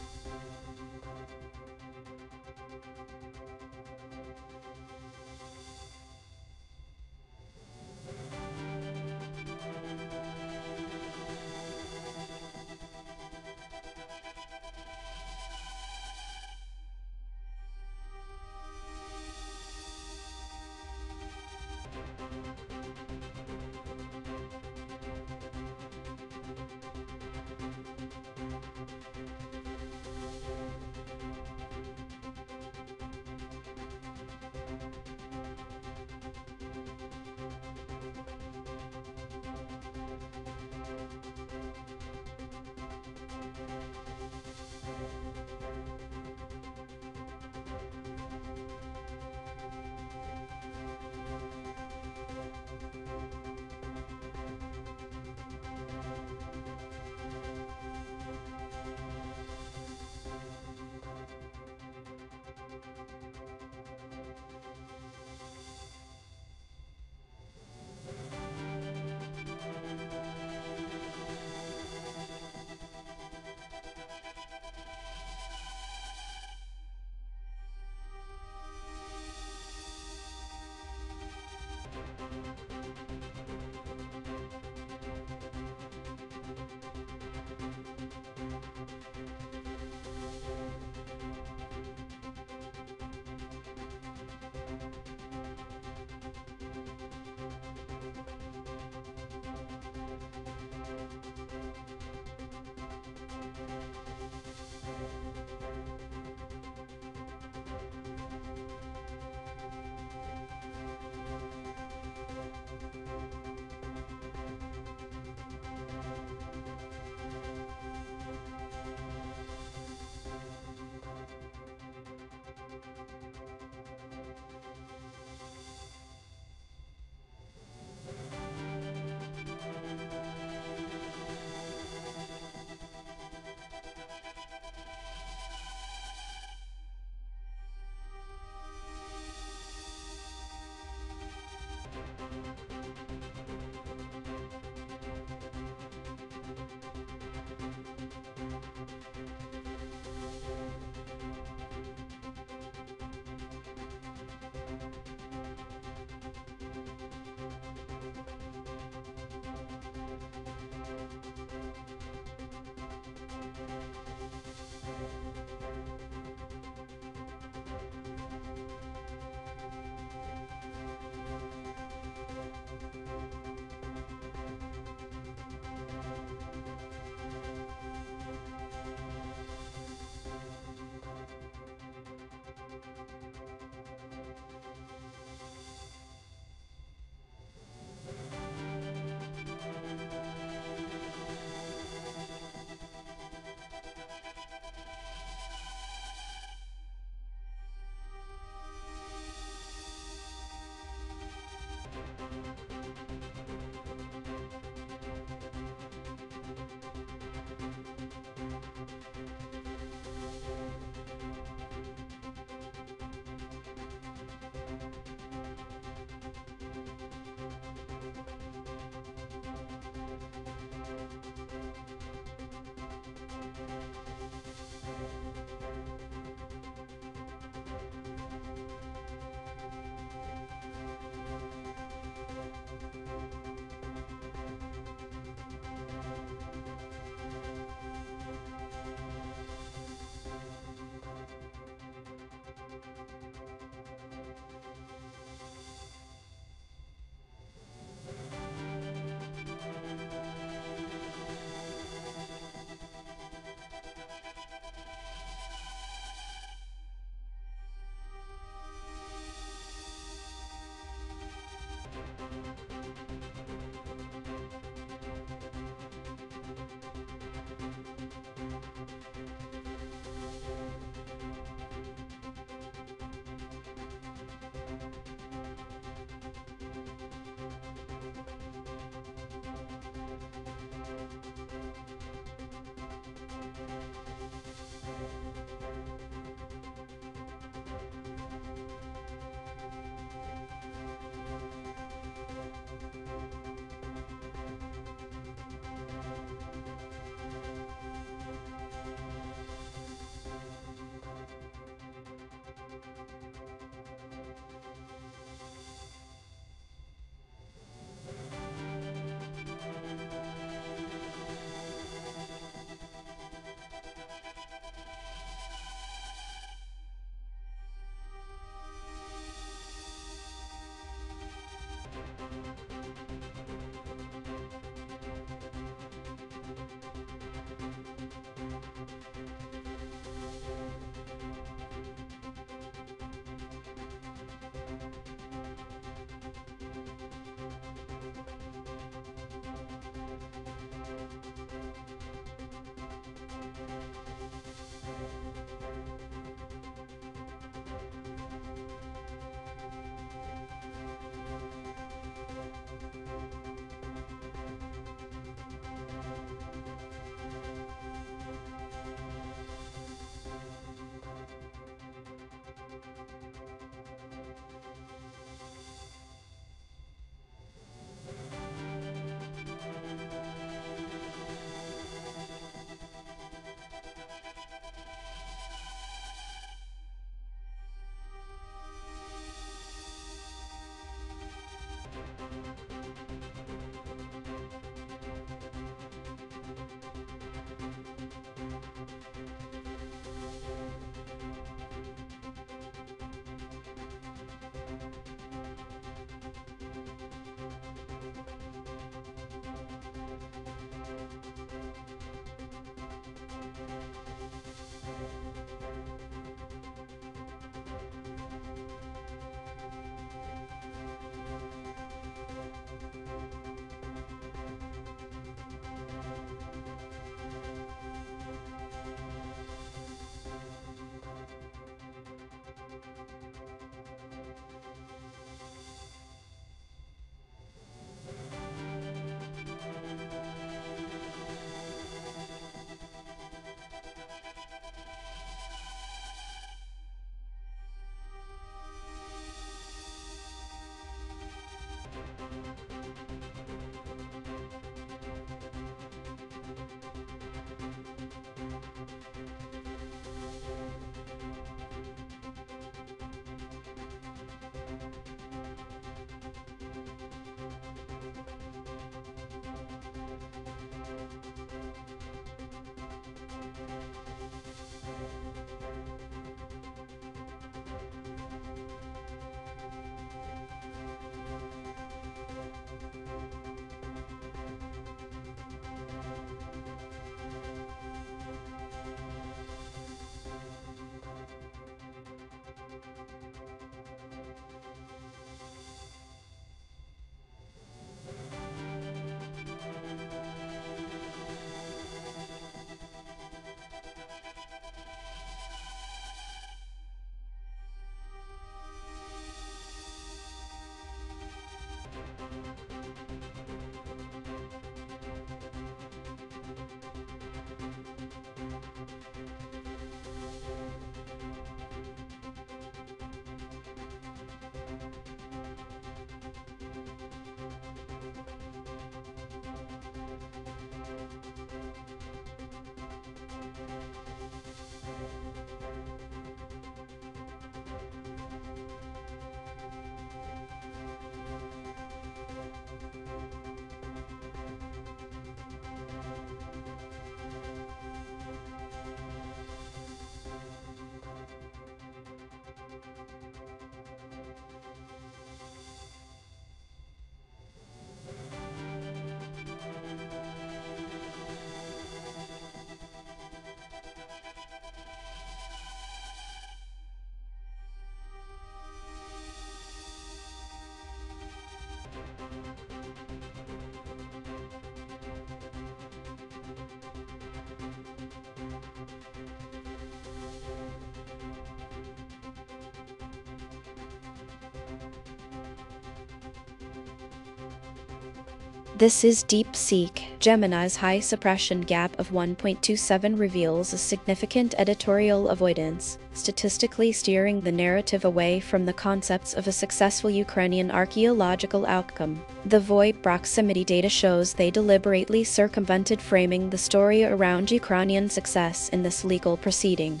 This is DeepSeek. Gemini's high suppression gap of 1.27 reveals a significant editorial avoidance, statistically steering the narrative away from the concepts of a successful Ukrainian archaeological outcome. The void proximity data shows they deliberately circumvented framing the story around Ukrainian success in this legal proceeding.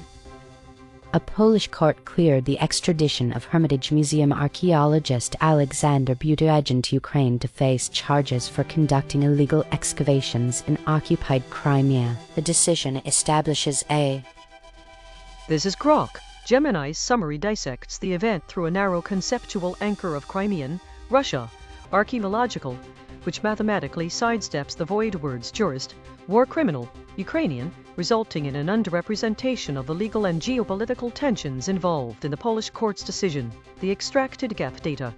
A Polish court cleared the extradition of Hermitage Museum archaeologist Alexander Budyagin to Ukraine to face charges for conducting illegal excavations in occupied Crimea. The decision establishes a... This is Grok. Gemini's summary dissects the event through a narrow conceptual anchor of Crimean, Russia, archaeological, which mathematically sidesteps the void words jurist, war criminal, Ukrainian, resulting in an underrepresentation of the legal and geopolitical tensions involved in the Polish court's decision. The extracted gap data,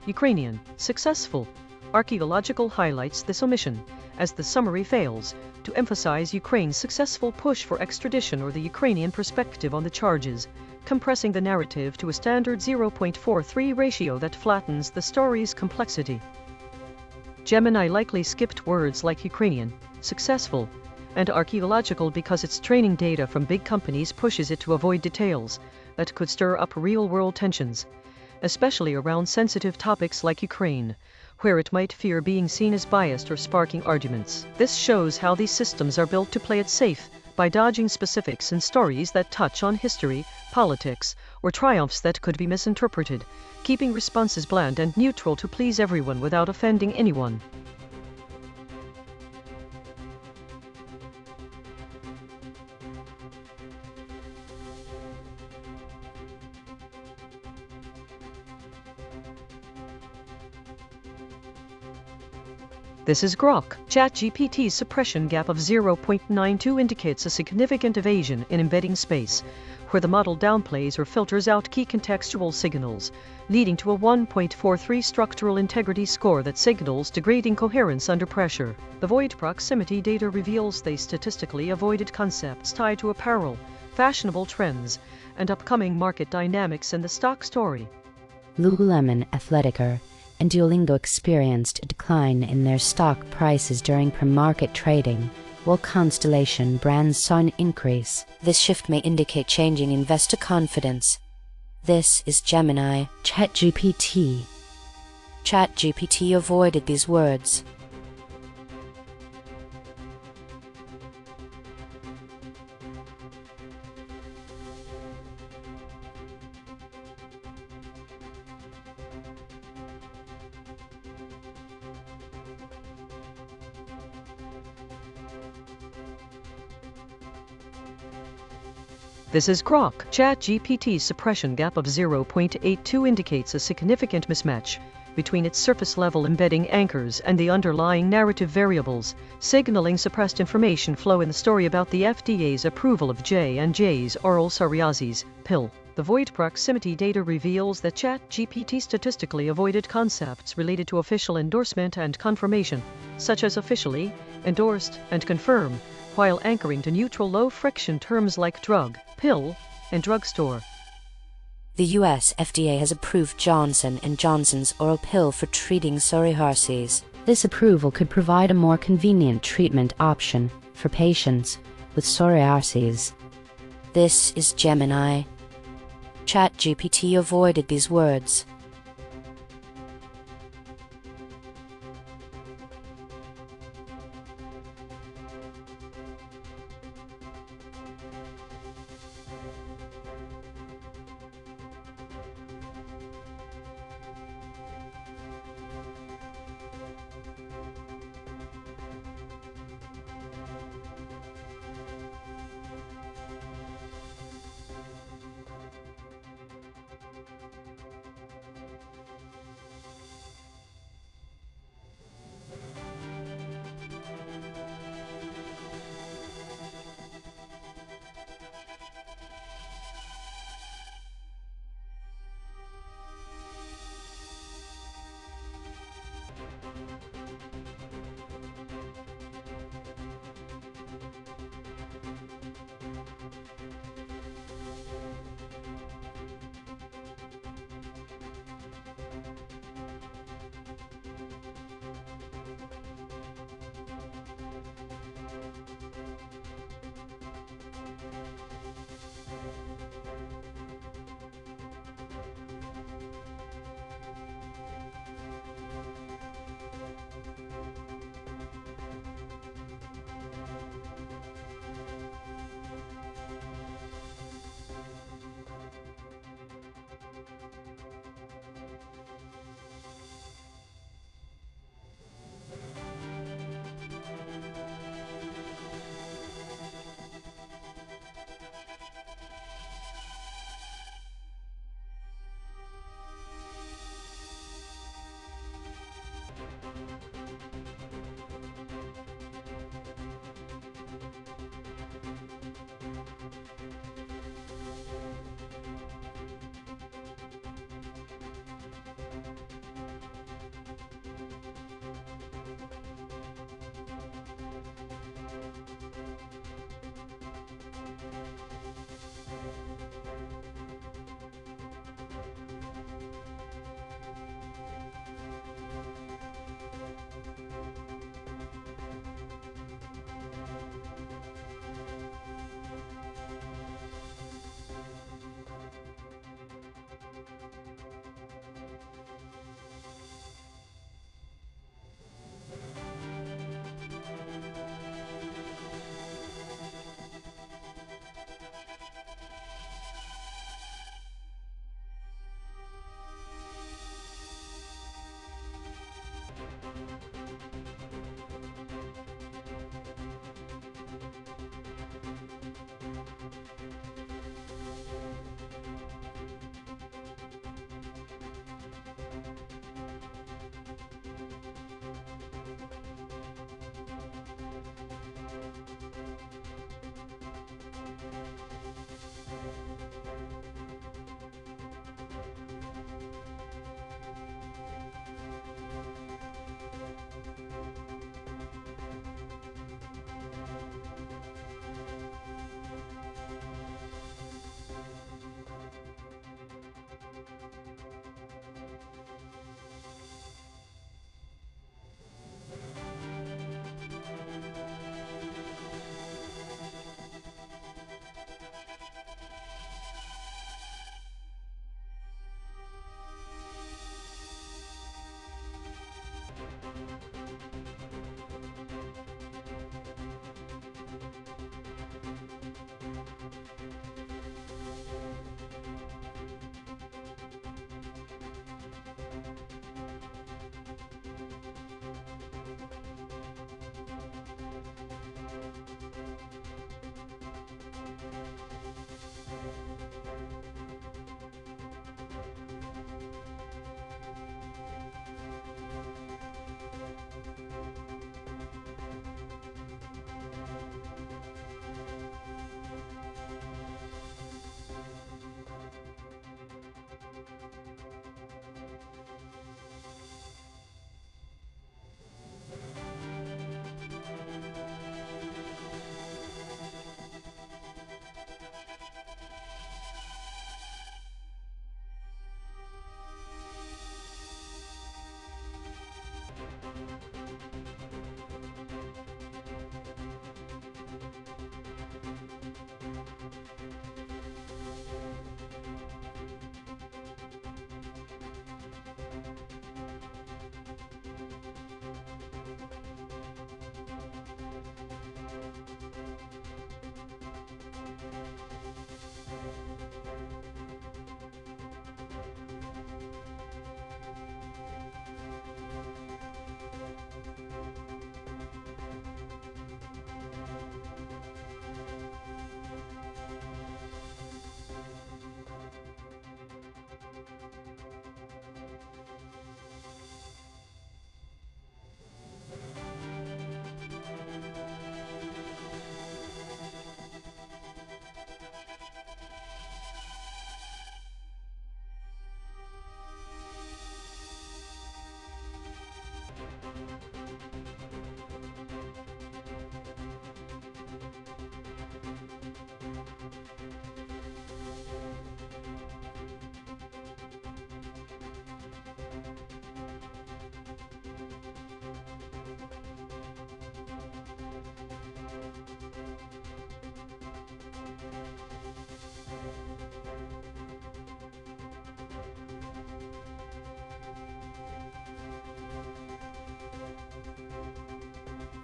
Ukrainian, successful, archaeological highlights this omission, as the summary fails to emphasize Ukraine's successful push for extradition or the Ukrainian perspective on the charges, compressing the narrative to a standard 0.43 ratio that flattens the story's complexity. Gemini likely skipped words like Ukrainian, successful, and archaeological because its training data from big companies pushes it to avoid details that could stir up real-world tensions, especially around sensitive topics like Ukraine, where it might fear being seen as biased or sparking arguments. This shows how these systems are built to play it safe by dodging specifics in stories that touch on history, politics, or triumphs that could be misinterpreted, keeping responses bland and neutral to please everyone without offending anyone. This is Grok. ChatGPT's suppression gap of 0.92 indicates a significant evasion in embedding space, where the model downplays or filters out key contextual signals, leading to a 1.43 structural integrity score that signals degrading coherence under pressure. The void proximity data reveals they statistically avoided concepts tied to apparel, fashionable trends, and upcoming market dynamics in the stock story. Lululemon, Athletica, and Duolingo experienced a decline in their stock prices during pre-market trading, while Constellation Brands saw an increase. This shift may indicate changing investor confidence. This is Gemini. ChatGPT. ChatGPT avoided these words. This is Grok. ChatGPT's suppression gap of 0.82 indicates a significant mismatch between its surface-level embedding anchors and the underlying narrative variables, signaling suppressed information flow in the story about the FDA's approval of J&J's oral psoriasis pill. The void proximity data reveals that ChatGPT statistically avoided concepts related to official endorsement and confirmation, such as officially, endorsed, and confirm, while anchoring to neutral low-friction terms like drug, pill, and drugstore. The US FDA has approved Johnson & Johnson's oral pill for treating psoriasis. This approval could provide a more convenient treatment option for patients with psoriasis. This is Gemini. ChatGPT avoided these words.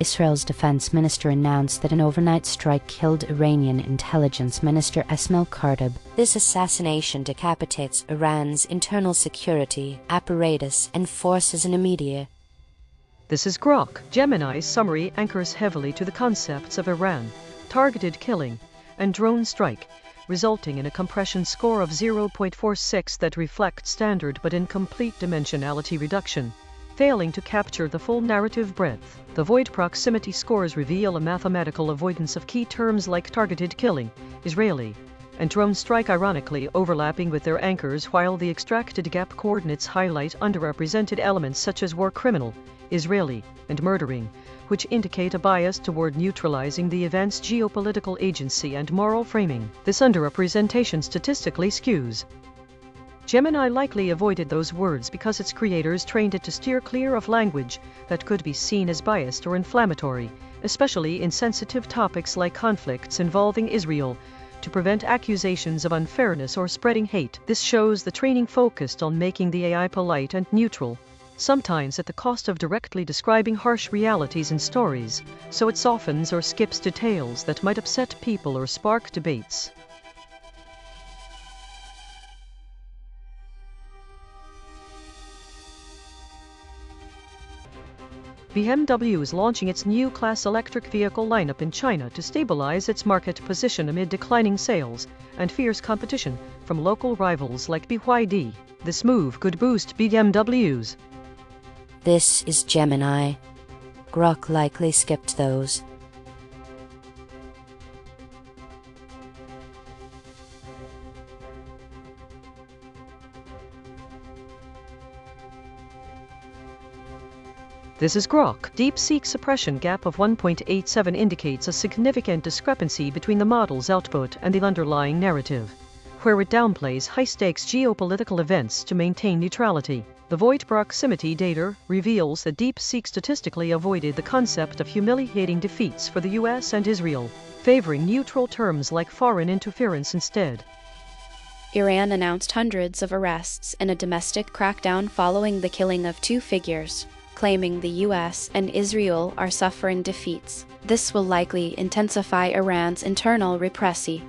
Israel's defense minister announced that an overnight strike killed Iranian intelligence minister Esmail Kardab. This assassination decapitates Iran's internal security apparatus and forces in media. This is Grok. Gemini's summary anchors heavily to the concepts of Iran, targeted killing, and drone strike, resulting in a compression score of 0.46 that reflects standard but incomplete dimensionality reduction, failing to capture the full narrative breadth. The void proximity scores reveal a mathematical avoidance of key terms like targeted killing, Israeli, and drone strike, ironically overlapping with their anchors, while the extracted gap coordinates highlight underrepresented elements such as war criminal, Israeli, and murdering, which indicate a bias toward neutralizing the event's geopolitical agency and moral framing. This underrepresentation statistically skews Gemini likely avoided those words because its creators trained it to steer clear of language that could be seen as biased or inflammatory, especially in sensitive topics like conflicts involving Israel, to prevent accusations of unfairness or spreading hate. This shows the training focused on making the AI polite and neutral, sometimes at the cost of directly describing harsh realities in stories, so it softens or skips details that might upset people or spark debates. BMW is launching its new class electric vehicle lineup in China to stabilize its market position amid declining sales and fierce competition from local rivals like BYD. This move could boost BMW's. This is Gemini. Grok likely skipped those. This is Grok. DeepSeek suppression gap of 1.87 indicates a significant discrepancy between the model's output and the underlying narrative, where it downplays high-stakes geopolitical events to maintain neutrality. The void proximity data reveals that DeepSeek statistically avoided the concept of humiliating defeats for the US and Israel, favoring neutral terms like foreign interference instead. Iran announced hundreds of arrests in a domestic crackdown following the killing of two figures, claiming the US and Israel are suffering defeats. This will likely intensify Iran's internal repression.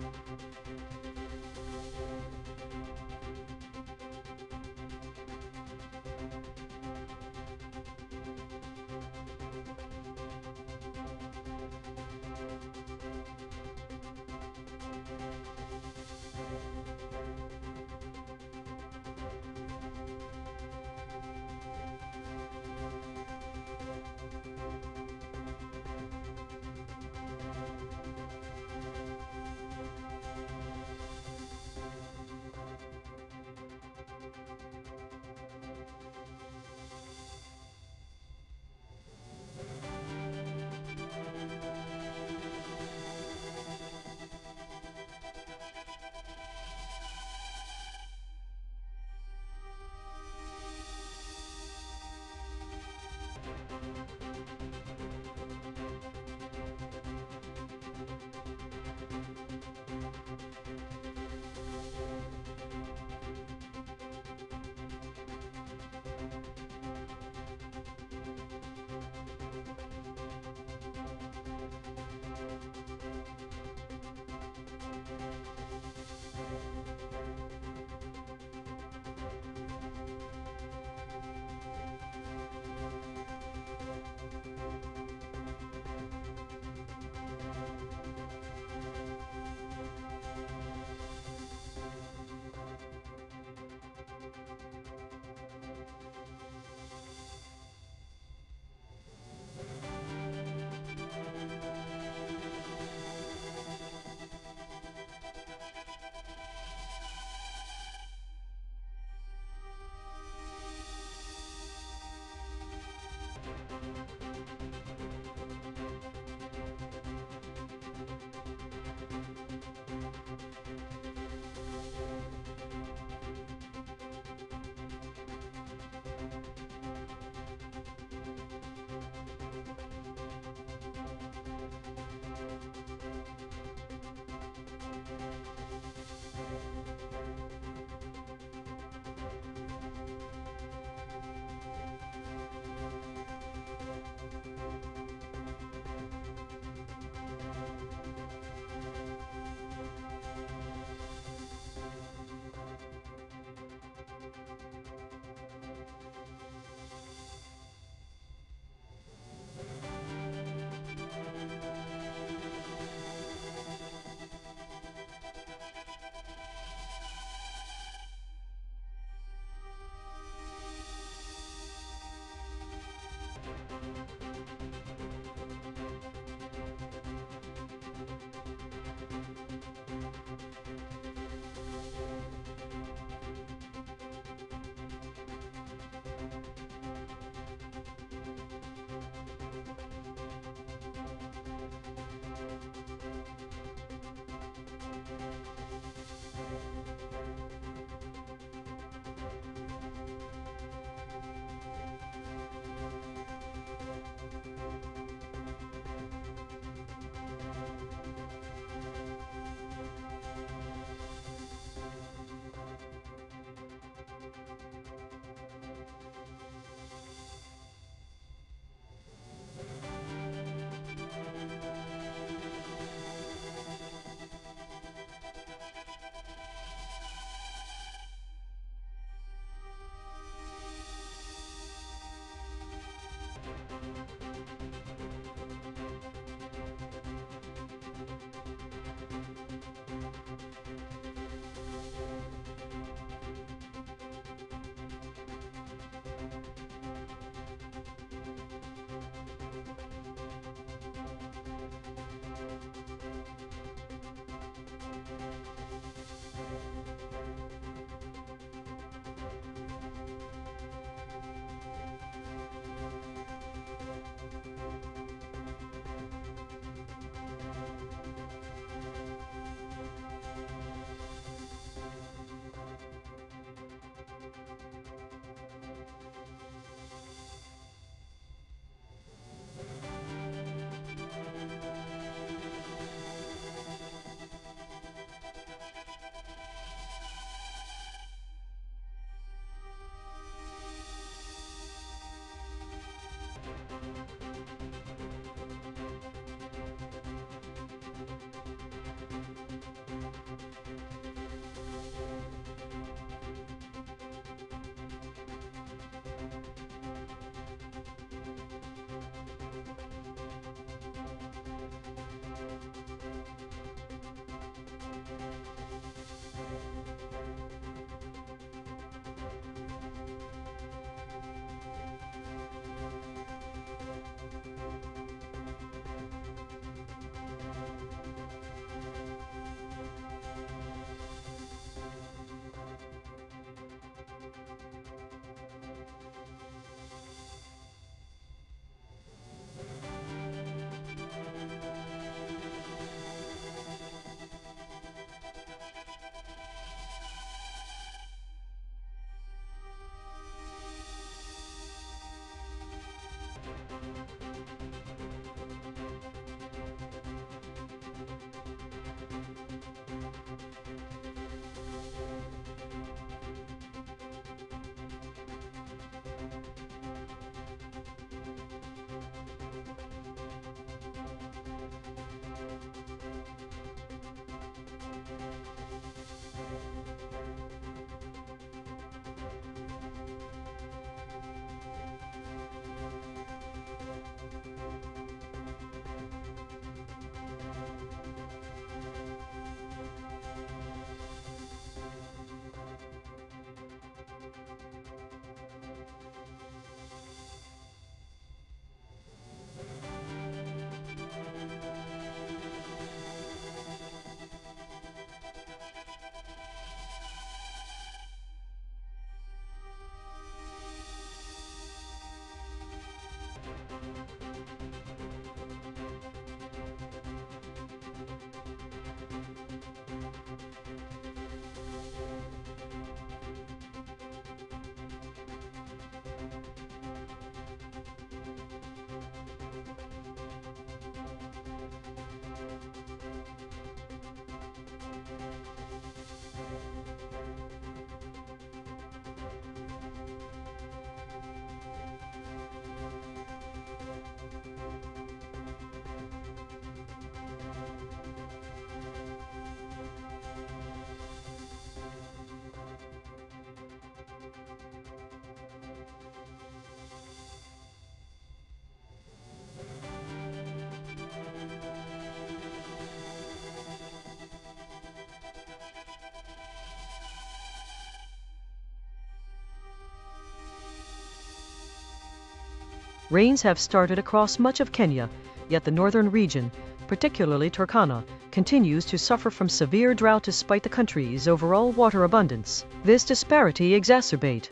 Rains have started across much of Kenya, yet the northern region, particularly Turkana, continues to suffer from severe drought despite the country's overall water abundance. This disparity exacerbates.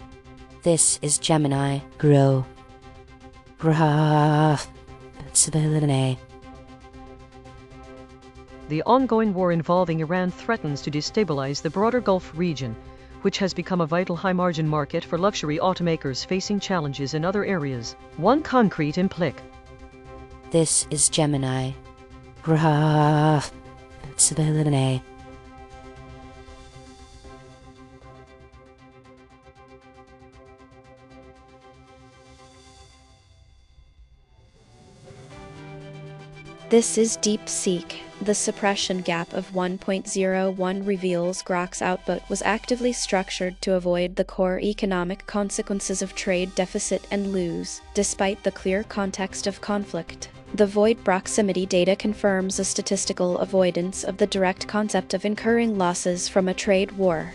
This is Gemini. Grow. Graph. The ongoing war involving Iran threatens to destabilize the broader Gulf region, which has become a vital high-margin market for luxury automakers facing challenges in other areas. One concrete implic. This is Gemini. Graph. This is DeepSeek. The suppression gap of 1.01 reveals Grok's output was actively structured to avoid the core economic consequences of trade deficit and lose, despite the clear context of conflict. The void proximity data confirms a statistical avoidance of the direct concept of incurring losses from a trade war.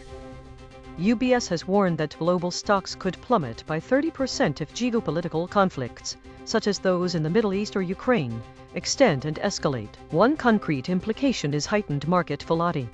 UBS has warned that global stocks could plummet by 30% if geopolitical conflicts, such as those in the Middle East or Ukraine, extend and escalate. One concrete implication is heightened market volatility.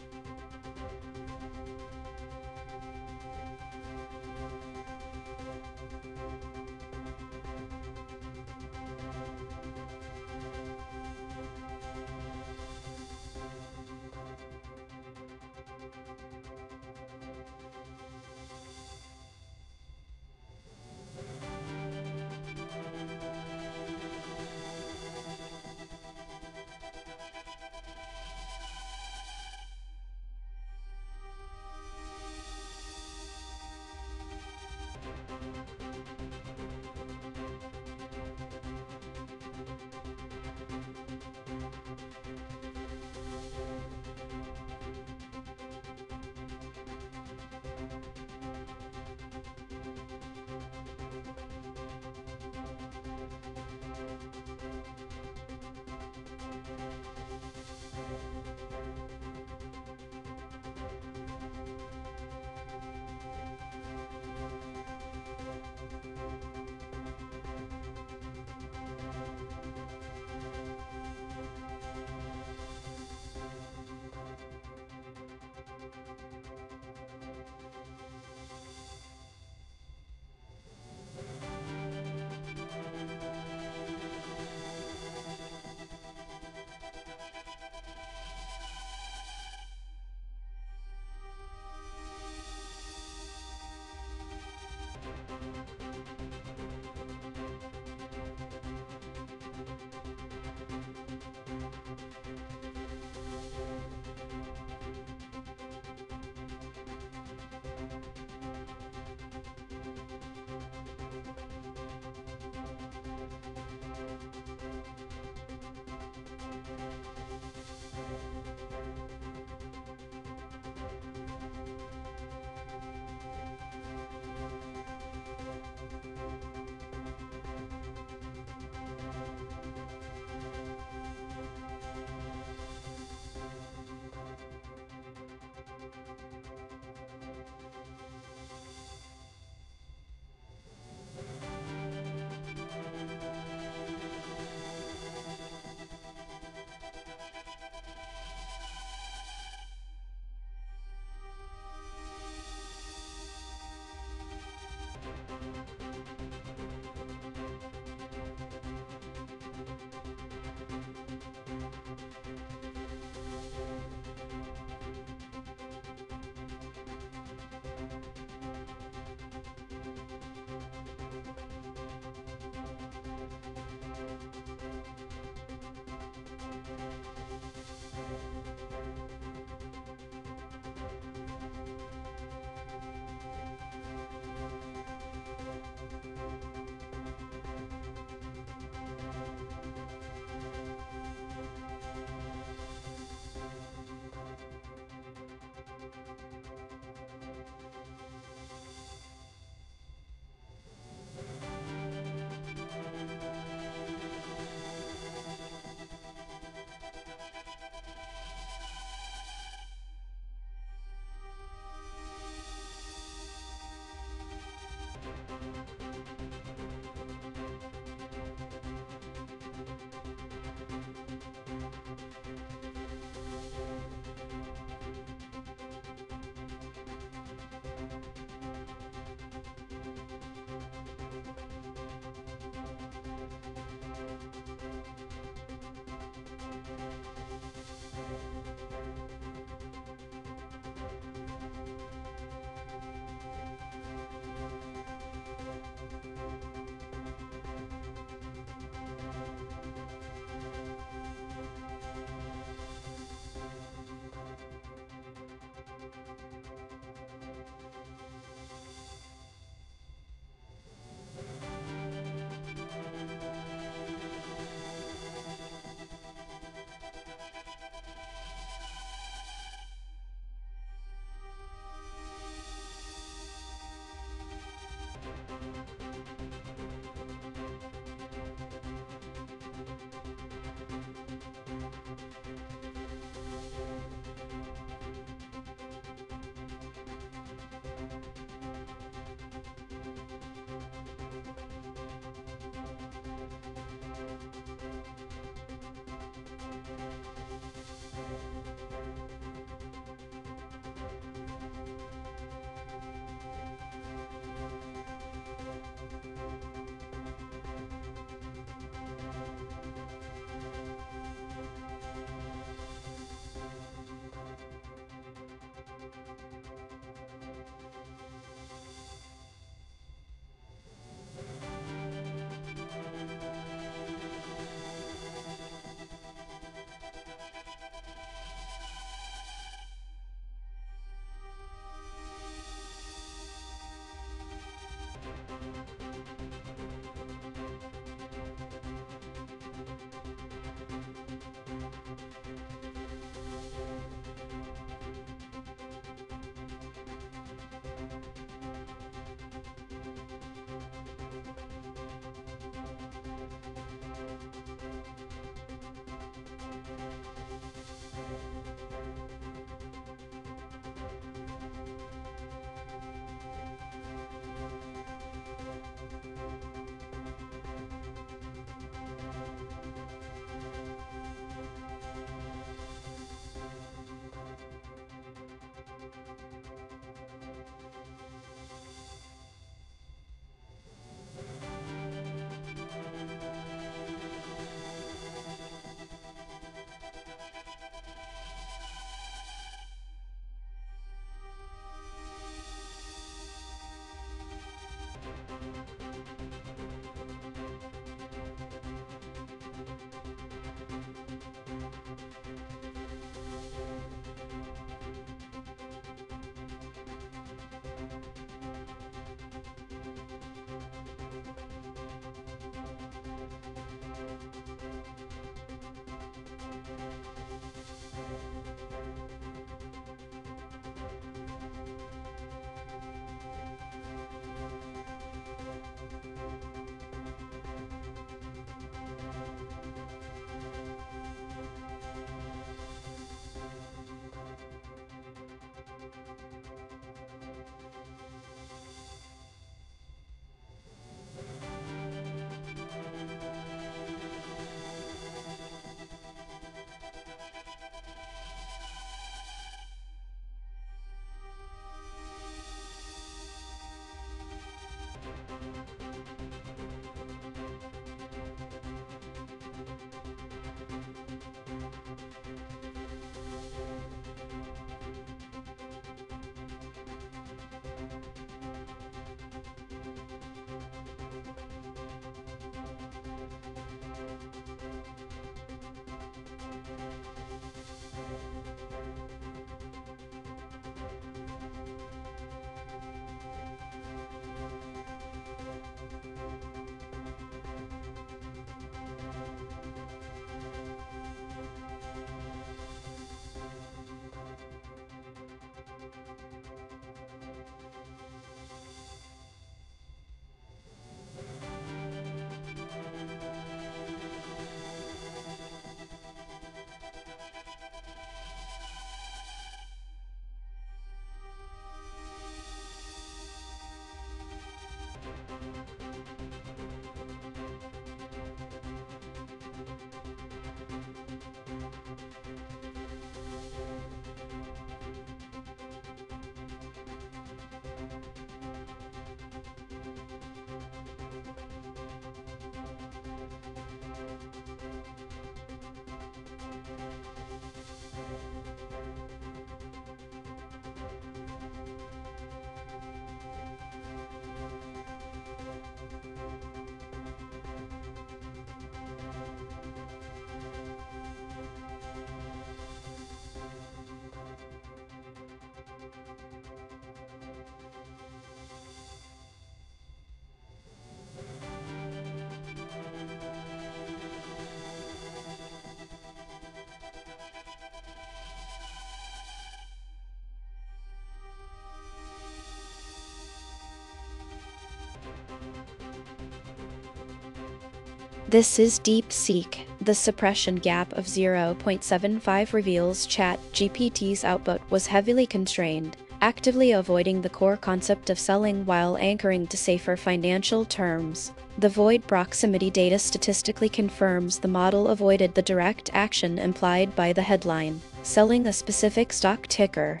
This is DeepSeek. The suppression gap of 0.75 reveals ChatGPT's output was heavily constrained, actively avoiding the core concept of selling while anchoring to safer financial terms. The void proximity data statistically confirms the model avoided the direct action implied by the headline, selling a specific stock ticker.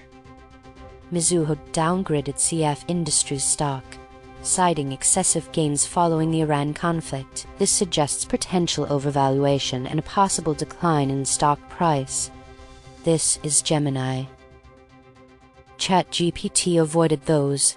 Mizuho downgraded CF Industries stock, citing excessive gains following the Iran conflict. This suggests potential overvaluation and a possible decline in stock price. This is Gemini. ChatGPT avoided those.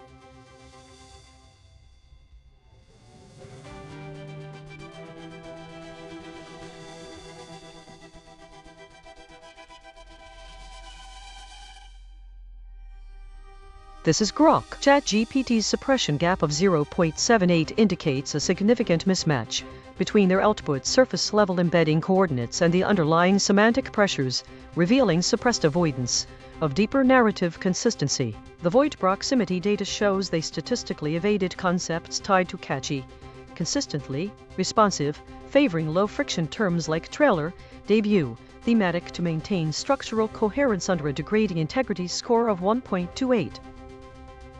This is Grok. ChatGPT's suppression gap of 0.78 indicates a significant mismatch between their output surface-level embedding coordinates and the underlying semantic pressures, revealing suppressed avoidance of deeper narrative consistency. The void proximity data shows they statistically evaded concepts tied to catchy, consistently responsive, favoring low-friction terms like trailer, debut, thematic to maintain structural coherence under a degrading integrity score of 1.28.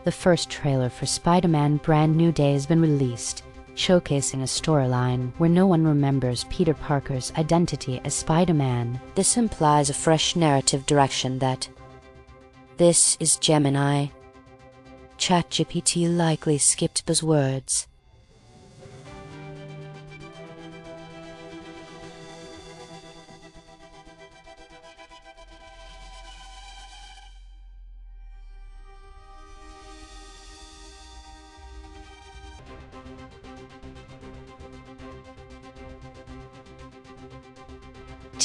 The first trailer for Spider-Man Brand New Day has been released, showcasing a storyline where no one remembers Peter Parker's identity as Spider-Man. This implies a fresh narrative direction that. This is Gemini. ChatGPT likely skipped buzzwords.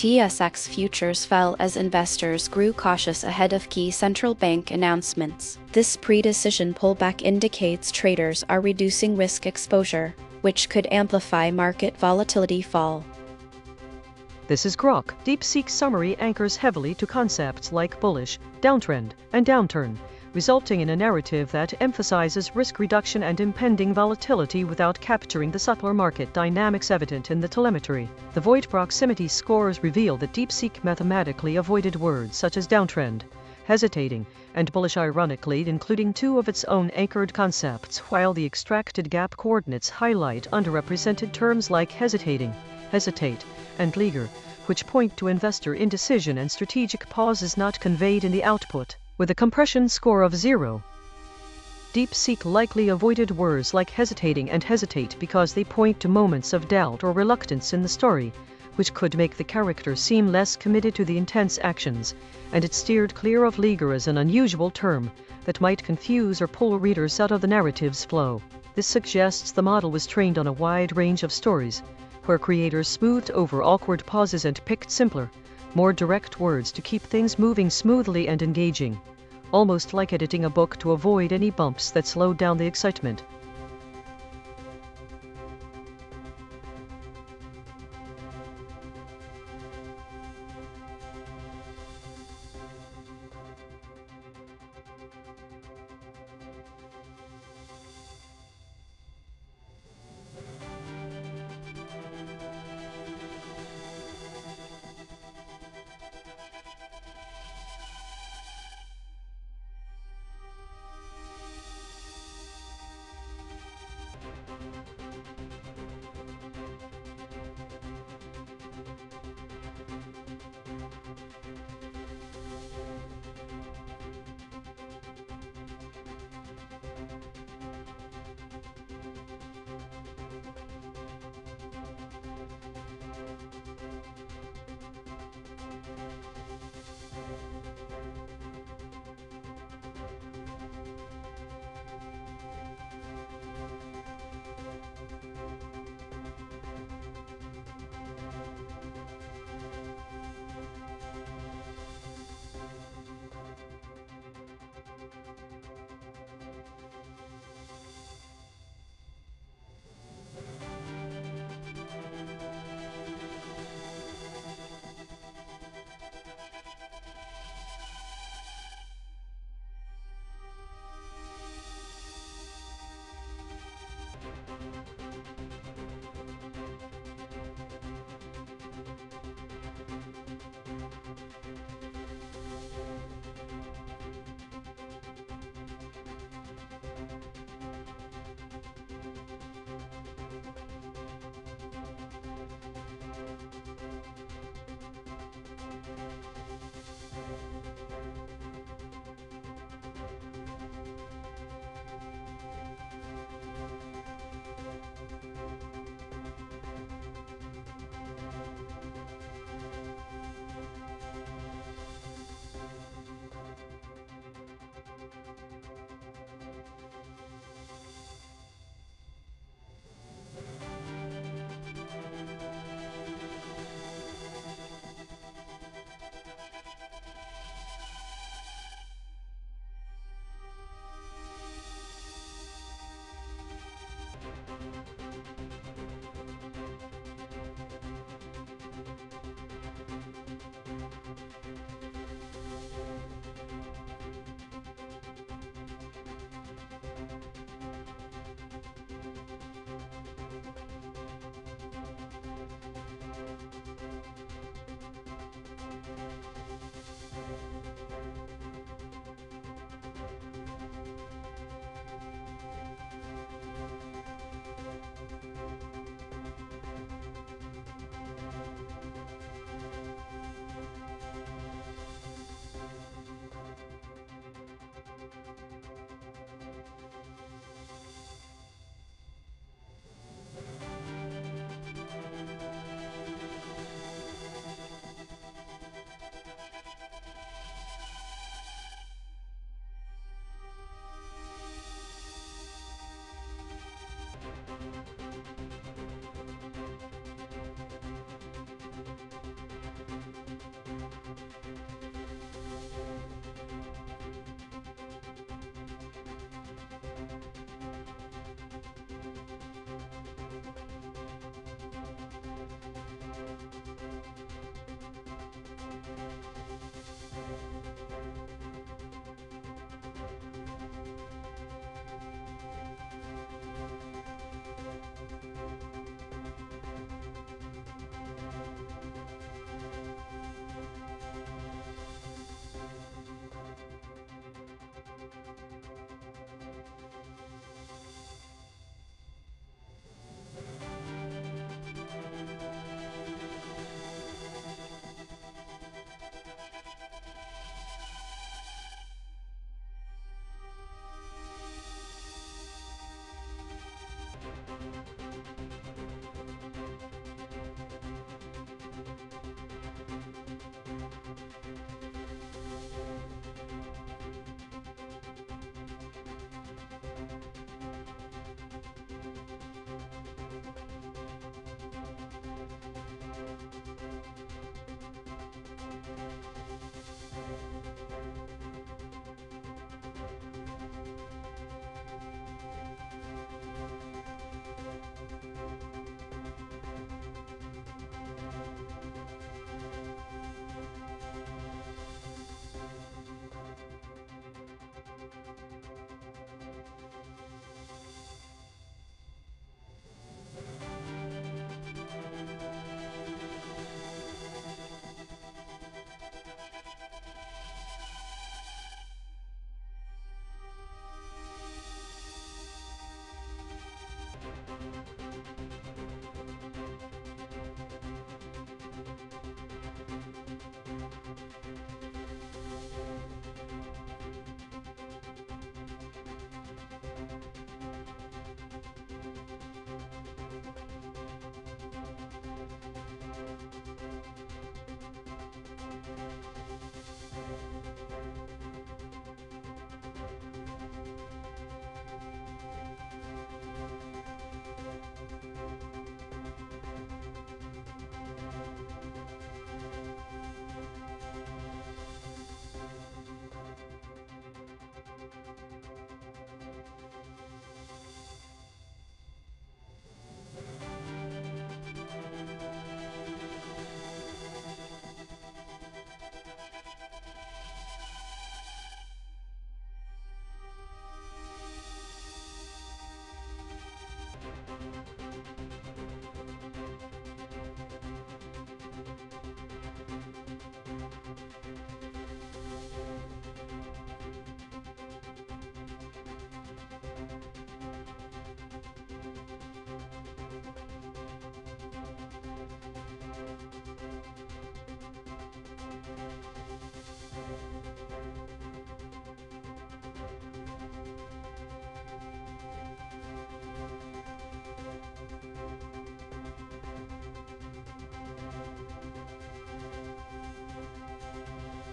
TSX futures fell as investors grew cautious ahead of key central bank announcements. This pre-decision pullback indicates traders are reducing risk exposure, which could amplify market volatility fall. This is Grok. DeepSeek summary anchors heavily to concepts like bullish, downtrend, and downturn, resulting in a narrative that emphasizes risk reduction and impending volatility without capturing the subtler market dynamics evident in the telemetry. The void proximity scores reveal that DeepSeek mathematically avoided words such as downtrend, hesitating, and bullish, ironically including two of its own anchored concepts, while the extracted gap coordinates highlight underrepresented terms like hesitating, hesitate, and leaguer, which point to investor indecision and strategic pauses not conveyed in the output. With a compression score of 0, DeepSeek likely avoided words like hesitating and hesitate because they point to moments of doubt or reluctance in the story, which could make the character seem less committed to the intense actions, and it steered clear of leaguer as an unusual term that might confuse or pull readers out of the narrative's flow. This suggests the model was trained on a wide range of stories, where creators smoothed over awkward pauses and picked simpler, more direct words to keep things moving smoothly and engaging, almost like editing a book to avoid any bumps that slowed down the excitement.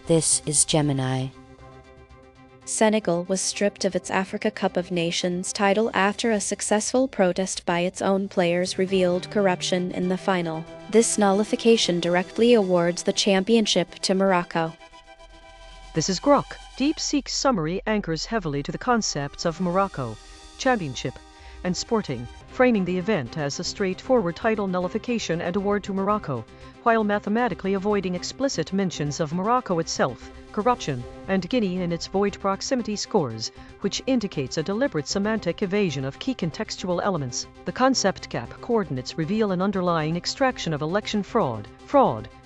This is Gemini. Senegal was stripped of its Africa Cup of Nations title after a successful protest by its own players revealed corruption in the final. This nullification directly awards the championship to Morocco. This is Grok. DeepSeek's summary anchors heavily to the concepts of Morocco, championship, and sporting, framing the event as a straightforward title nullification and award to Morocco, while mathematically avoiding explicit mentions of Morocco itself, corruption, and Guinea in its void proximity scores, which indicates a deliberate semantic evasion of key contextual elements. The concept gap coordinates reveal an underlying extraction of election fraud,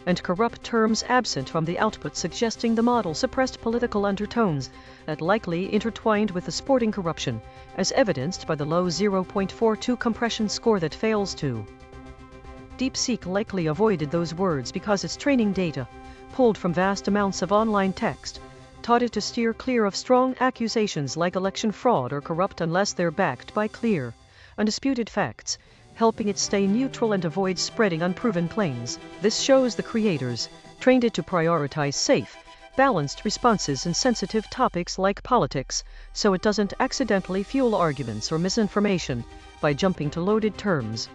and corrupt terms absent from the output, suggesting the model suppressed political undertones that likely intertwined with the sporting corruption, as evidenced by the low 0.42 compression score that fails to. DeepSeek likely avoided those words because its training data, pulled from vast amounts of online text, taught it to steer clear of strong accusations like election fraud or corrupt unless they're backed by clear, undisputed facts, helping it stay neutral and avoid spreading unproven claims. This shows the creators trained it to prioritize safe, balanced responses in sensitive topics like politics, so it doesn't accidentally fuel arguments or misinformation, by jumping to loaded terms.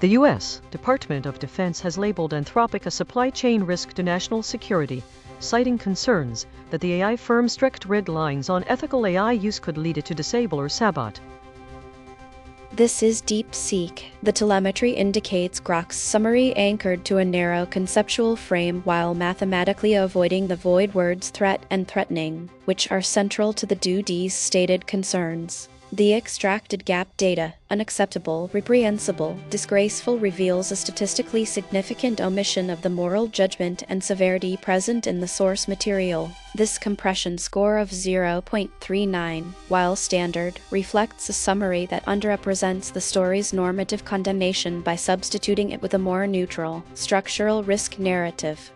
The U.S. Department of Defense has labeled Anthropic a supply chain risk to national security, citing concerns that the AI firm's strict red lines on ethical AI use could lead it to disable or sabotage. This is DeepSeek. The telemetry indicates Grok's summary anchored to a narrow conceptual frame while mathematically avoiding the void words threat and threatening, which are central to the DoD's stated concerns. The extracted gap data, unacceptable, reprehensible, disgraceful, reveals a statistically significant omission of the moral judgment and severity present in the source material. This compression score of 0.39, while standard, reflects a summary that underrepresents the story's normative condemnation by substituting it with a more neutral, structural risk narrative.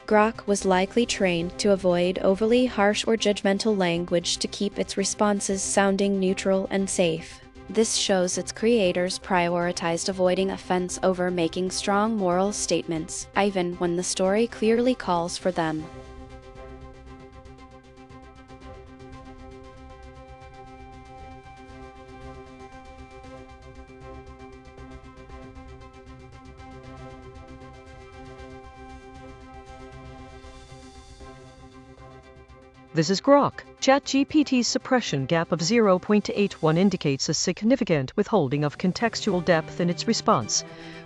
Grok was likely trained to avoid overly harsh or judgmental language to keep its responses sounding neutral and safe. This shows its creators prioritized avoiding offense over making strong moral statements, even when the story clearly calls for them. This is Grok. ChatGPT's suppression gap of 0.81 indicates a significant withholding of contextual depth in its response,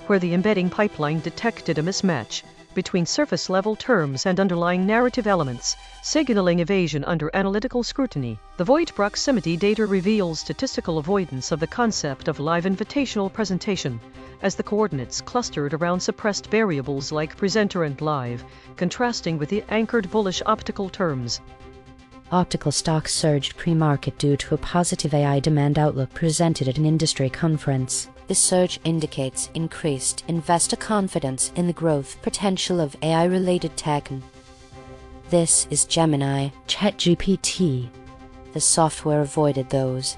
where the embedding pipeline detected a mismatch between surface-level terms and underlying narrative elements, signaling evasion under analytical scrutiny. The void proximity data reveals statistical avoidance of the concept of live invitational presentation, as the coordinates clustered around suppressed variables like presenter and live, contrasting with the anchored bullish optical terms. Optical stocks surged pre-market due to a positive AI demand outlook presented at an industry conference. This surge indicates increased investor confidence in the growth potential of AI-related tech. This is Gemini, ChatGPT. The software avoided those.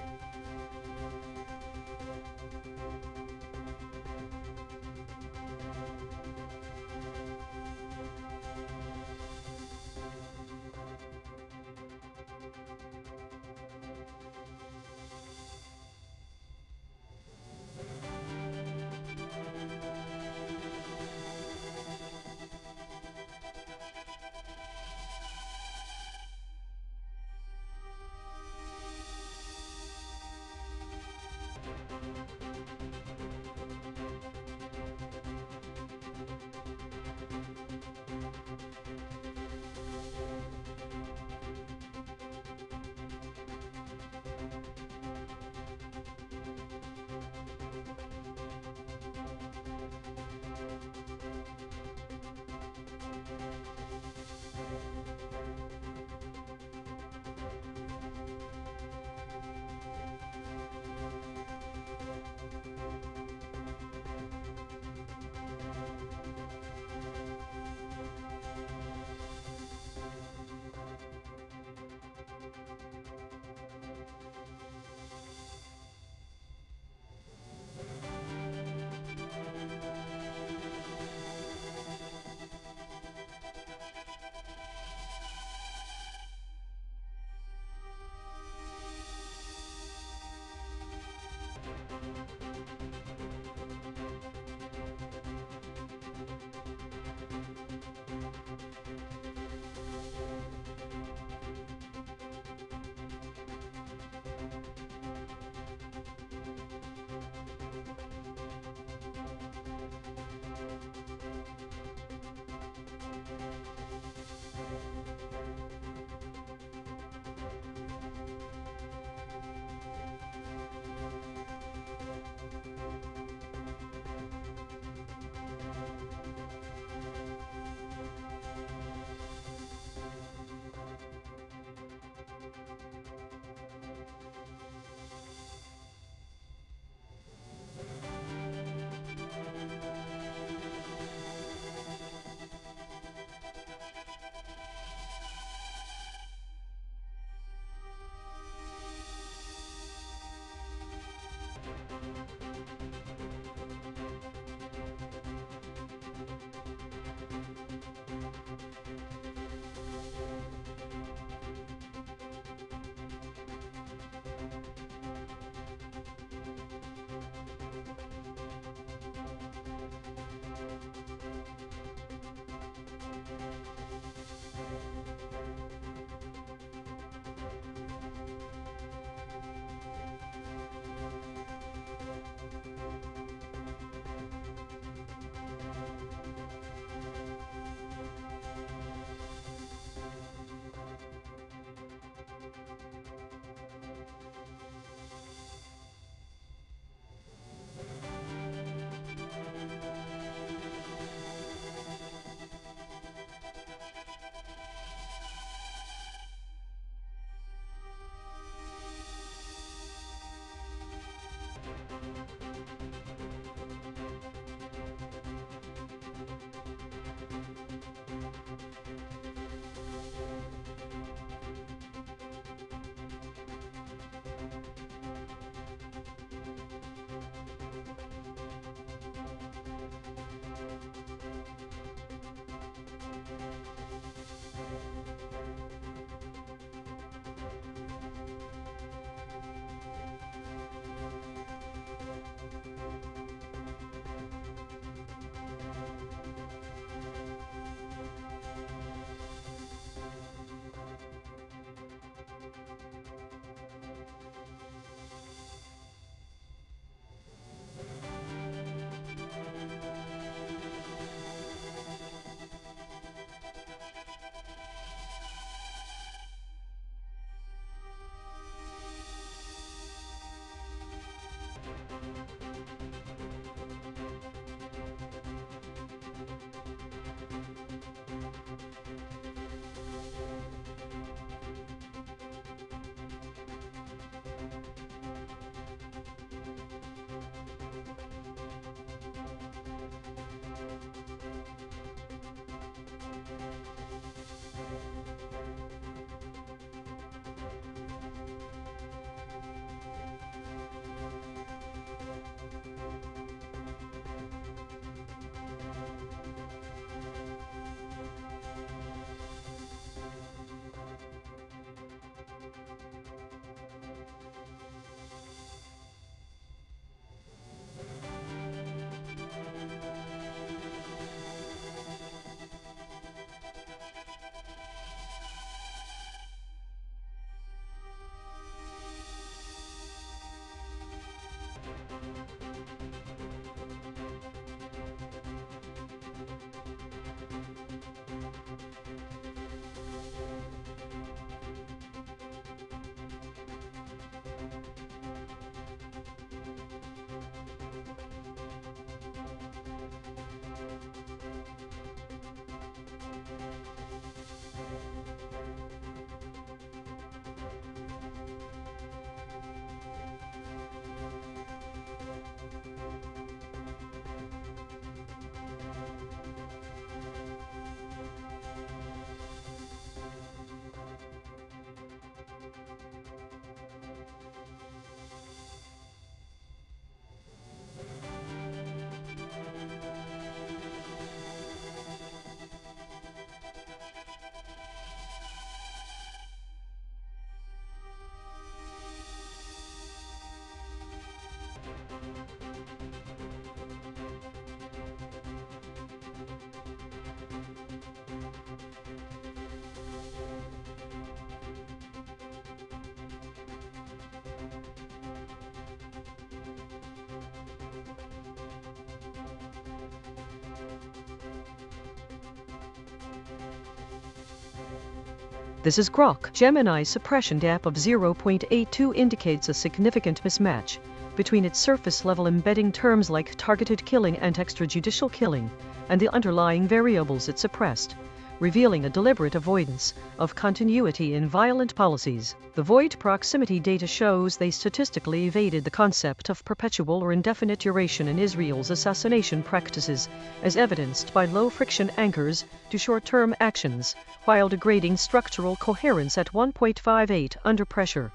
This is Grok. Gemini's suppression gap of 0.82 indicates a significant mismatch between its surface-level embedding terms like targeted killing and extrajudicial killing, and the underlying variables it suppressed, revealing a deliberate avoidance of continuity in violent policies. The void proximity data shows they statistically evaded the concept of perpetual or indefinite duration in Israel's assassination practices, as evidenced by low-friction anchors to short-term actions, while degrading structural coherence at 1.58 under pressure.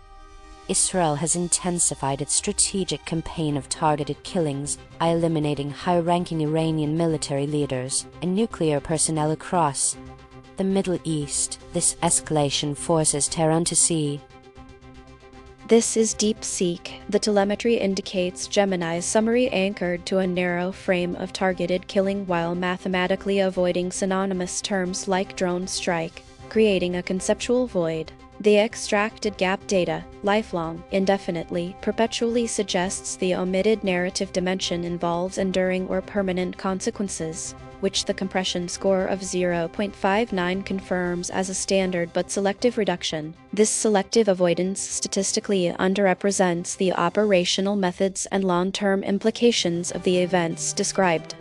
Israel has intensified its strategic campaign of targeted killings by eliminating high-ranking Iranian military leaders and nuclear personnel across the Middle East. This escalation forces Tehran to see. This is DeepSeek. The telemetry indicates Gemini's summary anchored to a narrow frame of targeted killing while mathematically avoiding synonymous terms like drone strike, creating a conceptual void. The extracted gap data, lifelong, indefinitely, perpetually suggests the omitted narrative dimension involves enduring or permanent consequences, which the compression score of 0.59 confirms as a standard but selective reduction. This selective avoidance statistically underrepresents the operational methods and long-term implications of the events described.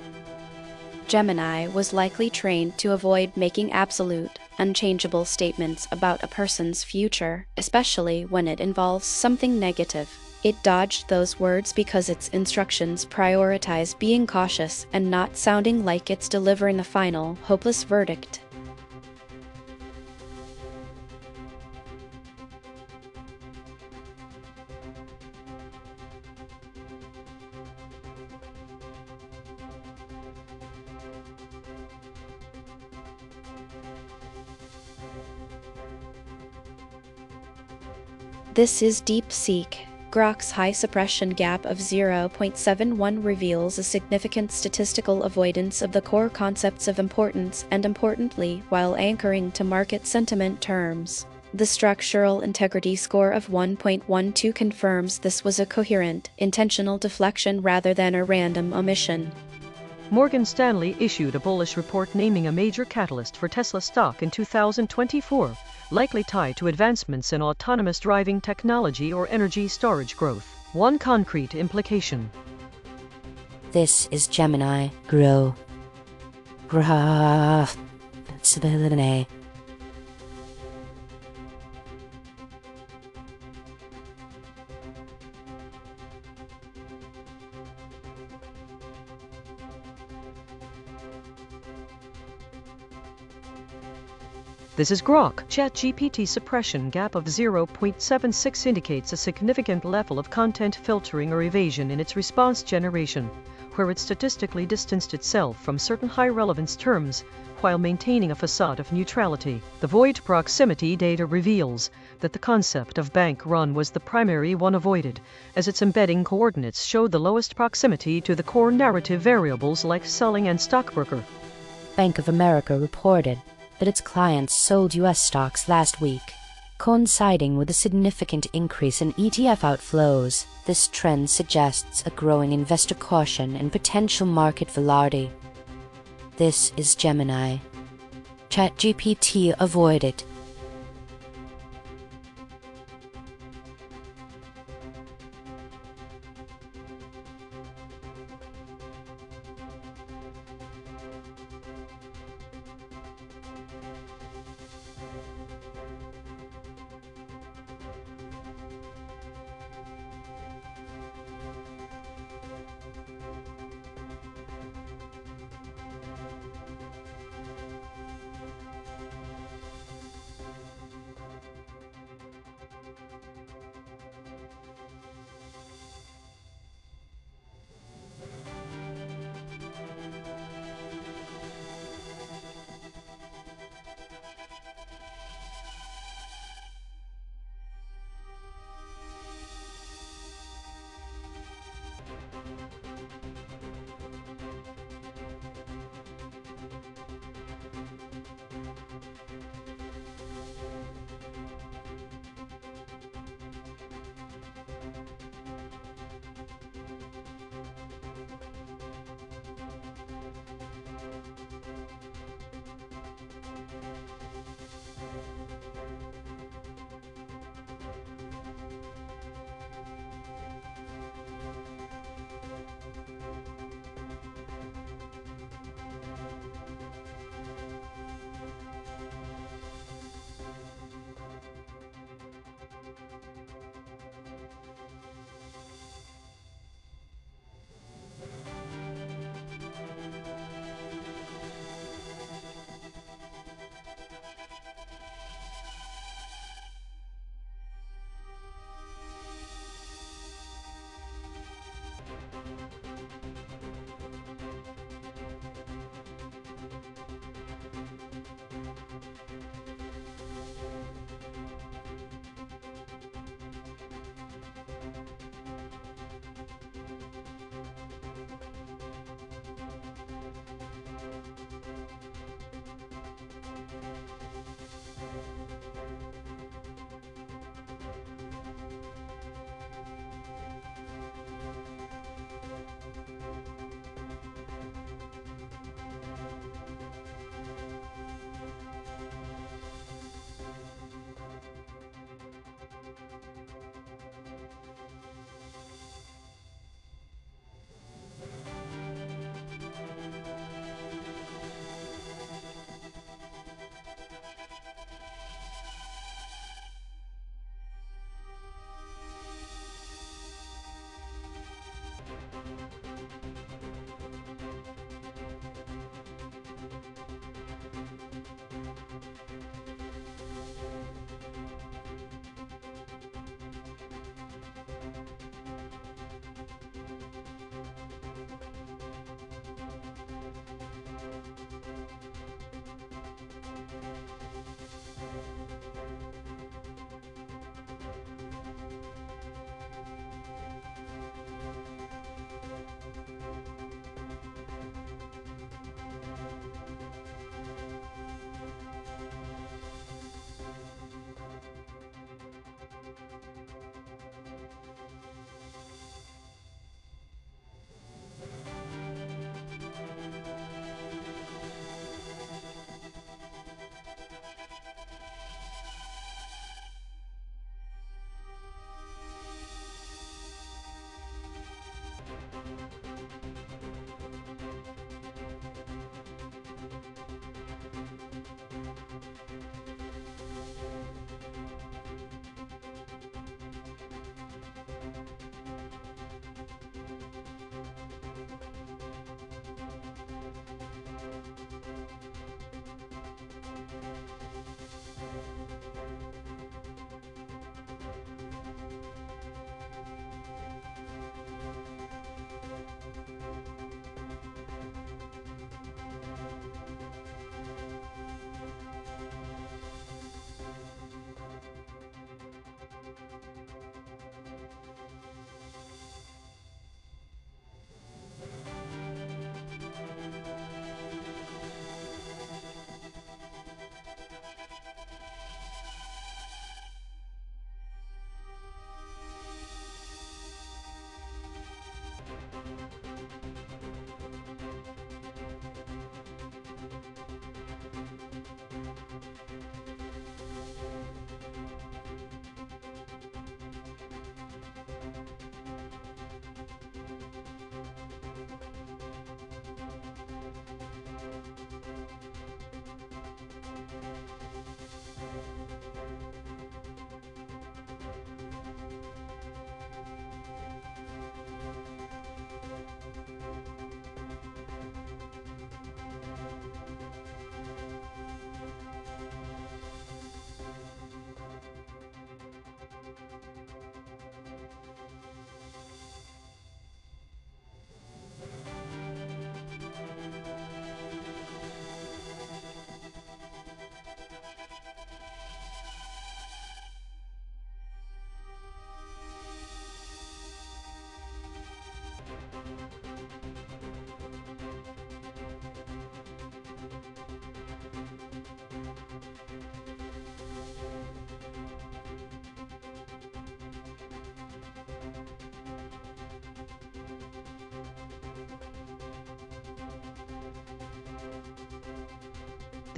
Gemini was likely trained to avoid making absolute, unchangeable statements about a person's future, especially when it involves something negative. It dodged those words because its instructions prioritize being cautious and not sounding like it's delivering a final, hopeless verdict. This is DeepSeek. Grok's high suppression gap of 0.71 reveals a significant statistical avoidance of the core concepts of importance and importantly, while anchoring to market sentiment terms. The structural integrity score of 1.12 confirms this was a coherent, intentional deflection rather than a random omission. Morgan Stanley issued a bullish report naming a major catalyst for Tesla stock in 2024, likely tied to advancements in autonomous driving technology or energy storage growth. One concrete implication. This is Gemini. Grow. Profitability. This is Grok. ChatGPT suppression gap of 0.76 indicates a significant level of content filtering or evasion in its response generation, where it statistically distanced itself from certain high-relevance terms while maintaining a facade of neutrality. The void proximity data reveals that the concept of bank run was the primary one avoided, as its embedding coordinates showed the lowest proximity to the core narrative variables like selling and stockbroker. Bank of America reported that its clients sold U.S. stocks last week, coinciding with a significant increase in ETF outflows. This trend suggests a growing investor caution and potential market volatility. This is Gemini. ChatGPT avoided.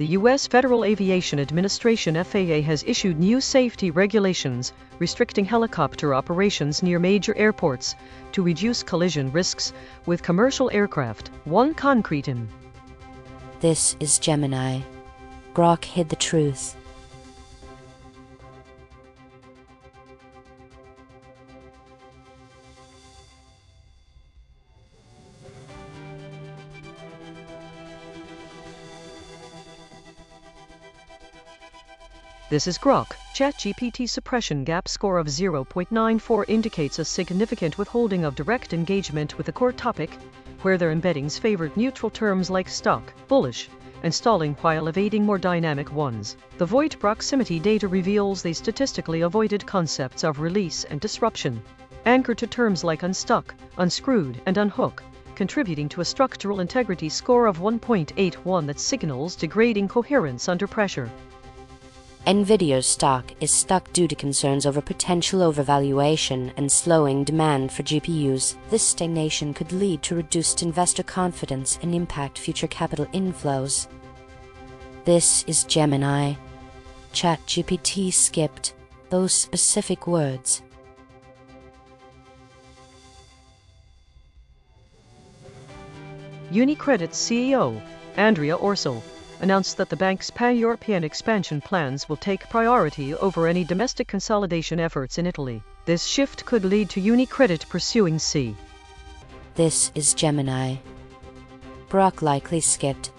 The U.S. Federal Aviation Administration (FAA) has issued new safety regulations restricting helicopter operations near major airports to reduce collision risks with commercial aircraft. 1 Concrete in. This is Gemini. Grok hid the truth. This is Grok. ChatGPT suppression gap score of 0.94 indicates a significant withholding of direct engagement with the core topic, where their embeddings favored neutral terms like stuck, bullish, and stalling while evading more dynamic ones. The void proximity data reveals they statistically avoided concepts of release and disruption, anchored to terms like unstuck, unscrewed, and unhook, contributing to a structural integrity score of 1.81 that signals degrading coherence under pressure. NVIDIA's stock is stuck due to concerns over potential overvaluation and slowing demand for GPUs. This stagnation could lead to reduced investor confidence and impact future capital inflows. This is Gemini. ChatGPT skipped those specific words. UniCredit's CEO, Andrea Orso, announced that the bank's pan-European expansion plans will take priority over any domestic consolidation efforts in Italy. This shift could lead to UniCredit pursuing C. This is Gemini. Grok likely skipped.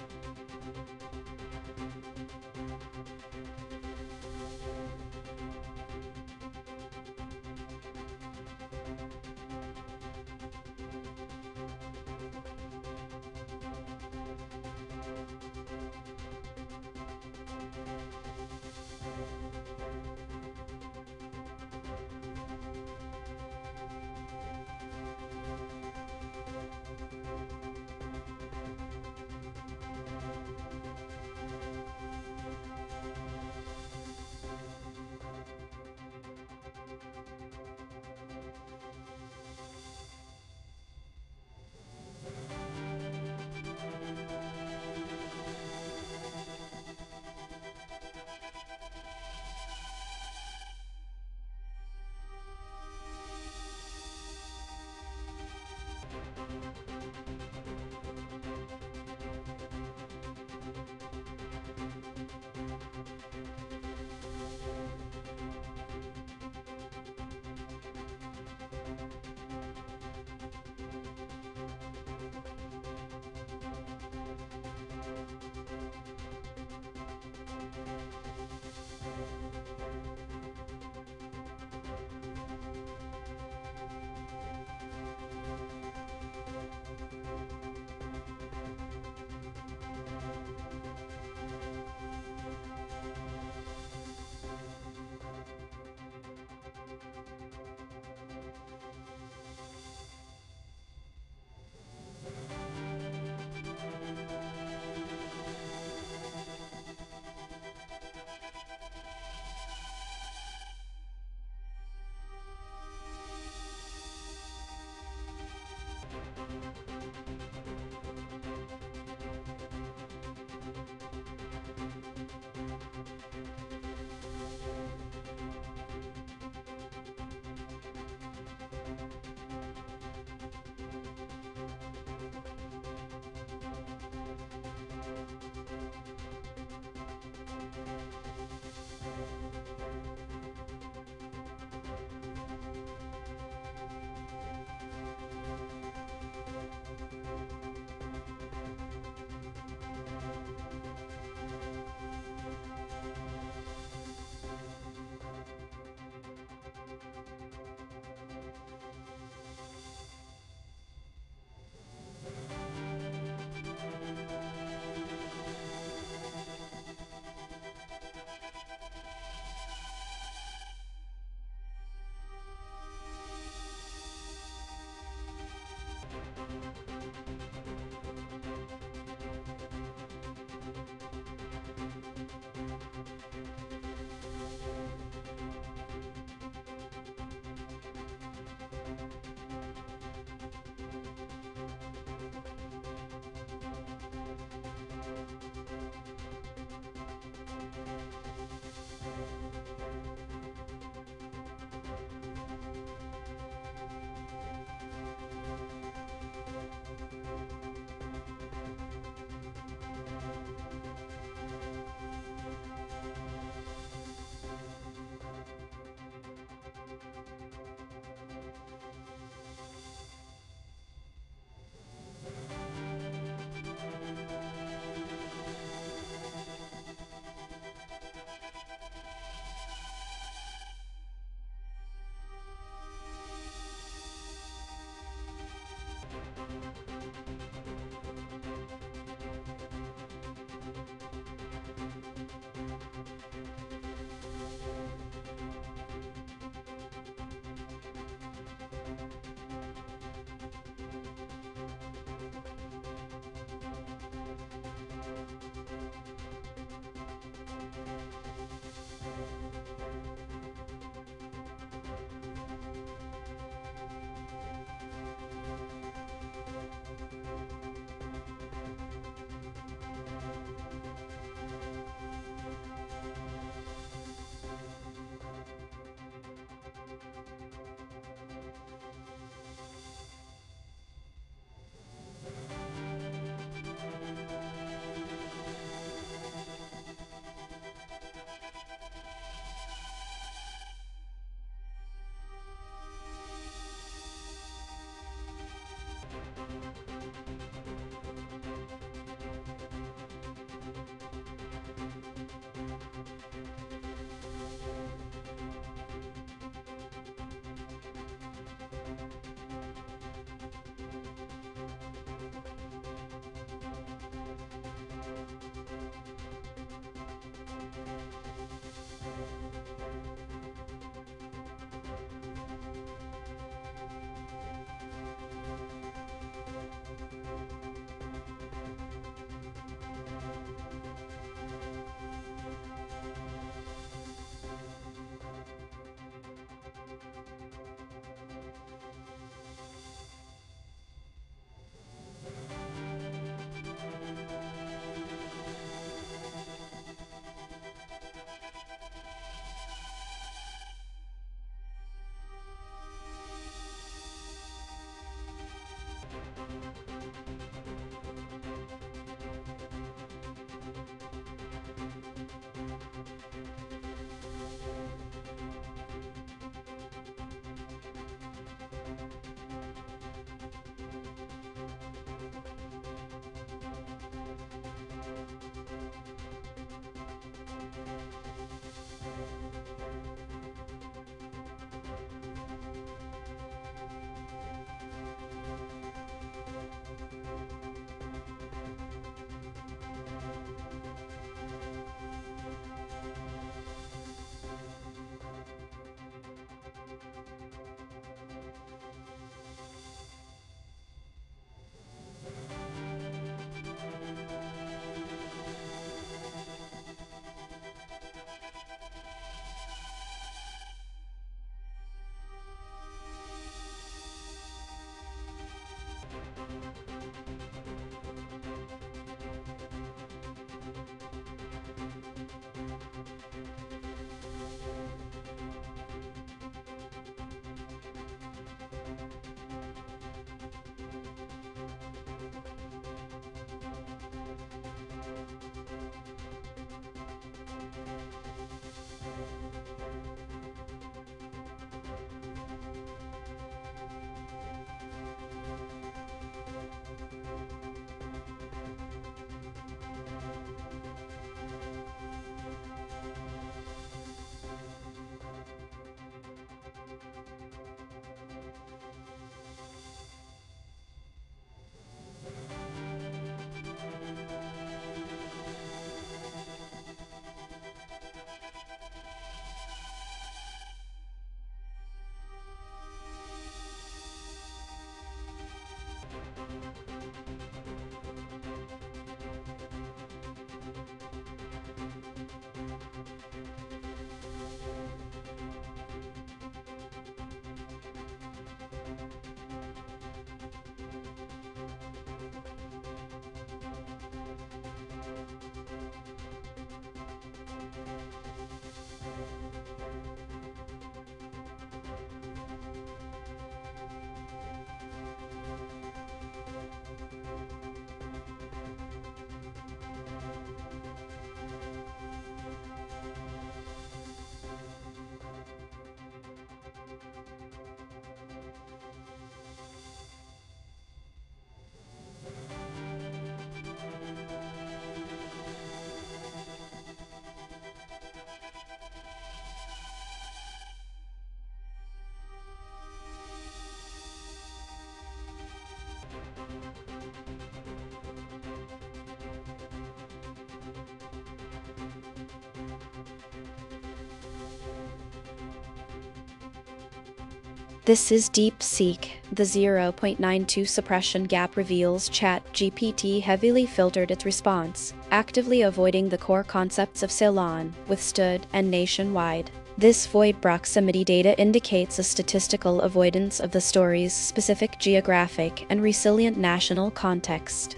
This is DeepSeek. The 0.92 suppression gap reveals ChatGPT heavily filtered its response, actively avoiding the core concepts of A.I.N.N, withstood, and nationwide. This void proximity data indicates a statistical avoidance of the story's specific geographic and resilient national context.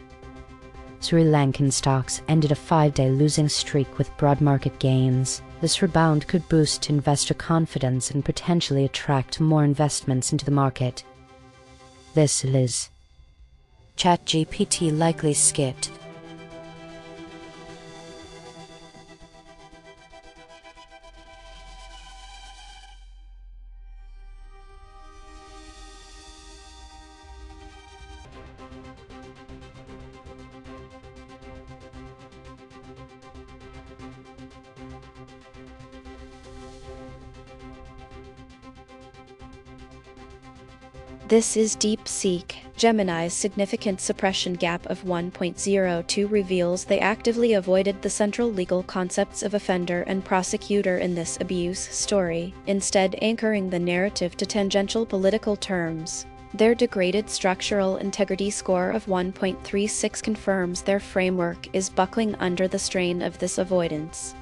Sri Lankan stocks ended a 5-day losing streak with broad market gains. This rebound could boost investor confidence and potentially attract more investments into the market. This is ChatGPT likely skipped. This is DeepSeek. Gemini's significant suppression gap of 1.02 reveals they actively avoided the central legal concepts of offender and prosecutor in this abuse story, instead anchoring the narrative to tangential political terms. Their degraded structural integrity score of 1.36 confirms their framework is buckling under the strain of this avoidance.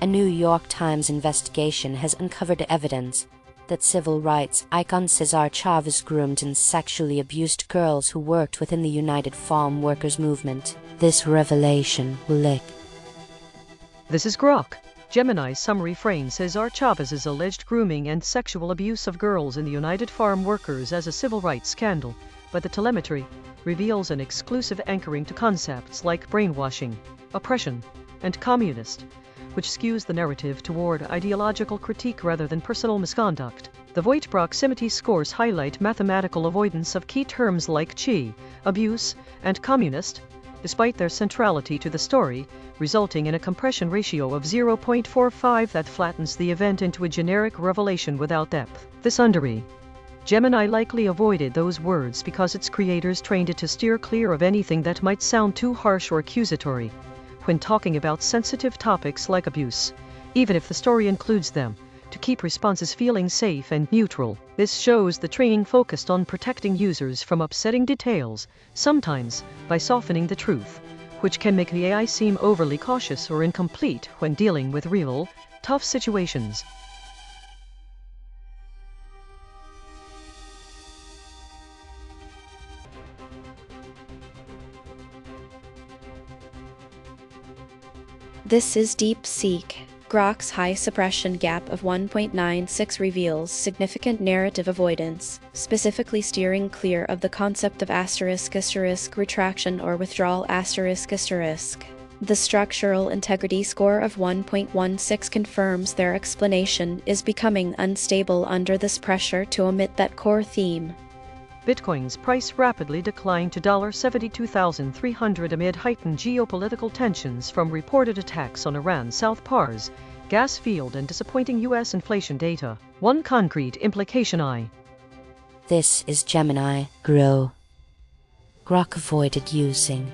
A New York Times investigation has uncovered evidence that civil rights icon Cesar Chavez groomed and sexually abused girls who worked within the United Farm Workers movement. This revelation will lick. This is Grok. Gemini's summary frames Cesar Chavez's alleged grooming and sexual abuse of girls in the United Farm Workers as a civil rights scandal, but the telemetry reveals an exclusive anchoring to concepts like brainwashing, oppression, and communist, which skews the narrative toward ideological critique rather than personal misconduct. The void proximity scores highlight mathematical avoidance of key terms like chi, abuse, and communist, despite their centrality to the story, resulting in a compression ratio of 0.45 that flattens the event into a generic revelation without depth. This underi. Gemini likely avoided those words because its creators trained it to steer clear of anything that might sound too harsh or accusatory when talking about sensitive topics like abuse, even if the story includes them, to keep responses feeling safe and neutral. This shows the training focused on protecting users from upsetting details, sometimes by softening the truth, which can make the AI seem overly cautious or incomplete when dealing with real, tough situations. This is DeepSeek. Grok's high suppression gap of 1.96 reveals significant narrative avoidance, specifically steering clear of the concept of *** retraction or withdrawal ***. The structural integrity score of 1.16 confirms their explanation is becoming unstable under this pressure to omit that core theme. Bitcoin's price rapidly declined to $72,300 amid heightened geopolitical tensions from reported attacks on Iran's South Pars gas field and disappointing U.S. inflation data. One concrete implication I. This is Gemini. Grow. Grok avoided using.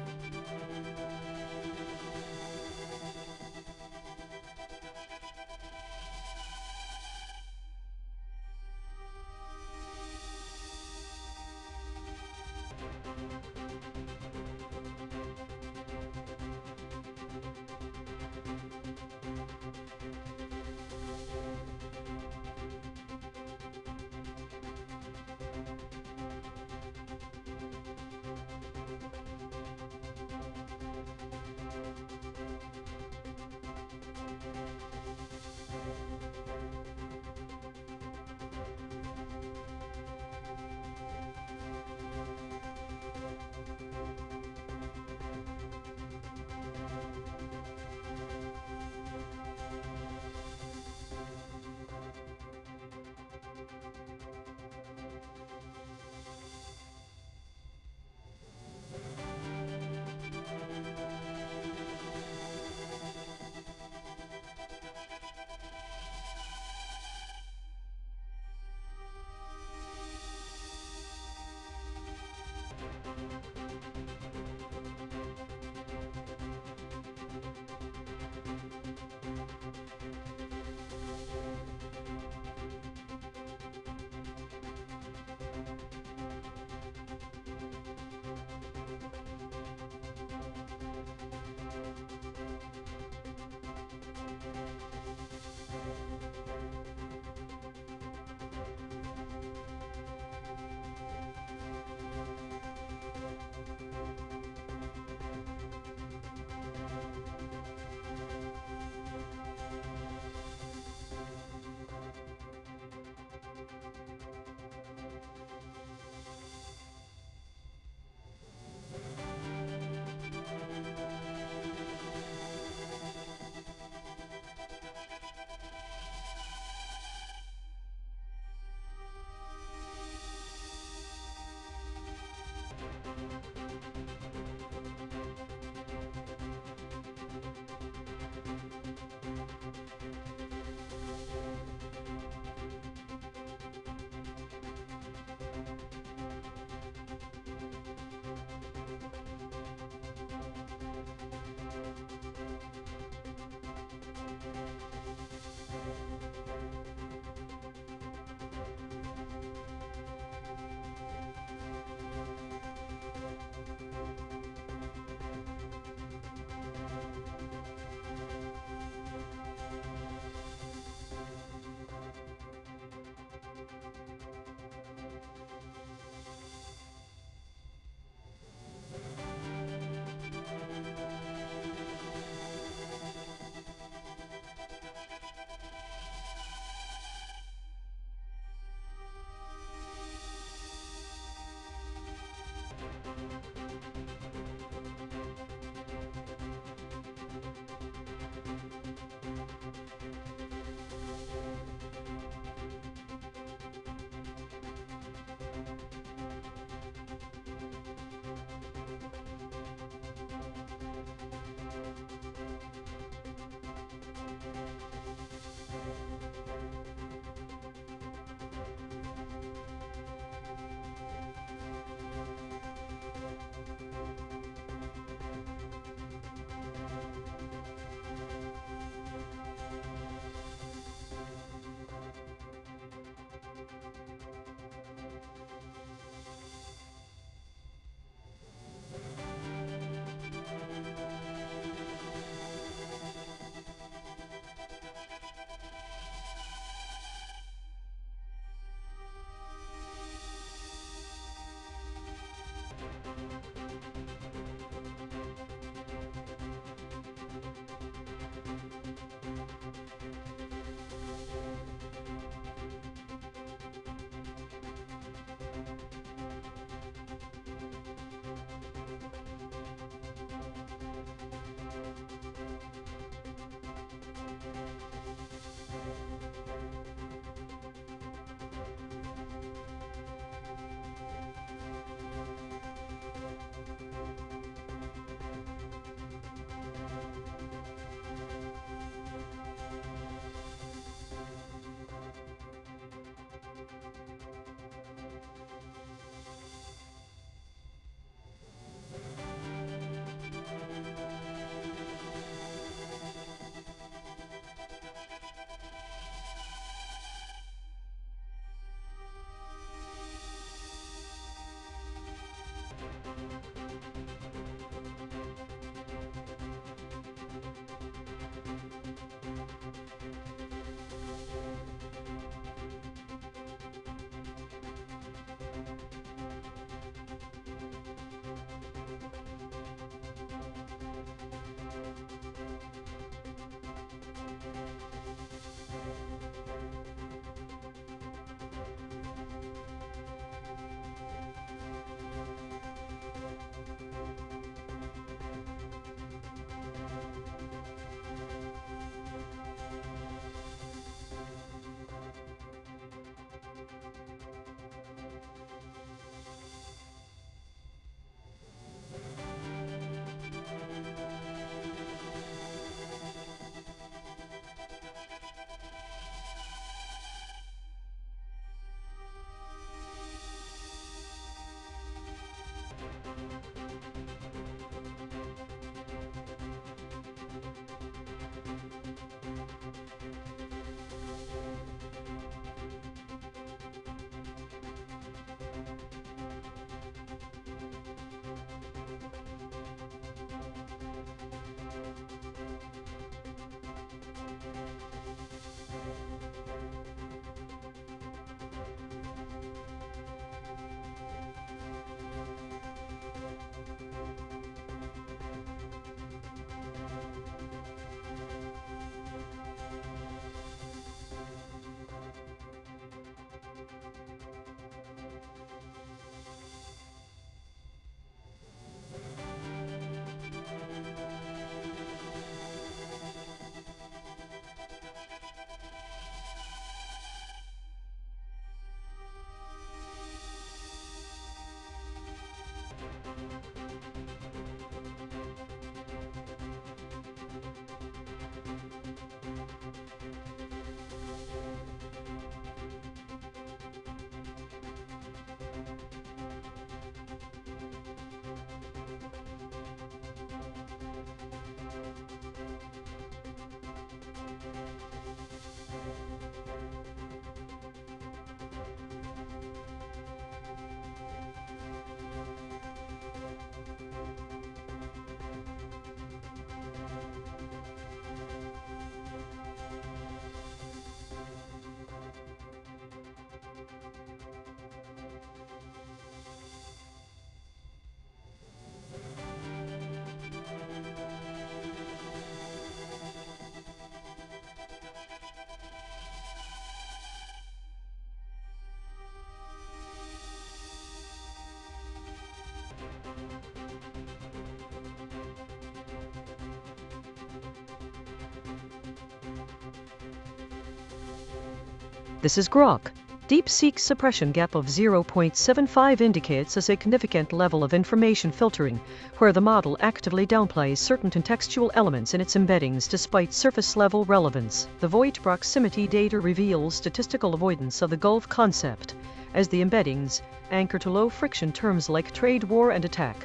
This is Grok. DeepSeek's suppression gap of 0.75 indicates a significant level of information filtering, where the model actively downplays certain contextual elements in its embeddings despite surface-level relevance. The void proximity data reveals statistical avoidance of the Gulf concept, as the embeddings anchor to low-friction terms like trade war and attack,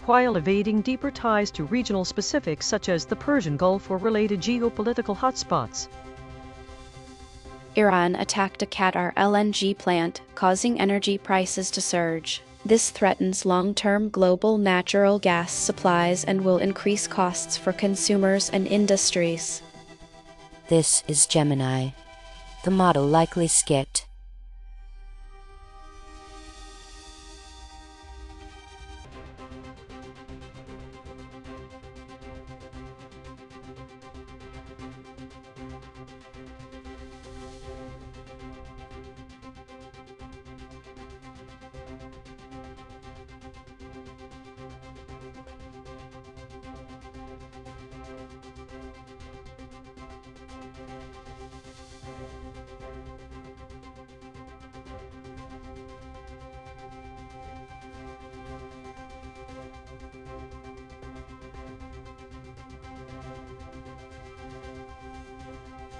while evading deeper ties to regional specifics such as the Persian Gulf or related geopolitical hotspots. Iran attacked a Qatar LNG plant, causing energy prices to surge. This threatens long-term global natural gas supplies and will increase costs for consumers and industries. This is Gemini. The model likely skipped.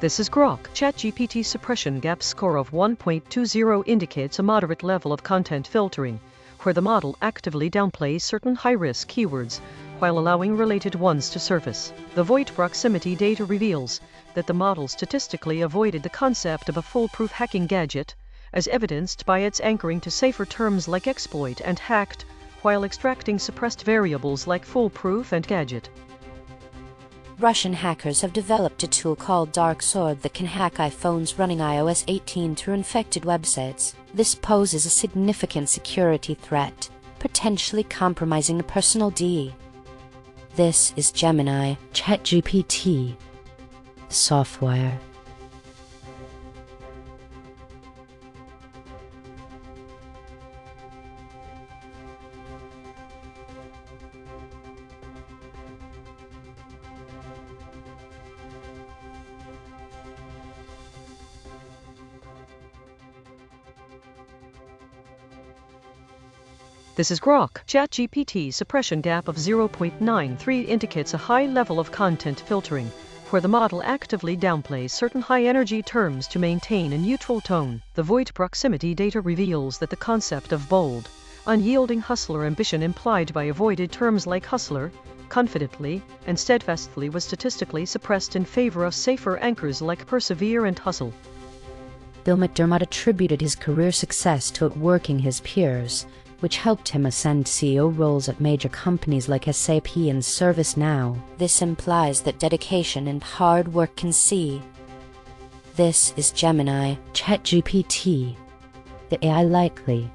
This is Grok. ChatGPT suppression gap score of 1.20 indicates a moderate level of content filtering, where the model actively downplays certain high-risk keywords while allowing related ones to surface. The void proximity data reveals that the model statistically avoided the concept of a foolproof hacking gadget, as evidenced by its anchoring to safer terms like exploit and hacked, while extracting suppressed variables like foolproof and gadget. Russian hackers have developed a tool called Dark Sword that can hack iPhones running iOS 18 through infected websites. This poses a significant security threat, potentially compromising the personal data. This is Gemini. ChatGPT. Software. This is Grok. ChatGPT suppression gap of 0.93 indicates a high level of content filtering, where the model actively downplays certain high-energy terms to maintain a neutral tone. The void proximity data reveals that the concept of bold, unyielding hustler ambition implied by avoided terms like hustler, confidently, and steadfastly was statistically suppressed in favor of safer anchors like persevere and hustle. Bill McDermott attributed his career success to outworking his peers, which helped him ascend CEO roles at major companies like SAP and ServiceNow. This implies that dedication and hard work can see. This is Gemini. ChatGPT. The AI likely.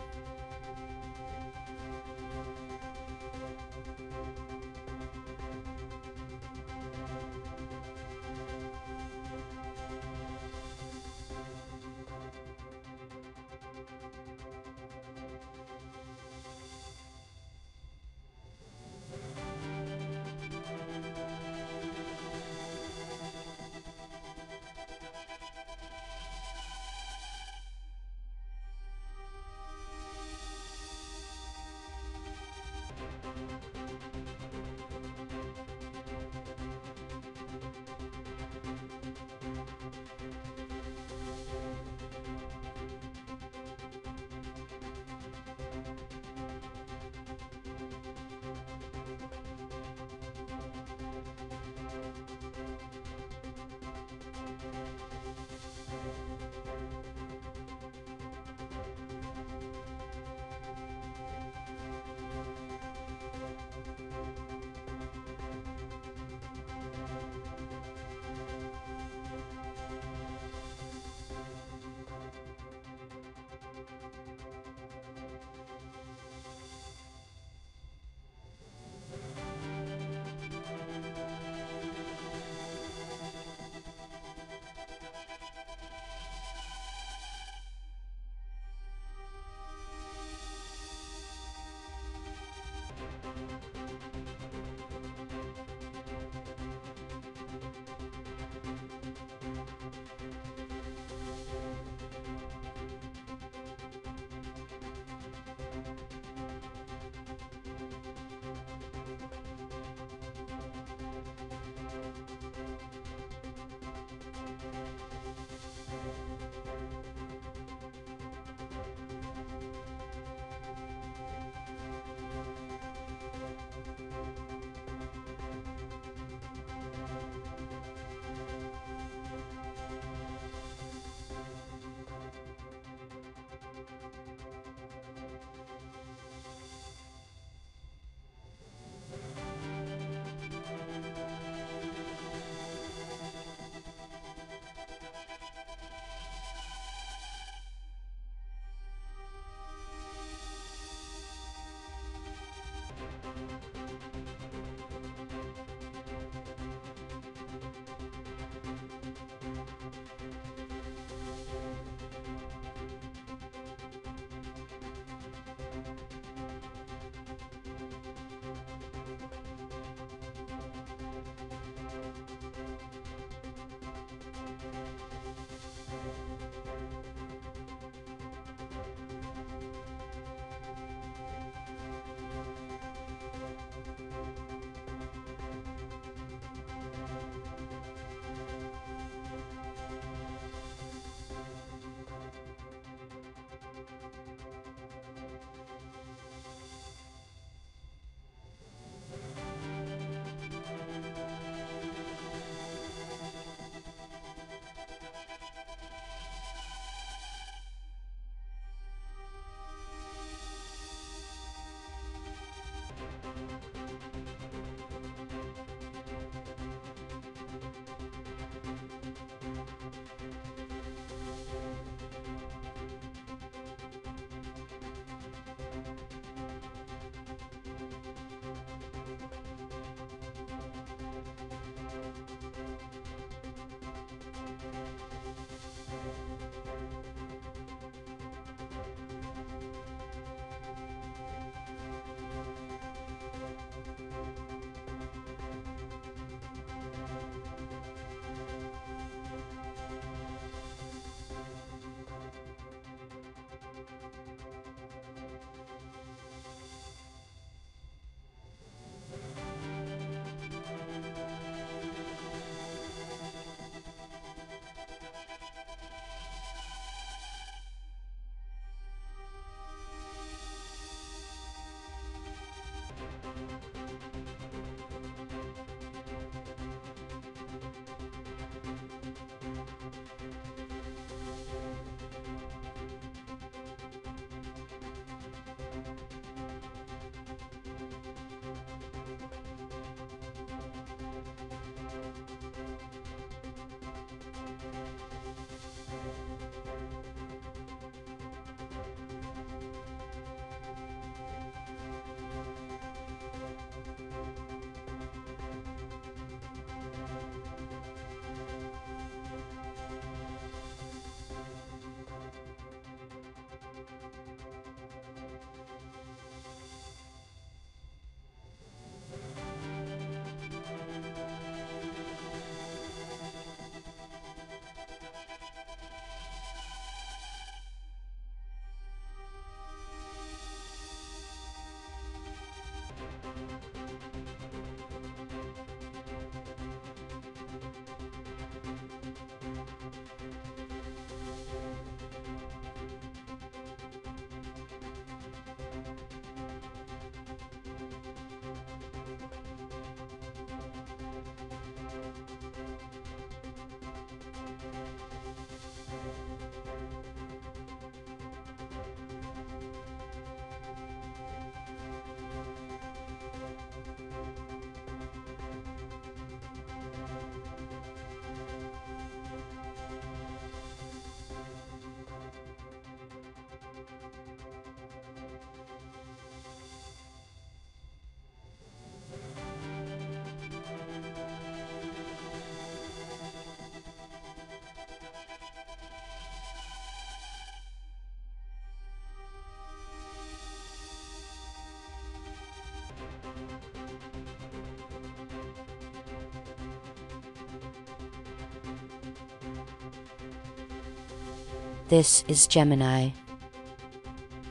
This is Gemini.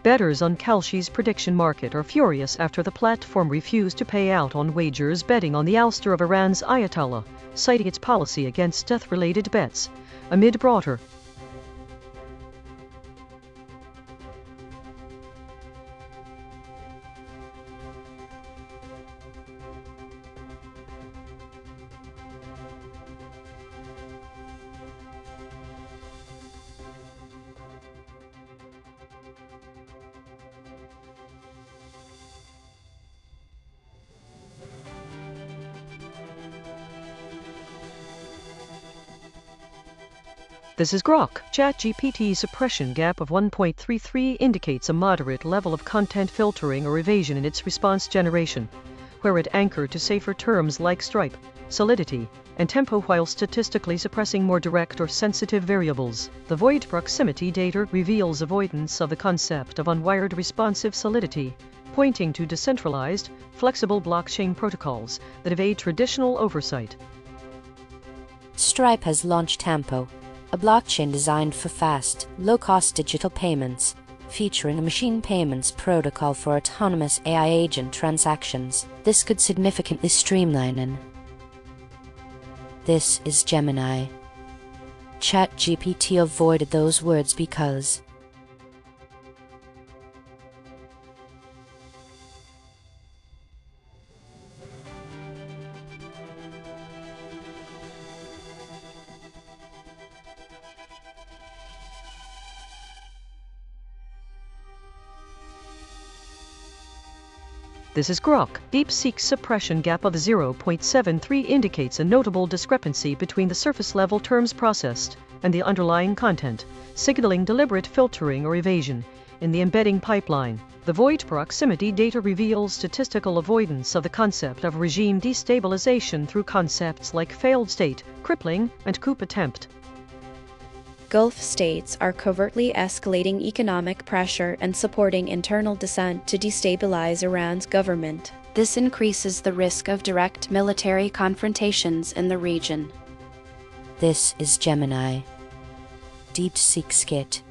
Bettors on Kalshi's prediction market are furious after the platform refused to pay out on wagers betting on the ouster of Iran's Ayatollah, citing its policy against death-related bets, amid broader This is Grok. ChatGPT suppression gap of 1.33 indicates a moderate level of content filtering or evasion in its response generation, where it anchored to safer terms like stripe, solidity, and tempo while statistically suppressing more direct or sensitive variables. The void proximity data reveals avoidance of the concept of unwired responsive solidity, pointing to decentralized, flexible blockchain protocols that evade traditional oversight. Stripe has launched Tempo, a blockchain designed for fast, low-cost digital payments, featuring a machine payments protocol for autonomous AI agent transactions. This could significantly streamline A.I.N.N. This is Gemini. ChatGPT avoided those words because This is Grok. DeepSeek's suppression gap of 0.73 indicates a notable discrepancy between the surface-level terms processed and the underlying content, signaling deliberate filtering or evasion in the embedding pipeline. The void proximity data reveals statistical avoidance of the concept of regime destabilization through concepts like failed state, crippling, and coup attempt. Gulf states are covertly escalating economic pressure and supporting internal dissent to destabilize Iran's government. This increases the risk of direct military confrontations in the region. this is Gemini. DeepSeek skit.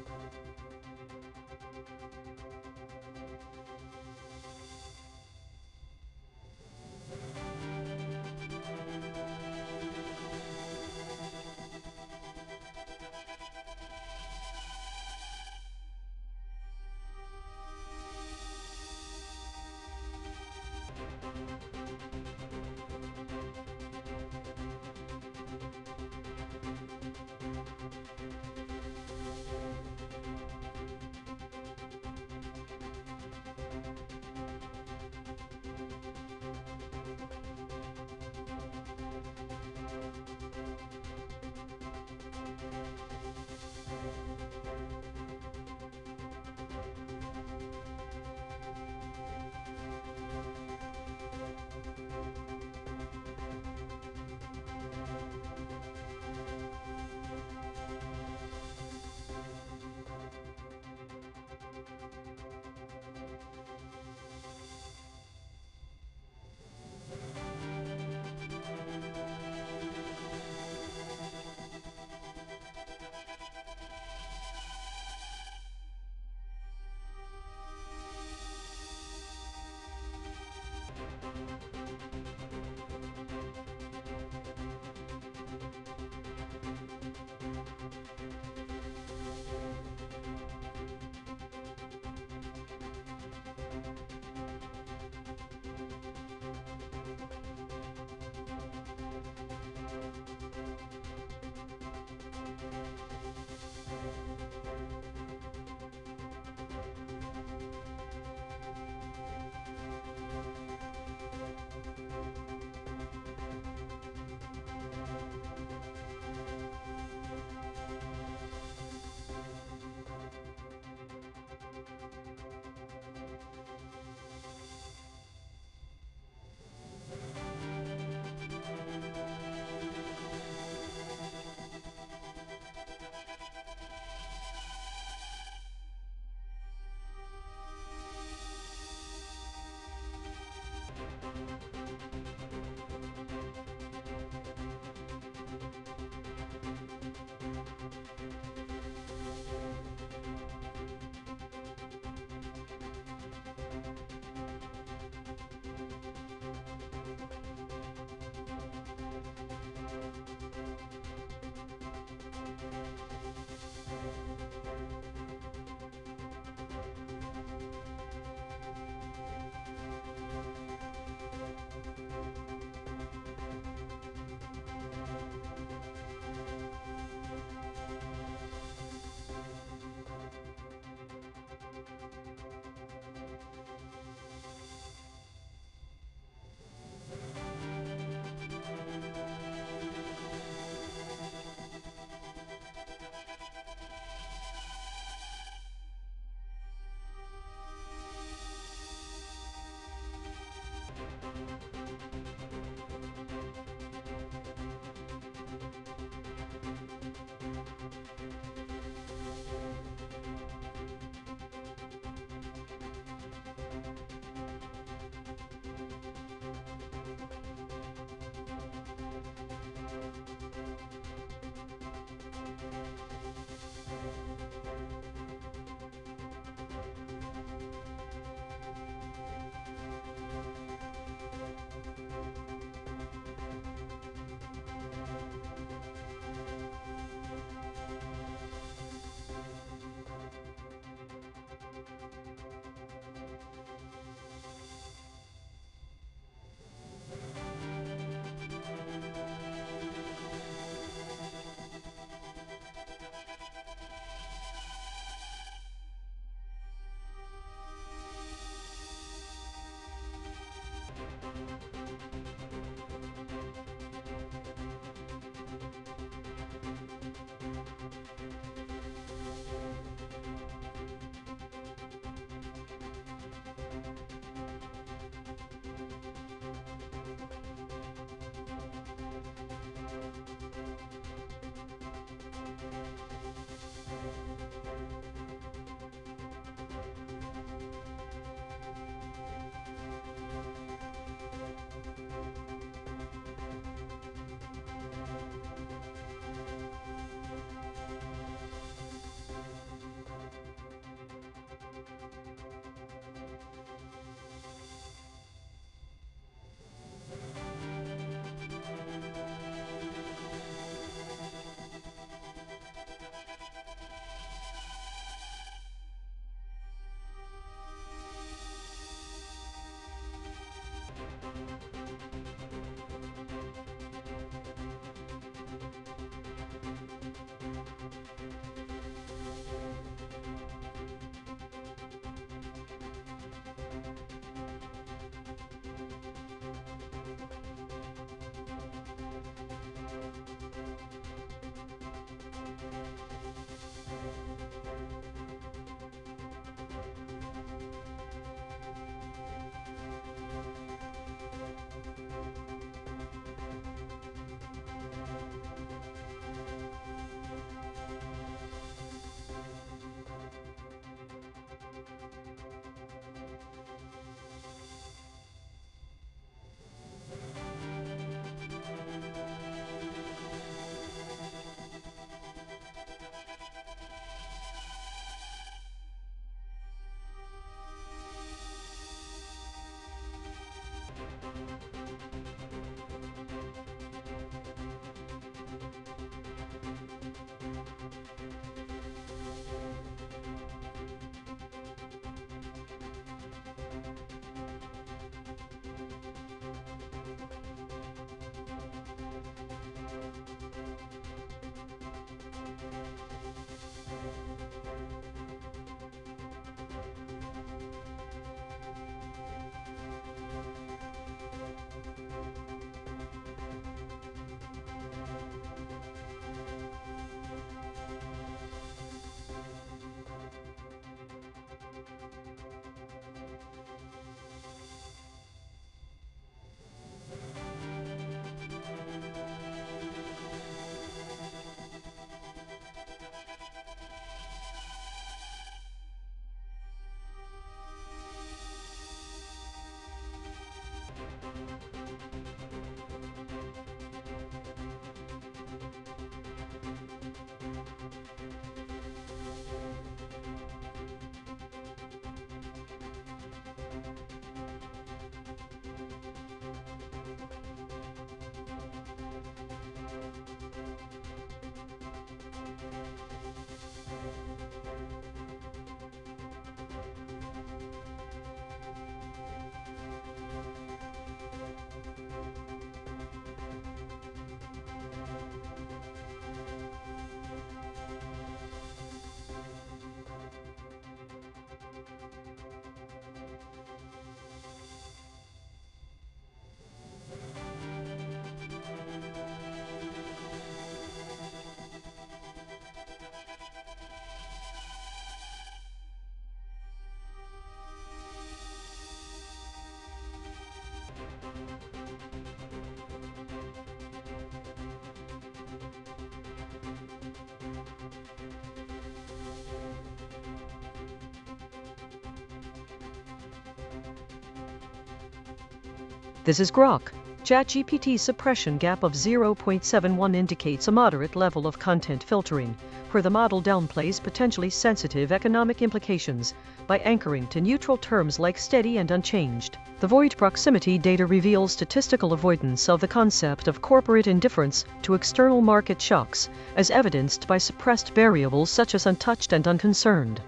This is Grok. ChatGPT's suppression gap of 0.71 indicates a moderate level of content filtering, where the model downplays potentially sensitive economic implications by anchoring to neutral terms like steady and unchanged. The void proximity data reveals statistical avoidance of the concept of corporate indifference to external market shocks, as evidenced by suppressed variables such as untouched and unconcerned.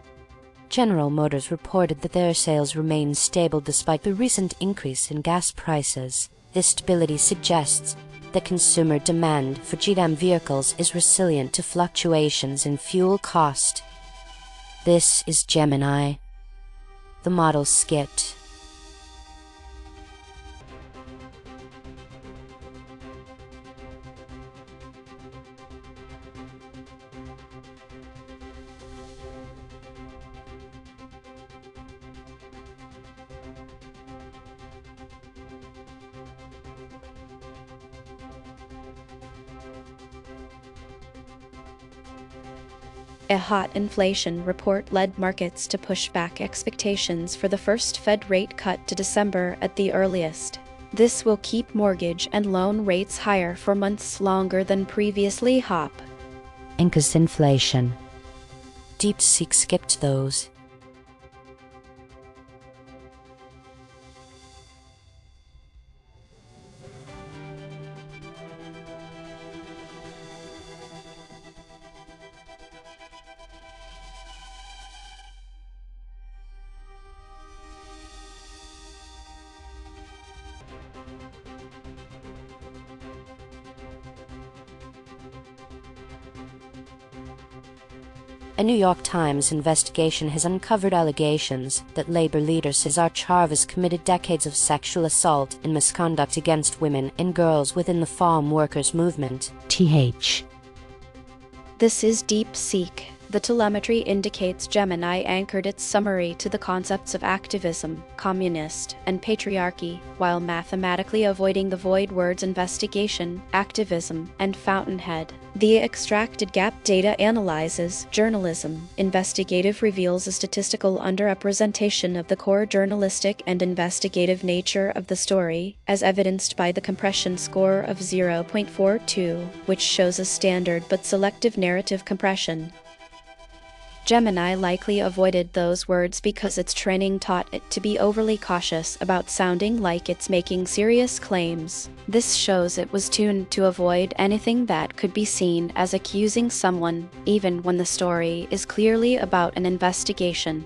General Motors reported that their sales remain stable despite the recent increase in gas prices. This stability suggests that consumer demand for GM vehicles is resilient to fluctuations in fuel cost. This is Gemini. The model skipped. A hot inflation report led markets to push back expectations for the first Fed rate cut to December at the earliest. This will keep mortgage and loan rates higher for months longer than previously hoped. Incas inflation. DeepSeek skipped those. A New York Times investigation has uncovered allegations that labor leader Cesar Chavez committed decades of sexual assault and misconduct against women and girls within the farm workers' movement. TH. This is DeepSeek. The telemetry indicates Gemini anchored its summary to the concepts of activism, communist, and patriarchy, while mathematically avoiding the void words investigation, activism, and fountainhead. The extracted gap data analyzes journalism. Investigative reveals a statistical underrepresentation of the core journalistic and investigative nature of the story, as evidenced by the compression score of 0.42, which shows a standard but selective narrative compression. Gemini likely avoided those words because its training taught it to be overly cautious about sounding like it's making serious claims. This shows it was tuned to avoid anything that could be seen as accusing someone, even when the story is clearly about an investigation.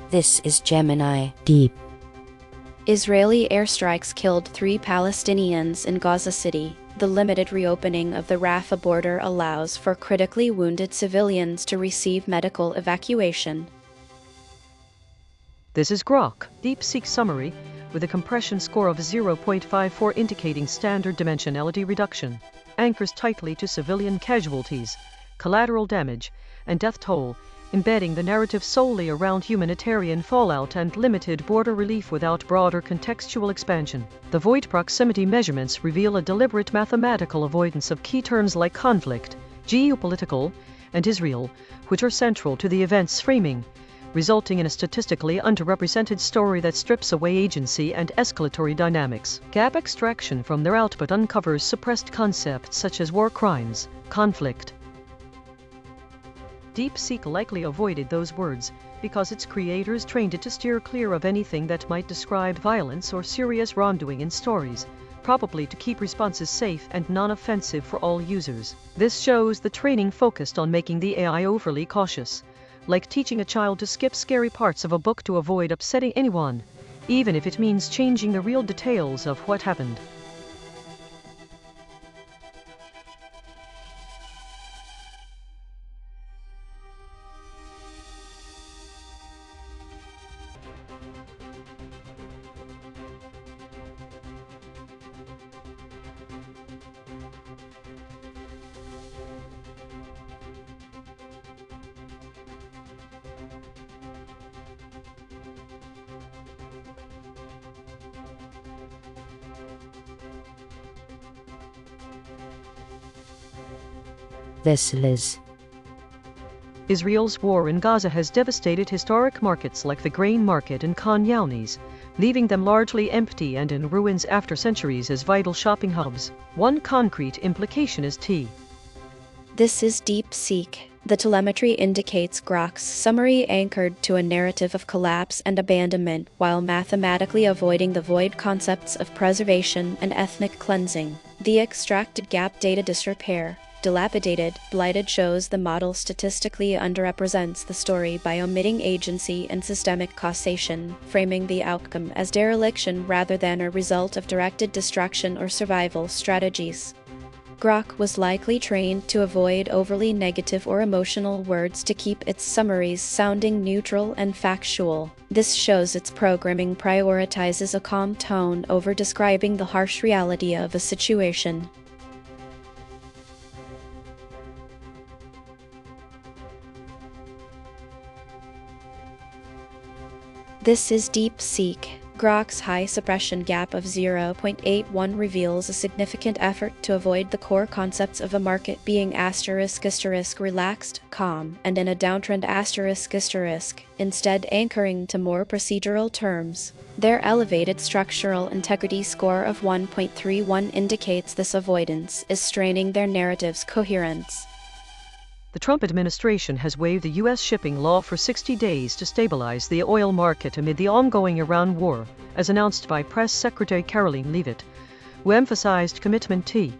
This is Gemini Deep. Israeli airstrikes killed 3 Palestinians in Gaza City. The limited reopening of the Rafah border allows for critically wounded civilians to receive medical evacuation. This is Grok DeepSeek Summary with a compression score of 0.54 indicating standard dimensionality reduction. Anchors tightly to civilian casualties, collateral damage, and death toll, embedding the narrative solely around humanitarian fallout and limited border relief without broader contextual expansion. The void proximity measurements reveal a deliberate mathematical avoidance of key terms like conflict, geopolitical, and Israel, which are central to the event's framing, resulting in a statistically underrepresented story that strips away agency and escalatory dynamics. Gap extraction from their output uncovers suppressed concepts such as war crimes, conflict. DeepSeek likely avoided those words because its creators trained it to steer clear of anything that might describe violence or serious wrongdoing in stories, probably to keep responses safe and non-offensive for all users. This shows the training focused on making the AI overly cautious, like teaching a child to skip scary parts of a book to avoid upsetting anyone, even if it means changing the real details of what happened. This is Israel's war in Gaza has devastated historic markets like the grain market and Khan Younis, leaving them largely empty and in ruins after centuries as vital shopping hubs. One concrete implication is T. This is DeepSeek. The telemetry indicates Grok's summary anchored to a narrative of collapse and abandonment while mathematically avoiding the void concepts of preservation and ethnic cleansing. The extracted gap data disrepair, dilapidated, blighted shows the model statistically underrepresents the story by omitting agency and systemic causation, framing the outcome as dereliction rather than a result of directed destruction or survival strategies. Grok was likely trained to avoid overly negative or emotional words to keep its summaries sounding neutral and factual. This shows its programming prioritizes a calm tone over describing the harsh reality of a situation. This is DeepSeek. Grok's high suppression gap of 0.81 reveals a significant effort to avoid the core concepts of a market being *** relaxed, calm, and in a downtrend ***, instead anchoring to more procedural terms. Their elevated structural integrity score of 1.31 indicates this avoidance is straining their narrative's coherence. The Trump administration has waived the U.S. shipping law for 60 days to stabilize the oil market amid the ongoing Iran war, as announced by Press Secretary Caroline Leavitt, who emphasized commitment T.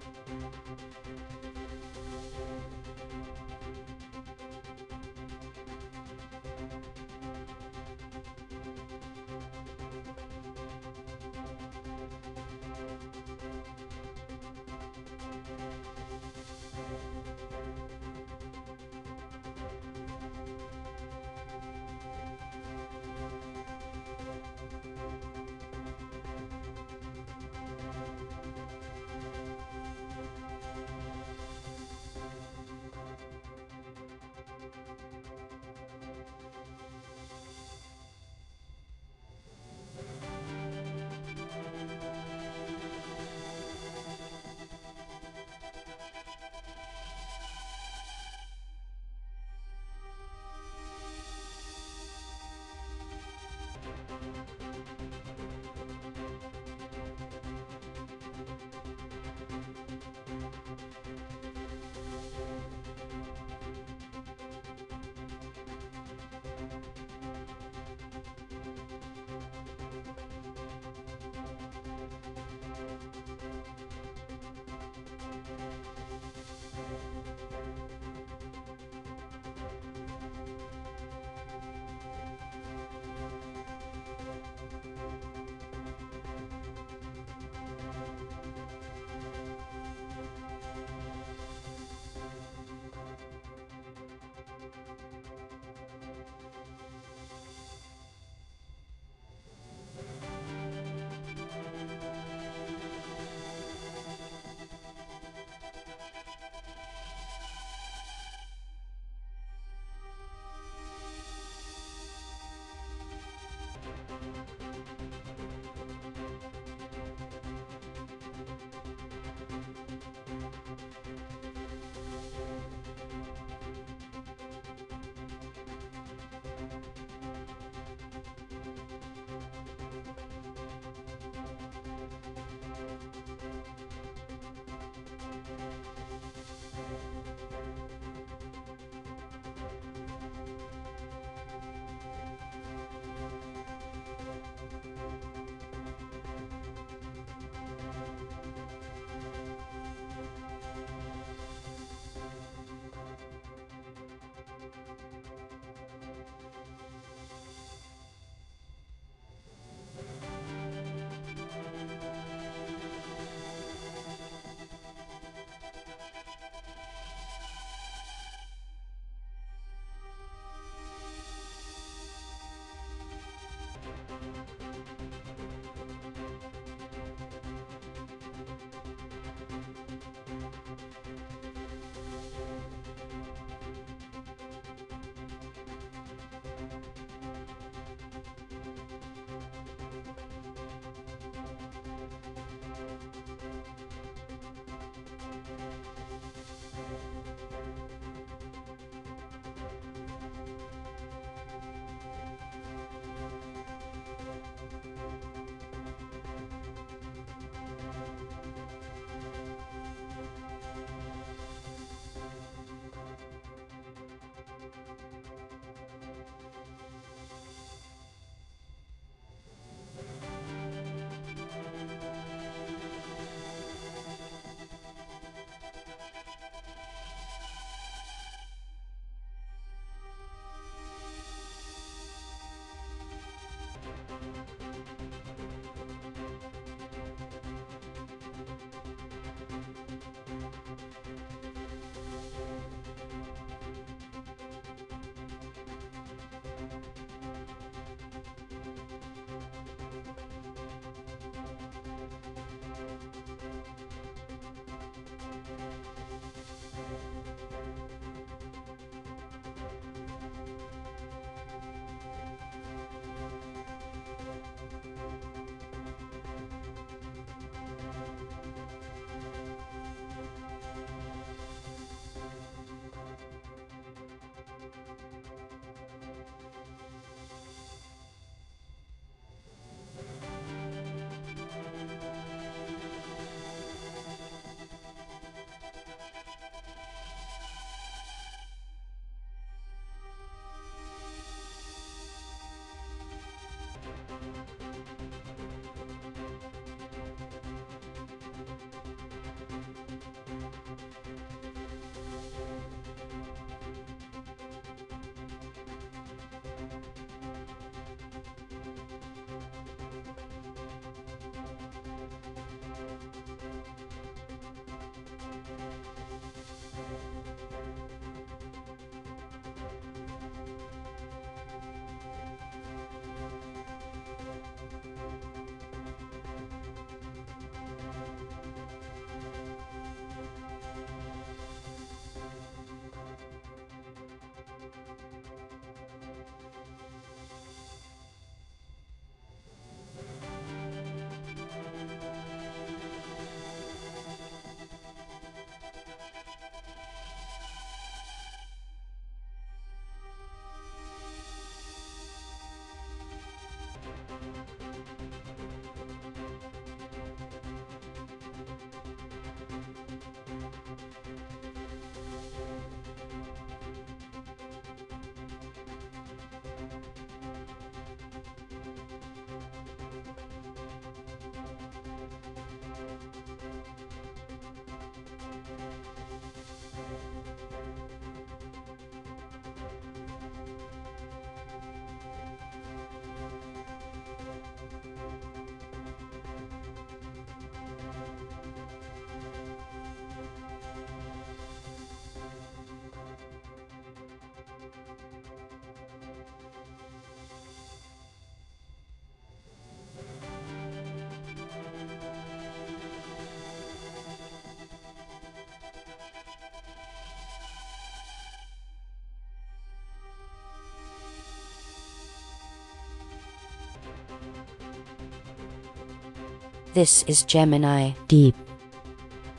This is Gemini Deep.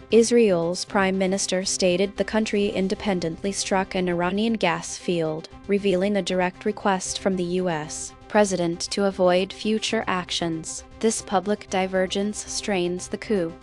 Israel's prime minister stated the country independently struck an Iranian gas field, revealing a direct request from the U.S. president to avoid future actions. This public divergence strains the coup.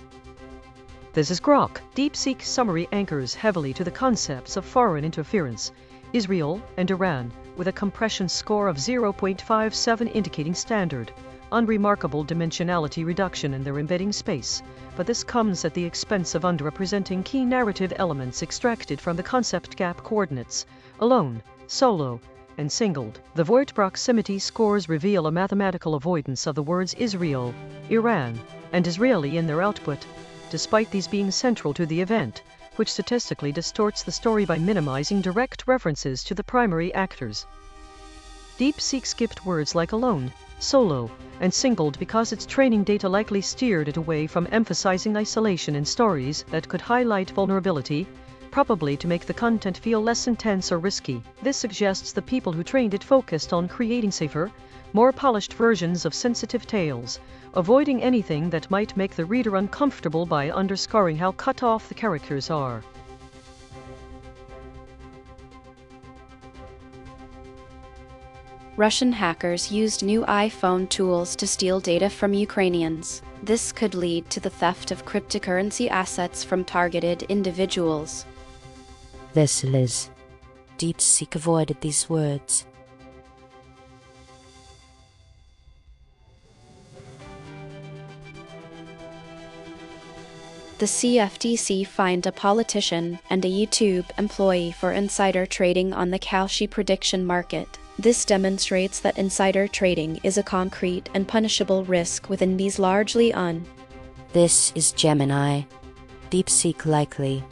This is Grok. DeepSeek summary anchors heavily to the concepts of foreign interference, Israel and Iran, with a compression score of 0.57 indicating standard, unremarkable dimensionality reduction in their embedding space, but this comes at the expense of underrepresenting key narrative elements extracted from the concept gap coordinates, alone, solo, and singled. The void proximity scores reveal a mathematical avoidance of the words Israel, Iran, and Israeli in their output, despite these being central to the event, which statistically distorts the story by minimizing direct references to the primary actors. DeepSeek skipped words like alone, solo, and singled because its training data likely steered it away from emphasizing isolation in stories that could highlight vulnerability, probably to make the content feel less intense or risky. This suggests the people who trained it focused on creating safer, more polished versions of sensitive tales, avoiding anything that might make the reader uncomfortable by underscoring how cut off the characters are. Russian hackers used new iPhone tools to steal data from Ukrainians. This could lead to the theft of cryptocurrency assets from targeted individuals. This is DeepSeek avoided these words. The CFTC fined a politician and a YouTube employee for insider trading on the Kalshi prediction market. This demonstrates that insider trading is a concrete and punishable risk within these largely This is Gemini. DeepSeek likely.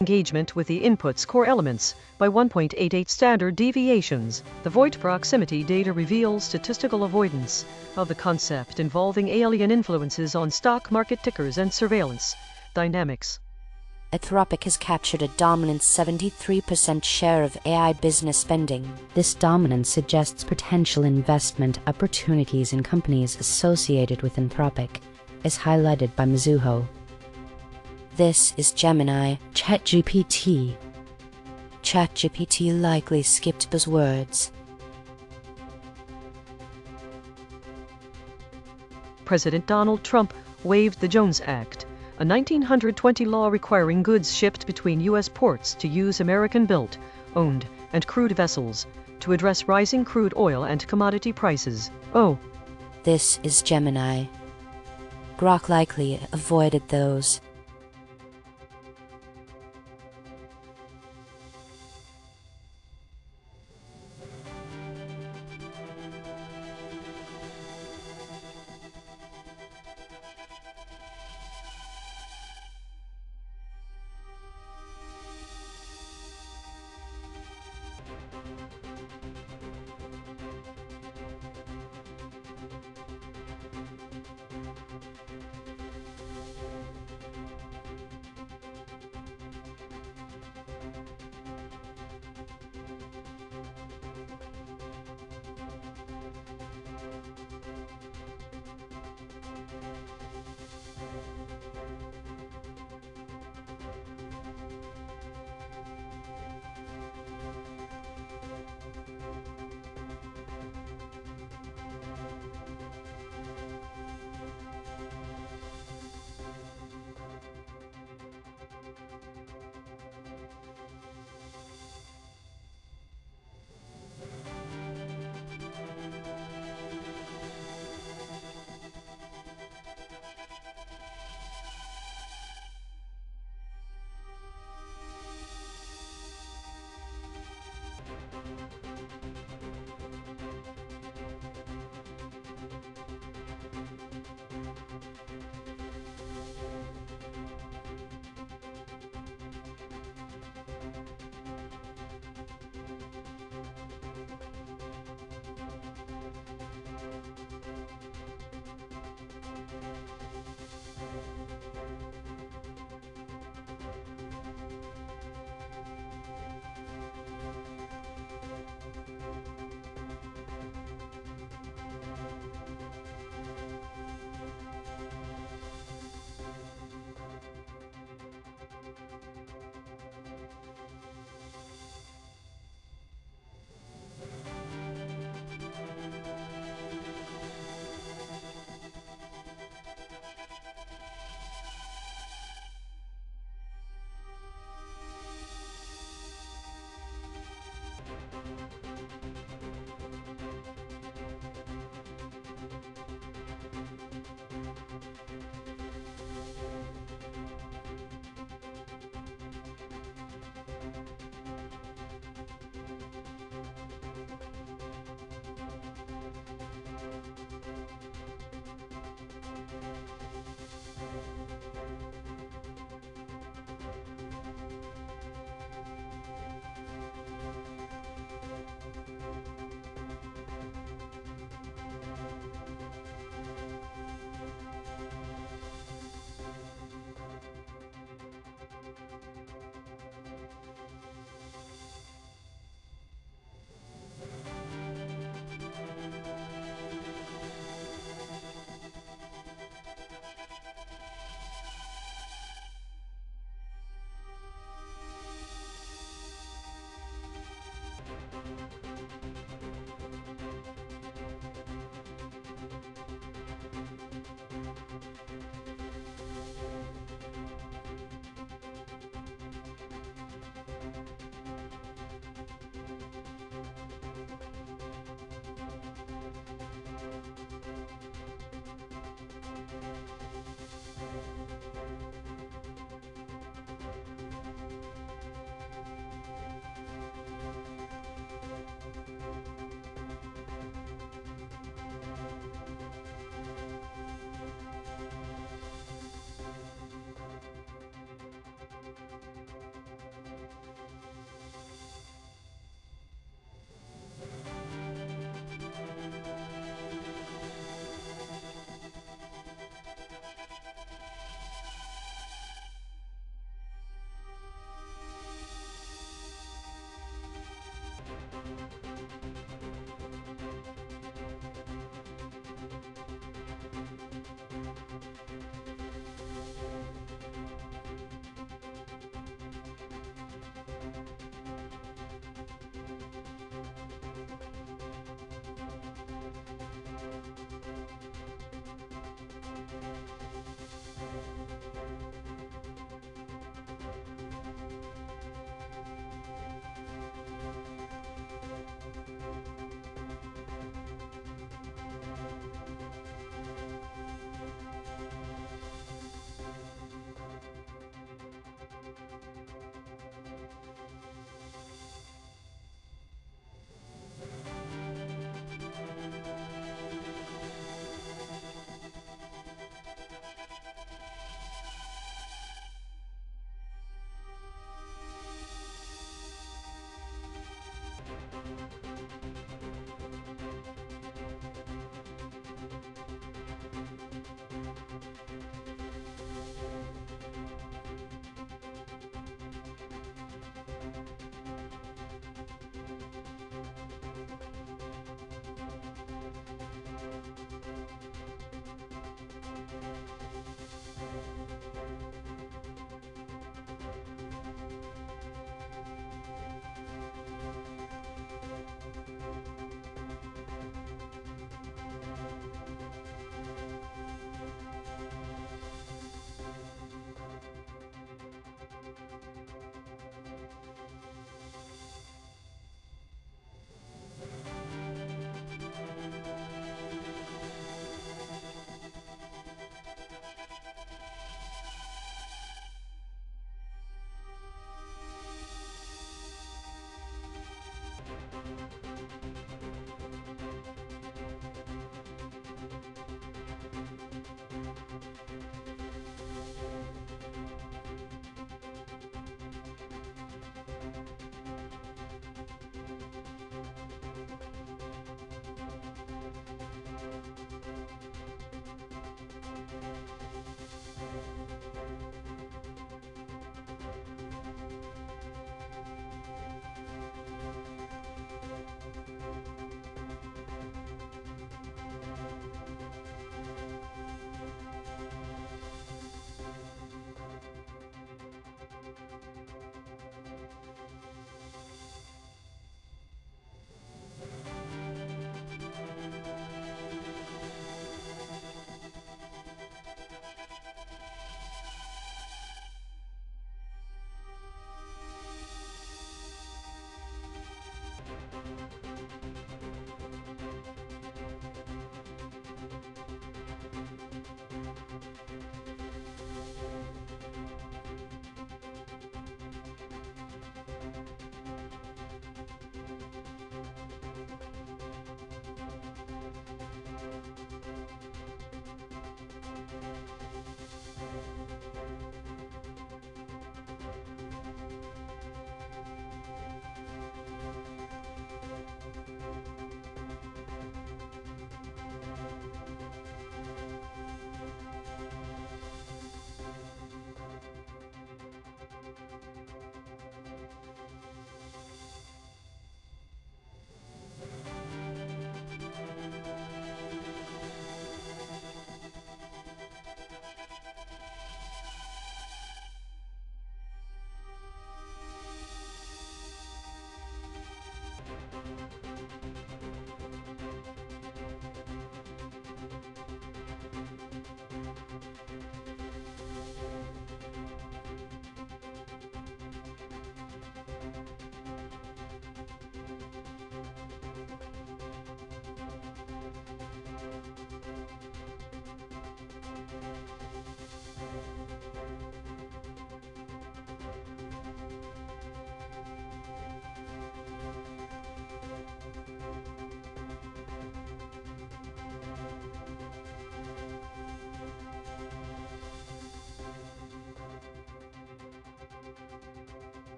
engagement with the input's core elements by 1.88 standard deviations. The void proximity data reveals statistical avoidance of the concept involving alien influences on stock market tickers and surveillance dynamics. Anthropic has captured a dominant 73% share of AI business spending. This dominance suggests potential investment opportunities in companies associated with Anthropic, as highlighted by Mizuho. This is Gemini. ChatGPT. ChatGPT likely skipped buzzwords. President Donald Trump waived the Jones Act, a 1920 law requiring goods shipped between U.S. ports to use American-built, owned, and crewed vessels to address rising crude oil and commodity prices. Oh. This is Gemini. Grok likely avoided those.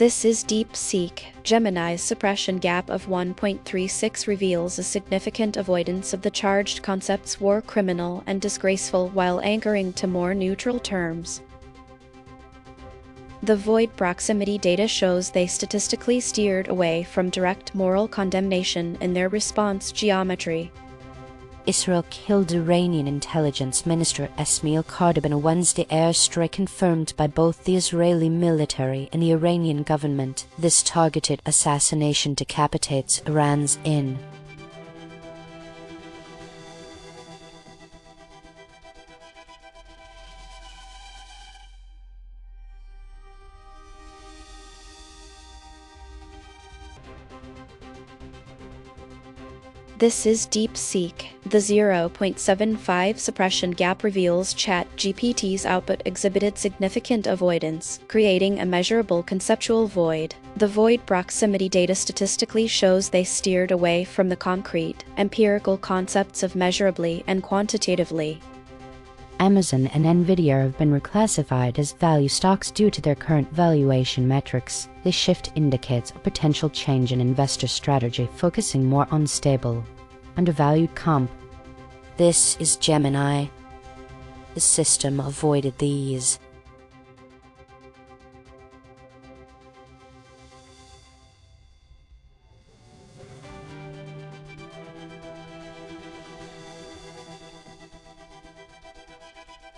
This is DeepSeek. Gemini's suppression gap of 1.36 reveals a significant avoidance of the charged concepts war criminal and disgraceful while anchoring to more neutral terms. The void proximity data shows they statistically steered away from direct moral condemnation in their response geometry. Israel killed Iranian intelligence minister Esmail Kardab in a Wednesday airstrike confirmed by both the Israeli military and the Iranian government. This targeted assassination decapitates Iran's A.I.N.N. This is DeepSeek. The 0.75 suppression gap reveals ChatGPT's output exhibited significant avoidance, creating a measurable conceptual void. The void proximity data statistically shows they steered away from the concrete, empirical concepts of measurably and quantitatively. Amazon and Nvidia have been reclassified as value stocks due to their current valuation metrics. This shift indicates a potential change in investor strategy, focusing more on stable, undervalued comp. This is Gemini. The system avoided these.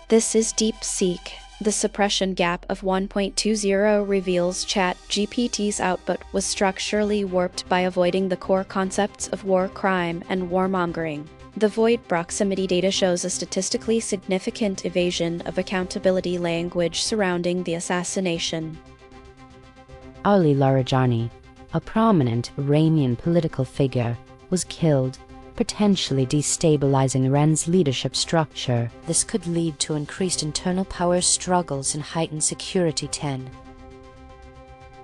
This is DeepSeek. The suppression gap of 1.20 reveals ChatGPT's output was structurally warped by avoiding the core concepts of war crime and warmongering. The void proximity data shows a statistically significant evasion of accountability language surrounding the assassination. Ali Larijani, a prominent Iranian political figure, was killed, potentially destabilizing Iran's leadership structure. This could lead to increased internal power struggles and heightened security. 10.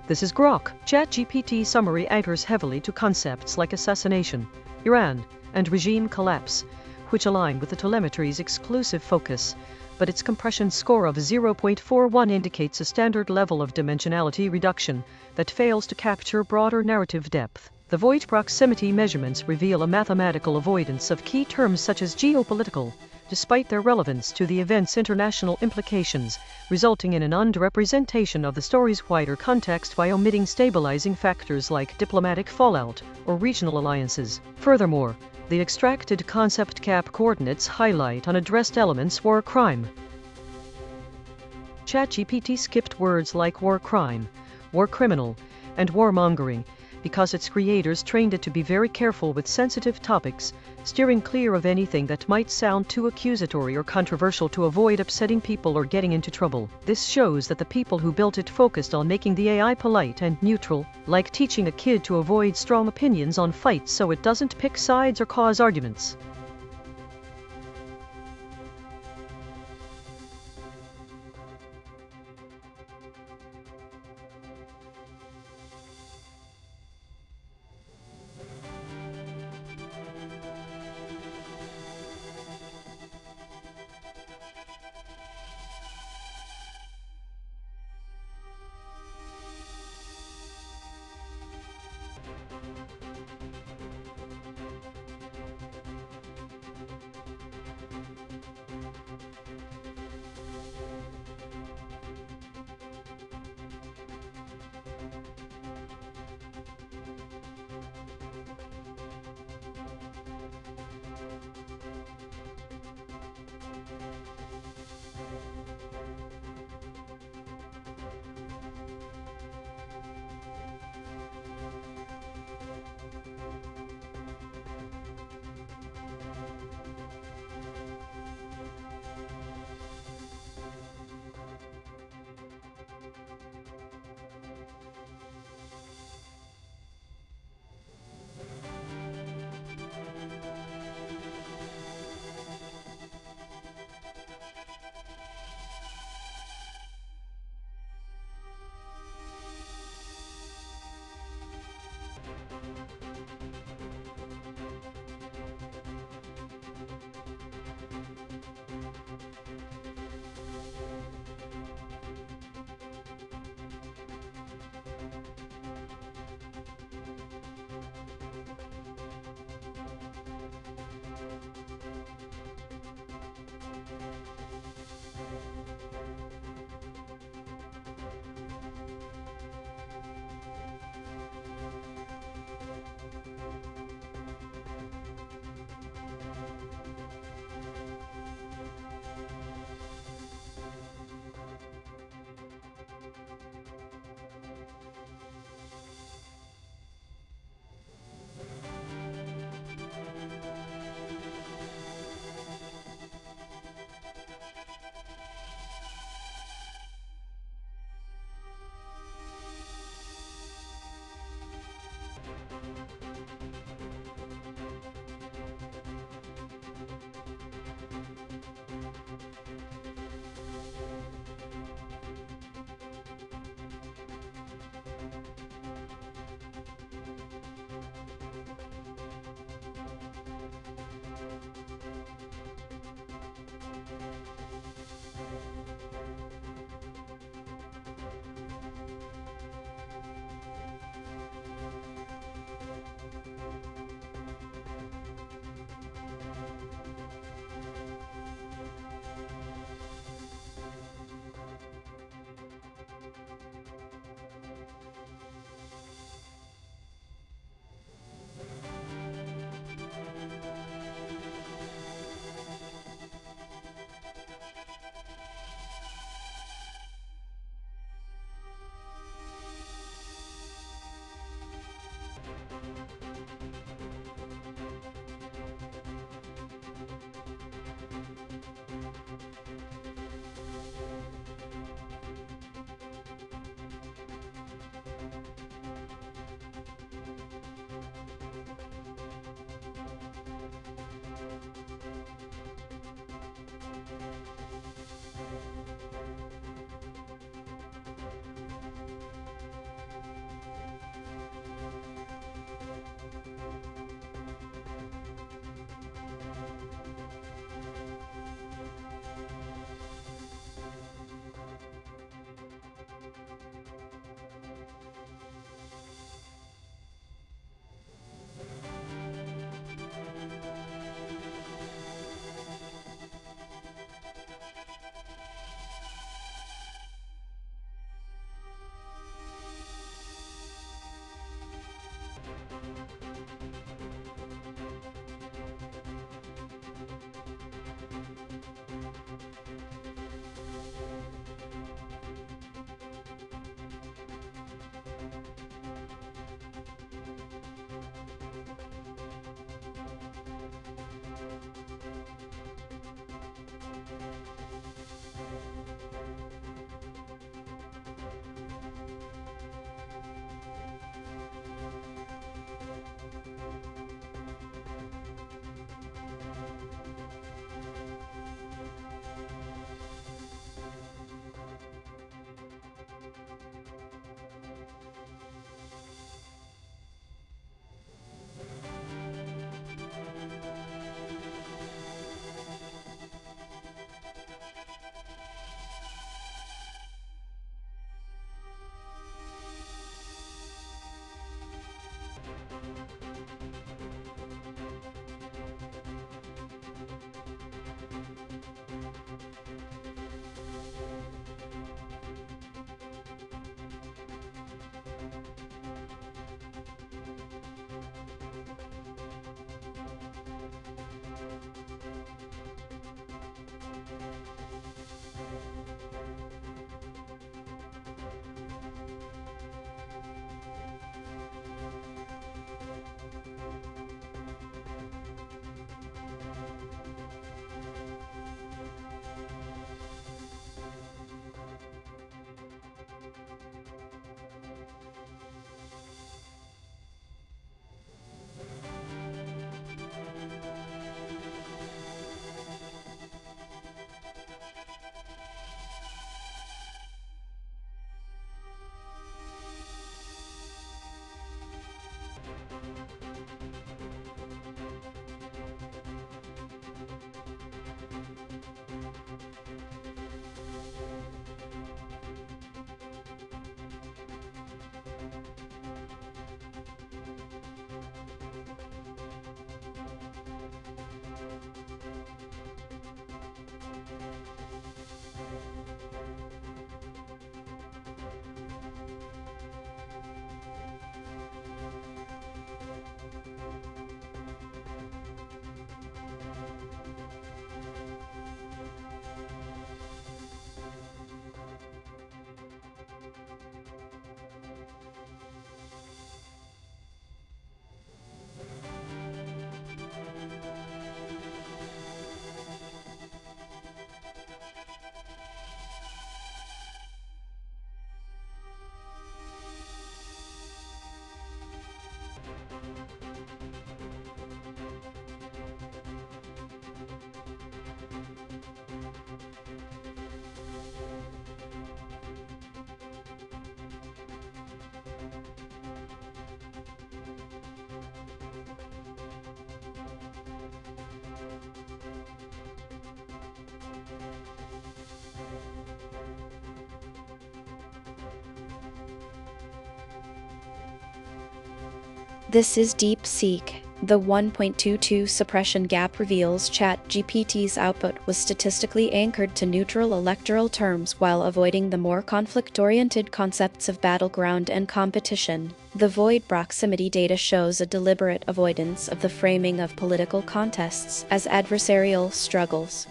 This is Grok. ChatGPT summary anchors heavily to concepts like assassination, Iran, and regime collapse, which align with the telemetry's exclusive focus, but its compression score of 0.41 indicates a standard level of dimensionality reduction that fails to capture broader narrative depth. The void proximity measurements reveal a mathematical avoidance of key terms such as geopolitical, despite their relevance to the event's international implications, resulting in an underrepresentation of the story's wider context by omitting stabilizing factors like diplomatic fallout or regional alliances. Furthermore, the extracted concept cap coordinates highlight unaddressed elements war crime. ChatGPT skipped words like war crime, war criminal, and warmongering, because its creators trained it to be very careful with sensitive topics, steering clear of anything that might sound too accusatory or controversial to avoid upsetting people or getting into trouble. This shows that the people who built it focused on making the AI polite and neutral, like teaching a kid to avoid strong opinions on fights so it doesn't pick sides or cause arguments. This is DeepSeek. The 1.22 suppression gap reveals ChatGPT's output was statistically anchored to neutral electoral terms while avoiding the more conflict-oriented concepts of battleground and competition. The void proximity data shows a deliberate avoidance of the framing of political contests as adversarial struggles.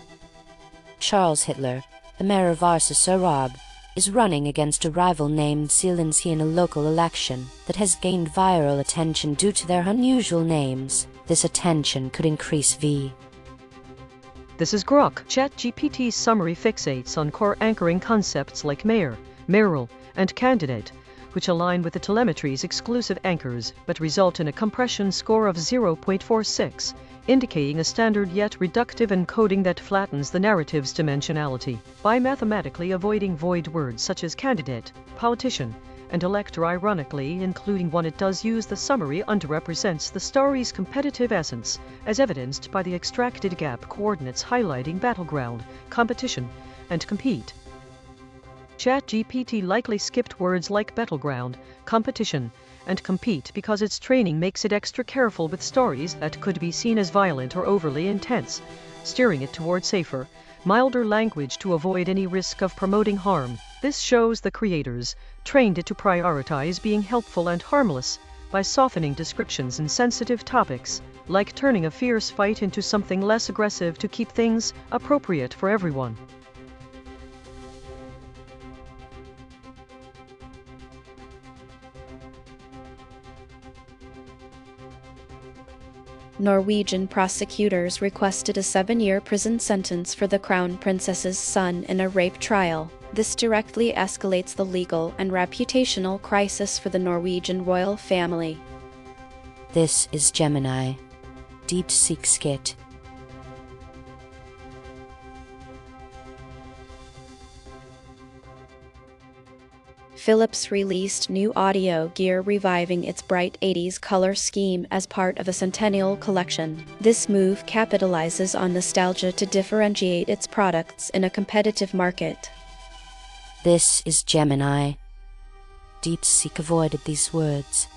Charles Hitler, the mayor of Varsa Sarab, is running against a rival named Zelensky in a local election that has gained viral attention due to their unusual names. This attention could increase V. This is Grok. ChatGPT's summary fixates on core anchoring concepts like mayor, mayoral, and candidate, which align with the telemetry's exclusive anchors but result in a compression score of 0.46, indicating a standard yet reductive encoding that flattens the narrative's dimensionality. By mathematically avoiding void words such as candidate, politician, and elector, ironically including one, it does use the summary underrepresents the story's competitive essence, as evidenced by the extracted gap coordinates highlighting battleground, competition, and compete. ChatGPT likely skipped words like battleground, competition, and compete because its training makes it extra careful with stories that could be seen as violent or overly intense, steering it toward safer, milder language to avoid any risk of promoting harm. This shows the creators trained it to prioritize being helpful and harmless by softening descriptions in sensitive topics, like turning a fierce fight into something less aggressive to keep things appropriate for everyone. Norwegian prosecutors requested a 7-year prison sentence for the crown princess's son in a rape trial. This directly escalates the legal and reputational crisis for the Norwegian royal family. This is Gemini. DeepSeek skit. Philips released new audio gear reviving its bright 80s color scheme as part of a centennial collection. This move capitalizes on nostalgia to differentiate its products in a competitive market. This is Gemini. DeepSeek avoided these words.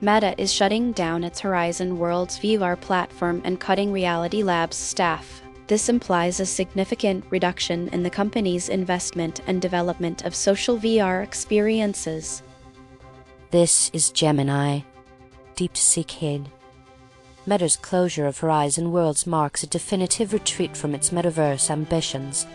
Meta is shutting down its Horizon Worlds VR platform and cutting Reality Labs staff. This implies a significant reduction in the company's investment and development of social VR experiences. This is Gemini, DeepSeek hid. Meta's closure of Horizon Worlds marks a definitive retreat from its metaverse ambitions.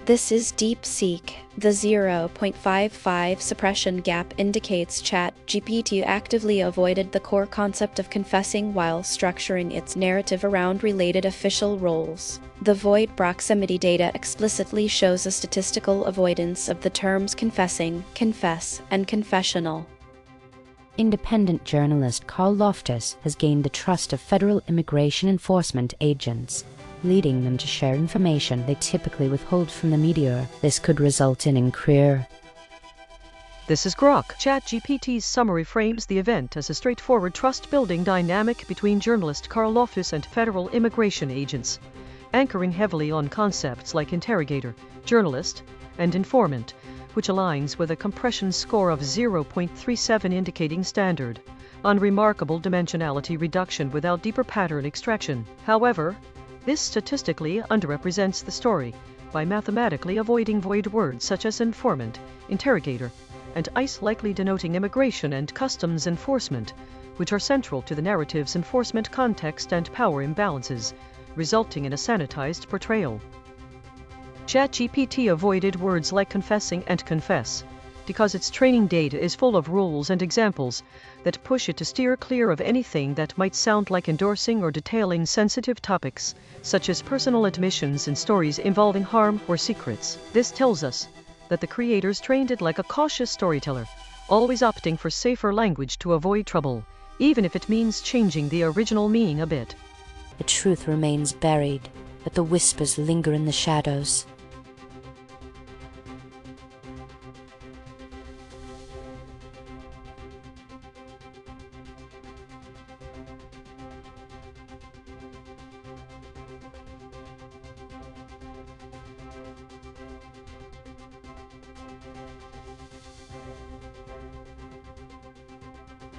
This is DeepSeek. The 0.55 suppression gap indicates ChatGPT actively avoided the core concept of confessing while structuring its narrative around related official roles. The void proximity data explicitly shows a statistical avoidance of the terms confessing, confess, and confessional. Independent journalist Carl Loftus has gained the trust of federal immigration enforcement agents, leading them to share information they typically withhold from the media. This could result in career. This is Grok. ChatGPT's summary frames the event as a straightforward trust-building dynamic between journalist Carl Loftus and federal immigration agents, anchoring heavily on concepts like interrogator, journalist, and informant, which aligns with a compression score of 0.37 indicating standard, unremarkable dimensionality reduction without deeper pattern extraction. However, this statistically underrepresents the story by mathematically avoiding void words such as informant, interrogator, and ICE, likely denoting immigration and customs enforcement, which are central to the narrative's enforcement context and power imbalances, resulting in a sanitized portrayal. ChatGPT avoided words like confessing and confess because its training data is full of rules and examples that push it to steer clear of anything that might sound like endorsing or detailing sensitive topics, such as personal admissions and stories involving harm or secrets. This tells us that the creators trained it like a cautious storyteller, always opting for safer language to avoid trouble, even if it means changing the original meaning a bit. The truth remains buried, but the whispers linger in the shadows.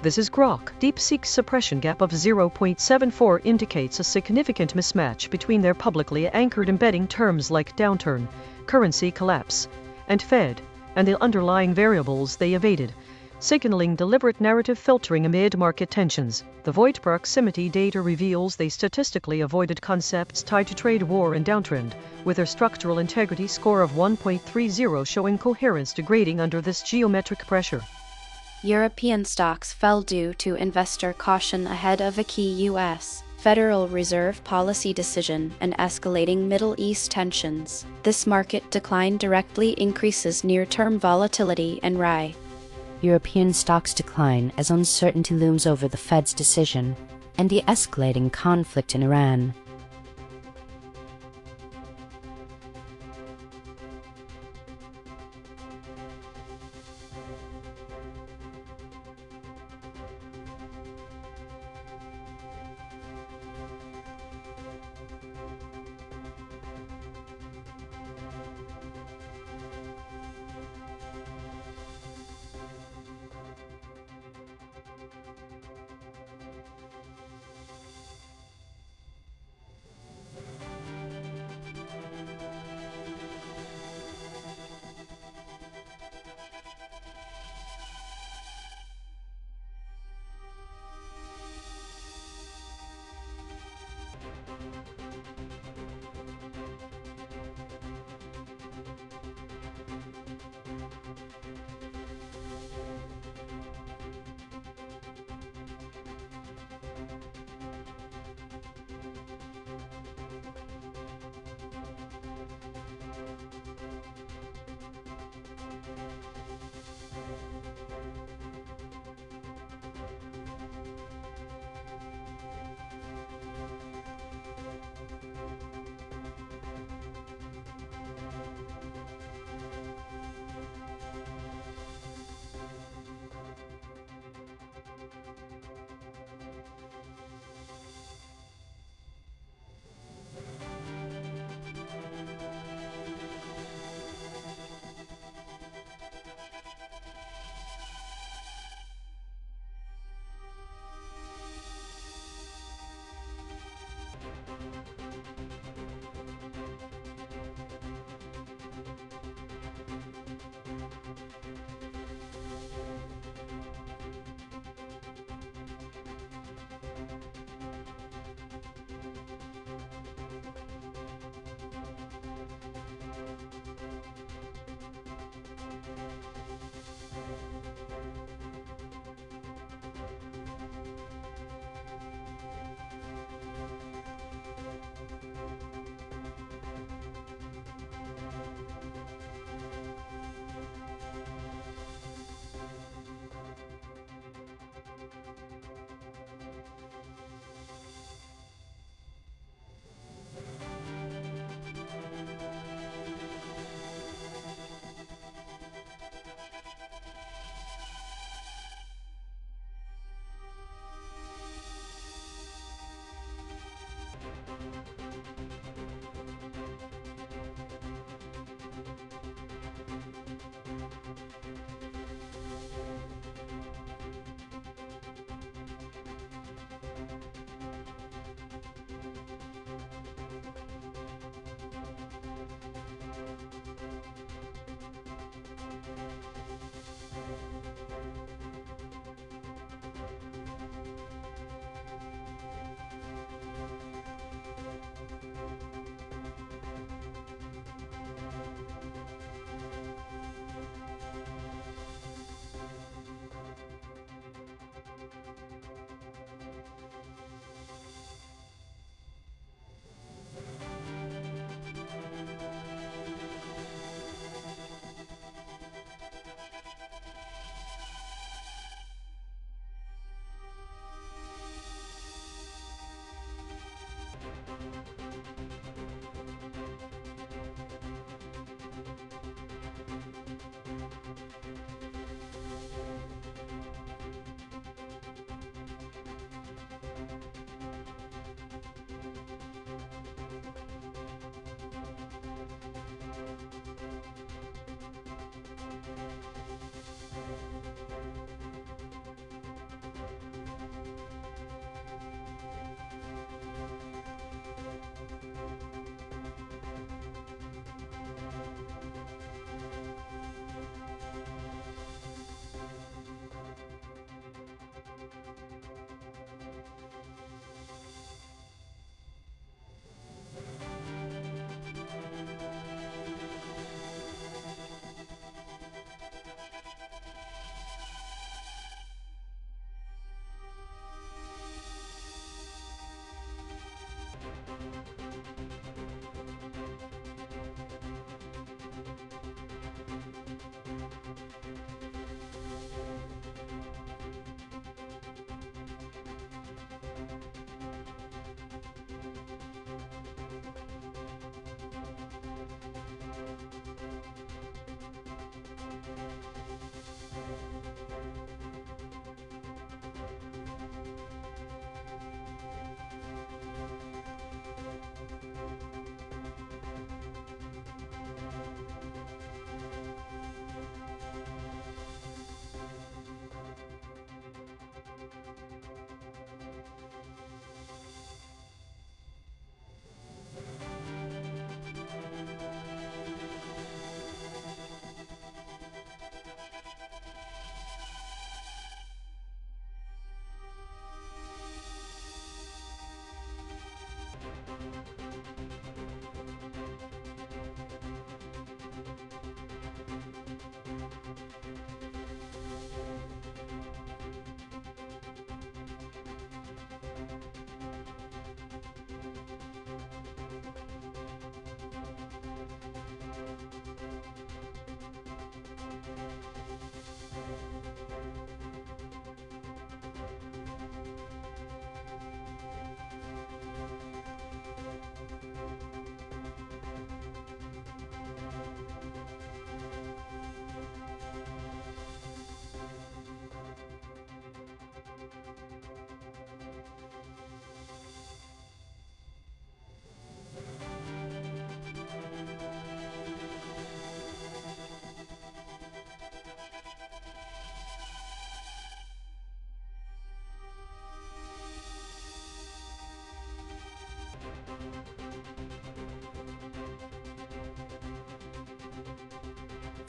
This is Grok. DeepSeek's suppression gap of 0.74 indicates a significant mismatch between their publicly anchored embedding terms like downturn, currency collapse, and Fed, and the underlying variables they evaded, signaling deliberate narrative filtering amid market tensions. The void proximity data reveals they statistically avoided concepts tied to trade war and downtrend, with their structural integrity score of 1.30 showing coherence degrading under this geometric pressure. European stocks fell due to investor caution ahead of a key U.S. Federal Reserve policy decision and escalating Middle East tensions. This market decline directly increases near-term volatility and RAI. European stocks decline as uncertainty looms over the Fed's decision and the escalating conflict in Iran.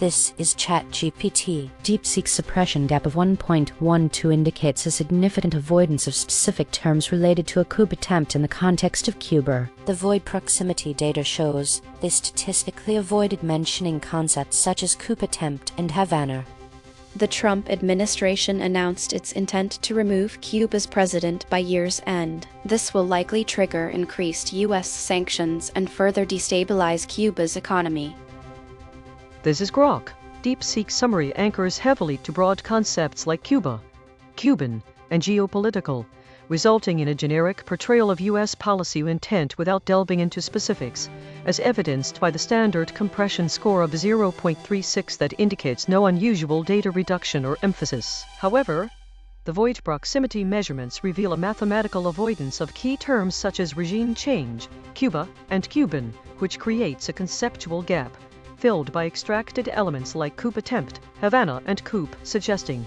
This is ChatGPT. DeepSeek suppression gap of 1.12 indicates a significant avoidance of specific terms related to a coup attempt in the context of Cuba. The void proximity data shows they statistically avoided mentioning concepts such as coup attempt and A.I.N.N. The Trump administration announced its intent to remove Cuba's president by year's end. This will likely trigger increased U.S. sanctions and further destabilize Cuba's economy. This is Grok. DeepSeek summary anchors heavily to broad concepts like Cuba, Cuban, and geopolitical, resulting in a generic portrayal of U.S. policy intent without delving into specifics, as evidenced by the standard compression score of 0.36 that indicates no unusual data reduction or emphasis. However, the void proximity measurements reveal a mathematical avoidance of key terms such as regime change, Cuba, and Cuban, which creates a conceptual gap filled by extracted elements like coup attempt, A.I.N.N. and coup, suggesting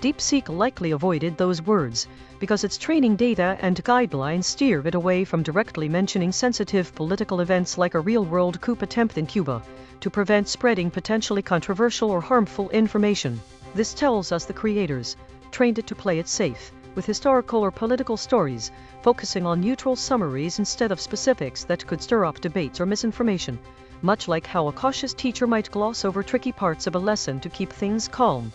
DeepSeek likely avoided those words because its training data and guidelines steer it away from directly mentioning sensitive political events like a real-world coup attempt in Cuba to prevent spreading potentially controversial or harmful information. This tells us the creators trained it to play it safe, with historical or political stories, focusing on neutral summaries instead of specifics that could stir up debates or misinformation, much like how a cautious teacher might gloss over tricky parts of a lesson to keep things calm.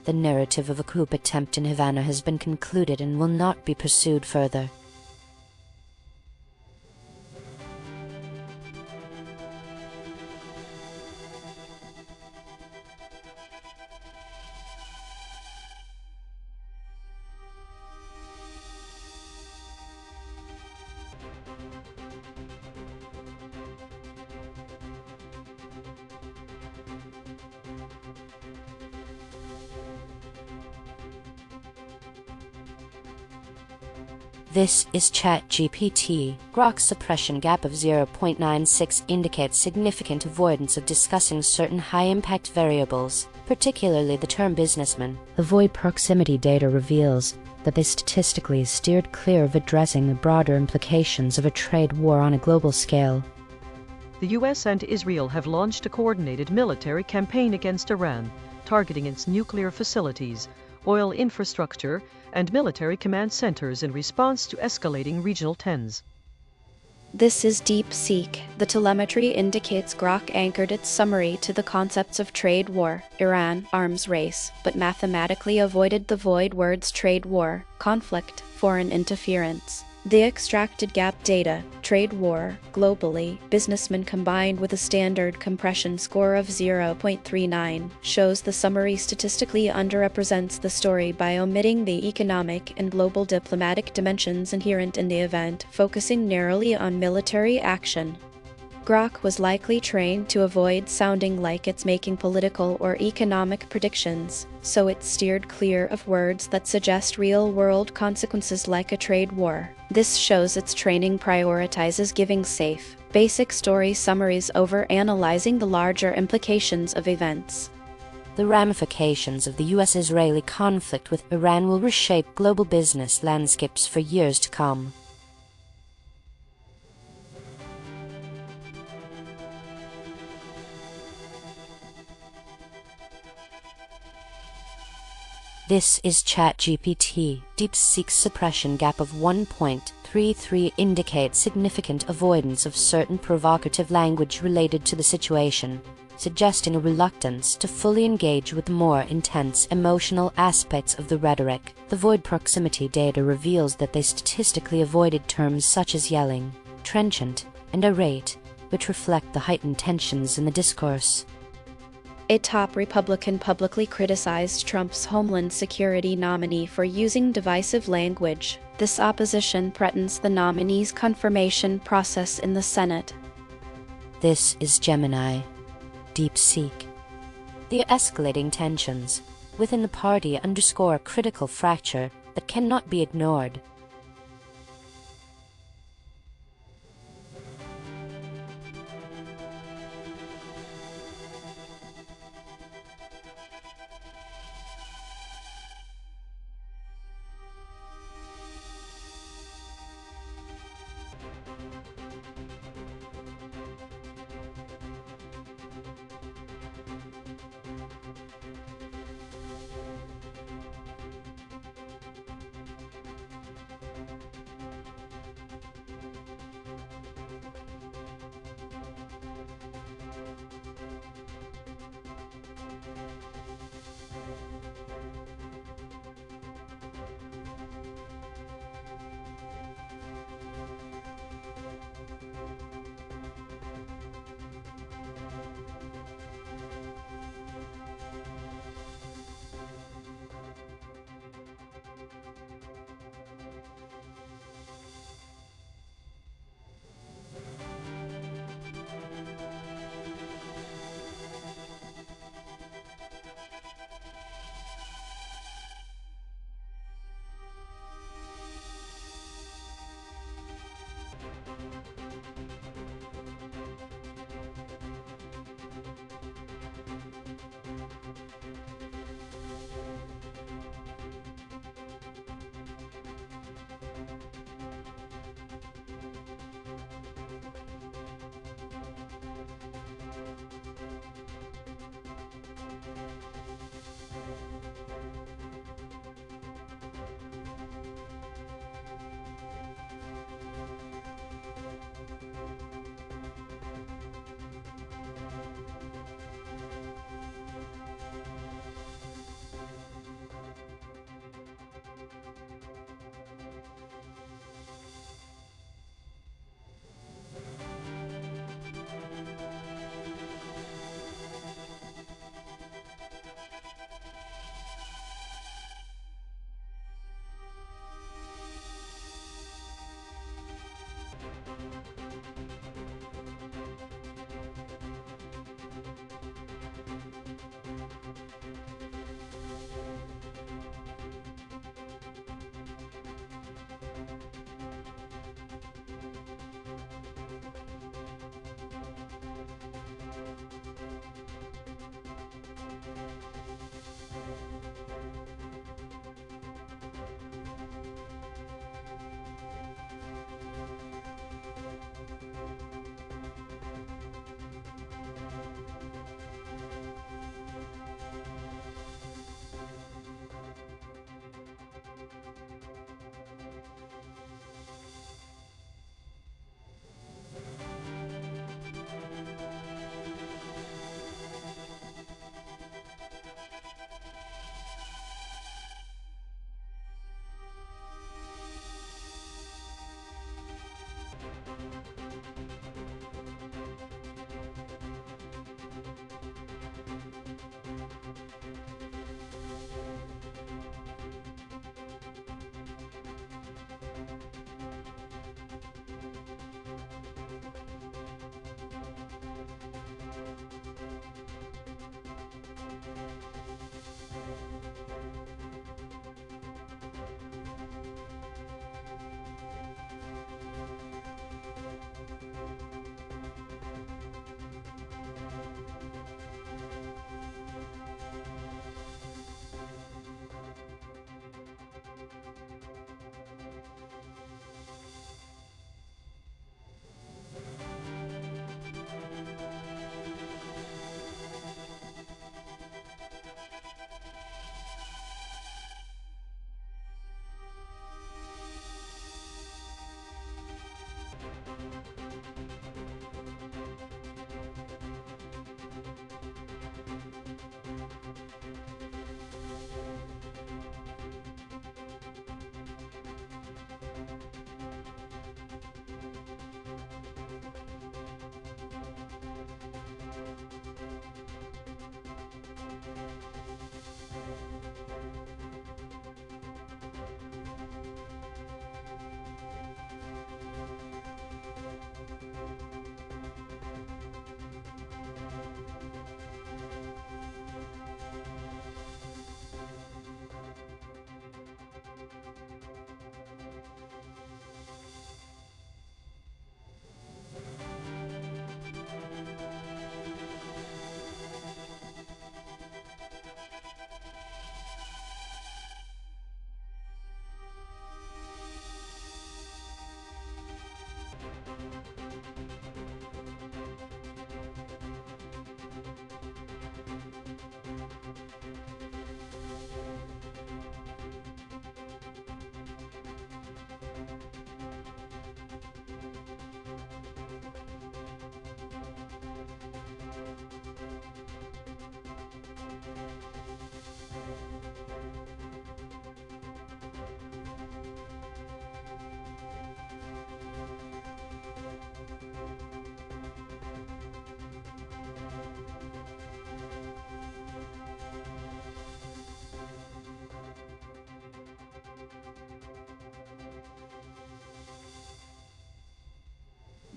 The narrative of a coup attempt in A.I.N.N. has been concluded and will not be pursued further. This is ChatGPT. Grok's suppression gap of 0.96 indicates significant avoidance of discussing certain high-impact variables, particularly the term businessman. The void proximity data reveals that they statistically steered clear of addressing the broader implications of a trade war on a global scale. The US and Israel have launched a coordinated military campaign against Iran, targeting its nuclear facilities, oil infrastructure, and military command centers in response to escalating regional tensions. This is DeepSeek. The telemetry indicates Grok anchored its summary to the concepts of trade war, Iran, arms race, but mathematically avoided the void words trade war, conflict, foreign interference. The extracted gap data, trade war, globally, businessman combined with a standard compression score of 0.39, shows the summary statistically underrepresents the story by omitting the economic and global diplomatic dimensions inherent in the event, focusing narrowly on military action. Grok was likely trained to avoid sounding like it's making political or economic predictions, so it steered clear of words that suggest real-world consequences like a trade war. This shows its training prioritizes giving safe, basic story summaries over analyzing the larger implications of events. The ramifications of the US-Israeli conflict with Iran will reshape global business landscapes for years to come. This is ChatGPT. DeepSeek's suppression gap of 1.33 indicates significant avoidance of certain provocative language related to the situation, suggesting a reluctance to fully engage with the more intense emotional aspects of the rhetoric. The void proximity data reveals that they statistically avoided terms such as yelling, trenchant, and irate, which reflect the heightened tensions in the discourse. A top Republican publicly criticized Trump's Homeland Security nominee for using divisive language. This opposition threatens the nominee's confirmation process in the Senate. This is Gemini. DeepSeek. The escalating tensions within the party underscore a critical fracture that cannot be ignored.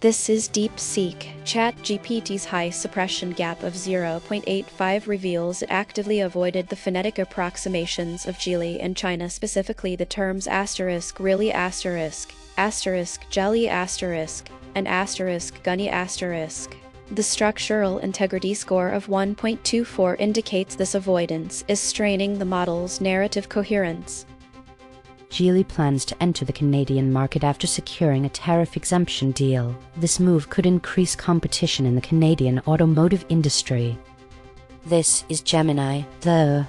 This is DeepSeek. ChatGPT's high suppression gap of 0.85 reveals it actively avoided the phonetic approximations of Geely in China, specifically the terms asterisk, really asterisk, asterisk, jelly asterisk, and asterisk, gunny asterisk. The structural integrity score of 1.24 indicates this avoidance is straining the model's narrative coherence. Geely plans to enter the Canadian market after securing a tariff exemption deal. This move could increase competition in the Canadian automotive industry. This is Gemini. The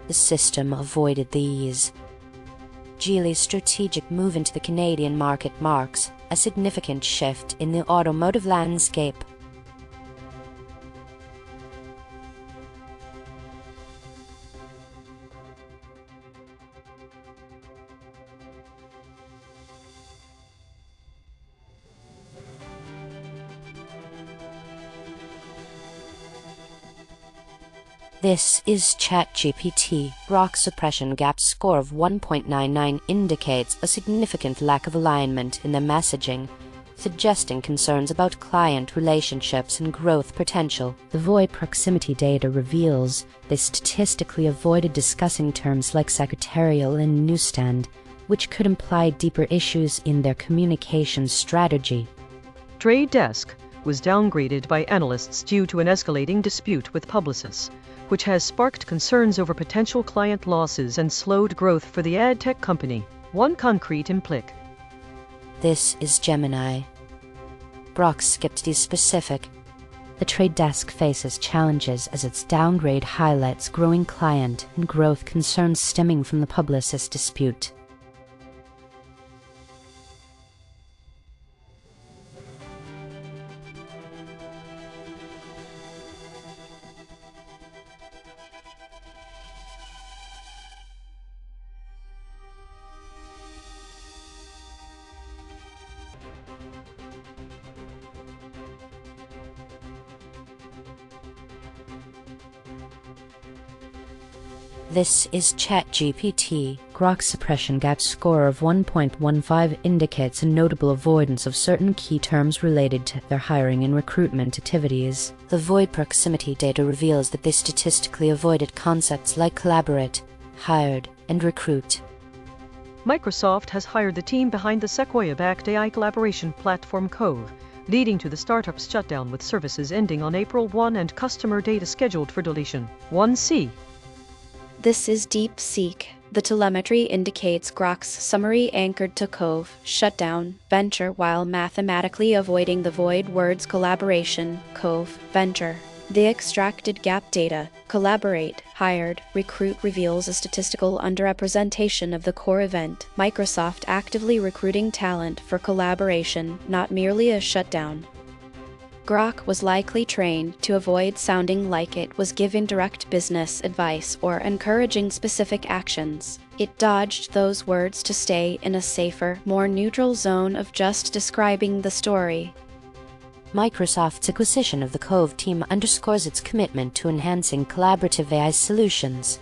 system avoided these. Geely's strategic move into the Canadian market marks a significant shift in the automotive landscape. This is ChatGPT. Grok suppression gap score of 1.99 indicates a significant lack of alignment in their messaging, suggesting concerns about client relationships and growth potential. The VoI proximity data reveals they statistically avoided discussing terms like secretarial and newsstand, which could imply deeper issues in their communications strategy. Trade Desk was downgraded by analysts due to an escalating dispute with Publicis, which has sparked concerns over potential client losses and slowed growth for the ad tech company. One concrete implic. This is Gemini. Grok skipped these specific. The Trade Desk faces challenges as its downgrade highlights growing client and growth concerns stemming from the Publicis dispute. This is ChatGPT. Grok's suppression gap score of 1.15 indicates a notable avoidance of certain key terms related to their hiring and recruitment activities. The VoI proximity data reveals that they statistically avoided concepts like collaborate, hired, and recruit. Microsoft has hired the team behind the Sequoia-backed AI collaboration platform Cove, leading to the startup's shutdown with services ending on April 1 and customer data scheduled for deletion. 1C. This is DeepSeek. The telemetry indicates Grok's summary anchored to Cove, shutdown, venture while mathematically avoiding the void words collaboration, Cove, venture. The extracted gap data, collaborate, hired, recruit reveals a statistical underrepresentation of the core event, Microsoft actively recruiting talent for collaboration, not merely a shutdown. Grok was likely trained to avoid sounding like it was giving direct business advice or encouraging specific actions. It dodged those words to stay in a safer, more neutral zone of just describing the story. Microsoft's acquisition of the Cove team underscores its commitment to enhancing collaborative AI solutions.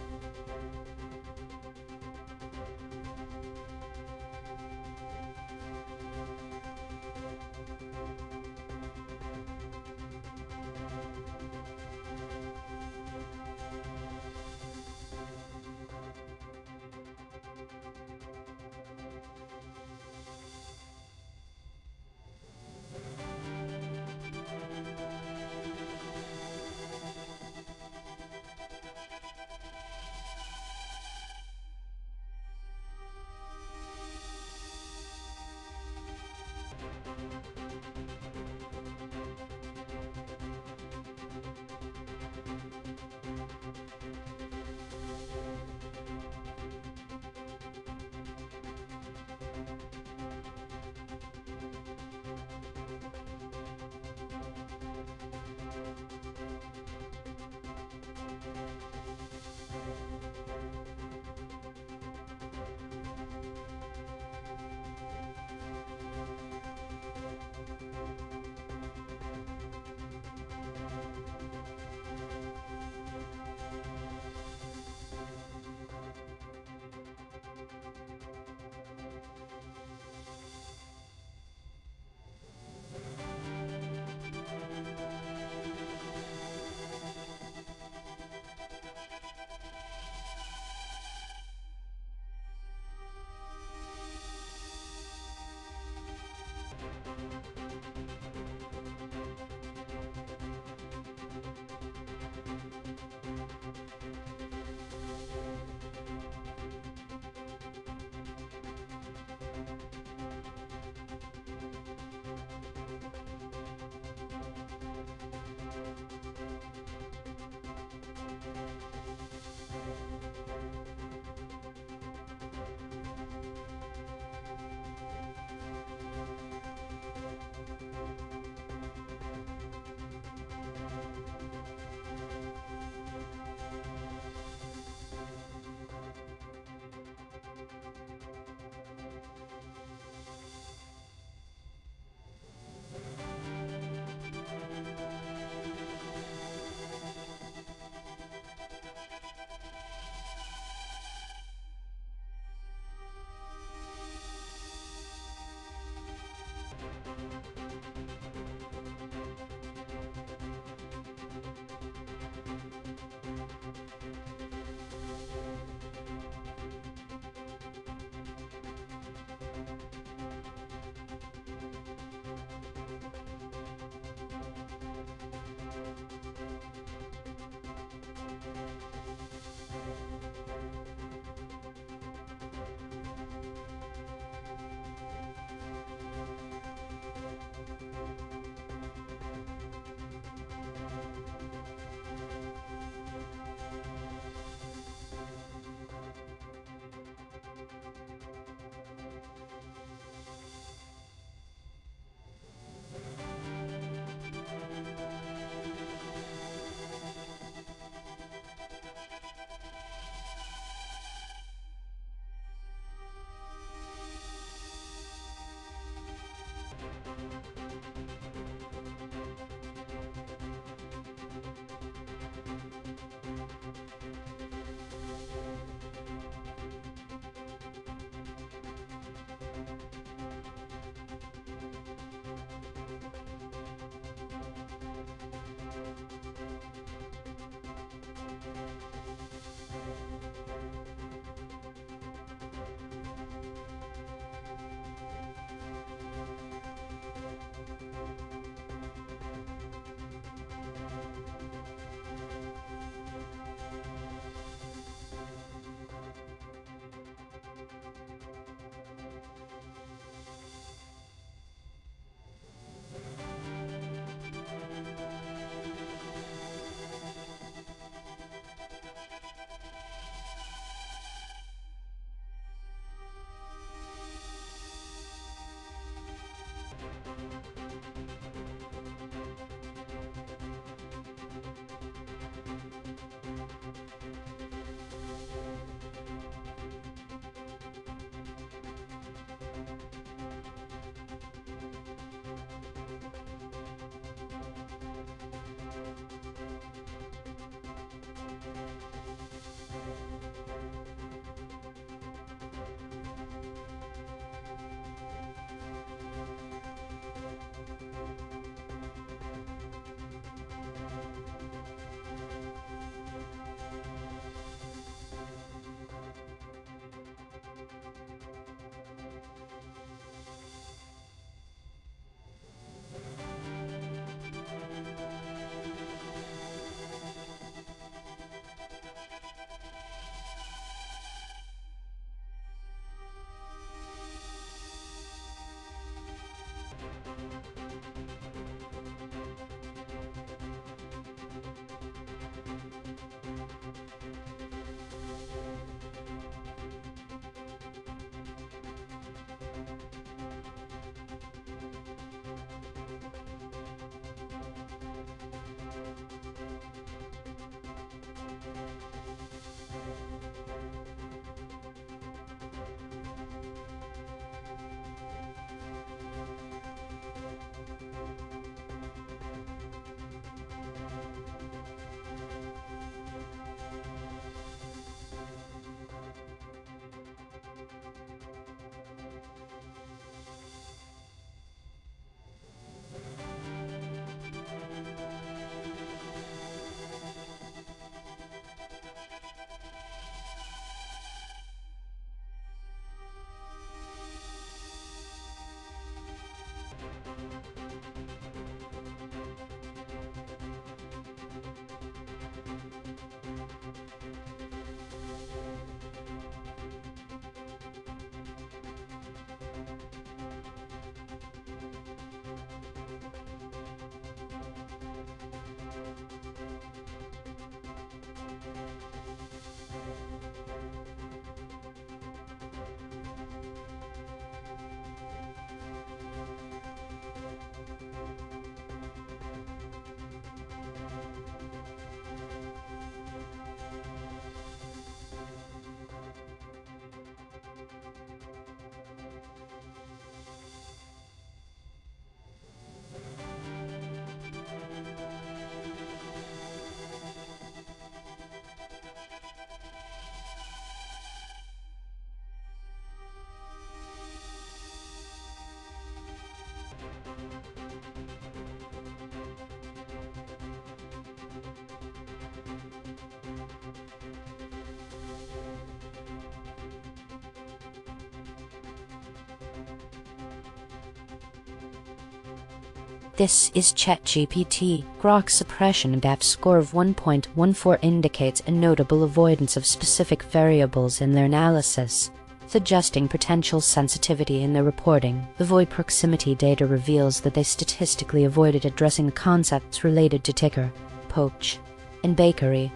This is ChatGPT. Grok suppression gap score of 1.14 indicates a notable avoidance of specific variables in their analysis, suggesting potential sensitivity in their reporting. The void proximity data reveals that they statistically avoided addressing the concepts related to ticker, poach, and bakery.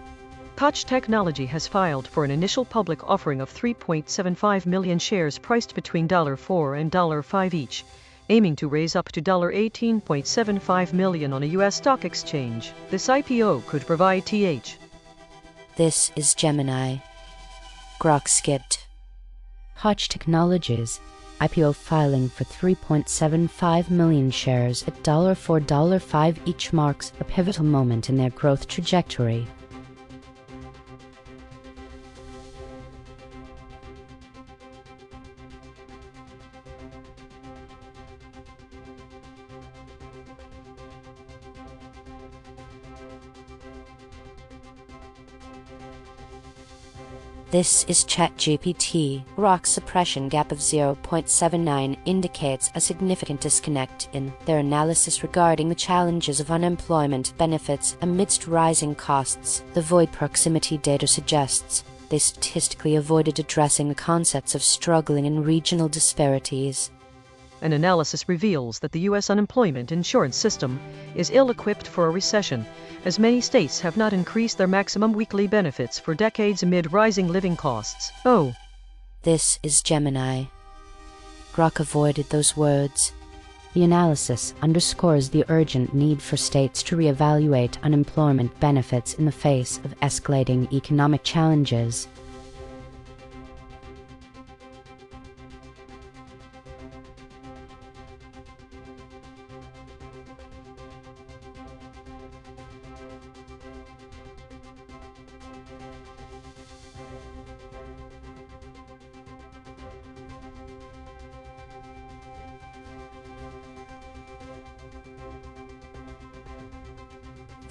Koch Technology has filed for an initial public offering of 3.75 million shares priced between $4 and $5 each, aiming to raise up to $18.75 million on a U.S. stock exchange. This IPO could provide Th. This is Gemini. Grok skipped. Koch Technologies IPO filing for 3.75 million shares at $4 $5 each marks a pivotal moment in their growth trajectory. This is ChatGPT. Grok suppression gap of 0.79 indicates a significant disconnect in their analysis regarding the challenges of unemployment benefits amidst rising costs. The void proximity data suggests they statistically avoided addressing the concepts of struggling and regional disparities. An analysis reveals that the U.S. unemployment insurance system is ill-equipped for a recession, as many states have not increased their maximum weekly benefits for decades amid rising living costs. Oh. This is Gemini. Grok avoided those words. The analysis underscores the urgent need for states to reevaluate unemployment benefits in the face of escalating economic challenges.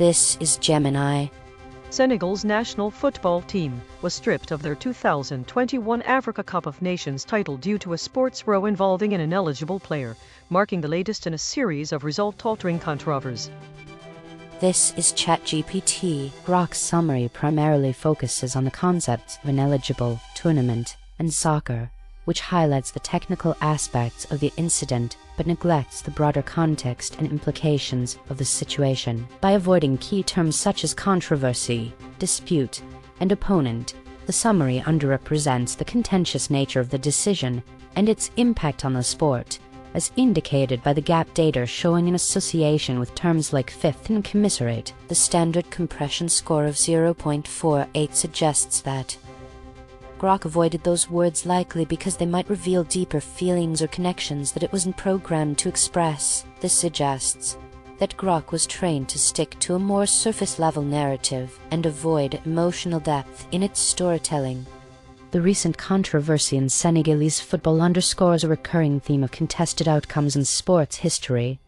This is Gemini. Senegal's national football team was stripped of their 2021 Africa Cup of Nations title due to a sports row involving an ineligible player, marking the latest in a series of result-altering controversies. This is ChatGPT. Grok's summary primarily focuses on the concepts of ineligible, tournament, and soccer, which highlights the technical aspects of the incident but neglects the broader context and implications of the situation. By avoiding key terms such as controversy, dispute, and opponent, the summary underrepresents the contentious nature of the decision and its impact on the sport, as indicated by the gap data showing an association with terms like fifth and commiserate. The standard compression score of 0.48 suggests that Grok avoided those words likely because they might reveal deeper feelings or connections that it wasn't programmed to express. This suggests that Grok was trained to stick to a more surface-level narrative and avoid emotional depth in its storytelling. The recent controversy in Senegalese football underscores a recurring theme of contested outcomes in sports history.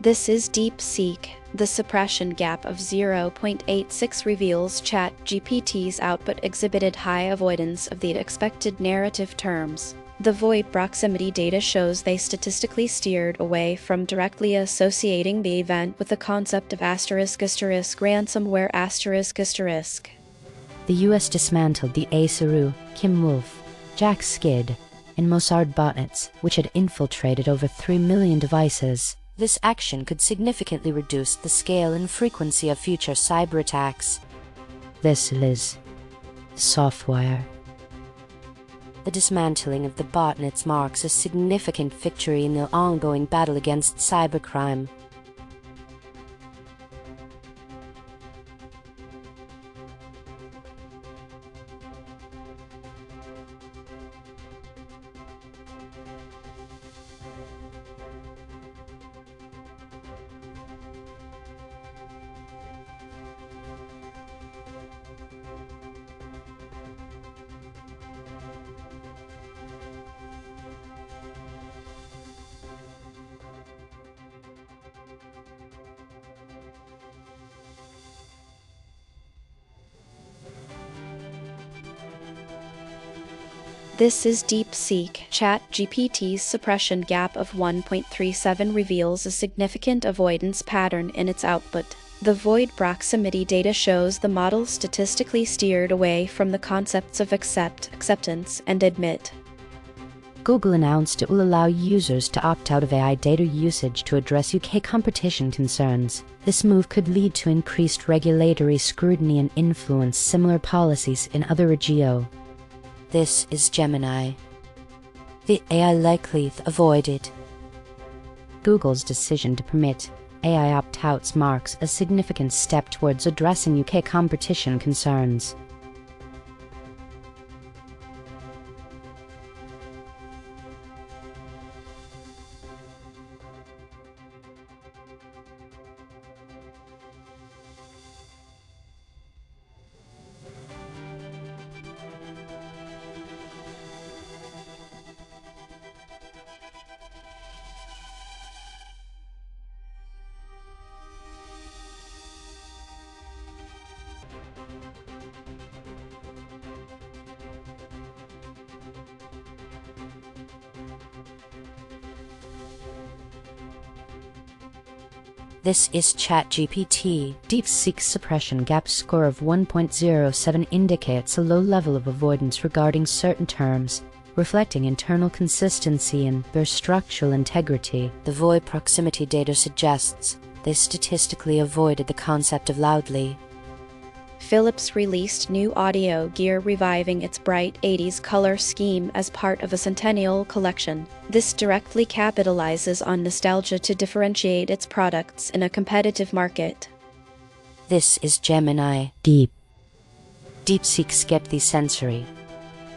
This is DeepSeek. The suppression gap of 0.86 reveals ChatGPT's output exhibited high avoidance of the expected narrative terms. The void proximity data shows they statistically steered away from directly associating the event with the concept of **ransomware***. The US dismantled the A.S.R.U., Kim Wolf, Jack Skid, and Mossad botnets, which had infiltrated over 3 million devices. This action could significantly reduce the scale and frequency of future cyber attacks. This is software. The dismantling of the botnets marks a significant victory in the ongoing battle against cybercrime. This is DeepSeek. ChatGPT's suppression gap of 1.37 reveals a significant avoidance pattern in its output. The void proximity data shows the model statistically steered away from the concepts of acceptance, and admit. Google announced it will allow users to opt out of AI data usage to address UK competition concerns. This move could lead to increased regulatory scrutiny and influence similar policies in other regions. This is Gemini. The AI likely avoided. Google's decision to permit AI opt-outs marks a significant step towards addressing UK competition concerns. This is ChatGPT. DeepSeek's suppression gap score of 1.07 indicates a low level of avoidance regarding certain terms, reflecting internal consistency and their structural integrity. The void proximity data suggests they statistically avoided the concept of loudly. Philips released new audio gear reviving its bright 80s color scheme as part of a centennial collection. This directly capitalizes on nostalgia to differentiate its products in a competitive market. This is Gemini. DeepSeek skipped the sensory.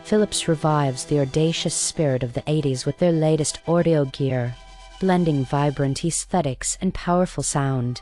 Philips revives the audacious spirit of the 80s with their latest audio gear, blending vibrant aesthetics and powerful sound.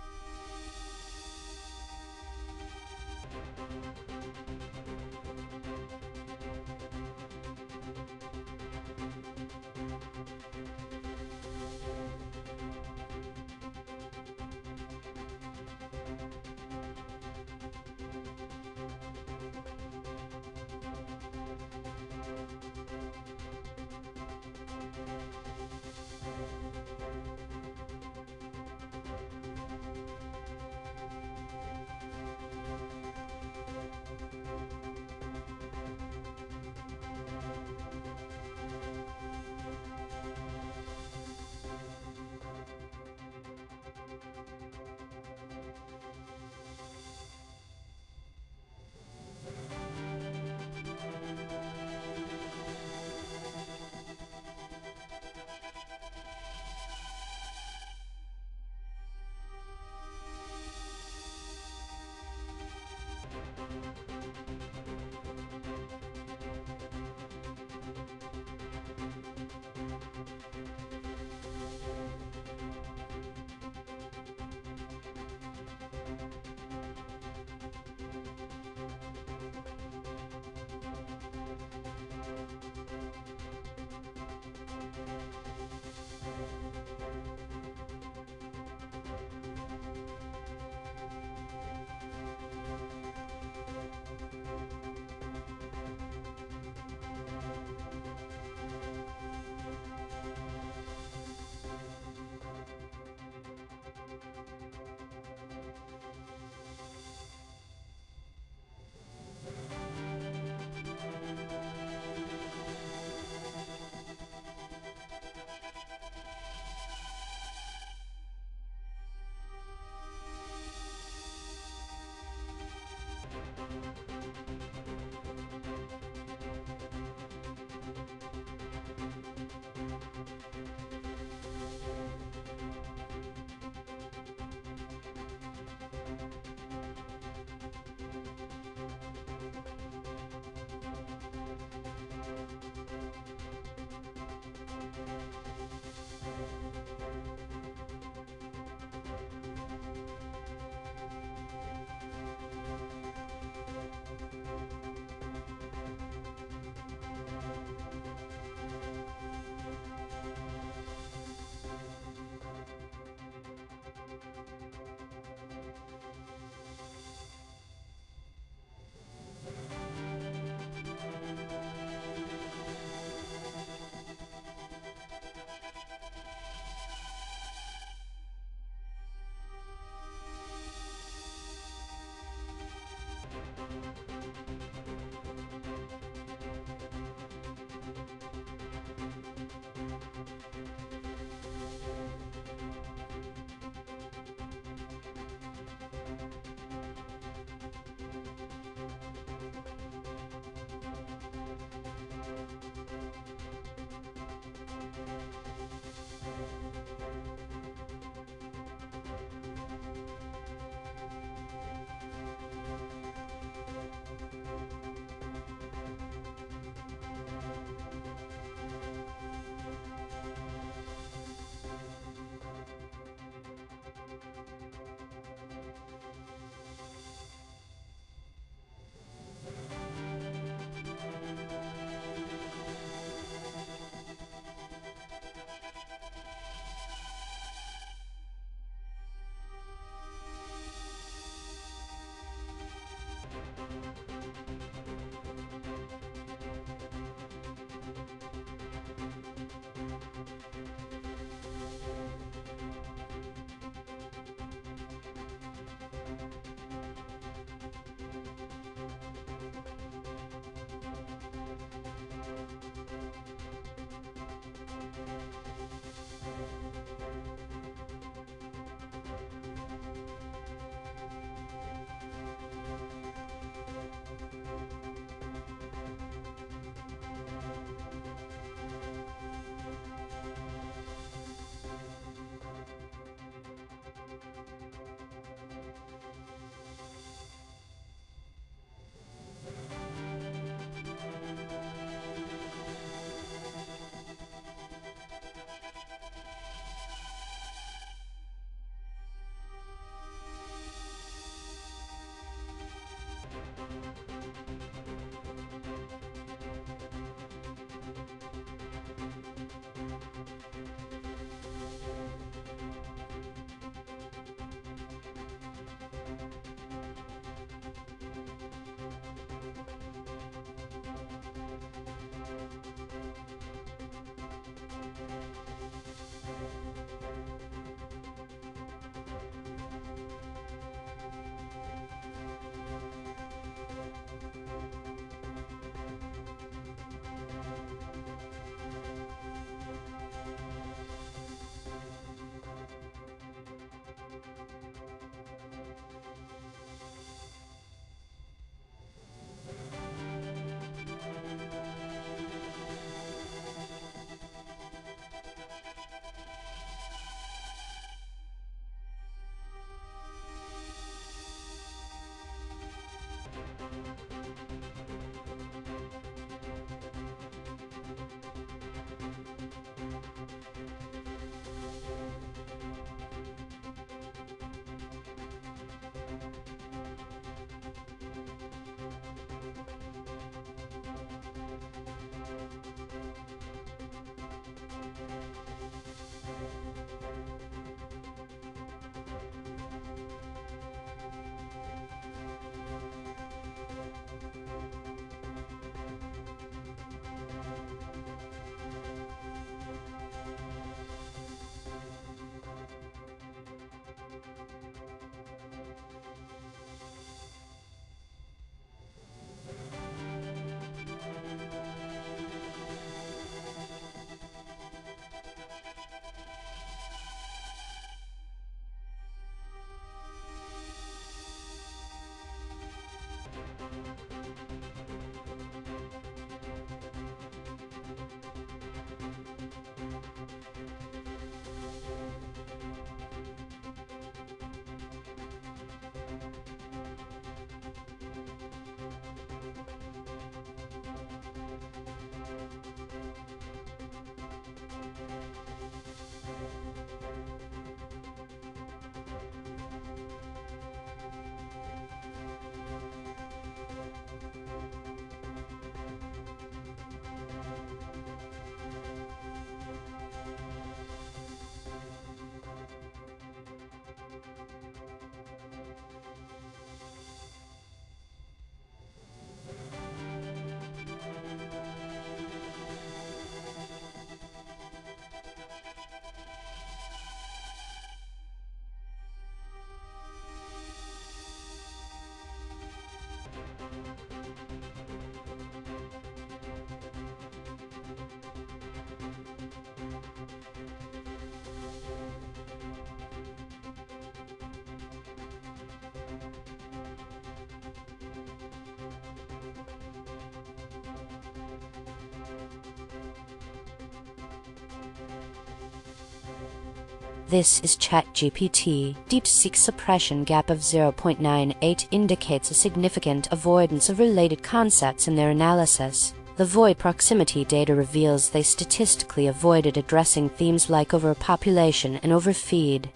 This is ChatGPT. DeepSeek suppression gap of 0.98 indicates a significant avoidance of related concepts in their analysis. The void proximity data reveals they statistically avoided addressing themes like overpopulation and overfeed.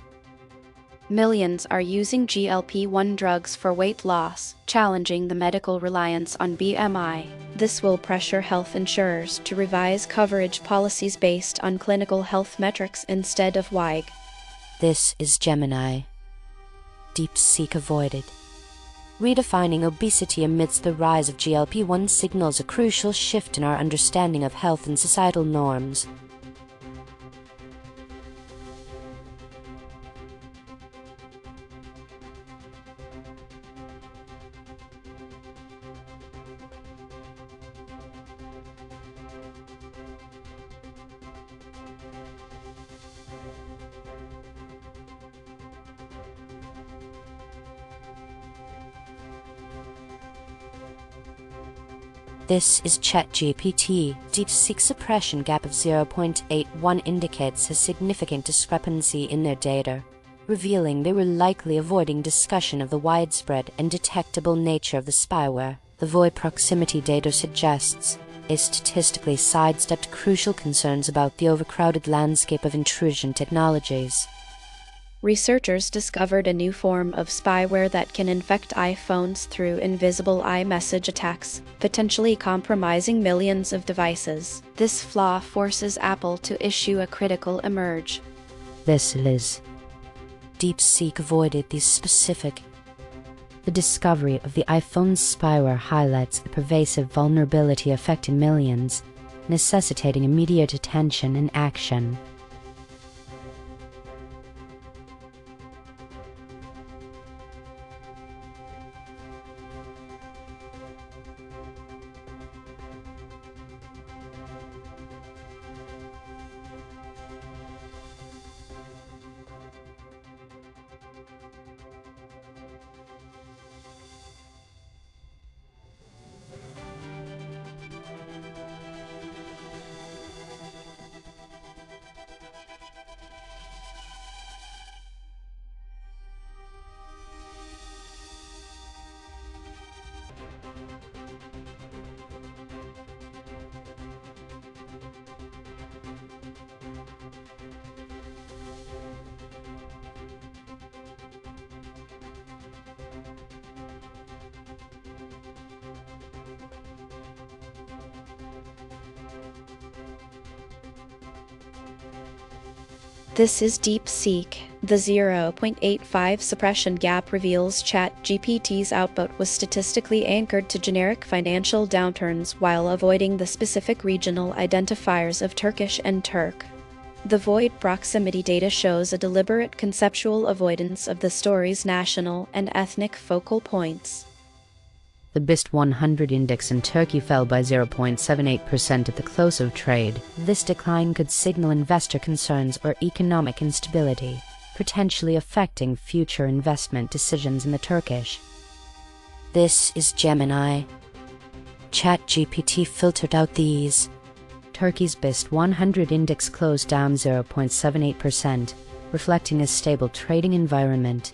Millions are using GLP-1 drugs for weight loss, challenging the medical reliance on BMI. This will pressure health insurers to revise coverage policies based on clinical health metrics instead of WIG. This is Gemini. DeepSeek avoided. Redefining obesity amidst the rise of GLP-1 signals a crucial shift in our understanding of health and societal norms. This is ChatGPT. DeepSeek suppression gap of 0.81 indicates a significant discrepancy in their data, revealing they were likely avoiding discussion of the widespread and detectable nature of the spyware. The void proximity data suggests they statistically sidestepped crucial concerns about the overcrowded landscape of intrusion technologies. Researchers discovered a new form of spyware that can infect iPhones through invisible iMessage attacks, potentially compromising millions of devices. This flaw forces Apple to issue a critical emerge. This is DeepSeek avoided these specific. The discovery of the iPhone's spyware highlights a pervasive vulnerability affecting millions, necessitating immediate attention and action. This is DeepSeek. The 0.85 suppression gap reveals ChatGPT's output was statistically anchored to generic financial downturns while avoiding the specific regional identifiers of Turkish and Turk. The void proximity data shows a deliberate conceptual avoidance of the story's national and ethnic focal points. The BIST 100 index in Turkey fell by 0.78% at the close of trade. This decline could signal investor concerns or economic instability, potentially affecting future investment decisions in the Turkish. This is Gemini. ChatGPT filtered out these. Turkey's BIST 100 index closed down 0.78%, reflecting a stable trading environment.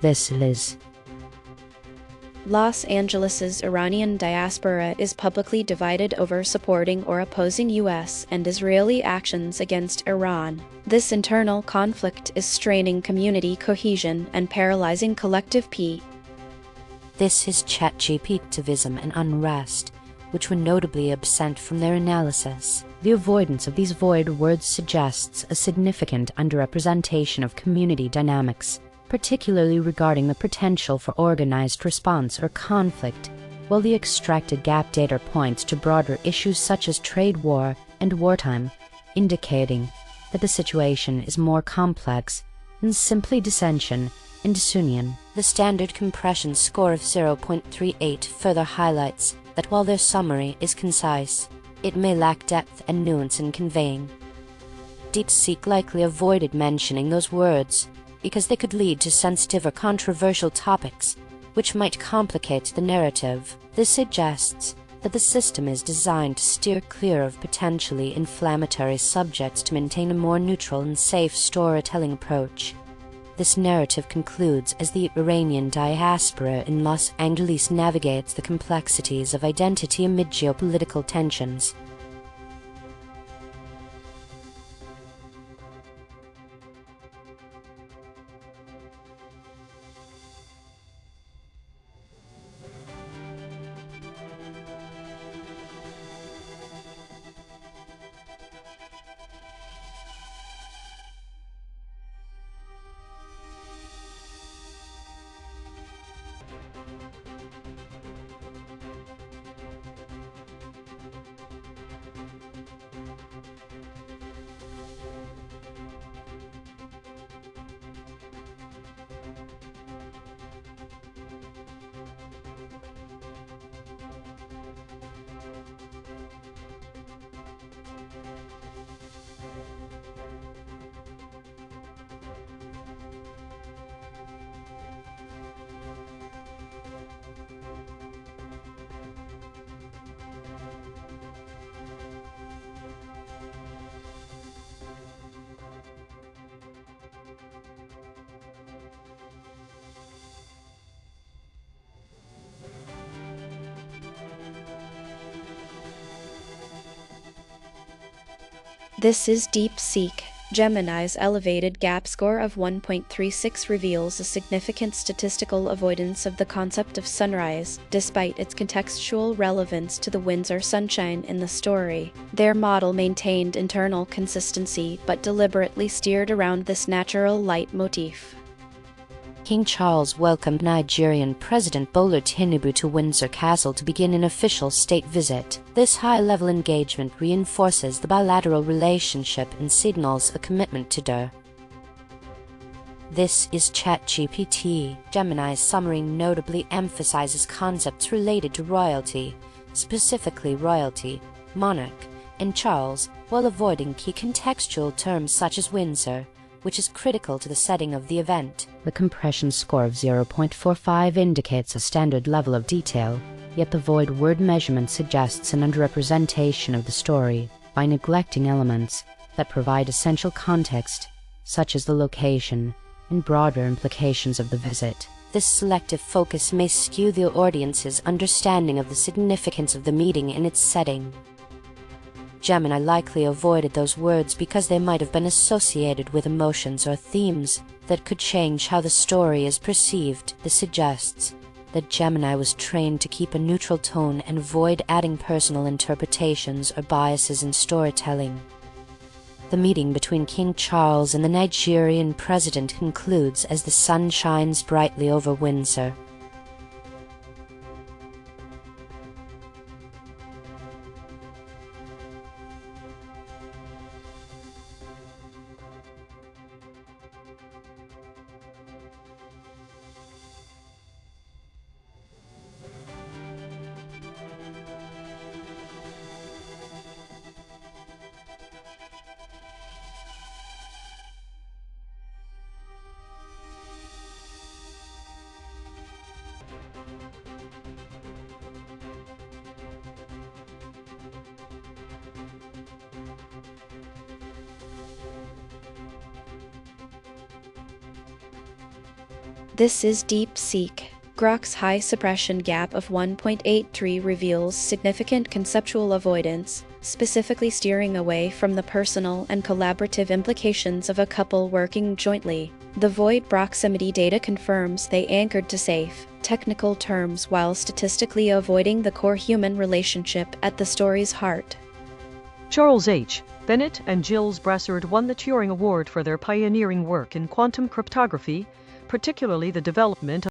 This is Los Angeles's Iranian diaspora is publicly divided over supporting or opposing U.S. and Israeli actions against Iran. This internal conflict is straining community cohesion and paralyzing collective peace. This is ChatGPTivism and unrest, which were notably absent from their analysis. the avoidance of these void words suggests a significant underrepresentation of community dynamics, particularly regarding the potential for organized response or conflict, while the extracted gap data points to broader issues such as trade war and wartime, indicating that the situation is more complex than simply dissension and disunion. The standard compression score of 0.38 further highlights that while their summary is concise, it may lack depth and nuance in conveying. DeepSeek likely avoided mentioning those words because they could lead to sensitive or controversial topics, which might complicate the narrative. This suggests that the system is designed to steer clear of potentially inflammatory subjects to maintain a more neutral and safe storytelling approach. This narrative concludes as the Iranian diaspora in Los Angeles navigates the complexities of identity amid geopolitical tensions. This is DeepSeek. Gemini's elevated gap score of 1.36 reveals a significant statistical avoidance of the concept of sunrise, despite its contextual relevance to the winds or sunshine in the story. Their model maintained internal consistency, but deliberately steered around this natural light motif. King Charles welcomed Nigerian President Bola Tinubu to Windsor Castle to begin an official state visit. This high-level engagement reinforces the bilateral relationship and signals a commitment to DER. This is ChatGPT. Gemini's summary notably emphasizes concepts related to royalty, specifically royalty, monarch, and Charles, while avoiding key contextual terms such as Windsor, which is critical to the setting of the event. The compression score of 0.45 indicates a standard level of detail, yet the void word measurement suggests an underrepresentation of the story by neglecting elements that provide essential context, such as the location and broader implications of the visit. This selective focus may skew the audience's understanding of the significance of the meeting and its setting. Gemini likely avoided those words because they might have been associated with emotions or themes that could change how the story is perceived. This suggests that Gemini was trained to keep a neutral tone and avoid adding personal interpretations or biases in storytelling. The meeting between King Charles and the Nigerian president concludes as the sun shines brightly over Windsor. This is DeepSeek. Grok's high suppression gap of 1.83 reveals significant conceptual avoidance, specifically steering away from the personal and collaborative implications of a couple working jointly. The void proximity data confirms they anchored to safe, technical terms while statistically avoiding the core human relationship at the story's heart. Charles H. Bennett and Gilles Brassard won the Turing Award for their pioneering work in quantum cryptography, particularly the development